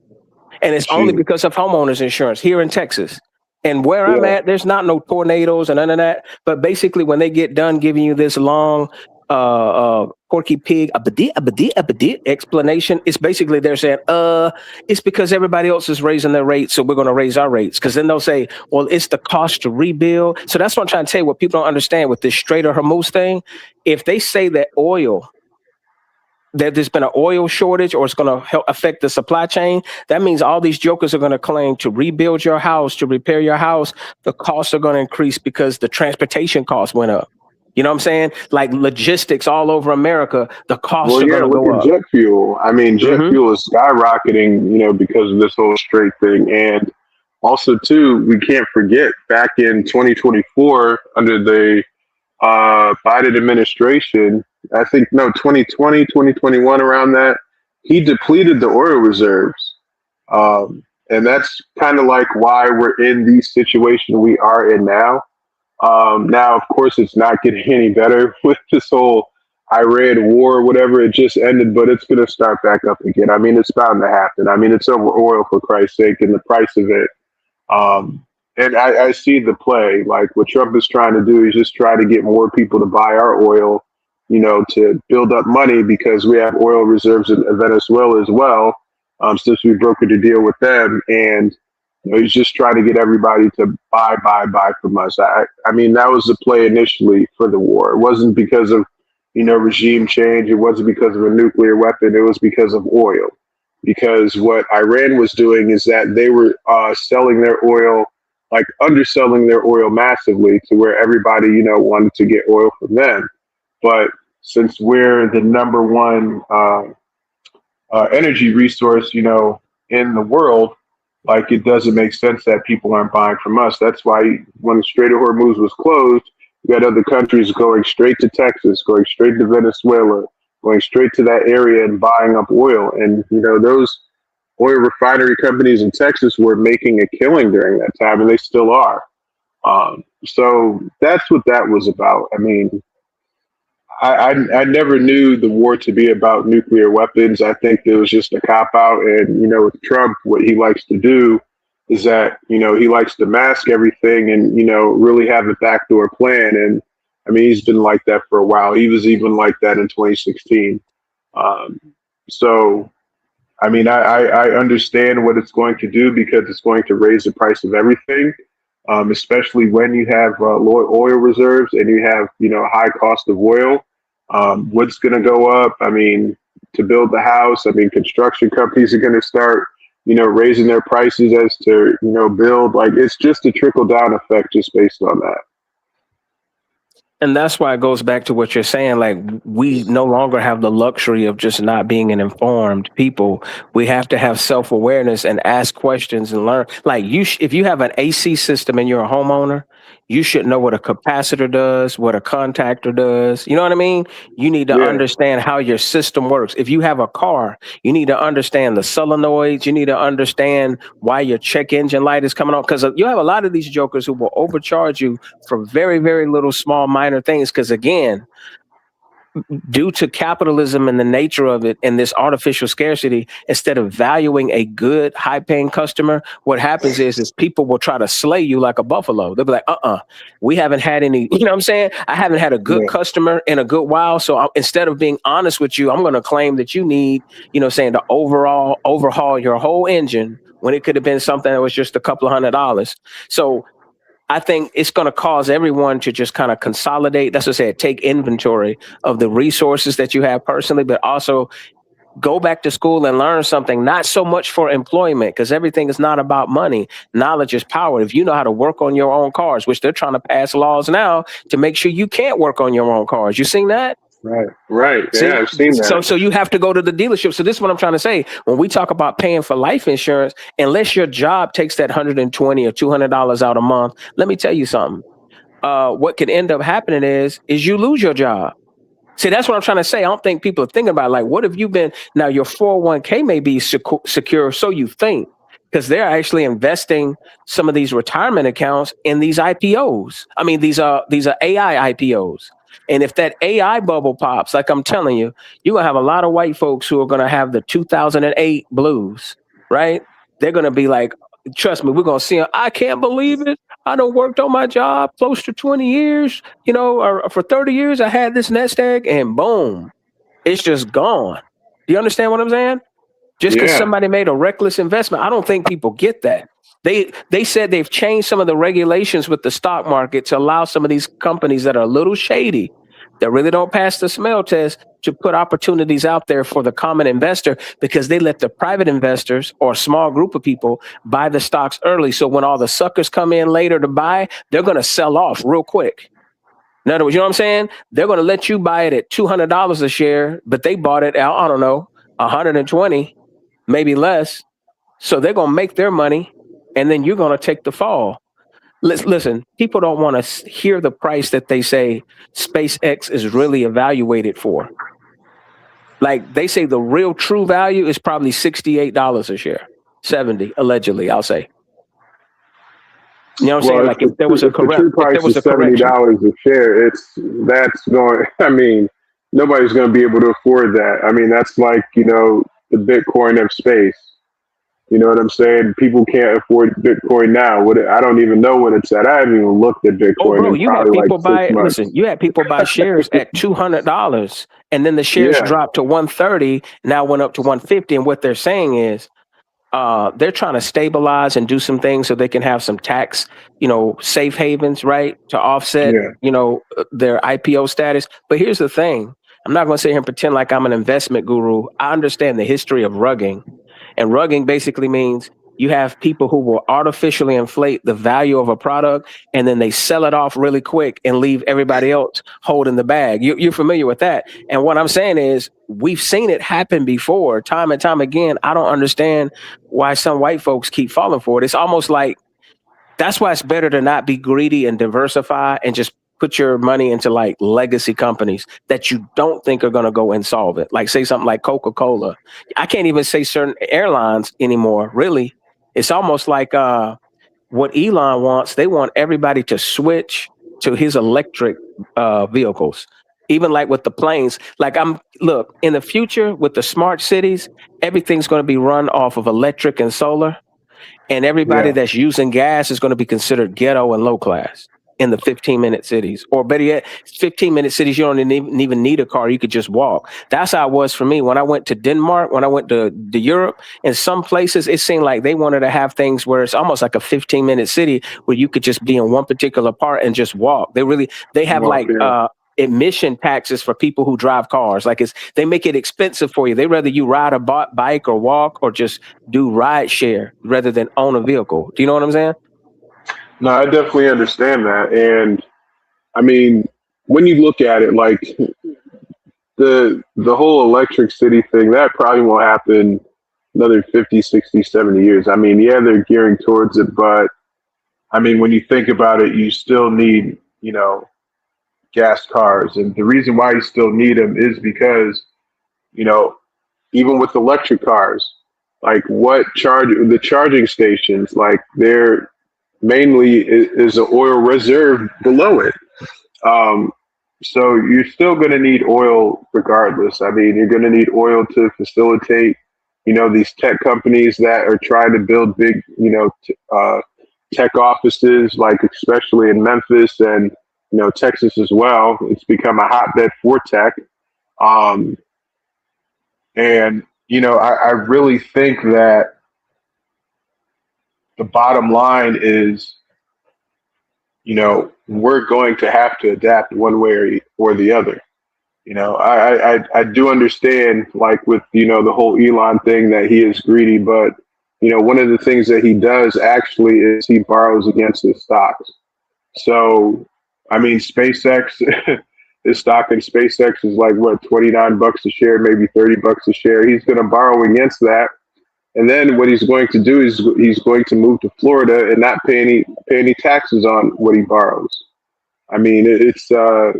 And it's only because of homeowners insurance here in Texas. And where I'm at, there's not no tornadoes and none of that. But basically, when they get done giving you this long Porky Pig explanation, it's basically they're saying, it's because everybody else is raising their rates, so we're going to raise our rates. Because then they'll say, well, it's the cost to rebuild. So that's what I'm trying to tell you, what people don't understand with this Strait of Hormuz thing. If they say that there's been an oil shortage or it's going to help affect the supply chain, that means all these jokers are going to claim to rebuild your house, to repair your house. The costs are going to increase because the transportation costs went up. You know what I'm saying? Like logistics all over America, the costs are going to go up. Jet fuel. I mean, jet fuel is skyrocketing, because of this whole Strait thing. And also, too, we can't forget back in 2024 under the Biden administration, 2020, 2021, around that, he depleted the oil reserves. And that's kind of like why we're in the situation we are in now. Now, of course, it's not getting any better with this whole Iran war, whatever. It just ended, but it's going to start back up again. I mean, it's bound to happen. I mean, it's over oil, for Christ's sake, and the price of it. And I see the play. Like, what Trump is trying to do is just try to get more people to buy our oil, to build up money, because we have oil reserves in Venezuela as well, since we brokered a deal with them. And he's just trying to get everybody to buy from us. I mean, that was the play initially for the war. It wasn't because of, regime change. It wasn't because of a nuclear weapon. It was because of oil. Because what Iran was doing is that they were selling their oil, like underselling their oil massively, to where everybody, wanted to get oil from them. But since we're the number one energy resource, in the world, like, it doesn't make sense that people aren't buying from us. That's why when the Strait of Hormuz was closed, you had other countries going straight to Texas, going straight to Venezuela, going straight to that area and buying up oil. And, those oil refinery companies in Texas were making a killing during that time, and they still are. So that's what that was about. I mean, I never knew the war to be about nuclear weapons. I think it was just a cop-out. And, with Trump, what he likes to do is that, he likes to mask everything and, really have a backdoor plan. And, I mean, he's been like that for a while. He was even like that in 2016. So, I mean, I understand what it's going to do, because it's going to raise the price of everything, especially when you have low oil reserves and you have, high cost of oil. What's going to go up? I mean, to build the house, I mean, construction companies are going to start, raising their prices as to, build. Like, it's just a trickle down effect just based on that. And that's why it goes back to what you're saying. Like, we no longer have the luxury of just not being an informed people. We have to have self-awareness and ask questions and learn. Like, if you have an AC system and you're a homeowner, you should know what a capacitor does, what a contactor does. You know what I mean? You need to understand how your system works. If you have a car, you need to understand the solenoids. You need to understand why your check engine light is coming on. Because you have a lot of these jokers who will overcharge you for very, very little, small, minor things. Because again, due to capitalism and the nature of it and this artificial scarcity, instead of valuing a good, high-paying customer, what happens is people will try to slay you like a buffalo. They'll be like, we haven't had any, you know what I'm saying? I haven't had a good customer in a good while. So instead of being honest with you, I'm going to claim that you need, to overhaul your whole engine, when it could have been something that was just a couple of $100. So I think it's going to cause everyone to just kind of consolidate. That's what I said, take inventory of the resources that you have personally, but also go back to school and learn something, not so much for employment, because everything is not about money. Knowledge is power. If you know how to work on your own cars, which they're trying to pass laws now to make sure you can't work on your own cars. You seen that? Right. See? Yeah, I've seen that. So you have to go to the dealership. So this is what I'm trying to say. When we talk about paying for life insurance, unless your job takes that $120 or $200 out a month, let me tell you something. What could end up happening is you lose your job. See, that's what I'm trying to say. I don't think people are thinking about, like, what have you been? Now, your 401k may be secure, so you think, because they're actually investing some of these retirement accounts in these IPOs. I mean, these are AI IPOs. And if that AI bubble pops, like I'm telling you, you're going to have a lot of white folks who are going to have the 2008 blues, right? They're going to be like, trust me, we're going to see them. I can't believe it. I done worked on my job close to 20 years, or for 30 years, I had this nest egg, and boom, it's just gone. Do you understand what I'm saying? Just because somebody made a reckless investment, I don't think people get that. They said they've changed some of the regulations with the stock market to allow some of these companies that are a little shady, that really don't pass the smell test, to put opportunities out there for the common investor, because they let the private investors or a small group of people buy the stocks early. So when all the suckers come in later to buy, they're going to sell off real quick. In other words, you know what I'm saying? They're going to let you buy it at $200 a share, but they bought it at, I don't know, 120, maybe less. So they're going to make their money, and then you're going to take the fall. Listen, people don't want to hear the price that they say SpaceX is really evaluated for. Like, they say the real true value is probably $68 a share, 70 allegedly, I'll say. You know what I'm saying? Like, if there was a correct, the true price is $70 a share, that's going. I mean, nobody's going to be able to afford that. I mean, that's like, the Bitcoin of space. You know what I'm saying? People can't afford Bitcoin now. I don't even know what it's at. I haven't even looked at Bitcoin. Oh, bro, you had people buy. Listen, you had people buy shares at $200, and then the shares dropped to 130. Now went up to 150. And what they're saying is, they're trying to stabilize and do some things so they can have some tax, safe havens, right, to offset, their IPO status. But here's the thing: I'm not going to sit here and pretend like I'm an investment guru. I understand the history of rugging. And rugging basically means you have people who will artificially inflate the value of a product, and then they sell it off really quick and leave everybody else holding the bag. You're familiar with that. And what I'm saying is, we've seen it happen before, time and time again. I don't understand why some white folks keep falling for it. It's almost like, that's why it's better to not be greedy and diversify and just put your money into like legacy companies that you don't think are going to go insolvent. Like, say something like Coca-Cola. I can't even say certain airlines anymore. Really, it's almost like what Elon wants. They want everybody to switch to his electric vehicles. Even like with the planes. Like, look, in the future with the smart cities, everything's going to be run off of electric and solar. And everybody that's using gas is going to be considered ghetto and low class in the 15-minute cities. Or better yet, 15-minute cities, you don't even need a car. You could just walk. That's how it was for me. When I went to Denmark, when I went to Europe, in some places, it seemed like they wanted to have things where it's almost like a 15-minute city where you could just be in one particular part and just walk. They have emission taxes for people who drive cars. Like, they make it expensive for you. They rather you ride a bike or walk or just do ride share rather than own a vehicle. Do you know what I'm saying? No, I definitely understand that. And I mean, when you look at it, like the whole electric city thing, that probably won't happen another 50, 60, 70 years. I mean, they're gearing towards it, but I mean, when you think about it, you still need, gas cars. And the reason why you still need them is because, even with electric cars, like the charging stations, like they're mainly is an oil reserve below it. So you're still going to need oil regardless. I mean, you're going to need oil to facilitate, these tech companies that are trying to build big, tech offices, like especially in Memphis and, Texas as well. It's become a hotbed for tech. And, I really think that the bottom line is, we're going to have to adapt one way or the other. I do understand, like with, the whole Elon thing, that he is greedy, but, one of the things that he does actually is he borrows against his stocks. So, I mean, SpaceX, his stock in SpaceX is like, what, $29 a share, maybe $30 a share. He's going to borrow against that. And then what he's going to do is he's going to move to Florida and not pay any taxes on what he borrows. I mean, it's a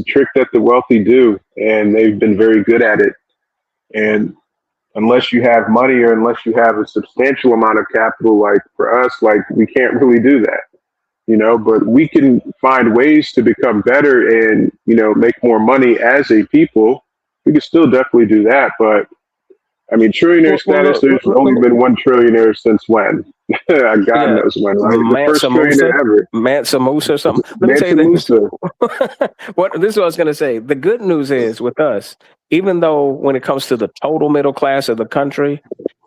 trick that the wealthy do, and they've been very good at it. And unless you have money or unless you have a substantial amount of capital, like for us, like we can't really do that, but we can find ways to become better and, make more money as a people. We can still definitely do that. But I mean, trillionaire status, there's only been one trillionaire since when? God knows when, right? The first trillionaire ever. Mansa Musa or something. Let me tell you this. This is what I was going to say. The good news is with us, even though when it comes to the total middle class of the country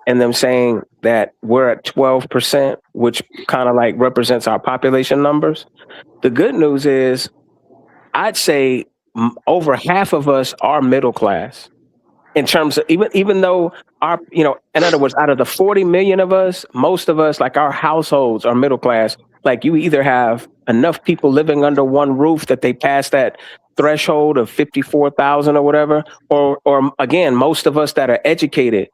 and them saying that we're at 12%, which kind of like represents our population numbers, the good news is I'd say over half of us are middle class. In terms of even though our, in other words, out of the 40 million of us, most of us, like our households are middle class. Like you either have enough people living under one roof that they pass that threshold of 54,000 or whatever, or again, most of us that are educated,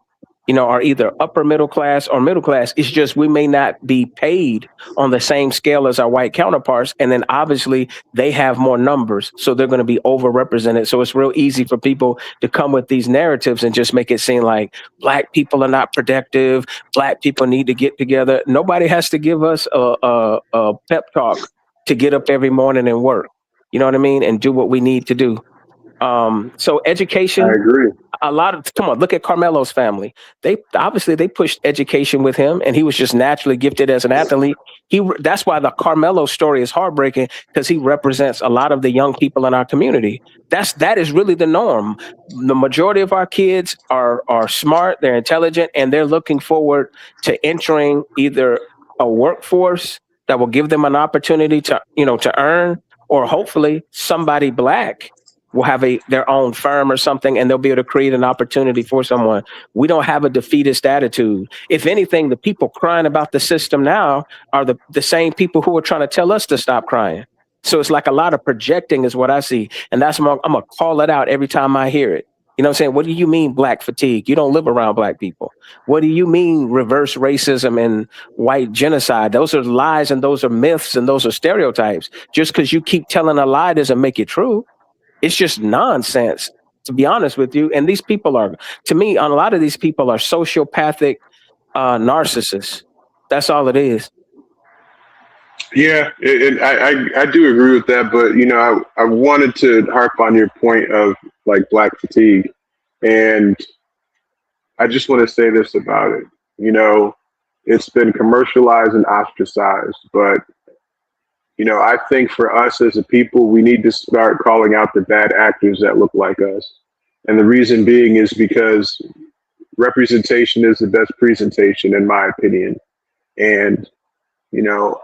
are either upper middle class or middle class. It's just we may not be paid on the same scale as our white counterparts. And then obviously they have more numbers, so they're going to be overrepresented. So it's real easy for people to come with these narratives and just make it seem like Black people are not productive. Black people need to get together. Nobody has to give us a pep talk to get up every morning and work. You know what I mean? And do what we need to do. So education. I agree. Come on, look at Carmelo's family. They pushed education with him, and he was just naturally gifted as an athlete. That's why the Carmelo story is heartbreaking, because he represents a lot of the young people in our community. That is really the norm. The majority of our kids are smart, they're intelligent, and they're looking forward to entering either a workforce that will give them an opportunity to earn, or hopefully somebody Black will have their own firm or something, and they'll be able to create an opportunity for someone. We don't have a defeatist attitude. If anything, the people crying about the system now are the same people who are trying to tell us to stop crying. So it's like a lot of projecting is what I see. And I'm going to call it out every time I hear it. You know what I'm saying? What do you mean Black fatigue? You don't live around Black people. What do you mean reverse racism and white genocide? Those are lies, and those are myths, and those are stereotypes. Just because you keep telling a lie doesn't make it true. It's just nonsense, to be honest with you. And these people are, to me, a lot of these people are sociopathic narcissists. That's all it is. Yeah, and I do agree with that. But, I wanted to harp on your point of like Black fatigue. And I just want to say this about it. It's been commercialized and ostracized, but I think for us as a people, we need to start calling out the bad actors that look like us. And the reason being is because representation is the best presentation, in my opinion. And,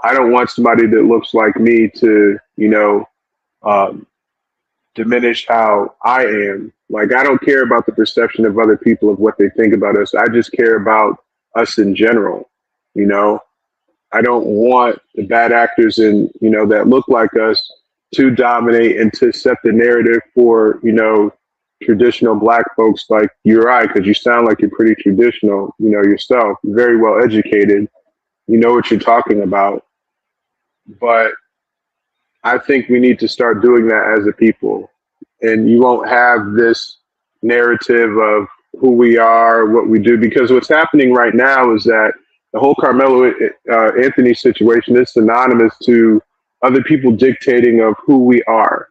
I don't want somebody that looks like me to, diminish how I am. Like, I don't care about the perception of other people of what they think about us. I just care about us in general, I don't want the bad actors that look like us to dominate and to set the narrative for, traditional Black folks like you or I, because you sound like you're pretty traditional, yourself, very well educated, you know what you're talking about. But I think we need to start doing that as a people. And you won't have this narrative of who we are, what we do, because what's happening right now is that the whole Carmelo Anthony situation is synonymous to other people dictating of who we are.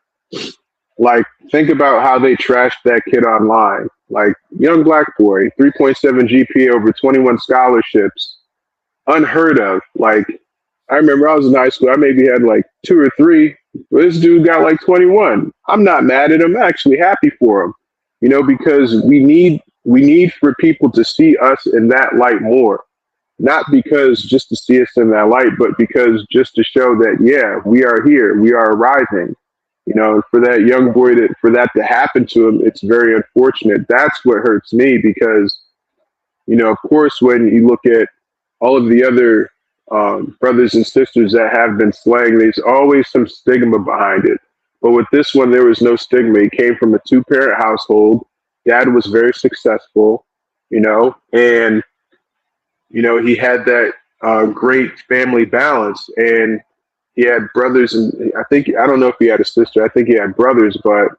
Like, think about how they trashed that kid online. Like, young Black boy, 3.7 GPA over 21 scholarships, unheard of. Like, I remember I was in high school, I maybe had like 2 or 3. But this dude got like 21. I'm not mad at him. I'm actually happy for him, because we need for people to see us in that light more. not because just to see us in that light, but because just to show that, yeah, we are here, we are arriving. You know, for that young boy for that to happen to him, it's very unfortunate. That's what hurts me because, you know, of course, when you look at all of the other brothers and sisters that have been slain, there's always some stigma behind it. But with this one, there was no stigma. He came from a 2-parent household. Dad was very successful, you know, and, you know, he had that great family balance. And he had brothers, and I don't know if he had a sister. I think he had brothers, but,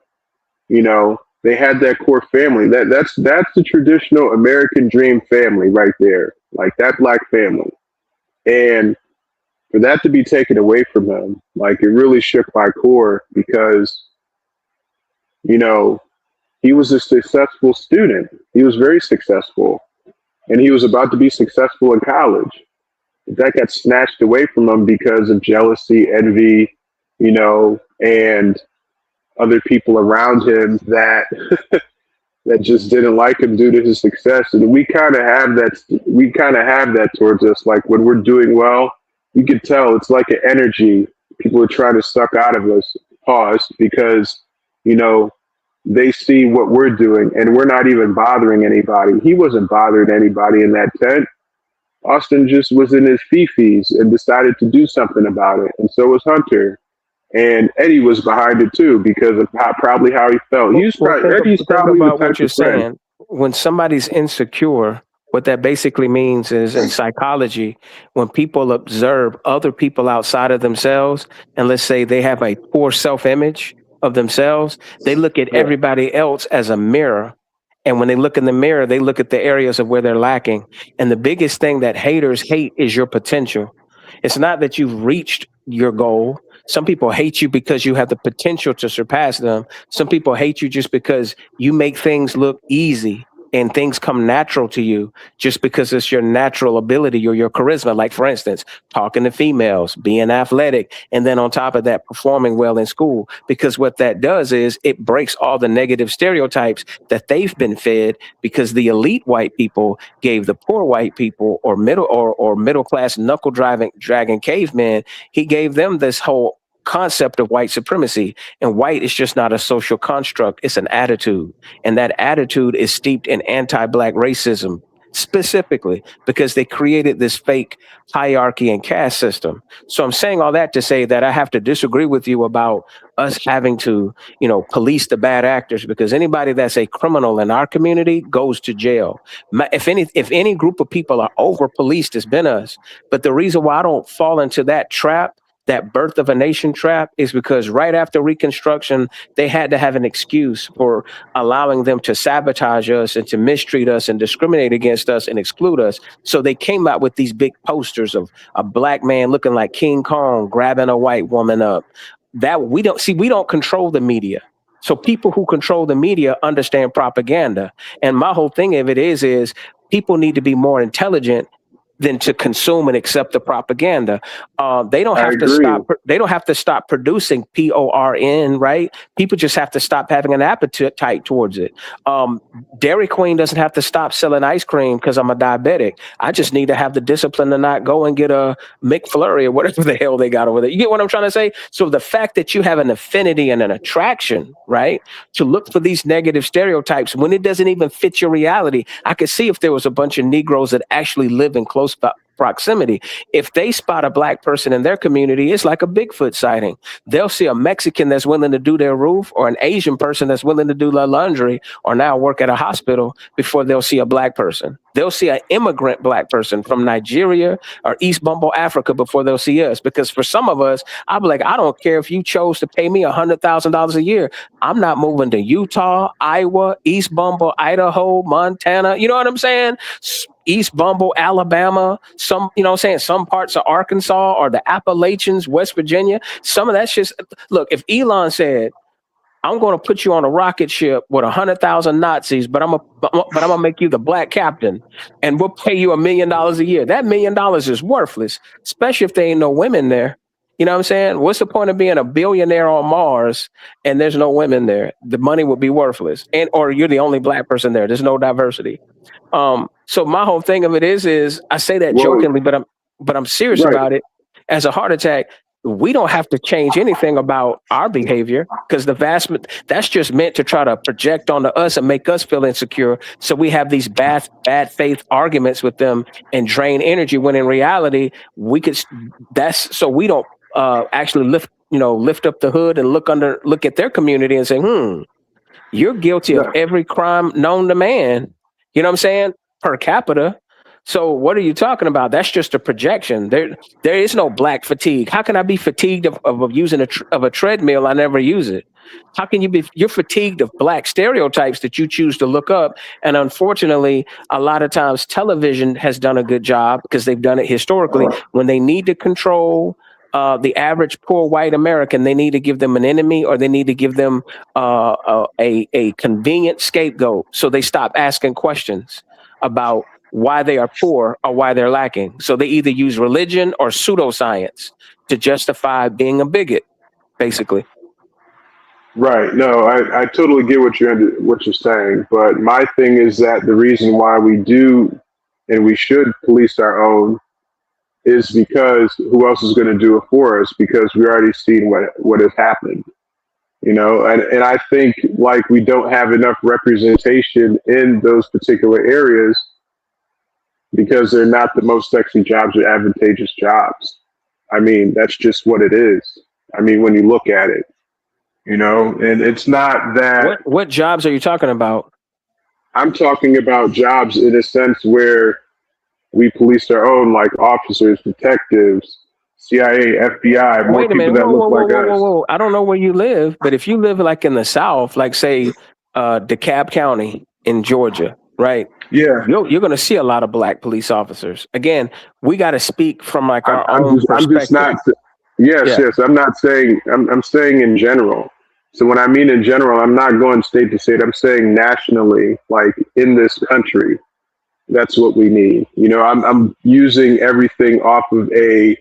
you know, they had that core family. That's the traditional American dream family right there, like that Black family. And for that to be taken away from him, like it really shook my core because, you know, he was a successful student. He was very successful, and he was about to be successful in college. That got snatched away from him because of jealousy, envy, you know, and other people around him that that just didn't like him due to his success. And we kind of have that towards us. Like when we're doing well, you can tell it's like an energy people are trying to suck out of us. Pause, because, you know, they see what we're doing and we're not even bothering anybody. He wasn't bothering anybody in that tent. Austin just was in his fifis and decided to do something about it. And so was Hunter. And Eddie was behind it too because of probably how he felt. Eddie's probably about what you're saying. When somebody's insecure, what that basically means is in psychology, when people observe other people outside of themselves, and let's say they have a poor self-image of themselves, they look at everybody else as a mirror. And when they look in the mirror, they look at the areas of where they're lacking. And the biggest thing that haters hate is your potential. It's not that you've reached your goal. Some people hate you because you have the potential to surpass them. Some people hate you just because you make things look easy and things come natural to you just because it's your natural ability or your charisma. Like, for instance, talking to females, being athletic, and then on top of that, performing well in school. Because what that does is it breaks all the negative stereotypes that they've been fed because the elite white people gave the poor white people or middle class knuckle dragging cavemen, he gave them this whole concept of white supremacy. And white is just not a social construct, it's an attitude. And that attitude is steeped in anti-Black racism, specifically because they created this fake hierarchy and caste system. So I'm saying all that to say that I have to disagree with you about us having to, you know, police the bad actors, because anybody that's a criminal in our community goes to jail. If any group of people are over policed, it's been us. But the reason why I don't fall into that trap, that birth of a nation trap, is because right after Reconstruction, they had to have an excuse for allowing them to sabotage us and to mistreat us and discriminate against us and exclude us. So they came out with these big posters of a Black man looking like King Kong grabbing a white woman up. That we don't control the media. So people who control the media understand propaganda. And my whole thing of it is people need to be more intelligent than to consume and accept the propaganda. They don't have to stop. They don't have to stop producing porn, right? People just have to stop having an appetite towards it. Dairy Queen doesn't have to stop selling ice cream because I'm a diabetic. I just need to have the discipline to not go and get a McFlurry or whatever the hell they got over there. You get what I'm trying to say? So the fact that you have an affinity and an attraction, right, to look for these negative stereotypes when it doesn't even fit your reality. I could see if there was a bunch of Negroes that actually live in close proximity. If they spot a Black person in their community, it's like a Bigfoot sighting. They'll see a Mexican that's willing to do their roof, or an Asian person that's willing to do their laundry, or now work at a hospital, before they'll see a Black person. They'll see an immigrant Black person from Nigeria or East Bumble, Africa, before they'll see us. Because for some of us, I'll be like, I don't care if you chose to pay me $100,000 a year. I'm not moving to Utah, Iowa, East Bumble, Idaho, Montana. You know what I'm saying? East Bumble, Alabama, some, you know what I'm saying, some parts of Arkansas or the Appalachians, West Virginia. Some of that's just, look, if Elon said, I'm going to put you on a rocket ship with 100,000 Nazis, but I'm gonna make you the Black captain, and we'll pay you $1 million a year. That $1 million is worthless, especially if there ain't no women there. You know what I'm saying? What's the point of being a billionaire on Mars and there's no women there? The money would be worthless, or you're the only Black person there. There's no diversity. So my whole thing of it is I say that Well, jokingly, but I'm serious right. about it. As a heart attack, we don't have to change anything about our behavior because that's just meant to try to project onto us and make us feel insecure. So we have these bad faith arguments with them and drain energy. When in reality, that's so we don't actually lift up the hood and look at their community and say, you're guilty of every crime known to man. You know what I'm saying? Per capita. So what are you talking about? That's just a projection. There is no black fatigue. How can I be fatigued of using a treadmill? I never use it. How can you be? You're fatigued of black stereotypes that you choose to look up. And unfortunately, a lot of times television has done a good job because they've done it historically. When they need to control the average poor white American, they need to give them an enemy or they need to give them a convenient scapegoat. So they stop asking questions about why they are poor or why they're lacking. So they either use religion or pseudoscience to justify being a bigot, basically. Right. No, I totally get what you're saying, but my thing is that the reason why we do and we should police our own is because who else is going to do it for us? Because we already seen what has happened, you know. And I think like we don't have enough representation in those particular areas because they're not the most sexy jobs or advantageous jobs. I mean, that's just what it is. I mean, when you look at it. You know, and it's not that. What jobs are you talking about? I'm talking about jobs in a sense where we police our own, like officers, detectives, CIA, FBI, more people that look like us. Whoa. I don't know where you live, but if you live like in the South, like say DeKalb County in Georgia, right? Yeah, you're going to see a lot of black police officers. Again, we got to speak from like our own perspective. I'm just not. Yes. I'm not saying. I'm saying in general. So when I mean in general, I'm not going state to state. I'm saying nationally, like in this country, that's what we need. You know, I'm using everything off of a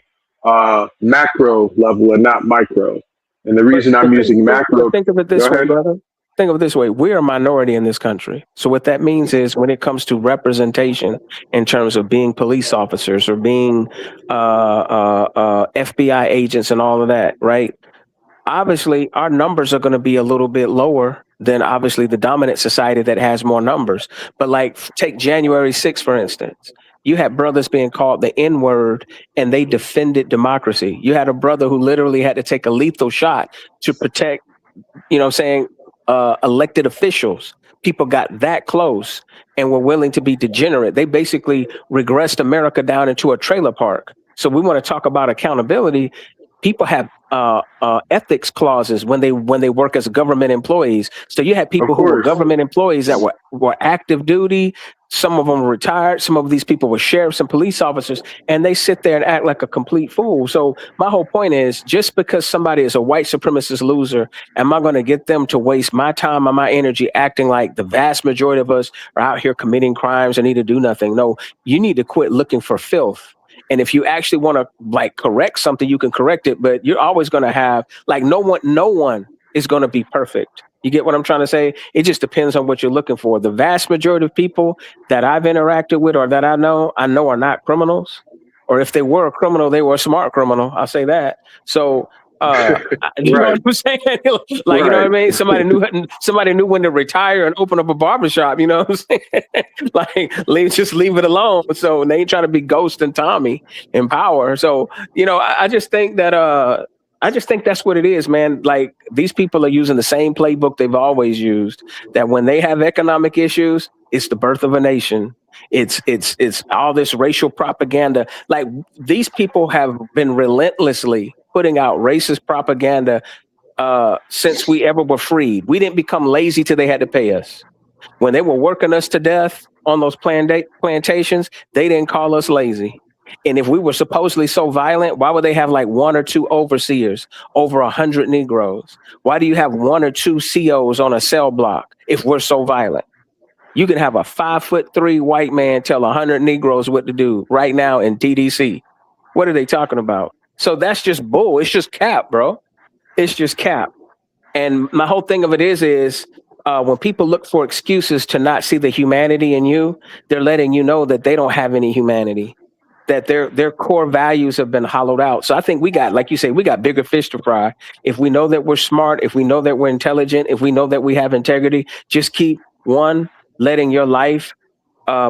macro level and not micro. And the reason I'm using macro. Think of it this way, brother. Think of it this way. We're a minority in this country. So what that means is when it comes to representation in terms of being police officers or being FBI agents and all of that, right? Obviously, our numbers are going to be a little bit lower than obviously the dominant society that has more numbers. But like take January 6th, for instance. You had brothers being called the N-word and they defended democracy. You had a brother who literally had to take a lethal shot to protect, you know what I'm saying, elected officials. People got that close and were willing to be degenerate. They basically regressed America down into a trailer park. So we want to talk about accountability. People have ethics clauses when they work as government employees. So you had people who were government employees that were active duty. Some of them were retired. Some of these people were sheriffs and police officers, and they sit there and act like a complete fool. So my whole point is, just because somebody is a white supremacist loser, am I going to get them to waste my time and my energy acting like the vast majority of us are out here committing crimes and need to do nothing? No, you need to quit looking for filth. And if you actually want to like correct something, you can correct it, but you're always going to have like no one is going to be perfect. You get what I'm trying to say? It just depends on what you're looking for. The vast majority of people that I've interacted with or that I know are not criminals. Or if they were a criminal, they were a smart criminal. I'll say that. So you know what I'm saying? Like, you know what I mean? Somebody knew when to retire and open up a barbershop, you know what I'm saying? Like, just leave it alone. So they ain't trying to be Ghost and Tommy in Power. So, you know, I just think that I just think that's what it is, man. Like, these people are using the same playbook they've always used, that when they have economic issues, it's the birth of a nation. It's all this racial propaganda. Like, these people have been relentlessly putting out racist propaganda since we ever were freed. We didn't become lazy till they had to pay us. When they were working us to death on those plantations, they didn't call us lazy. And if we were supposedly so violent, why would they have like one or two overseers over 100 Negroes? Why do you have one or two COs on a cell block if we're so violent? You can have a 5'3" white man tell 100 Negroes what to do right now in TDC. What are they talking about? So that's just bull. It's just cap, bro. It's just cap. And my whole thing of it is when people look for excuses to not see the humanity in you, they're letting you know that they don't have any humanity, that their core values have been hollowed out. So I think we got, like you say, we got bigger fish to fry. If we know that we're smart, if we know that we're intelligent, if we know that we have integrity, just keep letting your life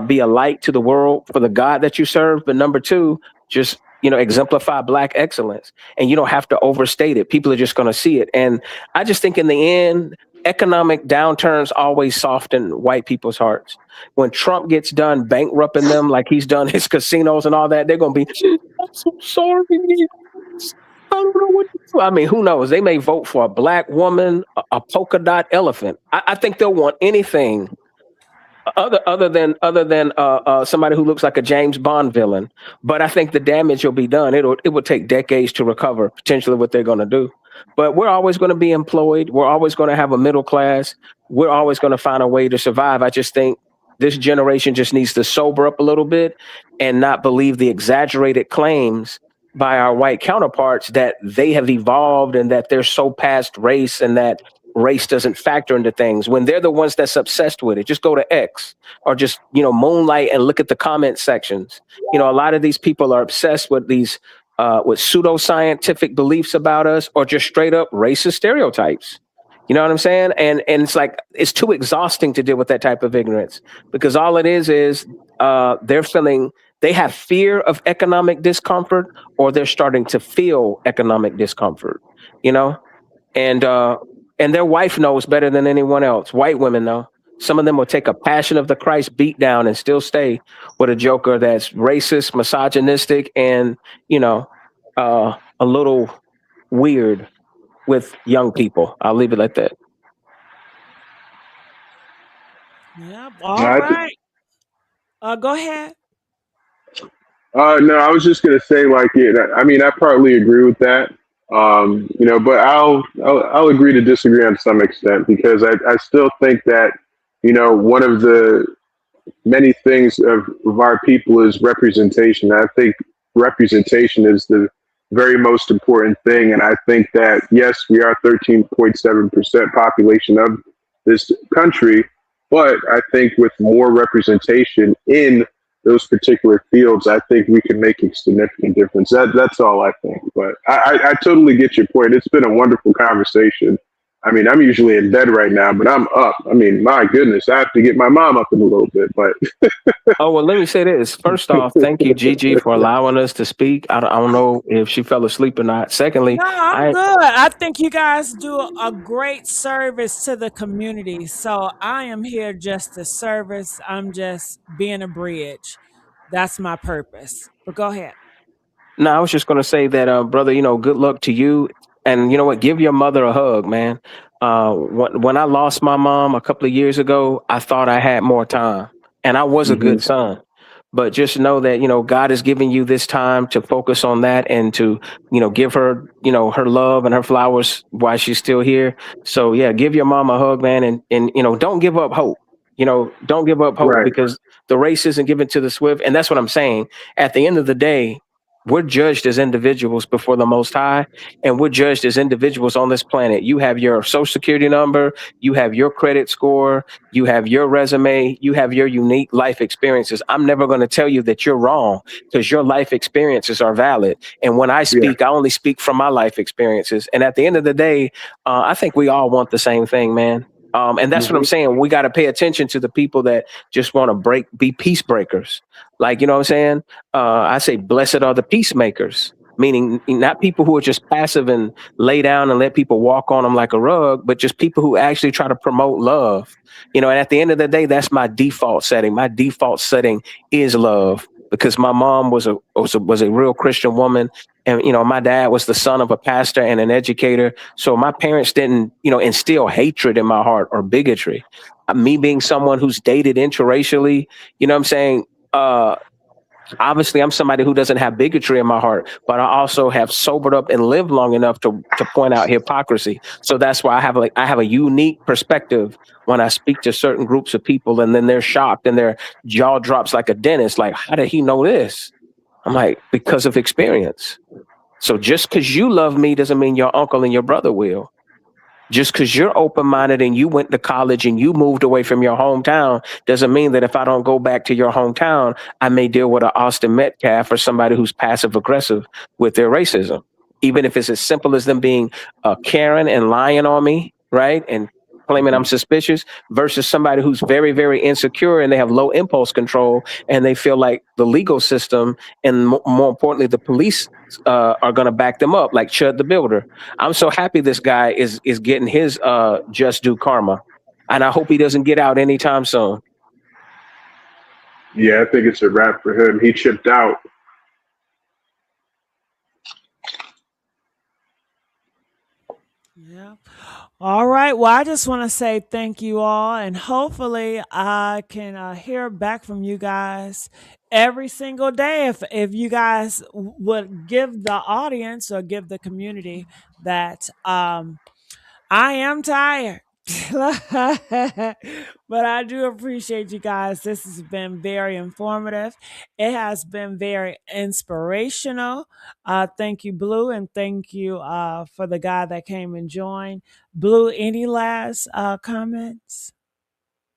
be a light to the world for the God that you serve. But number two, just exemplify Black excellence, and you don't have to overstate it. People are just going to see it. And I just think in the end, economic downturns always soften white people's hearts. When Trump gets done bankrupting them, like he's done his casinos and all that, they're going to be, I'm so sorry. I don't know what to do. I mean, who knows? They may vote for a Black woman, a polka dot elephant. I think they'll want anything other than somebody who looks like a James Bond villain. But I think the damage will be done. It will take decades to recover potentially what they're going to do. But we're always going to be employed. We're always going to have a middle class. We're always going to find a way to survive. I just think this generation just needs to sober up a little bit and not believe the exaggerated claims by our white counterparts that they have evolved and that they're so past race and that race doesn't factor into things when they're the ones that's obsessed with it. Just go to X or just, moonlight and look at the comment sections. A lot of these people are obsessed with these with pseudoscientific beliefs about us or just straight up racist stereotypes. You know what I'm saying? And it's like, it's too exhausting to deal with that type of ignorance, because all it is they have fear of economic discomfort, or they're starting to feel economic discomfort, and their wife knows better than anyone else. White women know. Some of them will take a Passion of the Christ beat down and still stay with a joker that's racist, misogynistic, and, a little weird with young people. I'll leave it like that. Yep. All right. Go ahead. No, I was just gonna say, I mean, I partly agree with that. But I'll agree to disagree on some extent, because I still think that, one of the many things of our people is representation. I think representation is the very most important thing. And I think that, yes, we are 13.7% population of this country, but I think with more representation in those particular fields, I think we can make a significant difference. That's all I think. But I totally get your point. It's been a wonderful conversation. I mean, I'm usually in bed right now, but I'm up. I mean, my goodness, I have to get my mom up in a little bit. But oh, well, let me say this. First off, thank you, Gigi, for allowing us to speak. I don't know if she fell asleep or not. Secondly, no, I'm good. I think you guys do a great service to the community. So I am here just to service. I'm just being a bridge. That's my purpose. But go ahead. No, I was just going to say that, brother, good luck to you. And you know what? Give your mother a hug, man. When I lost my mom a couple of years ago, I thought I had more time, and I was a good son. But just know that, God is giving you this time to focus on that and to, give her, her love and her flowers while she's still here. So, yeah, give your mom a hug, man. And don't give up hope. Don't give up hope, because the race isn't given to the swift. And that's what I'm saying. At the end of the day, we're judged as individuals before the Most High, and we're judged as individuals on this planet. You have your social security number, you have your credit score, you have your resume, you have your unique life experiences. I'm never going to tell you that you're wrong, because your life experiences are valid. And when I speak, I only speak from my life experiences. And at the end of the day, I think we all want the same thing, man. And that's what I'm saying. We got to pay attention to the people that just want to be peace breakers. Like, you know what I'm saying? I say, blessed are the peacemakers, meaning not people who are just passive and lay down and let people walk on them like a rug, but just people who actually try to promote love. And at the end of the day, that's my default setting. My default setting is love, because my mom was a real Christian woman. And, my dad was the son of a pastor and an educator. So my parents didn't, instill hatred in my heart or bigotry. Me being someone who's dated interracially, you know what I'm saying? Obviously, I'm somebody who doesn't have bigotry in my heart, but I also have sobered up and lived long enough to point out hypocrisy. So that's why I have a unique perspective when I speak to certain groups of people, and then they're shocked and their jaw drops like a dentist. Like, how did he know this? I'm like, because of experience. So just because you love me doesn't mean your uncle and your brother will. Just because you're open-minded and you went to college and you moved away from your hometown doesn't mean that if I don't go back to your hometown, I may deal with an Austin Metcalf or somebody who's passive aggressive with their racism. Even if it's as simple as them being Karen and lying on me, right? And claiming I'm suspicious versus somebody who's very, very insecure and they have low impulse control and they feel like the legal system and more importantly, the police are going to back them up, like Chud the Builder. I'm so happy this guy is getting his just due karma, and I hope he doesn't get out anytime soon. Yeah, I think it's a wrap for him. He chipped out. Yeah. All right. Well, I just want to say thank you all, and hopefully I can hear back from you guys every single day. If you guys would give the audience or give the community that I am tired. But I do appreciate you guys. This has been very informative. It has been very inspirational. Thank you, Blue, and thank you for the guy that came and joined. Blue, any last comments?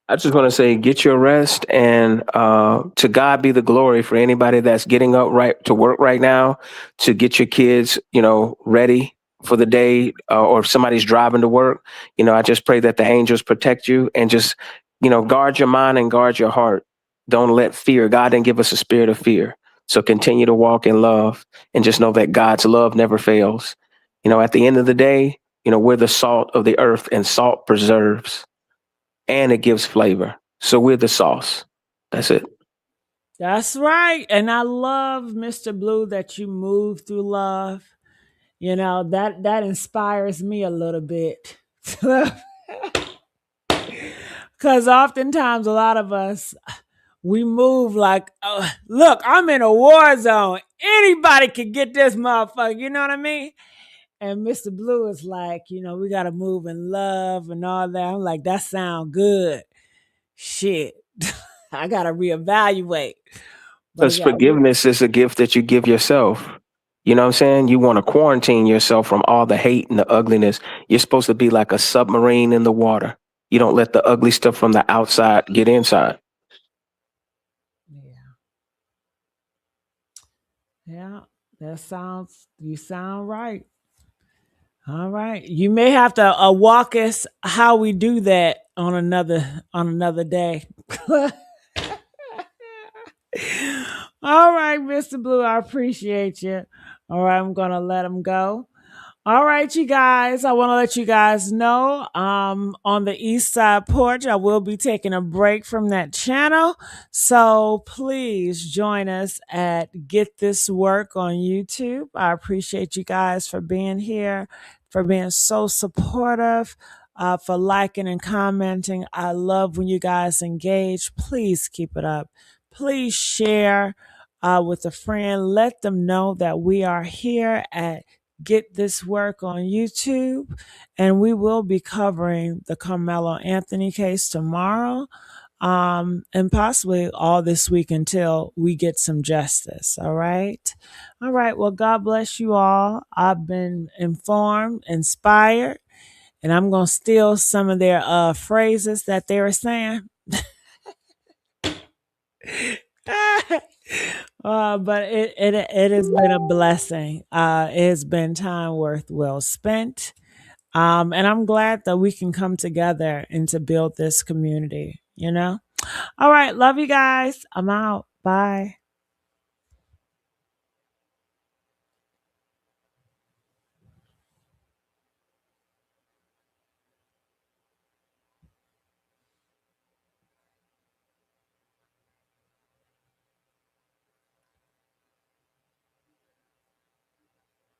I just want to say, get your rest, and to God be the glory for anybody that's getting up right to work right now, to get your kids, ready for the day, or if somebody's driving to work. I just pray that the angels protect you and just, guard your mind and guard your heart. Don't let fear. God didn't give us a spirit of fear. So continue to walk in love and just know that God's love never fails. At the end of the day, we're the salt of the earth, and salt preserves and it gives flavor. So we're the sauce. That's it. That's right. And I love, Mr. Blue, that you move through love. That inspires me a little bit. Because oftentimes a lot of us, we move like, oh, look, I'm in a war zone. Anybody can get this motherfucker. You know what I mean? And Mr. Blue is like, we got to move in love and all that. I'm like, that sound good. Shit. I got to reevaluate. Because forgiveness is a gift that you give yourself. You know what I'm saying? You want to quarantine yourself from all the hate and the ugliness. You're supposed to be like a submarine in the water. You don't let the ugly stuff from the outside get inside. Yeah, you sound right. All right. You may have to walk us how we do that on another day. All right, Mr. Blue, I appreciate you. All right, I'm going to let him go. All right, you guys, I want to let you guys know on the East Side Porch, I will be taking a break from that channel. So please join us at Get This Work on YouTube. I appreciate you guys for being here, for being so supportive, for liking and commenting. I love when you guys engage. Please keep it up. Please share with a friend. Let them know that we are here at Get This Work on YouTube, and we will be covering the Carmelo Anthony case tomorrow, and possibly all this week until we get some justice. All right. Well, God bless you all. I've been informed, inspired, and I'm going to steal some of their phrases that they were saying. But it has been a blessing. It has been time well spent. And I'm glad that we can come together and to build this community, All right. Love you guys. I'm out. Bye.